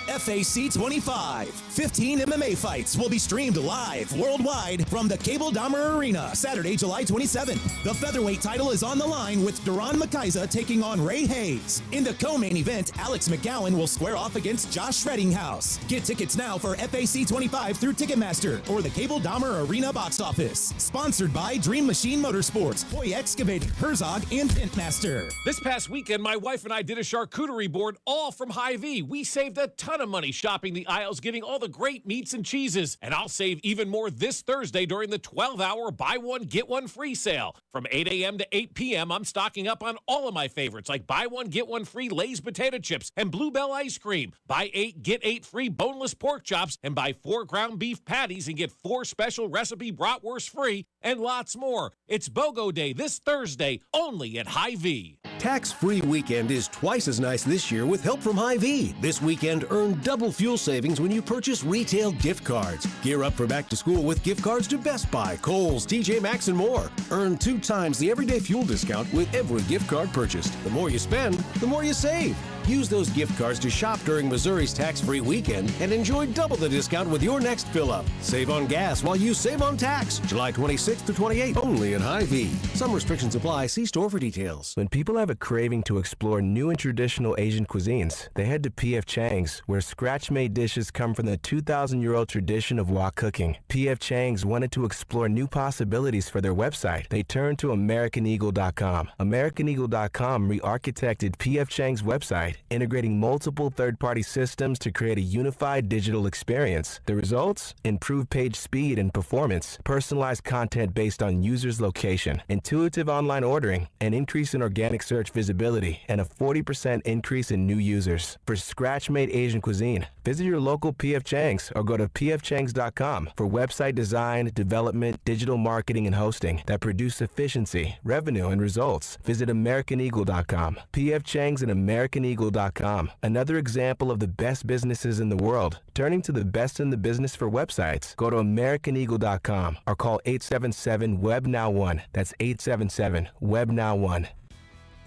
S18: FAC 25. 15 MMA fights will be streamed live worldwide from the Cable Dahmer Arena Saturday, July 27th. The featherweight title is on the line with Duran Makaiza taking on Ray Hayes. In the co-main event, Alex McGowan will square off against Josh Schreddinghaus. Get tickets now for FAC 25 through Ticketmaster or the Cable Dahmer Arena box office. Sponsored by Dream Machine Motorsports, Hoy Excavating, Herzog, and Pentmaster.
S15: This past weekend, my wife and I did a charcuterie board, all from Hy-Vee. We saved a ton of money shopping the aisles, getting all the great meats and cheeses. And I'll save even more this Thursday during the 12-hour buy one, get one free sale. From 8 a.m. to 8 p.m., I'm stocking up on all of my favorites, like buy one, get one free Lay's potato chips and Bluebell ice cream. Buy 8, get 8 free boneless pork chops, and buy 4 ground beef patties and get 4 special recipe bratwurst free, and lots more. It's BOGO Day this Thursday, only at Hy-Vee.
S24: Tax-free weekend is twice as nice this year with help from Hy-Vee. This weekend, earn double fuel savings when you purchase retail gift cards. Gear up for back to school with gift cards to Best Buy, Kohl's, TJ Maxx, and more. Earn 2 times the everyday fuel discount with every gift card purchased. The more you spend, the more you save. Use those gift cards to shop during Missouri's tax-free weekend and enjoy double the discount with your next fill-up. Save on gas while you save on tax. July 26th to 28th, only at Hy-Vee. Some restrictions apply. See store for details.
S26: When people have a craving to explore new and traditional Asian cuisines, they head to P.F. Chang's, where scratch-made dishes come from the 2,000-year-old tradition of wok cooking. P.F. Chang's wanted to explore new possibilities for their website. They turned to AmericanEagle.com. AmericanEagle.com re-architected P.F. Chang's website, integrating multiple third-party systems to create a unified digital experience. The results? Improved page speed and performance, personalized content based on users' location, intuitive online ordering, an increase in organic search visibility, and a 40% increase in new users. For scratch-made Asian cuisine, visit your local P.F. Chang's or go to pfchangs.com for website design, development, digital marketing, and hosting that produce efficiency, revenue, and results. Visit AmericanEagle.com. P.F. Chang's and AmericanEagle.com. Another example of the best businesses in the world, turning to the best in the business for websites. Go to AmericanEagle.com or call 877-WEB-NOW1. That's 877-WEB-NOW1.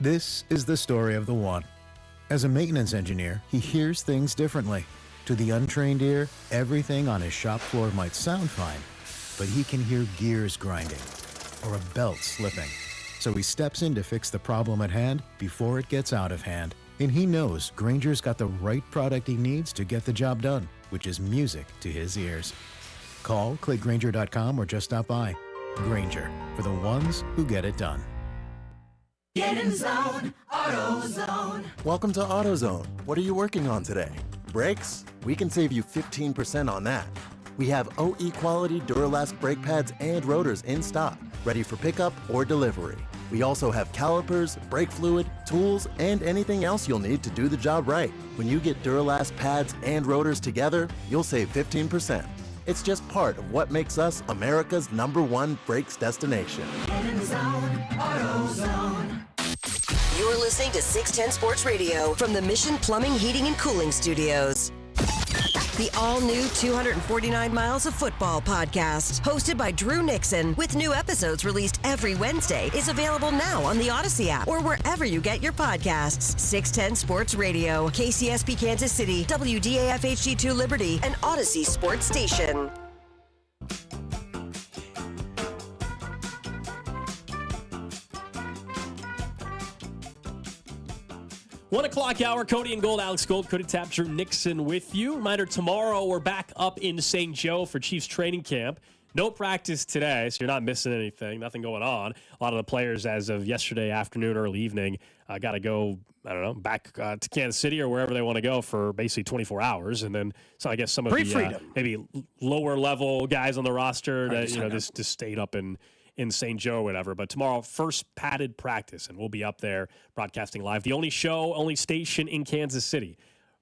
S20: This is the story of the one. As a maintenance engineer, he hears things differently. To the untrained ear, everything on his shop floor might sound fine, but he can hear gears grinding or a belt slipping. So he steps in to fix the problem at hand before it gets out of hand. And he knows Grainger's got the right product he needs to get the job done, which is music to his ears. Call, click Grainger.com, or just stop by. Grainger, for the ones who get it done.
S11: Get in zone, AutoZone.
S13: Welcome to AutoZone. What are you working on today? Brakes? We can save you 15% on that. We have OE quality Duralast brake pads and rotors in stock, ready for pickup or delivery. We also have calipers, brake fluid, tools, and anything else you'll need to do the job right. When you get Duralast pads and rotors together, you'll save 15%. It's just part of what makes us America's #1 brakes destination.
S11: Get in the zone, AutoZone.
S5: You're listening to 610 Sports Radio from the Mission Plumbing, Heating, and Cooling Studios. The all-new 249 Miles of Football podcast, hosted by Drew Nixon, with new episodes released every Wednesday, is available now on the Odyssey app or wherever you get your podcasts. 610 Sports Radio, KCSP Kansas City, WDAF HD2 Liberty, and Odyssey Sports Station.
S1: One o'clock hour, Cody and Gold, Alex Gold, Cody Tap, Drew Nixon with you. Reminder, tomorrow we're back up in St. Joe for Chiefs training camp. No practice today, so you're not missing anything. Nothing going on. A lot of the players, as of yesterday afternoon, early evening, got to go, I don't know, back to Kansas City or wherever they want to go for basically 24 hours. And then, so I guess some of the maybe lower level guys on the roster that, just stayed up in St. Joe or whatever. But tomorrow, first padded practice, and we'll be up there broadcasting live. The only station in Kansas City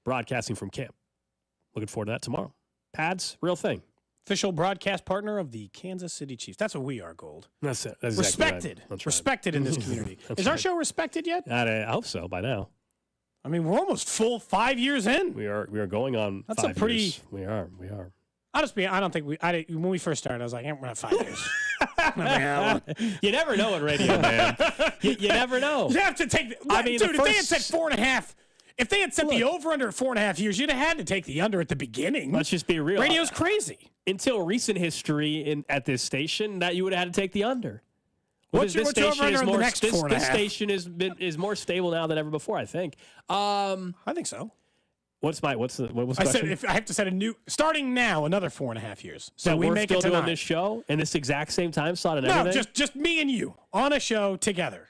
S1: broadcasting from camp. Looking forward to that tomorrow. Pads, real thing.
S2: Official broadcast partner of the Kansas City Chiefs. That's what we are, Gold.
S1: That's it. That's
S2: respected.
S1: Exactly right.
S2: Respected in this community. Is our show respected yet?
S1: I hope so by now.
S2: I mean, we're almost full 5 years in.
S1: We are going on.
S2: That's
S1: 5
S2: a pretty.
S1: Years. We are.
S2: I don't think when we first started, I was like, we're not 5 years.
S1: You never know in radio, man. You never know.
S2: You have to take. Dude, if they had said 4.5, if they had set the over under at 4.5 years, you'd have had to take the under at the beginning.
S1: Let's just be real.
S2: Radio's crazy.
S1: Until recent history at this station, that you would have had to take the under.
S2: What's your over under in the next 4.5?
S1: This station is more stable now than ever before, I think.
S2: I think so.
S1: What was the
S2: I
S1: question?
S2: said if I have to set a new starting now another 4.5 years. So we
S1: we're
S2: make
S1: still
S2: it to
S1: doing
S2: 9.
S1: this show in this exact same time slot and everything.
S2: No, just me and you on a show together.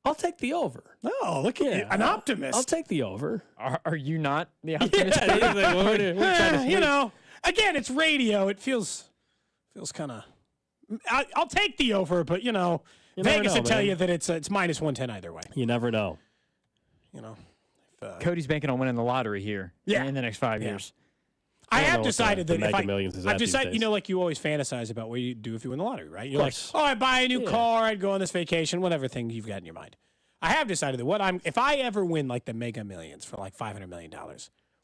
S1: I'll take the over.
S2: No, look at you, an optimist.
S1: I'll take the over.
S4: Are you not the optimist?
S2: Again, it's radio. It feels kind of. I'll take the over, but Vegas will tell you that it's minus 110 either way.
S1: You never know.
S4: Cody's banking on winning the lottery here in the next 5 years.
S2: I have decided that
S1: I've
S2: decided, like you always fantasize about what you do if you win the lottery, right? You're like, I'd buy a new car, I'd go on this vacation, whatever thing you've got in your mind. I have decided that if I ever win like the Mega Millions for like $500 million,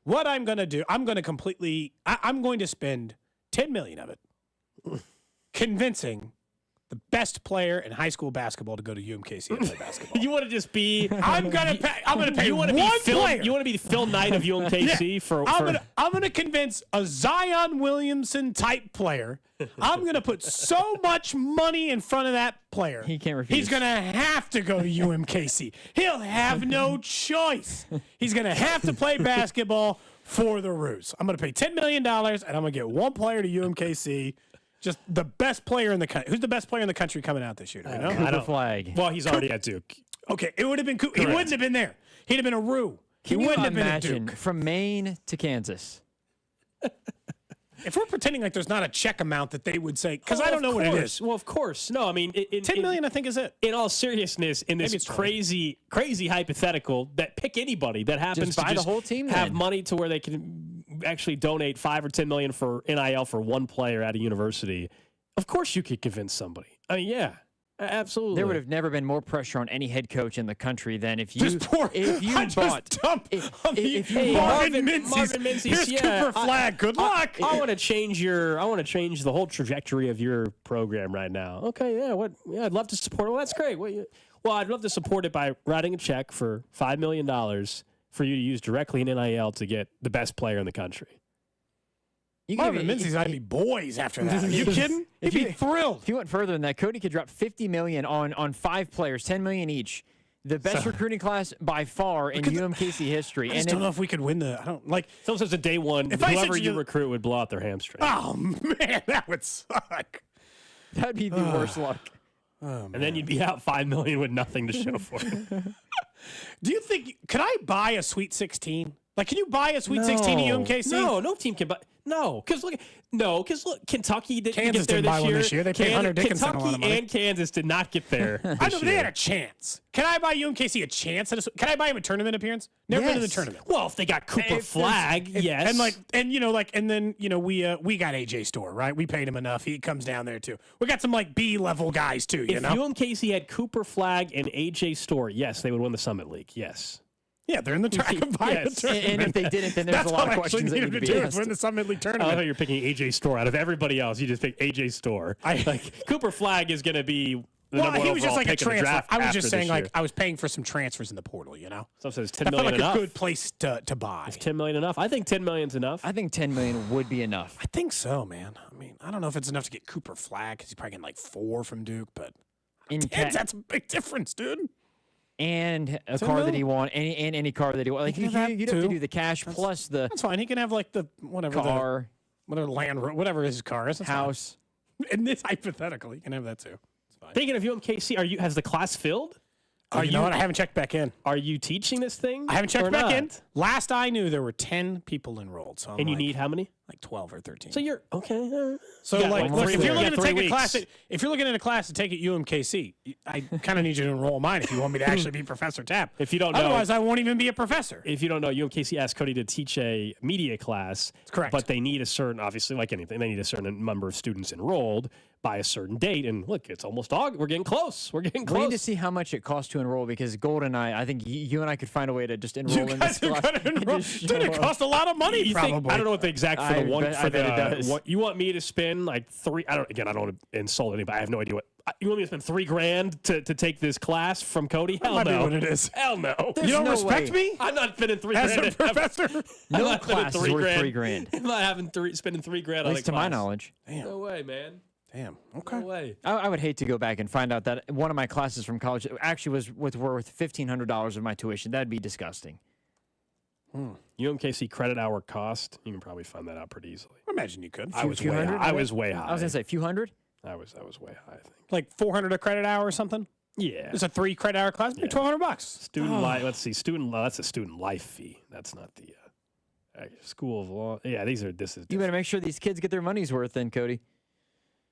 S2: what I'm going to do, I'm going to spend $10 million of it convincing the best player in high school basketball to go to UMKC and play basketball.
S1: You want to just be?
S2: I'm gonna pay
S1: you
S2: one
S1: player.
S2: player.
S1: You want to be the Phil Knight of UMKC for?
S2: I'm gonna convince a Zion Williamson type player. I'm gonna put so much money in front of that player.
S4: He can't refuse.
S2: He's gonna have to go to UMKC. He'll have no choice. He's gonna have to play basketball for the Roos. I'm gonna pay $10 million and I'm gonna get one player to UMKC. Just the best player in the country. Who's the best player in the country coming out this year? I know.
S4: Cooper Flag.
S1: Well, he's already at Duke.
S2: Okay, it would have been Cooper. He wouldn't have been there. He'd have been a Roo.
S4: Can
S2: he
S4: you
S2: wouldn't have been a
S4: imagine
S2: Duke.
S4: from Maine to Kansas?
S2: If we're pretending like there's not a check amount that they would say, because I don't know what it is.
S1: Well, of course. No, I mean,
S2: $10 million, I think, is it.
S1: In all seriousness, in this crazy hypothetical, that pick anybody that happens
S4: buy
S1: to
S4: the whole team,
S1: have
S4: then.
S1: money to where they can actually donate $5 or $10 million for NIL for one player at a university. Of course, you could convince somebody. I mean, yeah, absolutely.
S4: There would have never been more pressure on any head coach in the country than if you bought.
S2: Marvin Mincy's. Here's Cooper Flag. Good luck.
S1: I want to change the whole trajectory of your program right now. Okay, yeah, I'd love to support it. Well, that's great. Well, I'd love to support it by writing a check for $5 million for you to use directly in NIL to get the best player in the country.
S2: Marvin Mincy's got to be boys after that. Are you kidding? He'd be thrilled.
S4: If you went further than that, Cody could drop $50 million on 5 players, $10 million each. The best recruiting class by far in UMKC history.
S2: I just don't know if we could win the. I don't like.
S1: Sometimes a day one, whoever you recruit would blow out their hamstring.
S2: Oh man, that would suck.
S4: That'd be the worst luck.
S1: And then you'd be out $5 million with nothing to show for it.
S2: Do you think? Could I buy a Sweet 16? Like, can you buy a Sweet 16 at UMKC?
S1: No team can buy. No, because look, Kentucky didn't
S2: Kansas
S1: get there
S2: didn't buy
S1: this
S2: one
S1: year.
S2: this year. They paid Hunter Dickinson a lot of
S1: Kentucky
S2: money.
S1: and Kansas did not get there.
S2: I know
S1: this
S2: they had
S1: year.
S2: a chance. Can I buy UMKC a chance? Can I buy him a tournament appearance? Never been to the tournament.
S1: Well, if they got Cooper Flag, yes.
S2: And then we got AJ Store, right? We paid him enough. He comes down there too. We got some like B level guys too.
S1: If UMKC had Cooper Flag and AJ Store, yes, they would win the Summit League. Yes.
S2: Yeah, they're in the track and field tournament.
S4: And if they didn't, then there's
S2: That's
S4: a lot
S2: what
S4: of
S2: I
S4: questions that
S2: actually
S4: need to
S2: needed
S4: be
S2: to do
S4: asked.
S2: is win the Summit League
S1: I
S2: tournament.
S1: love how you're picking AJ Store out of everybody else. You just pick AJ Store. Cooper Flag is going to be the number one
S2: he was just
S1: overall
S2: like a
S1: pick in the
S2: transfer.
S1: draft
S2: I was
S1: after
S2: just saying,
S1: this
S2: like,
S1: year.
S2: I was paying for some transfers in the portal,
S1: So it says $10
S2: That felt
S1: million
S2: like
S1: enough.
S2: a good place to buy.
S1: Is $10 million enough? I think $10 million's enough.
S4: I think $10 million would be enough.
S2: I think so, man. I mean, I don't know if it's enough to get Cooper Flag because he's probably getting like 4 from Duke, but that's a big difference, dude.
S4: And a
S2: $10
S4: car that
S2: million?
S4: he won, any car that he won. Like
S2: He can have
S4: you'd have to
S2: two.
S4: do the cash plus the
S2: That's fine. He can have like the
S4: car,
S2: whatever his car is. That's fine.
S4: house.
S2: In this hypothetical, you can have that too.
S1: Speaking of UMKC, has the class filled?
S2: You know what? I haven't checked back in.
S1: Are you teaching this thing?
S2: I haven't checked
S1: or
S2: back
S1: not?
S2: in. Last I knew, there were 10 people enrolled. So
S1: And you need how many?
S2: like 12 or 13.
S1: So you're okay.
S2: So
S1: You got,
S2: like,
S1: like,
S2: if
S1: three
S2: you're looking
S1: weeks.
S2: to take
S1: 3
S2: a class,
S1: weeks.
S2: if you're looking at a class to take at UMKC, I kind of need you to enroll mine if you want me to actually be Professor Tapp.
S1: If you don't know,
S2: Otherwise, I won't even be a professor.
S1: If you don't know, UMKC asked Cody to teach a media class.
S2: That's correct.
S1: But they need a certain, obviously, like anything, they need a certain number of students enrolled by a certain date. And look, it's almost August. We're getting close. We're getting
S4: We need to
S1: close.
S4: see how much it costs to enroll because Gold and I think you and I could find a way to just enroll in this class.
S2: Dude, it costs a lot of money,
S1: You
S2: probably.
S1: think, I don't know what the exact for the one
S4: bet-
S1: for
S4: I bet
S1: the
S4: it does.
S1: what you want me to spend like three. I don't want to insult anybody. I have no idea what you want me to spend $3,000 to take this class from Cody. Hell
S2: might be
S1: no.
S2: what it is.
S1: Hell no.
S4: There's
S2: You don't
S4: no
S2: respect
S4: way.
S2: me?
S1: I'm not spending
S2: As
S1: $3,000.
S2: a professor?
S1: I'm
S4: No
S1: not spending
S4: class is worth $3,000.
S1: I'm not having spending $3,000
S4: At
S1: on
S4: least
S1: a
S4: to my
S1: class.
S4: knowledge.
S1: No way, man.
S2: Damn. Okay.
S1: No way.
S4: I would hate to go back and find out that one of my classes from college actually was worth $1,500 of my tuition. That'd be disgusting.
S1: UMKC credit hour cost. You can probably find that out pretty easily.
S2: I imagine you could.
S1: I was
S4: few
S1: way
S4: hundred,
S1: high. I
S4: maybe?
S1: was way high.
S4: I was gonna say a few hundred.
S1: I was way high. I think.
S2: Like 400 a credit hour or something?
S1: Yeah.
S2: It's a 3 credit hour class. Maybe $1,200.
S1: Student life. Let's see. That's a student life fee. That's not the School of Law. Yeah, this is.
S4: You better make sure these kids get their money's worth, then, Cody.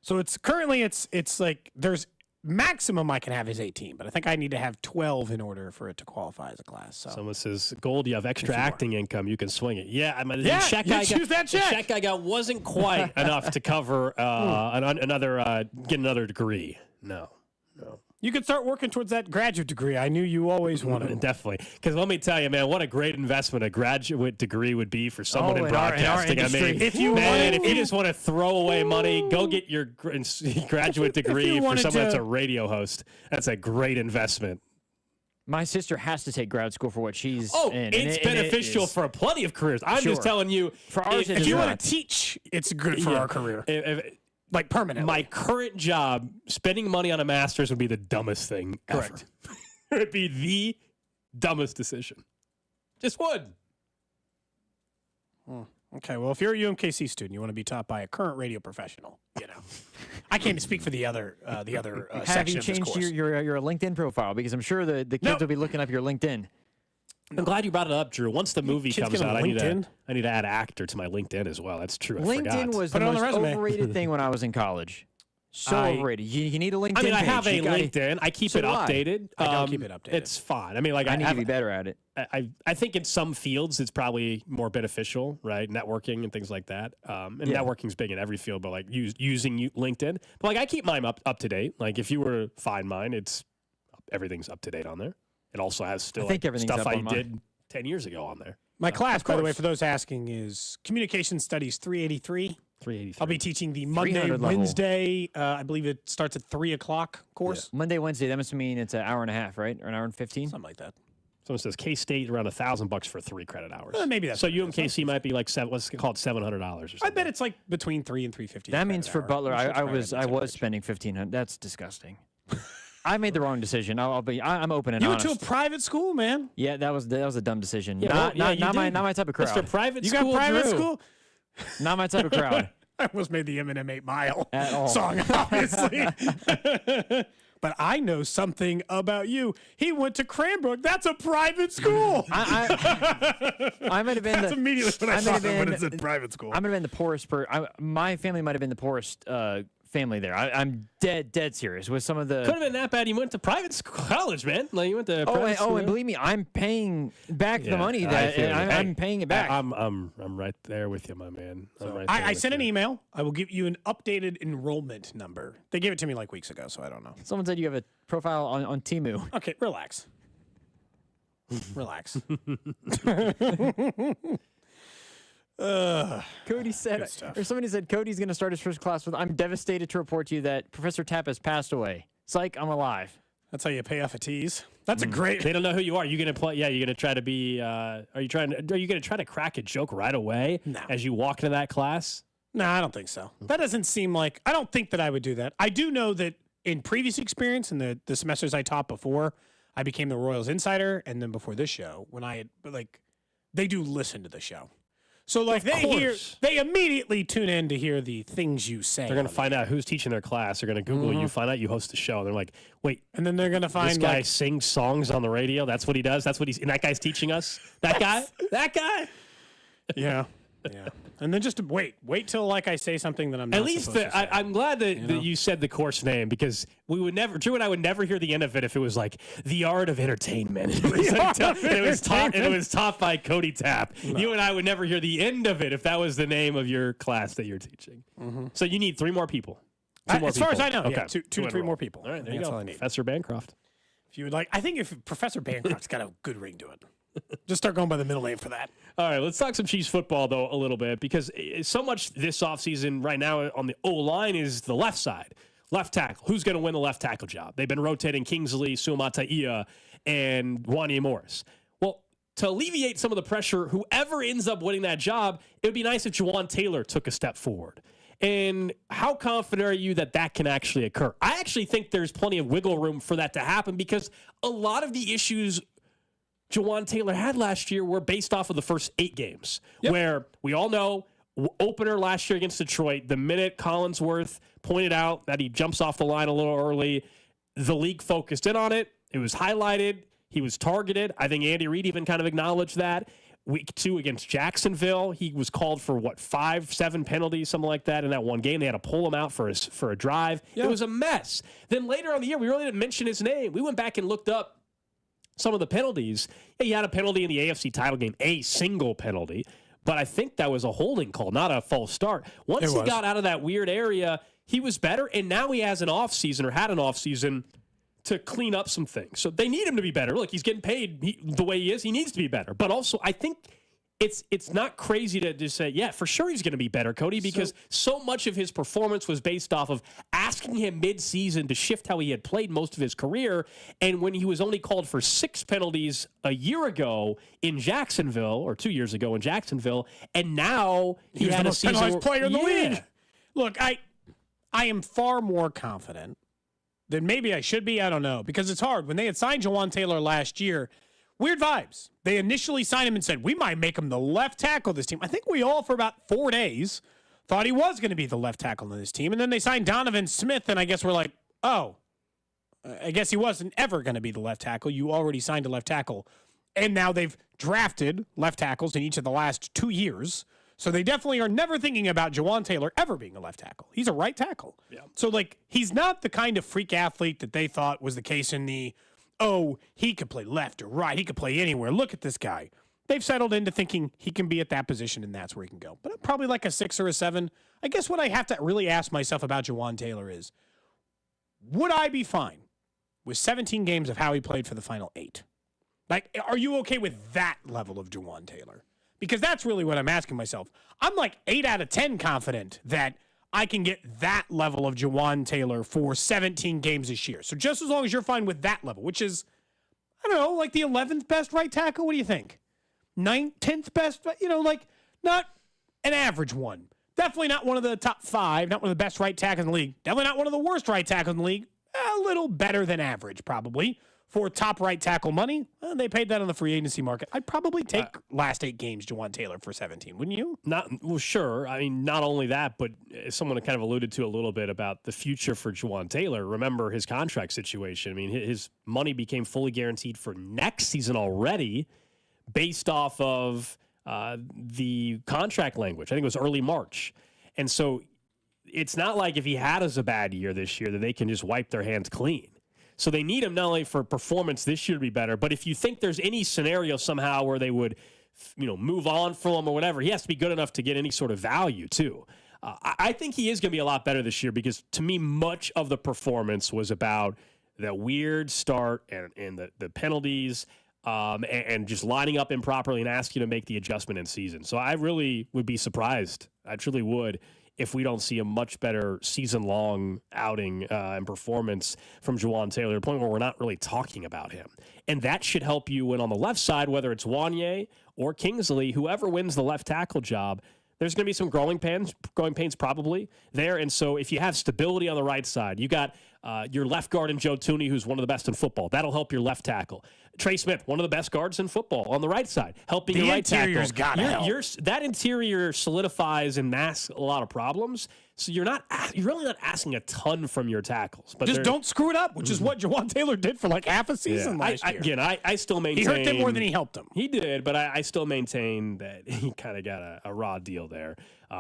S2: So it's currently it's like there's maximum I can have is 18, but I think I need to have 12 in order for it to qualify as a class. So
S1: Someone says, Gold, you have extra acting income. You can swing it. Yeah, I mean,
S2: Yeah,
S1: the check
S2: you
S1: I
S2: choose that
S1: the
S2: check.
S1: check I got wasn't quite enough to cover get another degree. No.
S2: you could start working towards that graduate degree. I knew you always wanted.
S1: Definitely. Because let me tell you, man, what a great investment a graduate degree would be for someone in
S2: in our
S1: broadcasting.
S2: industry.
S1: If
S2: If you
S1: just want to throw away money, go get your graduate degree for
S2: wanted
S1: someone that's
S2: to-
S1: a radio host. That's a great investment.
S4: My sister has to take grad school for what she's
S1: Oh,
S4: in.
S1: it's beneficial for plenty of careers. I'm just
S4: Sure.
S1: telling you.
S4: For ours, it
S2: If
S4: is
S2: you
S4: not.
S2: want to teach, it's good for our career. Like permanently.
S1: My current job, spending money on a master's would be the dumbest thing
S2: Correct.
S1: ever. It would be the dumbest decision. Just would.
S2: Okay, well, if you're a UMKC student, you want to be taught by a current radio professional. You know, I can't speak for the other
S4: Have
S2: section
S4: you
S2: of this
S4: changed
S2: course.
S4: your LinkedIn profile? Because I'm sure the kids
S2: Nope.
S4: will be looking up your LinkedIn.
S1: I'm glad you brought it up, Drew. Once the movie
S2: kids
S1: comes
S2: get on
S1: out, I need
S2: LinkedIn?
S1: to add actor to my LinkedIn as well. That's true. I
S4: LinkedIn
S1: forgot.
S4: was
S2: Put
S4: the
S2: it on the
S4: most
S2: resume.
S4: overrated thing when I was in college. So overrated. You need a LinkedIn
S1: I mean, I have
S4: page.
S1: a
S4: You gotta-
S1: LinkedIn. I keep
S4: So
S1: it
S4: do I.
S1: updated.
S2: I don't keep it updated.
S1: It's fine. I mean, like
S4: I need
S1: have,
S4: to be better at it.
S1: I think in some fields it's probably more beneficial, right? Networking and things like that. And
S4: Yeah.
S1: networking's big in every field, but like using LinkedIn. But like I keep mine up to date. Like if you were to find mine, everything's up to date on there. It also has still
S4: I think
S1: like,
S4: everything's
S1: stuff
S4: up
S1: I
S4: on mine.
S1: did 10 years ago on there.
S2: My class, by the way,
S1: course.
S2: for those asking, is Communication Studies 383.
S1: 383.
S2: I'll be teaching the Monday,
S4: 300 level.
S2: Wednesday. I believe it starts at 3 o'clock course.
S4: Monday, Wednesday, that must mean it's an hour and a half, right? Or an hour and 15?
S2: Something like that.
S1: Someone says K-State around $1,000 for 3 credit hours.
S2: Maybe that's
S1: so.
S2: what it is.
S1: UMKC might be like let's call it $700 or something.
S2: I bet it's like between 3 and 350.
S4: That means for Butler,
S2: I'm sure it's
S4: I
S2: probably
S4: was
S2: right in that range.
S4: spending $1,500. That's disgusting. I made the wrong decision. I'm open and
S2: You
S4: honest.
S2: went to a private school, man.
S4: Yeah, that was a dumb decision.
S1: Yeah,
S4: not
S1: well, yeah, you
S4: not my
S1: did.
S4: type of crowd.
S1: Mr. Private
S2: You
S1: School
S2: got private
S1: Drew.
S2: school?
S4: Not my type of crowd.
S2: I almost made the Eminem 8 Mile
S4: At all.
S2: song, obviously. but I know something about you. He went to Cranbrook. That's a private school.
S4: I might have been.
S2: That's immediately when I thought when it said private school.
S4: I might have been the poorest. My family might have been the poorest family there. I'm dead serious with some of the.
S1: Could have been that bad. You went to private college, man. Like you went to.
S4: And believe me, I'm paying back the money that I'm paying it back.
S1: I'm right there with you, my man.
S2: I sent an email. I will give you an updated enrollment number. They gave it to me like weeks ago, so I don't know.
S4: Someone said you have a profile on Temu.
S2: Okay, relax. Relax.
S4: Cody said, or somebody said, Cody's going to start his first class with, I'm devastated to report to you that Professor Tapp has passed away. Psych, I'm alive.
S2: That's how you pay off a tease. That's a great.
S1: They don't know who you are. You're gonna play. Yeah, you're gonna try to be. Are you gonna try to crack a joke right away as you walk into that class?
S2: No, I don't think so. That doesn't seem like. I don't think that I would do that. I do know that in previous experience, in the semesters I taught before I became the Royals insider, and then before this show, when I had they do listen to the show. So they immediately tune in to hear the things you say.
S1: They're going to find out who's teaching their class. They're going to Google you, find out you host the show. They're like, wait.
S2: And then they're going to find
S1: this guy sings songs on the radio. That's what he does. And that guy's teaching us. That guy.
S2: Yeah. Yeah. And then just wait till I say something that I'm not
S1: at least
S2: supposed to say.
S1: I'm glad that you said the course name because Drew and I would never hear the end of it if it was like the art of entertainment. It was taught by Cody Tapp. No. You and I would never hear the end of it if that was the name of your class that you're teaching. Mm-hmm. So you need 3 more people.
S2: As far as I know, okay. 2 to 3 more people.
S1: All right, there you go. Professor Bancroft.
S2: If you would like, I think if Professor Bancroft's got a good ring to it. Just start going by the middle name for that.
S1: All right, let's talk some Chiefs football, though, a little bit, because so much this offseason right now on the O-line is the left side. Left tackle. Who's going to win the left tackle job? They've been rotating Kingsley, Suamataia, and Wanya Morris. Well, to alleviate some of the pressure, whoever ends up winning that job, it would be nice if Jawan Taylor took a step forward. And how confident are you that can actually occur? I actually think there's plenty of wiggle room for that to happen because a lot of the issues Jawan Taylor had last year were based off of the first 8 games, where we all know opener last year against Detroit, the minute Collinsworth pointed out that he jumps off the line a little early, the league focused in on it. It was highlighted. He was targeted. I think Andy Reid even kind of acknowledged that. Week 2 against Jacksonville, he was called for 5-7 penalties, something like that in that one game. They had to pull him out for a drive. It was a mess. Then later on the year, we really didn't mention his name. We went back and looked up some of the penalties. He had a penalty in the AFC title game, a single penalty, but I think that was a holding call, not a false start. Once he got out of that weird area, he was better, and now he has an offseason or had an offseason to clean up some things. So they need him to be better. Look, he's getting paid the way he is. He needs to be better. But also, I think it's not crazy to just say, yeah, for sure he's going to be better, Cody, because so much of his performance was based off of asking him mid-season to shift how he had played most of his career. And when he was only called for 6 penalties a year ago in Jacksonville, or 2 years ago in Jacksonville, and now he had a season
S2: penalized player in the league. Look, I am far more confident than maybe I should be. I don't know, because it's hard. When they had signed Jawan Taylor last year, weird vibes. They initially signed him and said, we might make him the left tackle of this team. I think we all, for about 4 days, thought he was going to be the left tackle in this team. And then they signed Donovan Smith, and I guess we're like, oh, I guess he wasn't ever going to be the left tackle. You already signed a left tackle. And now they've drafted left tackles in each of the last 2 years. So they definitely are never thinking about Jawan Taylor ever being a left tackle. He's a right tackle. Yeah. So, he's not the kind of freak athlete that they thought was the case in the, oh, he could play left or right. He could play anywhere. Look at this guy. They've settled into thinking he can be at that position and that's where he can go. But probably like a 6 or a 7. I guess what I have to really ask myself about Jawan Taylor is, would I be fine with 17 games of how he played for the final 8? Are you okay with that level of Jawan Taylor? Because that's really what I'm asking myself. I'm 8 out of 10 confident that I can get that level of Jawan Taylor for 17 games this year. So just as long as you're fine with that level, which is, I don't know, the 11th best right tackle. What do you think? 9th, 10th best, not an average one. Definitely not one of the top 5, not one of the best right tackles in the league. Definitely not one of the worst right tackles in the league. A little better than average, probably, for top right tackle money. They paid that on the free agency market. I'd probably take last 8 games Jawan Taylor for 17, wouldn't you?
S1: Sure. I mean, not only that, but someone kind of alluded to a little bit about the future for Jawan Taylor. Remember his contract situation. I mean, his money became fully guaranteed for next season already based off of the contract language. I think it was early March. And so it's not like if he had a bad year this year that they can just wipe their hands clean. So they need him not only for performance this year to be better, but if you think there's any scenario somehow where they would, move on from him or whatever, he has to be good enough to get any sort of value too. I think he is going to be a lot better this year because to me, much of the performance was about that weird start and the penalties and just lining up improperly and asking you to make the adjustment in season. So I really would be surprised. I truly would. If we don't see a much better season-long outing and performance from Jawan Taylor, to the point where we're not really talking about him. And that should help you win on the left side, whether it's Wanye or Kingsley, whoever wins the left tackle job. There's going to be some growing pains probably there. And so if you have stability on the right side, you got your left guard in Joe Tooney, who's one of the best in football. That'll help your left tackle. Trey Smith, one of the best guards in football on the right side, helping your right tackle.
S2: The interior's got to help.
S1: That interior solidifies and masks a lot of problems. So you're really not asking a ton from your tackles. But
S2: just don't screw it up, which is what Jawan Taylor did for like half a season last year.
S1: I still maintain.
S2: He hurt them more than he helped them.
S1: He did, but I still maintain that he kind of got a raw deal there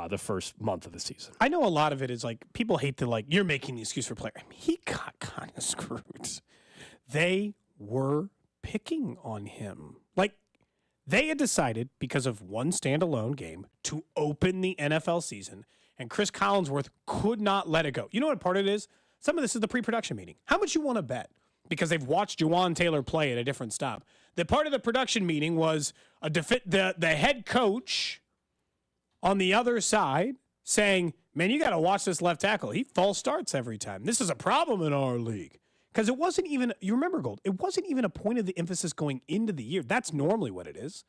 S1: the first month of the season.
S2: I know a lot of it is like people hate to you're making the excuse for player. I mean, he got kind of screwed. They were picking on him. They had decided because of one standalone game to open the NFL season, and Chris Collinsworth could not let it go. You know what part of it is? Some of this is the pre-production meeting. How much you want to bet? Because they've watched Jawan Taylor play at a different stop. The part of the production meeting was the head coach on the other side saying, man, you got to watch this left tackle. He false starts every time. This is a problem in our league. Because it wasn't even, you remember, Gold, it wasn't even a point of the emphasis going into the year. That's normally what it is.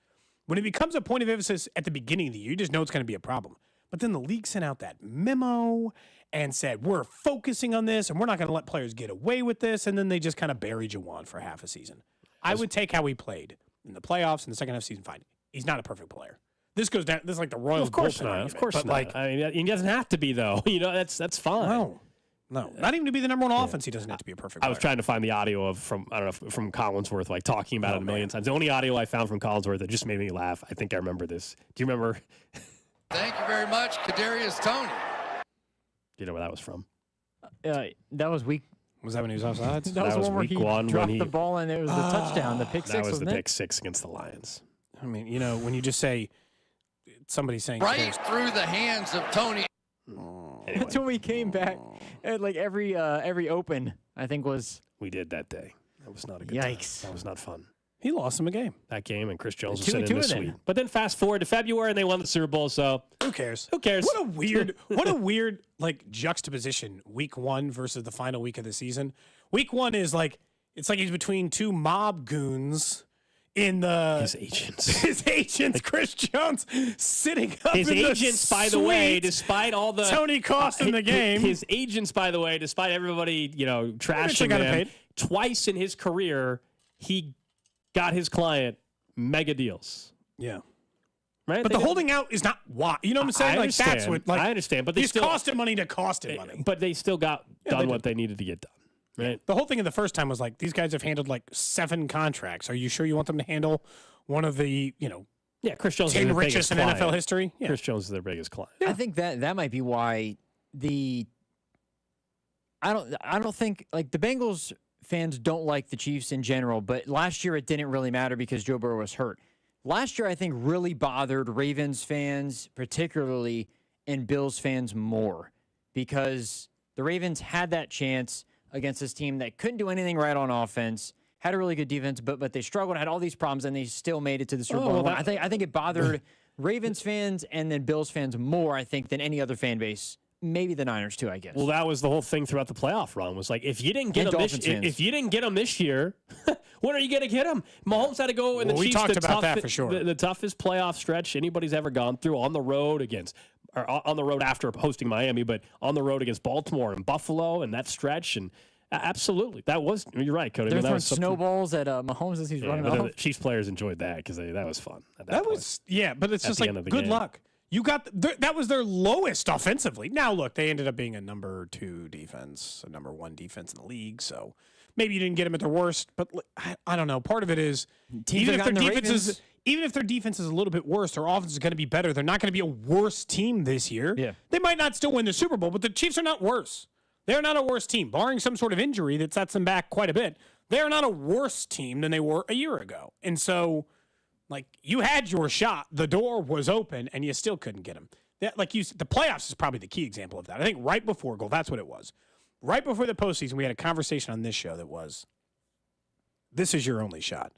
S2: When it becomes a point of emphasis at the beginning of the year, you just know it's going to be a problem. But then the league sent out that memo and said, we're focusing on this and we're not going to let players get away with this. And then they just kind of buried Jawan for half a season. I would take how he played in the playoffs in the second half of the season. Fine. He's not a perfect player. This goes down, this is like the Royals.
S1: Of course
S2: bullpen
S1: not.
S2: argument,
S1: Of course not. I mean, he doesn't have to be, though. That's fine.
S2: No, not even to be the number one offense. He doesn't have to be a perfect player.
S1: I was trying to find the audio from Collinsworth, talking about it a million times. The only audio I found from Collinsworth that just made me laugh. I think I remember this. Do you remember?
S8: Thank you very much, Kadarius Toney.
S1: Do you know where that was from?
S4: That was week.
S2: Was that when he was offsides?
S4: That was
S1: week one
S4: dropped
S1: when he
S4: the ball and it was the touchdown, the pick six.
S1: That was
S4: wasn't
S1: the
S4: it?
S1: pick six against the Lions.
S2: I mean, when you just say somebody's saying
S8: right through the hands of Toney.
S1: Anyway.
S4: That's when we came back. And every open, I think was.
S1: We did that day. That was not a good
S4: Yikes.
S1: time. That was not fun.
S2: He lost him a game.
S1: That game, and Chris Jones was
S4: Two-
S1: sitting
S4: two
S1: in the
S4: of them.
S1: suite. But then fast forward to February, and they won the Super Bowl, so
S2: who cares?
S1: Who cares?
S2: What a weird juxtaposition, week one versus the final week of the season. Week one is it's like he's between two mob goons in
S1: his agents.
S2: His agents, Chris Jones, sitting up
S1: his
S2: in the
S1: agents, by the way,
S2: suite.
S1: Despite all the
S2: Tony cost him the game.
S1: His agents, by the way, despite everybody, trashing
S2: got
S1: him,
S2: paid.
S1: twice in his career, he got his client mega deals.
S2: Yeah.
S1: Right?
S2: But the holding out is not why. You know what I'm saying?
S1: I
S2: That's what.
S1: I understand, but they
S2: he's
S1: still
S2: costing money to cost him money.
S1: But they still got done what they needed to get done. Right?
S2: The whole thing in the first time was these guys have handled 7 contracts. Are you sure you want them to handle one of the,
S1: Chris Jones
S2: 10
S1: is their
S2: richest
S1: biggest
S2: in
S1: client.
S2: NFL history? Yeah.
S1: Chris Jones is their biggest client.
S4: I think that might be why I don't think the Bengals fans don't like the Chiefs in general, but last year it didn't really matter because Joe Burrow was hurt. Last year I think really bothered Ravens fans particularly and Bills fans more because the Ravens had that chance against this team that couldn't do anything right on offense, had a really good defense, but they struggled, had all these problems, and they still made it to the Super Bowl. I think it bothered Ravens fans and then Bills fans more, I think, than any other fan base. Maybe the Niners too, I guess.
S1: Well, that was the whole thing throughout the playoff run. Was if you didn't get them this year, when are you going to get them? Mahomes had to go in the Chiefs.
S2: We talked about that for sure.
S1: The toughest playoff stretch anybody's ever gone through on the road on the road after hosting Miami, but on the road against Baltimore and Buffalo and that stretch. And Absolutely. You're right, Cody.
S4: They're
S1: that
S4: throwing
S1: was
S4: snowballs at Mahomes as he's running
S1: but
S4: off.
S1: the Chiefs players enjoyed that because that was fun.
S2: But it's just like good luck. You got that was their lowest offensively. Now look, they ended up being a number 2 defense, a number 1 defense in the league. So maybe you didn't get them at their worst, but I don't know. Part of it is even if their defense is a little bit worse, their offense is going to be better. They're not going to be a worse team this year.
S4: Yeah.
S2: They might not still win the Super Bowl, but the Chiefs are not worse. They're not a worse team, barring some sort of injury that sets them back quite a bit. They're not a worse team than they were a year ago. And so, like, you had your shot. The door was open, and you still couldn't get them. The playoffs is probably the key example of that. I think right before goal, that's what it was. Right before the postseason, we had a conversation on this show that was, this is your only shot.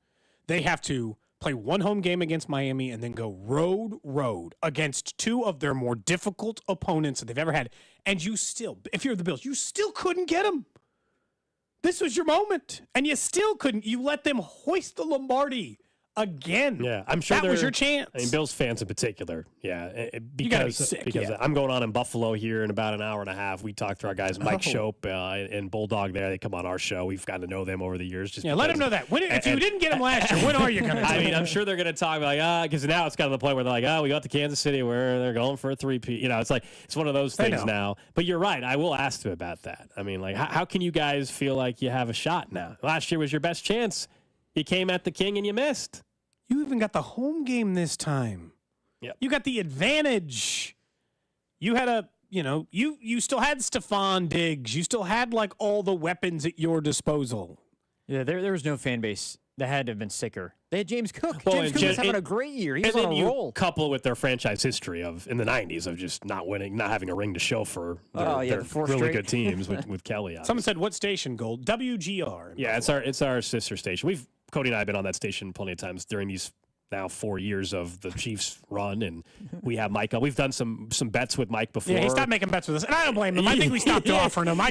S2: They have to play one home game against Miami and then go road against 2 of their more difficult opponents that they've ever had. And you still, if you're the Bills, you still couldn't get them. This was your moment. And you still couldn't. You let them hoist the Lombardi again.
S1: Yeah, I'm sure
S2: that was your chance.
S1: I mean, Bills fans in particular. Yeah,
S2: you gotta be sick,
S1: because I'm going on in Buffalo here in about an hour and a half. We talked to our guys, Mike Shope and Bulldog there. They come on our show. We've gotten to know them over the years.
S2: Let them know that. If you didn't get them last year, when are you going to?
S1: I mean, I'm sure they're going to talk like, because now it's kind of the point where they're like, we got to Kansas City where they're going for a 3-peat. You know, it's one of those things now. But you're right. I will ask them about that. I mean, like, how can you guys feel like you have a shot now? Last year was your best chance. You came at the king and you missed.
S2: You even got the home game this time.
S1: Yep.
S2: You got the advantage. You had you still had Stephon Diggs. You still had like all the weapons at your disposal.
S4: Yeah, there was no fan base that had to have been sicker. They had James Cook.
S1: Well,
S4: James Cook was having a great year. He was on a roll.
S1: Couple it with their franchise history in the 90s of just not winning, not having a ring to show for their really good teams with Kelly. Obviously.
S2: Someone said, what station, Gold? WGR.
S1: Yeah, it's our sister station. Cody and I have been on that station plenty of times during these now 4 years of the Chiefs run, and we have Mike on. We've done some bets with Mike before.
S2: Yeah, he stopped making bets with us, and I don't blame him. I think we stopped offering him. I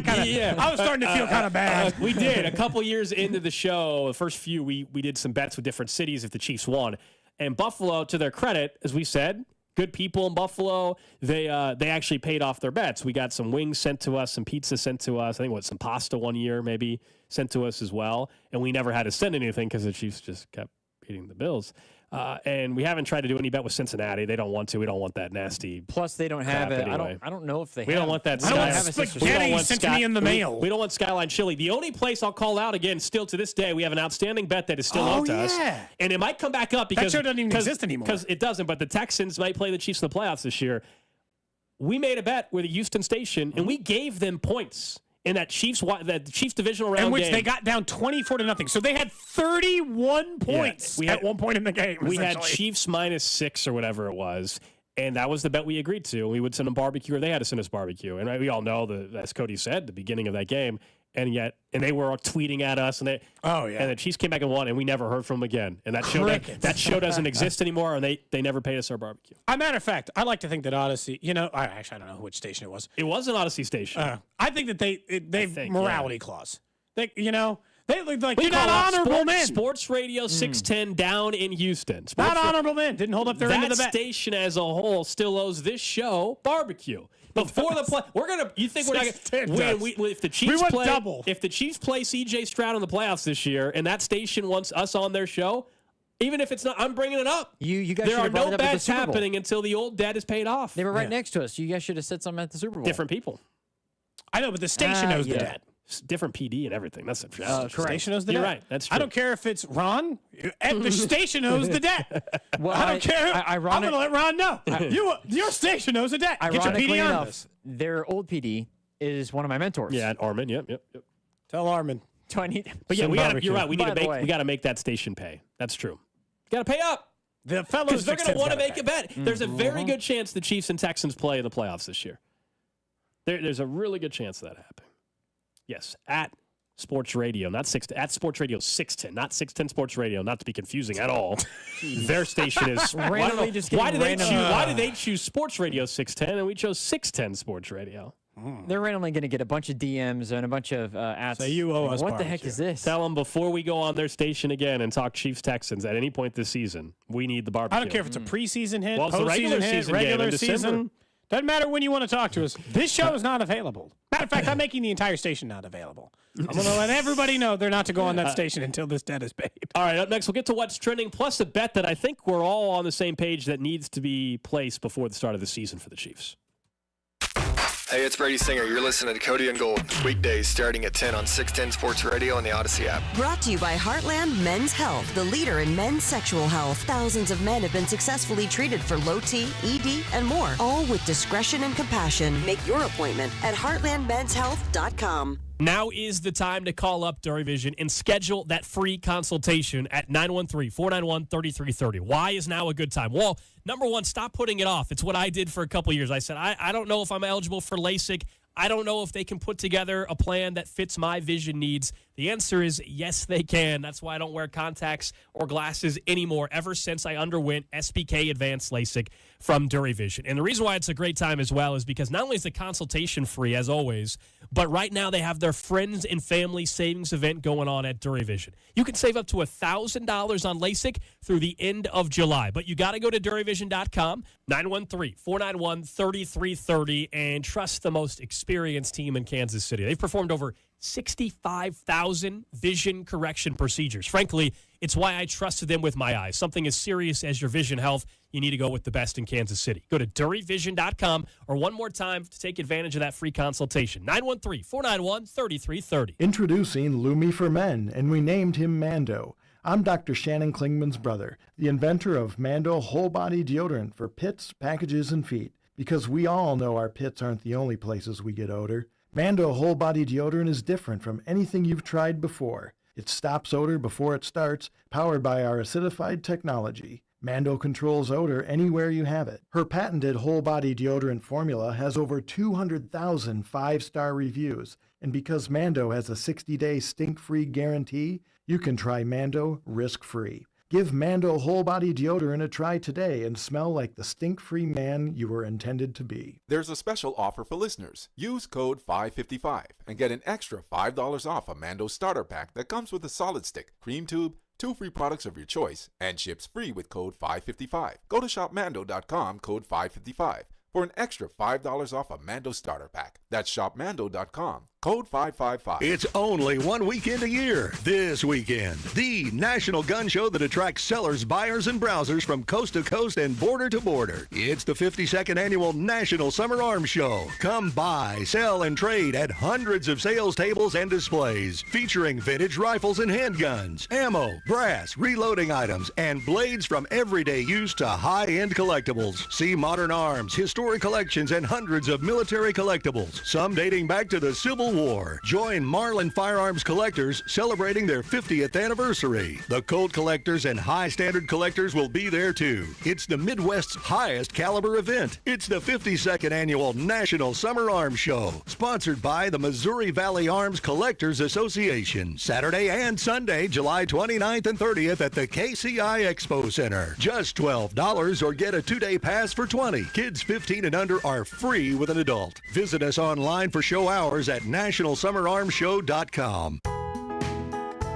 S2: was starting to feel kind of bad.
S1: We did. A couple years into the show, the first few, we did some bets with different cities if the Chiefs won. And Buffalo, to their credit, as we said, good people in Buffalo, they actually paid off their bets. We got some wings sent to us, some pizza sent to us. I think some pasta one year maybe sent to us as well. And we never had to send anything because the Chiefs just kept beating the Bills. And we haven't tried to do any bet with Cincinnati. They don't want to. We don't want that nasty.
S4: Plus, they don't have it.
S1: Anyway.
S4: I don't know if they.
S1: We don't want that.
S2: I don't want spaghetti sent to me in the mail.
S1: We don't want Skyline Chili. The only place I'll call out again, still to this day, we have an outstanding bet that is still owed to us, and it might come back up because
S2: that show doesn't even exist anymore.
S1: Because it doesn't. But the Texans might play the Chiefs in the playoffs this year. We made a bet with a Houston station, and we gave them points in that Chiefs divisional round
S2: in which
S1: game.
S2: They got down 24-0. So they had 31 points at one point in the game.
S1: We had Chiefs -6 or whatever it was, and that was the bet we agreed to. We would send them barbecue, or they had to send us barbecue. And we all know, as Cody said, the beginning of that game, and they were tweeting at us, and and the Chiefs came back and won, and we never heard from them again. And that show doesn't exist anymore, and they never paid us our barbecue.
S2: As a matter of fact, I like to think that Odyssey, I don't know which station it was.
S1: It was an Odyssey station.
S2: I think that they morality clause. They look like you're not honorable men.
S1: Sports Radio 610 down in Houston.
S2: Not honorable men. Didn't hold up their end of the bet.
S1: That station as a whole still owes this show barbecue. Before the play, you think we're not going to if the Chiefs play
S2: double.
S1: If the Chiefs play CJ Stroud in the playoffs this year, and that station wants us on their show, even if it's not, I'm bringing it up.
S4: You guys
S1: there are
S4: should have brought
S1: no
S4: it up at the
S1: bets
S4: Super Bowl.
S1: happening until the old debt is paid off.
S4: They were right next to us. You guys should have said something at the Super Bowl.
S1: Different people.
S2: I know, but the station knows the debt.
S1: Different PD and everything. That's the
S2: correct. Station knows the debt.
S1: You're right. That's true.
S2: I don't care if it's Ron. The station knows the debt.
S4: Well,
S2: I don't care. I'm going to let Ron know. Your station knows the debt. Get your PD on this.
S4: Their old PD is one of my mentors.
S1: Yeah, Armin. Yep.
S2: Tell Armin.
S4: Do I need?
S1: But yeah, you're right. We got to make that station pay. That's true. Got to pay up.
S2: The fellows,
S1: because they're going to want to make a bet. There's a very good chance the Chiefs and Texans play in the playoffs this year. There's a really good chance of that happening. Yes, at Sports Radio, at Sports Radio 610, not 610 Sports Radio, not to be confusing at all. Their station is
S4: randomly just
S1: why did they choose Sports Radio 610 and we chose 610 Sports Radio?
S4: They're randomly going to get a bunch of DMs and a bunch of ads.
S2: So you owe us
S4: what the heck is this?
S1: Tell them before we go on their station again and talk Chiefs Texans at any point this season, we need the barbecue.
S2: I don't care if it's a preseason hit,
S1: well, it's the regular season game in December.
S2: Doesn't matter when you want to talk to us. This show is not available. Matter of fact, I'm making the entire station not available. I'm going to let everybody know they're not to go on that station until this debt is paid.
S1: All right, up next, we'll get to what's trending, plus a bet that I think we're all on the same page that needs to be placed before the start of the season for the Chiefs.
S9: Hey, it's Brady Singer. You're listening to Cody and Gold, weekdays starting at 10 on 610 Sports Radio and the Odyssey app.
S5: Brought to you by Heartland Men's Health, the leader in men's sexual health. Thousands of men have been successfully treated for low T, ED, and more, all with discretion and compassion. Make your appointment at heartlandmenshealth.com.
S14: Now is the time to call up Dury Vision and schedule that free consultation at 913-491-3330. Why is now a good time? Well, number one, stop putting it off. It's what I did for a couple years. I said, I don't know if I'm eligible for LASIK. I don't know if they can put together a plan that fits my vision needs. The answer is yes, they can. That's why I don't wear contacts or glasses anymore ever since I underwent SBK Advanced LASIK from Dury Vision. And the reason why it's a great time as well is because not only is the consultation free, as always, but right now they have their Friends and Family Savings event going on at Dury Vision. You can save up to $1,000 on LASIK through the end of July. But you got to go to DuryVision.com, 913-491-3330, and trust the most experienced team in Kansas City. They've performed over 65,000 vision correction procedures. Frankly, it's why I trusted them with my eyes. Something as serious as your vision health, you need to go with the best in Kansas City. Go to DuryVision.com, or one more time to take advantage of that free consultation. 913-491-3330.
S10: Introducing Lumi for Men, and we named him Mando. I'm Dr. Shannon Klingman's brother, the inventor of Mando Whole Body Deodorant for pits, packages, and feet. Because we all know our pits aren't the only places we get odor. Mando Whole Body Deodorant is different from anything you've tried before. It stops odor before it starts, powered by our acidified technology. Mando controls odor anywhere you have it. Her patented whole body deodorant formula has over 200,000 five-star reviews. And because Mando has a 60-day stink-free guarantee, you can try Mando risk-free. Give Mando Whole Body Deodorant a try today and smell like the stink-free man you were intended to be.
S12: There's a special offer for listeners. Use code 555 and get an extra $5 off a Mando starter pack that comes with a solid stick, cream tube, 2 free products of your choice, and ships free with code 555. Go to shopmando.com, code 555, for an extra $5 off a Mando starter pack. That's shopmando.com, code 555.
S16: It's only one weekend a year. This weekend, the national gun show that attracts sellers, buyers, and browsers from coast to coast and border to border. It's the 52nd annual National Summer Arms Show. Come buy, sell, and trade at hundreds of sales tables and displays featuring vintage rifles and handguns, ammo, brass, reloading items, and blades from everyday use to high-end collectibles. See modern arms, historic collections, and hundreds of military collectibles, some dating back to the Civil War. Join Marlin Firearms collectors celebrating their 50th anniversary. The Colt collectors and high standard collectors will be there too. It's the Midwest's highest caliber event. It's the 52nd annual National Summer Arms Show, sponsored by the Missouri Valley Arms Collectors Association. Saturday and Sunday, July 29th and 30th at the KCI Expo Center. Just $12 or get a 2-day pass for $20. Kids 15 and under are free with an adult. Visit us online for show hours at nationalsummerarmshow.com.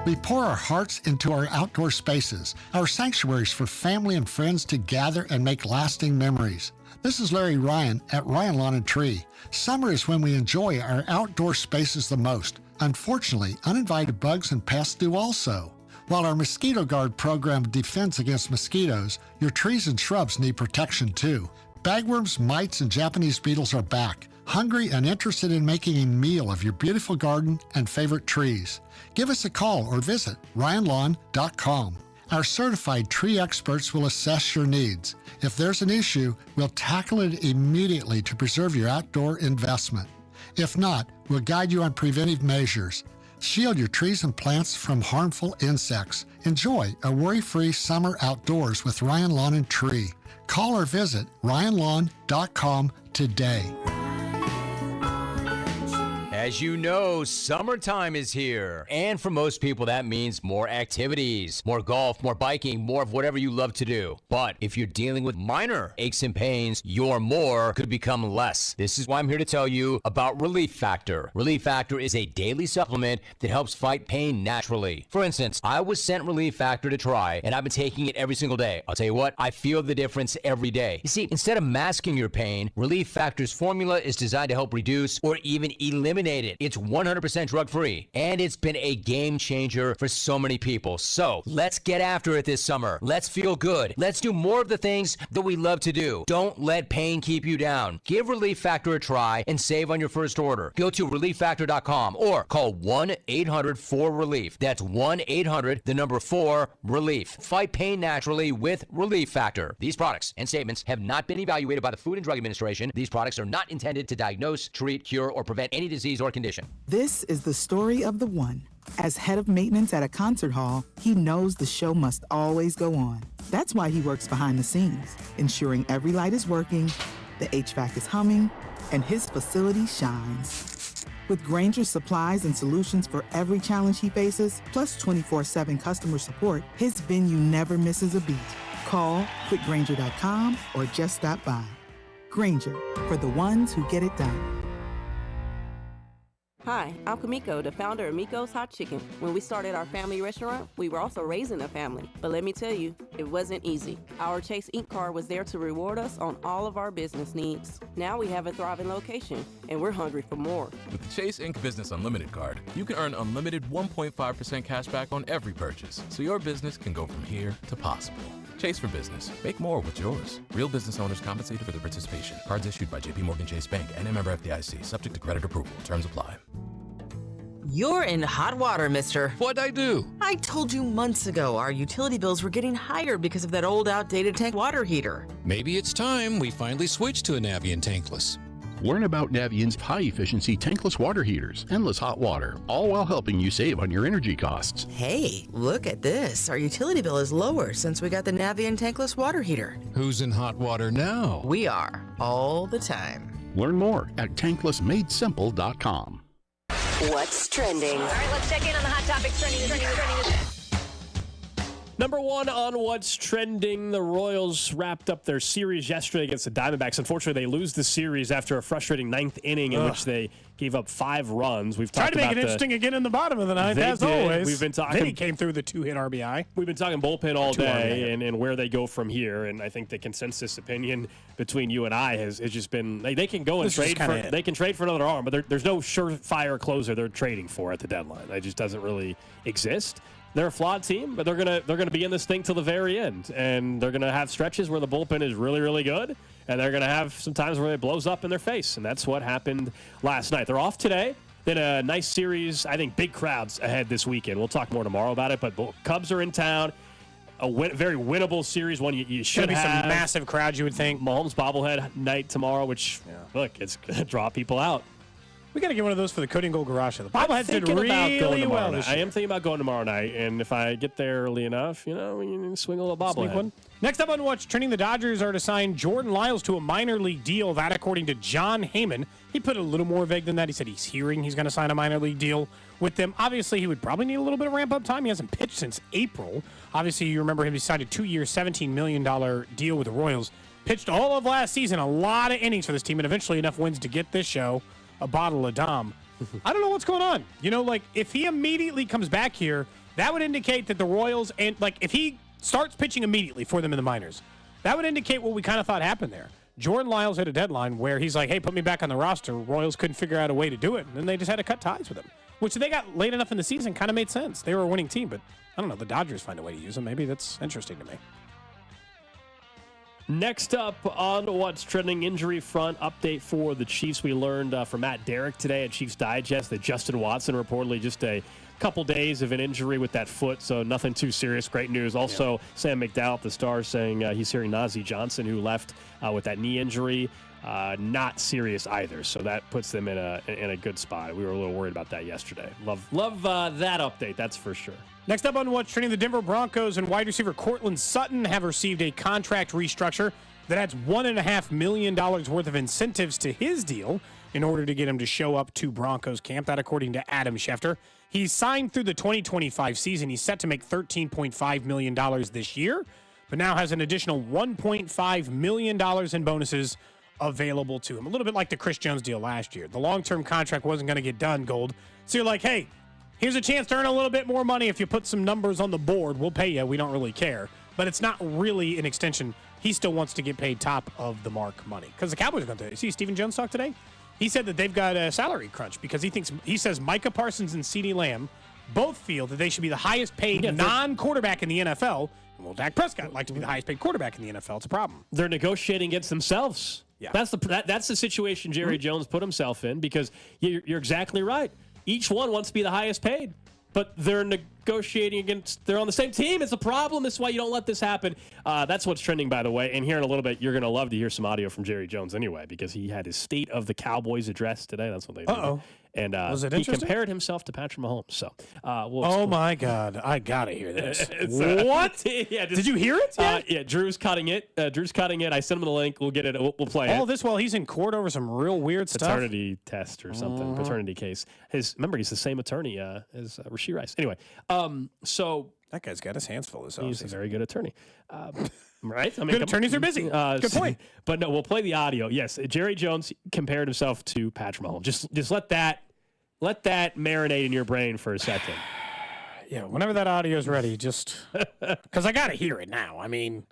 S17: We pour our hearts into our outdoor spaces, our sanctuaries for family and friends to gather and make lasting memories. This is Larry Ryan at Ryan Lawn and Tree. Summer is when we enjoy our outdoor spaces the most. Unfortunately, uninvited bugs and pests do also. While our Mosquito Guard program defends against mosquitoes, your trees and shrubs need protection too. Bagworms, mites, and Japanese beetles are back, hungry and interested in making a meal of your beautiful garden and favorite trees. Give us a call or visit ryanlawn.com. Our certified tree experts will assess your needs. If there's an issue, we'll tackle it immediately to preserve your outdoor investment. If not, we'll guide you on preventive measures. Shield your trees and plants from harmful insects. Enjoy a worry-free summer outdoors with Ryan Lawn and Tree. Call or visit ryanlawn.com today.
S6: As you know, summertime is here. And for most people, that means more activities, more golf, more biking, more of whatever you love to do. But if you're dealing with minor aches and pains, your more could become less. This is why I'm here to tell you about Relief Factor. Relief Factor is a daily supplement that helps fight pain naturally. For instance, I was sent Relief Factor to try, and I've been taking it every single day. I'll tell you what, I feel the difference every day. You see, instead of masking your pain, Relief Factor's formula is designed to help reduce or even eliminate it. It's 100% drug-free, and it's been a game changer for so many people. So let's get after it this summer. Let's feel good. Let's do more of the things that we love to do. Don't let pain keep you down. Give Relief Factor a try and save on your first order. Go to relieffactor.com or call 1-800-4RELIEF. That's 1-800-4RELIEF. Fight pain naturally with Relief Factor. These products and statements have not been evaluated by the Food and Drug Administration. These products are not intended to diagnose, treat, cure, or prevent any disease or condition.
S19: This is the story of the one. As head of maintenance at a concert hall, he knows the show must always go on. That's why he works behind the scenes, ensuring every light is working, the HVAC is humming, and his facility shines. With Grainger's supplies and solutions for every challenge he faces, plus 24/7 customer support, his venue never misses a beat. Call quickgrainger.com or just stop by. Grainger, for the ones who get it done.
S21: Hi, I'm Kamiko, the founder of Miko's Hot Chicken. When we started our family restaurant, we were also raising a family. But let me tell you, it wasn't easy. Our Chase Ink card was there to reward us on all of our business needs. Now we have a thriving location, and we're hungry for more.
S22: With the Chase Ink Business Unlimited card, you can earn unlimited 1.5% cash back on every purchase, so your business can go from here to possible. Chase for Business. Make more with yours. Real business owners compensated for their participation. Cards issued by JPMorgan Chase Bank and a member FDIC. Subject to credit approval. Terms apply.
S23: You're in hot water, mister.
S22: What'd I do?
S23: I told you months ago our utility bills were getting higher because of that old outdated tank water heater.
S25: Maybe it's time we finally switch to a Navien tankless.
S27: Learn about Navient's high-efficiency tankless water heaters, endless hot water, all while helping you save on your energy costs.
S23: Hey, look at this. Our utility bill is lower since we got the Navien tankless water heater.
S25: Who's in hot water now?
S23: We are, all the time.
S27: Learn more at tanklessmadesimple.com.
S5: What's trending?
S28: All right, let's check in on the hot topics trending.
S1: Number one on what's trending, the Royals wrapped up their series yesterday against the Diamondbacks. Unfortunately, they lose the series after a frustrating ninth inning in which they gave up 5 runs. We've
S2: tried
S1: talked
S2: to make
S1: about
S2: it interesting again in the bottom of the ninth, as always.
S1: We've been talking.
S2: Then he came through the 2-hit RBI.
S1: We've been talking bullpen all day and where they go from here. And I think the consensus opinion between you and I has just been they can go and trade for another arm, but there's no surefire closer they're trading for at the deadline. It just doesn't really exist. They're a flawed team, but they're gonna be in this thing till the very end, and they're gonna have stretches where the bullpen is really, really good, and they're gonna have some times where it blows up in their face, and that's what happened last night. They're off today. Then a nice series. I think big crowds ahead this weekend. We'll talk more tomorrow about it, but Cubs are in town. Very winnable series, one you should have.
S2: Some massive crowds, you would think.
S1: Mahomes bobblehead night tomorrow, which look, it's gonna draw people out.
S2: We got to get one of those for the Cody and Gold garage. The bobbleheads did really well this year.
S1: I am thinking about going tomorrow night, and if I get there early enough, we can swing a little bobblehead.
S2: One. Next up on What's Trending, the Dodgers are to sign Jordan Lyles to a minor league deal. That, according to John Heyman. He put it a little more vague than that. He said he's going to sign a minor league deal with them. Obviously, he would probably need a little bit of ramp-up time. He hasn't pitched since April. Obviously, you remember him. He signed a 2-year, $17 million deal with the Royals. Pitched all of last season, a lot of innings for this team, and eventually enough wins to get this show a bottle of Dom. I don't know what's going on. If he immediately comes back here, that would indicate that the Royals, and if he starts pitching immediately for them in the minors, that would indicate what we kind of thought happened there. Jordan Lyles hit a deadline where he's like, hey, put me back on the roster. Royals couldn't figure out a way to do it, and then they just had to cut ties with him, which they got late enough in the season kind of made sense. They were a winning team, but I don't know. The Dodgers find a way to use him. Maybe that's interesting to me.
S1: Next up on What's Trending, injury front update for the Chiefs. We learned from Matt Derrick today at Chiefs Digest that Justin Watson reportedly just a couple days of an injury with that foot, so nothing too serious. Great news. Also, Sam McDowell at the Star saying he's hearing Najee Johnson, who left with that knee injury, not serious either. So that puts them in a good spot. We were a little worried about that yesterday. Love that update, that's for sure.
S2: Next up on What's Trending, the Denver Broncos and wide receiver Cortland Sutton have received a contract restructure that adds $1.5 million worth of incentives to his deal. in order to get him to show up to Broncos camp. That according to Adam Schefter. He's signed through the 2025 season. He's set to make $13.5 million this year, but now has an additional $1.5 million in bonuses available to him. A little bit like the Chris Jones deal last year. The long-term contract wasn't going to get done, Gold. So you're like, hey, here's a chance to earn a little bit more money if you put some numbers on the board. We'll pay you. We don't really care. But it's not really an extension. He still wants to get paid top of the mark money. Because the Cowboys are going to. See Stephen Jones talk today? He said that they've got a salary crunch because he says Micah Parsons and CeeDee Lamb both feel that they should be the highest paid non-quarterback in the NFL. Well, Dak Prescott like to be the highest paid quarterback in the NFL. It's a problem.
S1: They're negotiating against themselves.
S2: Yeah.
S1: That's the situation Jerry Jones put himself in, because you're exactly right. Each one wants to be the highest paid, but they're negotiating against, they're on the same team. It's a problem. That's why you don't let this happen. That's what's trending, by the way. And here in a little bit, you're going to love to hear some audio from Jerry Jones anyway, because he had his State of the Cowboys address today. That's what they did.
S2: Uh-oh.
S1: And
S2: Was it
S1: he
S2: interesting?
S1: compared himself to Patrick Mahomes. So,
S2: oh my God, I gotta hear this.
S1: What?
S2: Did you hear it?
S1: Yeah, Drew's cutting it. I sent him the link. We'll get it. We'll play it.
S2: All this while he's in court over some real weird stuff.
S1: Paternity test or something. Paternity case. Remember, he's the same attorney as Rashee Rice. Anyway, so
S2: that guy's got his hands full.
S1: He's a very good attorney. Right? I mean,
S2: good attorneys are busy. Good point.
S1: But no, we'll play the audio. Yes, Jerry Jones compared himself to Patrick Mahomes. Just let that marinate in your brain for a second.
S2: Yeah, whenever that audio is ready, just because I got to hear it now. I mean,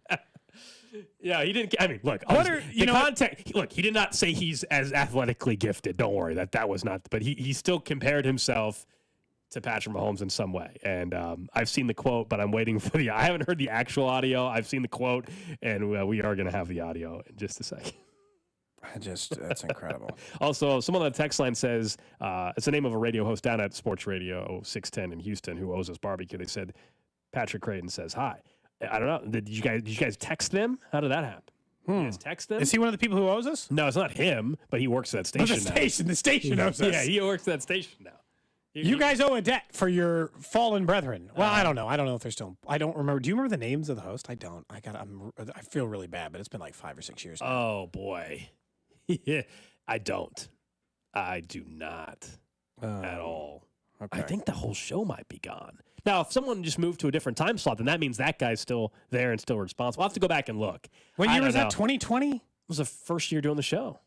S1: yeah, he didn't. I mean, look, look, he did not say he's as athletically gifted. Don't worry, that was not. But he still compared himself to Patrick Mahomes in some way. And I've seen the quote, but I'm waiting for I haven't heard the actual audio. I've seen the quote, and we are going to have the audio in just a second.
S2: That's incredible.
S1: Also, someone on the text line says, it's the name of a radio host down at Sports Radio 610 in Houston who owes us barbecue. They said, Patrick Creighton says hi. I don't know. Did you guys text them? How did that happen? You guys text them?
S2: Is he one of the people who owes us?
S1: No, it's not him, but he works at that station now.
S2: The station owes us.
S1: Yeah, he works at that station now.
S2: You guys owe a debt for your fallen brethren. Well, I don't know. I don't know if they're still. I don't remember. Do you remember the names of the host? I don't. I feel really bad, but it's been like 5 or 6 years now.
S1: Oh boy. Yeah, I don't. I do not at all.
S2: Okay.
S1: I think the whole show might be gone. Now, if someone just moved to a different time slot, then that means that guy's still there and still responsible. I'll have to go back and look.
S2: When year was that? 2020?
S1: It was the first year doing the show.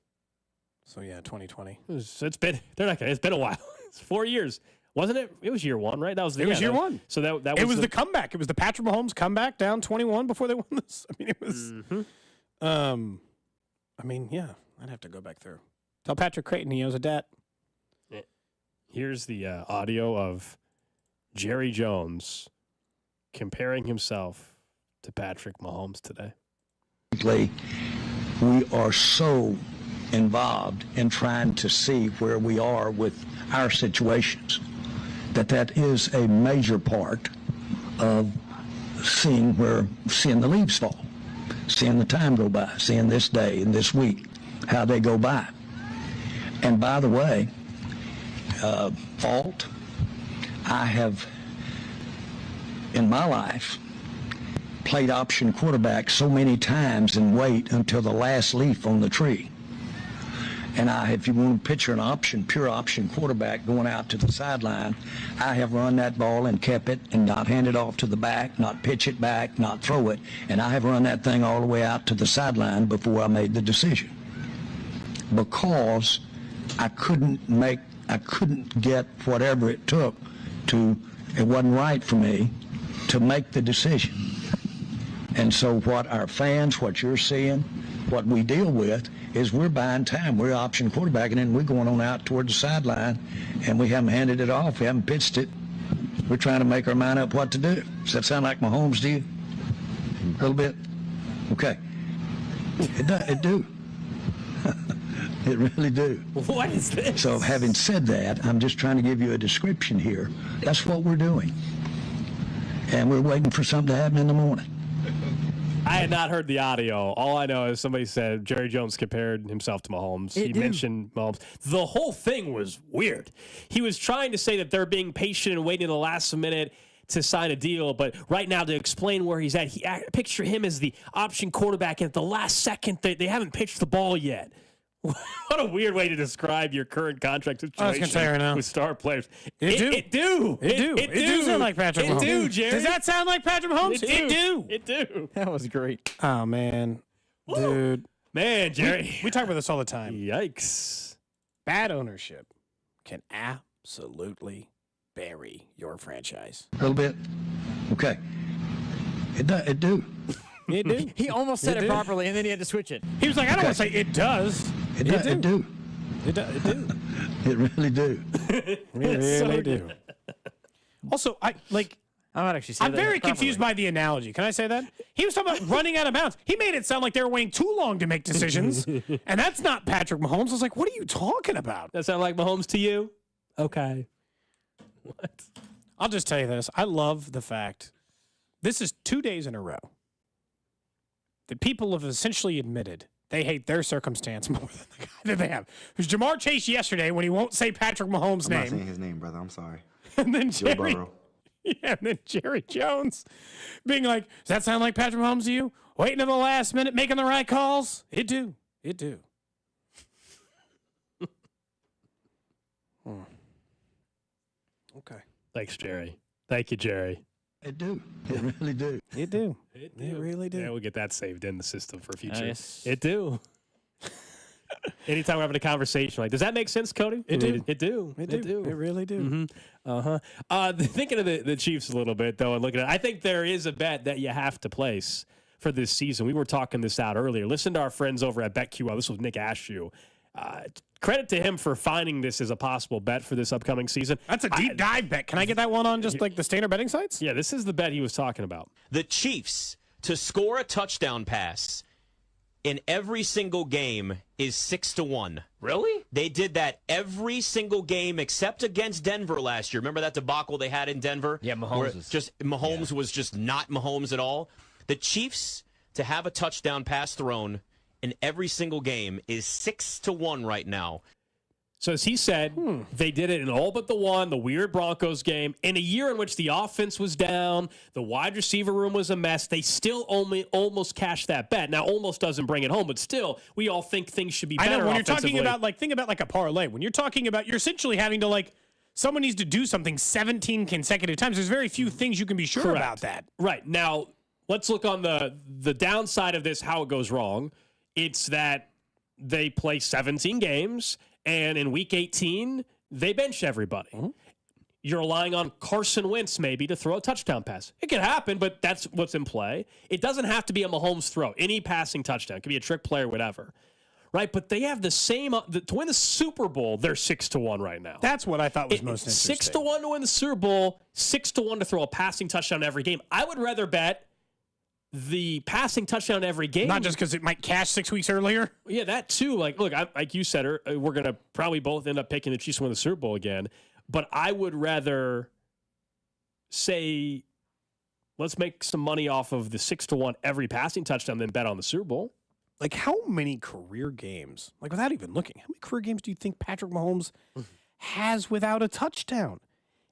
S2: So yeah, 2020.
S1: It's been a while. It's 4 years. Wasn't it? It was year one, right? That was
S2: year one.
S1: So that was
S2: it was the comeback. It was the Patrick Mahomes comeback down 21 before they won this. I mean, it was. I mean, yeah. I'd have to go back through. Tell Patrick Creighton he owes a debt.
S1: Here's the audio of Jerry Jones comparing himself to Patrick Mahomes today.
S3: We are so involved in trying to see where we are with our situations that is a major part of seeing the leaves fall, seeing the time go by, seeing this day and this week, how they go by. And by the way, Alt, I have, in my life, played option quarterback so many times and wait until the last leaf on the tree. And if you want to picture an pure option quarterback going out to the sideline, I have run that ball and kept it and not hand it off to the back, not pitch it back, not throw it. And I have run that thing all the way out to the sideline before I made the decision. Because I couldn't get whatever it took it wasn't right for me to make the decision. And so what our fans, what you're seeing, what we deal with is we're buying time. We're option quarterback, and then we're going on out toward the sideline, and we haven't handed it off. We haven't pitched it. We're trying to make our mind up what to do. Does that sound like Mahomes to you? A little bit? Okay. It do. It really do.
S1: What is this?
S3: So having said that, I'm just trying to give you a description here. That's what we're doing. And we're waiting for something to happen in the morning.
S1: I had not heard the audio. All I know is somebody said Jerry Jones compared himself to Mahomes. He mentioned Mahomes. The whole thing was weird. He was trying to say that they're being patient and waiting to the last minute to sign a deal, but right now to explain where he's at, picture him as the option quarterback, and at the last second, they haven't pitched the ball yet. What a weird way to describe your current contract situation
S2: I was gonna say right now.
S1: with star players.
S2: It do sound like Patrick Mahomes.
S1: It do, Jerry.
S2: Does that sound like Patrick Mahomes?
S1: It do.
S4: That was great.
S2: Oh, man. Dude.
S1: Man, Jerry.
S2: We talk about this all the time.
S1: Yikes.
S2: Bad ownership can absolutely bury your franchise.
S3: A little bit. Okay. It do.
S2: It do.
S4: He almost said it properly, and then he had to switch it.
S2: He was like, I don't want to say it does.
S3: It do.
S2: It do.
S3: It really do.
S2: It really do. Also,
S4: I might actually say
S2: I'm
S4: that
S2: very
S4: properly.
S2: confused by the analogy. Can I say that? He was talking about running out of bounds. He made it sound like they were waiting too long to make decisions, and that's not Patrick Mahomes. I was like, what are you talking about?
S1: That sound like Mahomes to you? Okay. What?
S2: I'll just tell you this. I love the fact this is 2 days in a row that people have essentially admitted they hate their circumstance more than the guy that they have. It was Jamar Chase yesterday when he won't say Patrick Mahomes' name.
S7: I'm not saying his name, brother. I'm sorry.
S2: And then
S7: Joe
S2: Jerry,
S7: Burrow.
S2: and then Jerry Jones being like, does that sound like Patrick Mahomes to you? Waiting to the last minute, making the right calls? It do. Okay.
S1: Thanks, Jerry. Thank you, Jerry.
S3: It do. It really do.
S2: It do. It really do.
S1: Yeah, we'll get that saved in the system for future.
S4: Yes.
S1: It do. Anytime we're having a conversation, like, does that make sense, Cody?
S2: It do.
S1: It do.
S2: It do. It really do.
S1: Mm-hmm. Thinking of the Chiefs a little bit, though, and looking at it, I think there is a bet that you have to place for this season. We were talking this out earlier. Listen to our friends over at BetQL. This was Nick Ashew. Credit to him for finding this as a possible bet for this upcoming season.
S2: That's a deep dive bet. Can I get that one on just like the standard betting sites?
S1: Yeah, this is the bet he was talking about.
S11: The Chiefs to score a touchdown pass in every single game is 6-1.
S1: Really?
S11: They did that every single game except against Denver last year. Remember that debacle they had in Denver?
S4: Yeah,
S11: Mahomes was just not Mahomes at all. The Chiefs to have a touchdown pass thrown in every single game is 6-1 right now.
S1: So as he said, they did it in all but the one, the weird Broncos game, in a year in which the offense was down, the wide receiver room was a mess. They still almost cashed that bet. Now, almost doesn't bring it home, but still, we all think things should be better.
S2: I know, when you're talking about, think about like a parlay. When you're talking about, you're essentially having to, someone needs to do something 17 consecutive times. There's very few things you can be sure about that.
S1: Right. Now, let's look on the downside of this, how it goes wrong. It's that they play 17 games, and in week 18, they bench everybody. Mm-hmm. You're relying on Carson Wentz maybe to throw a touchdown pass. It could happen, but that's what's in play. It doesn't have to be a Mahomes throw. Any passing touchdown. It could be a trick play or whatever. Right? But they have the same to win the Super Bowl, they're 6-1 right now.
S2: That's what I thought was most interesting.
S1: 6-1 to win the Super Bowl, 6-1 to throw a passing touchdown every game. I would rather bet the passing touchdown every game.
S2: Not just because it might cash 6 weeks earlier.
S1: Yeah, that too. Like you said, we're going to probably both end up picking the Chiefs to win the Super Bowl again. But I would rather say, let's make some money off of the 6-1 every passing touchdown than bet on the Super Bowl.
S2: Like, how many career games, without even looking, how many career games do you think Patrick Mahomes has without a touchdown?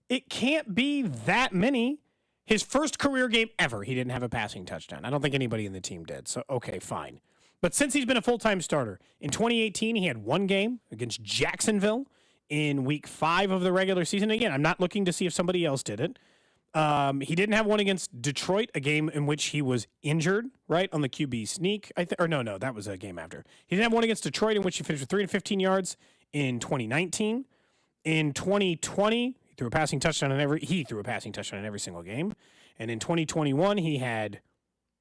S2: It can't be that many. His first career game ever, he didn't have a passing touchdown. I don't think anybody in the team did. So, okay, fine. But since he's been a full-time starter, in 2018, he had one game against Jacksonville in week 5 of the regular season. Again, I'm not looking to see if somebody else did it. He didn't have one against Detroit, a game in which he was injured, right, on the QB sneak. No, that was a game after. He didn't have one against Detroit in which he finished with 315 yards in 2019. In 2020, he threw a passing touchdown in every single game. And in 2021, he had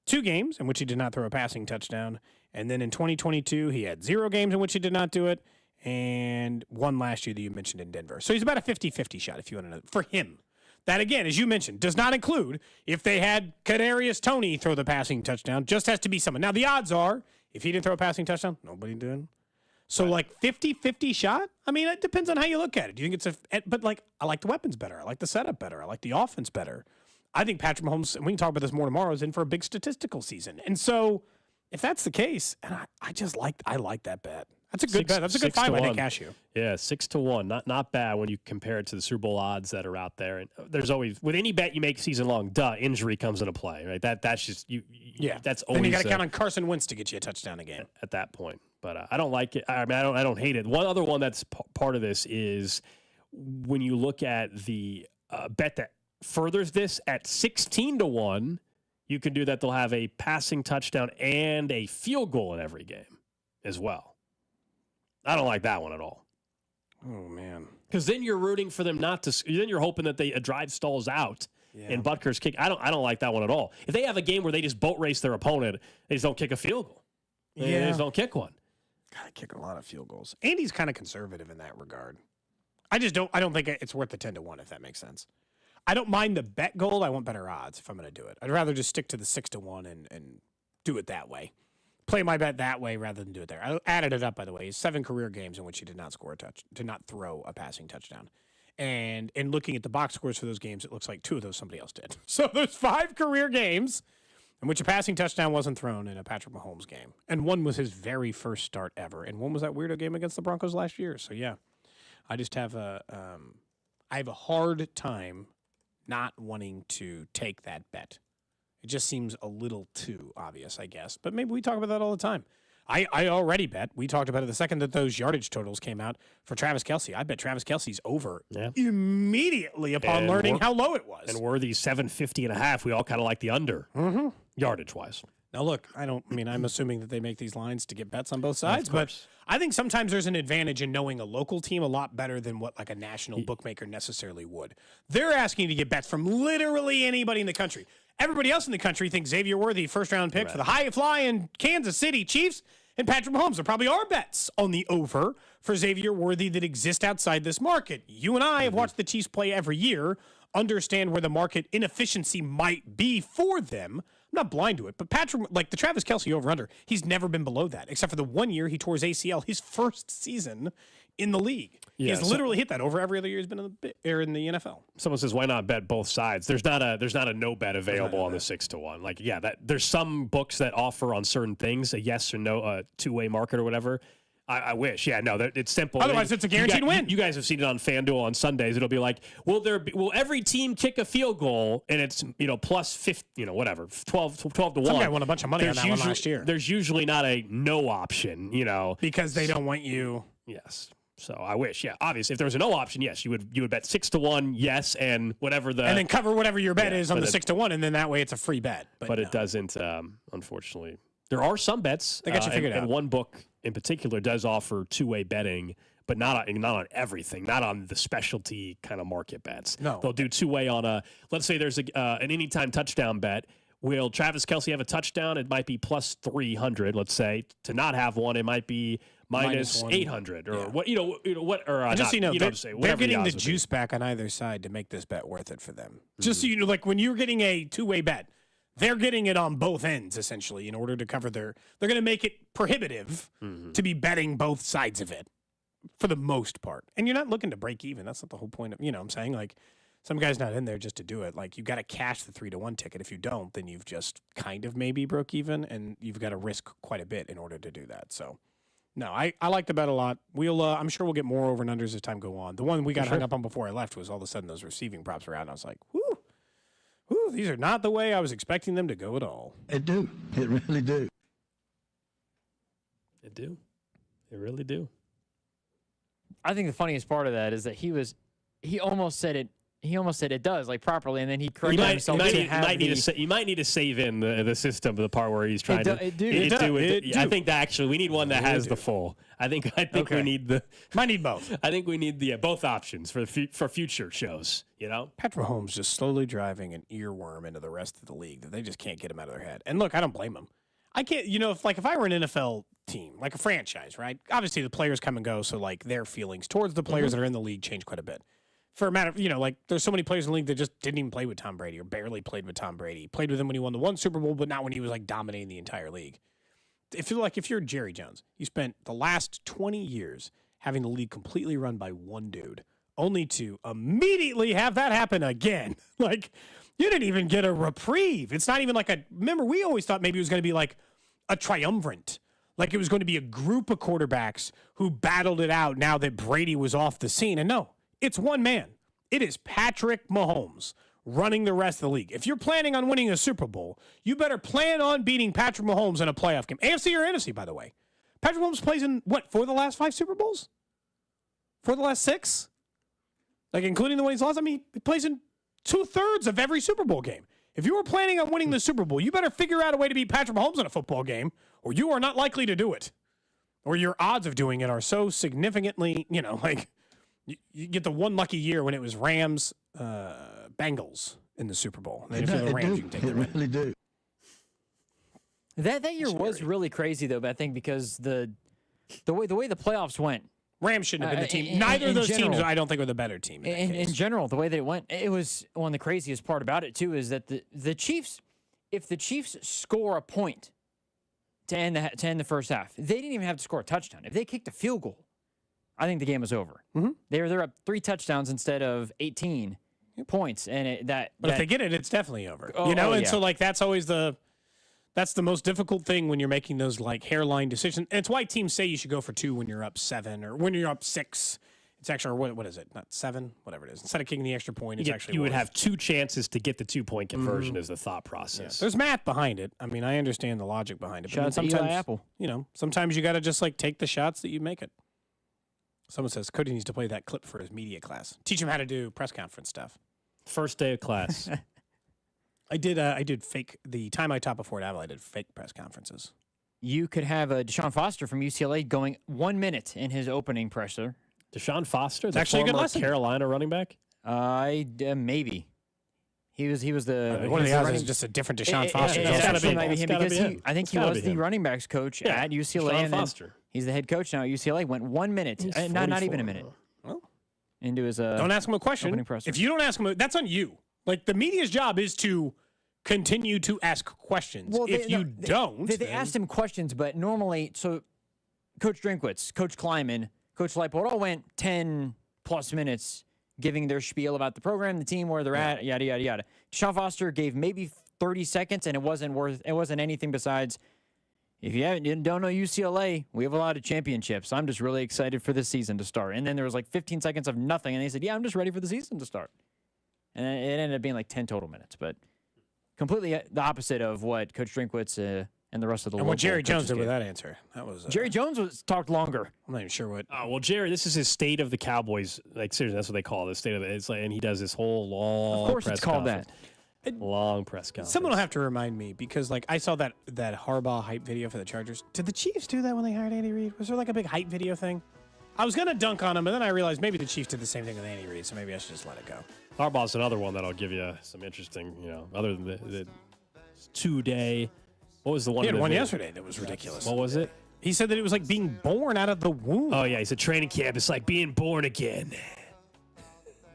S2: 2 games in which he did not throw a passing touchdown. And then in 2022, he had 0 games in which he did not do it, and 1 last year that you mentioned in Denver. So he's about a 50-50 shot, if you want to know, for him. That, again, as you mentioned, does not include if they had Kadarius Toney throw the passing touchdown. Just has to be someone. Now, the odds are, if he didn't throw a passing touchdown, nobody did. So, 50-50 shot? I mean, it depends on how you look at it. Do you think but, I like the weapons better. I like the setup better. I like the offense better. I think Patrick Mahomes, and we can talk about this more tomorrow, is in for a big statistical season. And so, if that's the case, and I like that bet. That's a good bet. That's a good find by Nick Ashew.
S1: Yeah, 6-1. Not bad when you compare it to the Super Bowl odds that are out there. And there's always, with any bet you make season long, injury comes into play, right? That's just you. Yeah, that's always.
S2: Then you got to count on Carson Wentz to get you a touchdown a game
S1: at that point. But I don't like it. I mean, I don't hate it. One other one that's part of this is when you look at the bet that furthers this at 16-1, you can do that. They'll have a passing touchdown and a field goal in every game as well. I don't like that one at all.
S2: Oh, man.
S1: Because then you're rooting for them not to. Then you're hoping that a drive stalls out and Butker's kick. I don't like that one at all. If they have a game where they just boat race their opponent, they just don't kick a field goal. They just don't kick one.
S2: Gotta kick a lot of field goals. Andy's kind of conservative in that regard. I don't think it's worth the 10-1, if that makes sense. I don't mind the bet gold. I want better odds if I'm going to do it. I'd rather just stick to the 6-1 and do it that way. Play my bet that way rather than do it there. I added it up, by the way. 7 career games in which he did not throw a passing touchdown. And in looking at the box scores for those games, it looks like 2 of those somebody else did. So there's 5 career games in which a passing touchdown wasn't thrown in a Patrick Mahomes game. And one was his very first start ever. And one was that weirdo game against the Broncos last year. So, yeah, I just have I have a hard time not wanting to take that bet. It just seems a little too obvious, I guess. But maybe we talk about that all the time. I already bet. We talked about it the second that those yardage totals came out for Travis Kelce. I bet Travis Kelce's over immediately upon learning how low it was.
S1: And Worthy's 750.5. We all kind of like the under yardage-wise.
S2: Now, look, I'm assuming that they make these lines to get bets on both sides, but I think sometimes there's an advantage in knowing a local team a lot better than what like a national bookmaker necessarily would. They're asking to get bets from literally anybody in the country. Everybody else in the country thinks Xavier Worthy, first-round pick for the high-flying Kansas City Chiefs, and Patrick Mahomes. There probably are bets on the over for Xavier Worthy that exist outside this market. You and I have watched the Chiefs play every year, understand where the market inefficiency might be for them. I'm not blind to it, but Patrick, like the Travis Kelce over-under, he's never been below that, except for the 1 year he tore his ACL, his first season in the league. He has literally hit that over every other year he's been in the NFL.
S1: Someone says, why not bet both sides? There's not a no bet available on the 6-1. Like, there's some books that offer on certain things a yes or no, two-way market or whatever. I wish. Yeah, no, it's simple.
S2: Otherwise, it's a guaranteed win.
S1: You guys have seen it on FanDuel on Sundays. It'll be like, will every team kick a field goal? And it's, plus 50, whatever, 12 to 1.
S2: Some guy won a bunch of money on that one last year.
S1: There's usually not a no option,
S2: because they don't want you.
S1: Yes. So I wish, obviously, if there was a no option, yes, you would bet 6-1, yes, and whatever and
S2: then cover whatever your bet is on the 6-1, and then that way it's a free bet.
S1: But it doesn't, unfortunately. There are some bets.
S2: They got you figured out.
S1: And one book in particular does offer two-way betting, but not on everything, not on the specialty kind of market bets.
S2: No.
S1: They'll do two-way on let's say there's an anytime touchdown bet. Will Travis Kelce have a touchdown? It might be plus 300, let's say. To not have one, it might be minus 800 or what, what, or
S2: just
S1: not,
S2: they're getting the juice back on either side to make this bet worth it for them. Just so you know, like when you're getting a two-way bet, they're getting it on both ends, essentially, in order to cover they're going to make it prohibitive to be betting both sides of it for the most part. And you're not looking to break even. That's not the whole point of, I'm saying, like, some guy's not in there just to do it. Like, you've got to cash the 3-1 ticket. If you don't, then you've just kind of maybe broke even, and you've got to risk quite a bit in order to do that. So, no, I like the bet a lot. I'm sure we'll get more over and unders as time go on. The one we got hung up on before I left was all of a sudden those receiving props were out, and I was like, whoo, these are not the way I was expecting them to go at all.
S3: It do. It really do.
S1: It do. It really do.
S4: I think the funniest part of that is that he almost said it. He almost said it does, like, properly, and then he corrected himself.
S1: You might need to save in the system, the part where he's trying to
S4: do it.
S1: I think that actually we need one that has the full. I think we need
S2: might need both.
S1: I think we need both options for future shows.
S2: Patrick Mahomes just slowly driving an earworm into the rest of the league that they just can't get him out of their head. And look, I don't blame him. I can't. If I were an NFL team, like a franchise, right? Obviously, the players come and go, so like their feelings towards the players that are in the league change quite a bit. For a matter of, there's so many players in the league that just didn't even play with Tom Brady or barely played with Tom Brady. Played with him when he won the one Super Bowl, but not when he was, dominating the entire league. If you're Jerry Jones, you spent the last 20 years having the league completely run by one dude, only to immediately have that happen again. You didn't even get a reprieve. It's not even remember, we always thought maybe it was going to be like a triumvirate. Like it was going to be a group of quarterbacks who battled it out now that Brady was off the scene. And no. It's one man. It is Patrick Mahomes running the rest of the league. If you're planning on winning a Super Bowl, you better plan on beating Patrick Mahomes in a playoff game. AFC or NFC, by the way. Patrick Mahomes plays in, what, 4 of the last 5 Super Bowls? 4 of the last 6? Like, including the one he's lost? I mean, he plays in 2/3 of every Super Bowl game. If you were planning on winning the Super Bowl, you better figure out a way to beat Patrick Mahomes in a football game, or you are not likely to do it. Or your odds of doing it are so significantly, like, you get the one lucky year when it was Rams, Bengals in the Super Bowl. And if you're the Rams, you can take the win.
S3: Really do.
S4: That year was really crazy, though, but I think because the way the playoffs went,
S2: Rams shouldn't have been the team. Neither of those teams, I don't think, were the better team.
S4: In general, the way that it went, it was one of the craziest part about it, too, is that the Chiefs, if the Chiefs score a point to end the first half, they didn't even have to score a touchdown. If they kicked a field goal, I think the game was over.
S2: Mm-hmm.
S4: They're up 3 touchdowns instead of 18 points, and
S2: if they get it, it's definitely over. So like that's always that's the most difficult thing when you're making those like hairline decisions. And it's why teams say you should go for 2 when you're up 7 or when you're up 6. It's actually, what is it? Not 7, whatever it is. Instead of kicking the extra point, it's actually
S1: you would have 2 chances to get the 2-point conversion is the thought process.
S2: Yeah. There's math behind it. I mean, I understand the logic behind it.
S4: Shout out to Eli Apple.
S2: Sometimes you got to just like take the shots that you make it. Someone says Cody needs to play that clip for his media class. Teach him how to do press conference stuff.
S1: First day of class.
S2: I did fake, the time I taught before at Apple, I did fake press conferences.
S4: You could have Deshaun Foster from UCLA going 1 minute in his opening presser.
S1: Deshaun Foster,
S2: the actually former
S1: Carolina running back?
S4: Maybe. He was the
S2: one of the odds is just a different Deshaun Foster.
S4: I think he was the running backs coach at UCLA.
S1: Deshaun Foster.
S4: He's the head coach now at UCLA. Went 1 minute, not even a minute.
S2: Well,
S4: into his
S2: don't ask him a question. If you don't ask him, that's on you. Like the media's job is to continue to ask questions.
S4: Well,
S2: if you don't,
S4: they asked him questions, but normally, so Coach Drinkwitz, Coach Kleiman, Coach Leipold all went 10 plus minutes giving their spiel about the program, the team, where they're at, yada yada yada. Deshaun Foster gave maybe 30 seconds, and it wasn't anything besides, if you don't know UCLA, we have a lot of championships. I'm just really excited for this season to start. And then there was like 15 seconds of nothing, and they said, yeah, I'm just ready for the season to start. And it ended up being like 10 total minutes, but completely the opposite of what Coach Drinkwitz and the rest of the
S2: and what Jerry Jones did with that answer. That was
S4: Jerry Jones talked longer.
S2: I'm not even sure what.
S1: Oh well, Jerry, this is his State of the Cowboys. Like seriously, that's what they call it. The State of it. It's like, and he does this whole long.
S4: Of course,
S1: press
S4: it's called
S1: conference.
S4: that.
S1: Long press conference.
S2: Someone will have to remind me because like I saw that Harbaugh hype video for the Chargers. Did the Chiefs do that when they hired Andy Reid? Was there like a big hype video thing? I was gonna dunk on him, but then I realized maybe the Chiefs did the same thing with Andy Reid, so maybe I should just let it go.
S1: Harbaugh's another one that'll give you some interesting, other than the 2-day. What was the one?
S2: He had one yesterday that was ridiculous.
S1: What was it?
S2: He said that it was like being born out of the womb.
S1: Oh yeah, he said training camp is like being born again.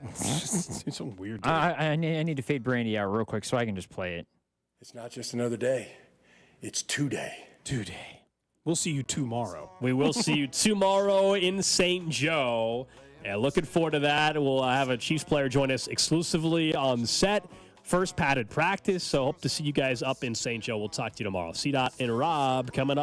S2: It's some weird.
S4: I need to fade Brandy out real quick so I can just play it.
S7: It's not just another day. It's 2-day.
S2: 2-day. We'll see you tomorrow.
S1: We will see you tomorrow in St. Joe. And looking forward to that. We'll have a Chiefs player join us exclusively on set. First padded practice. So hope to see you guys up in St. Joe. We'll talk to you tomorrow. C-Dot and Rob coming up.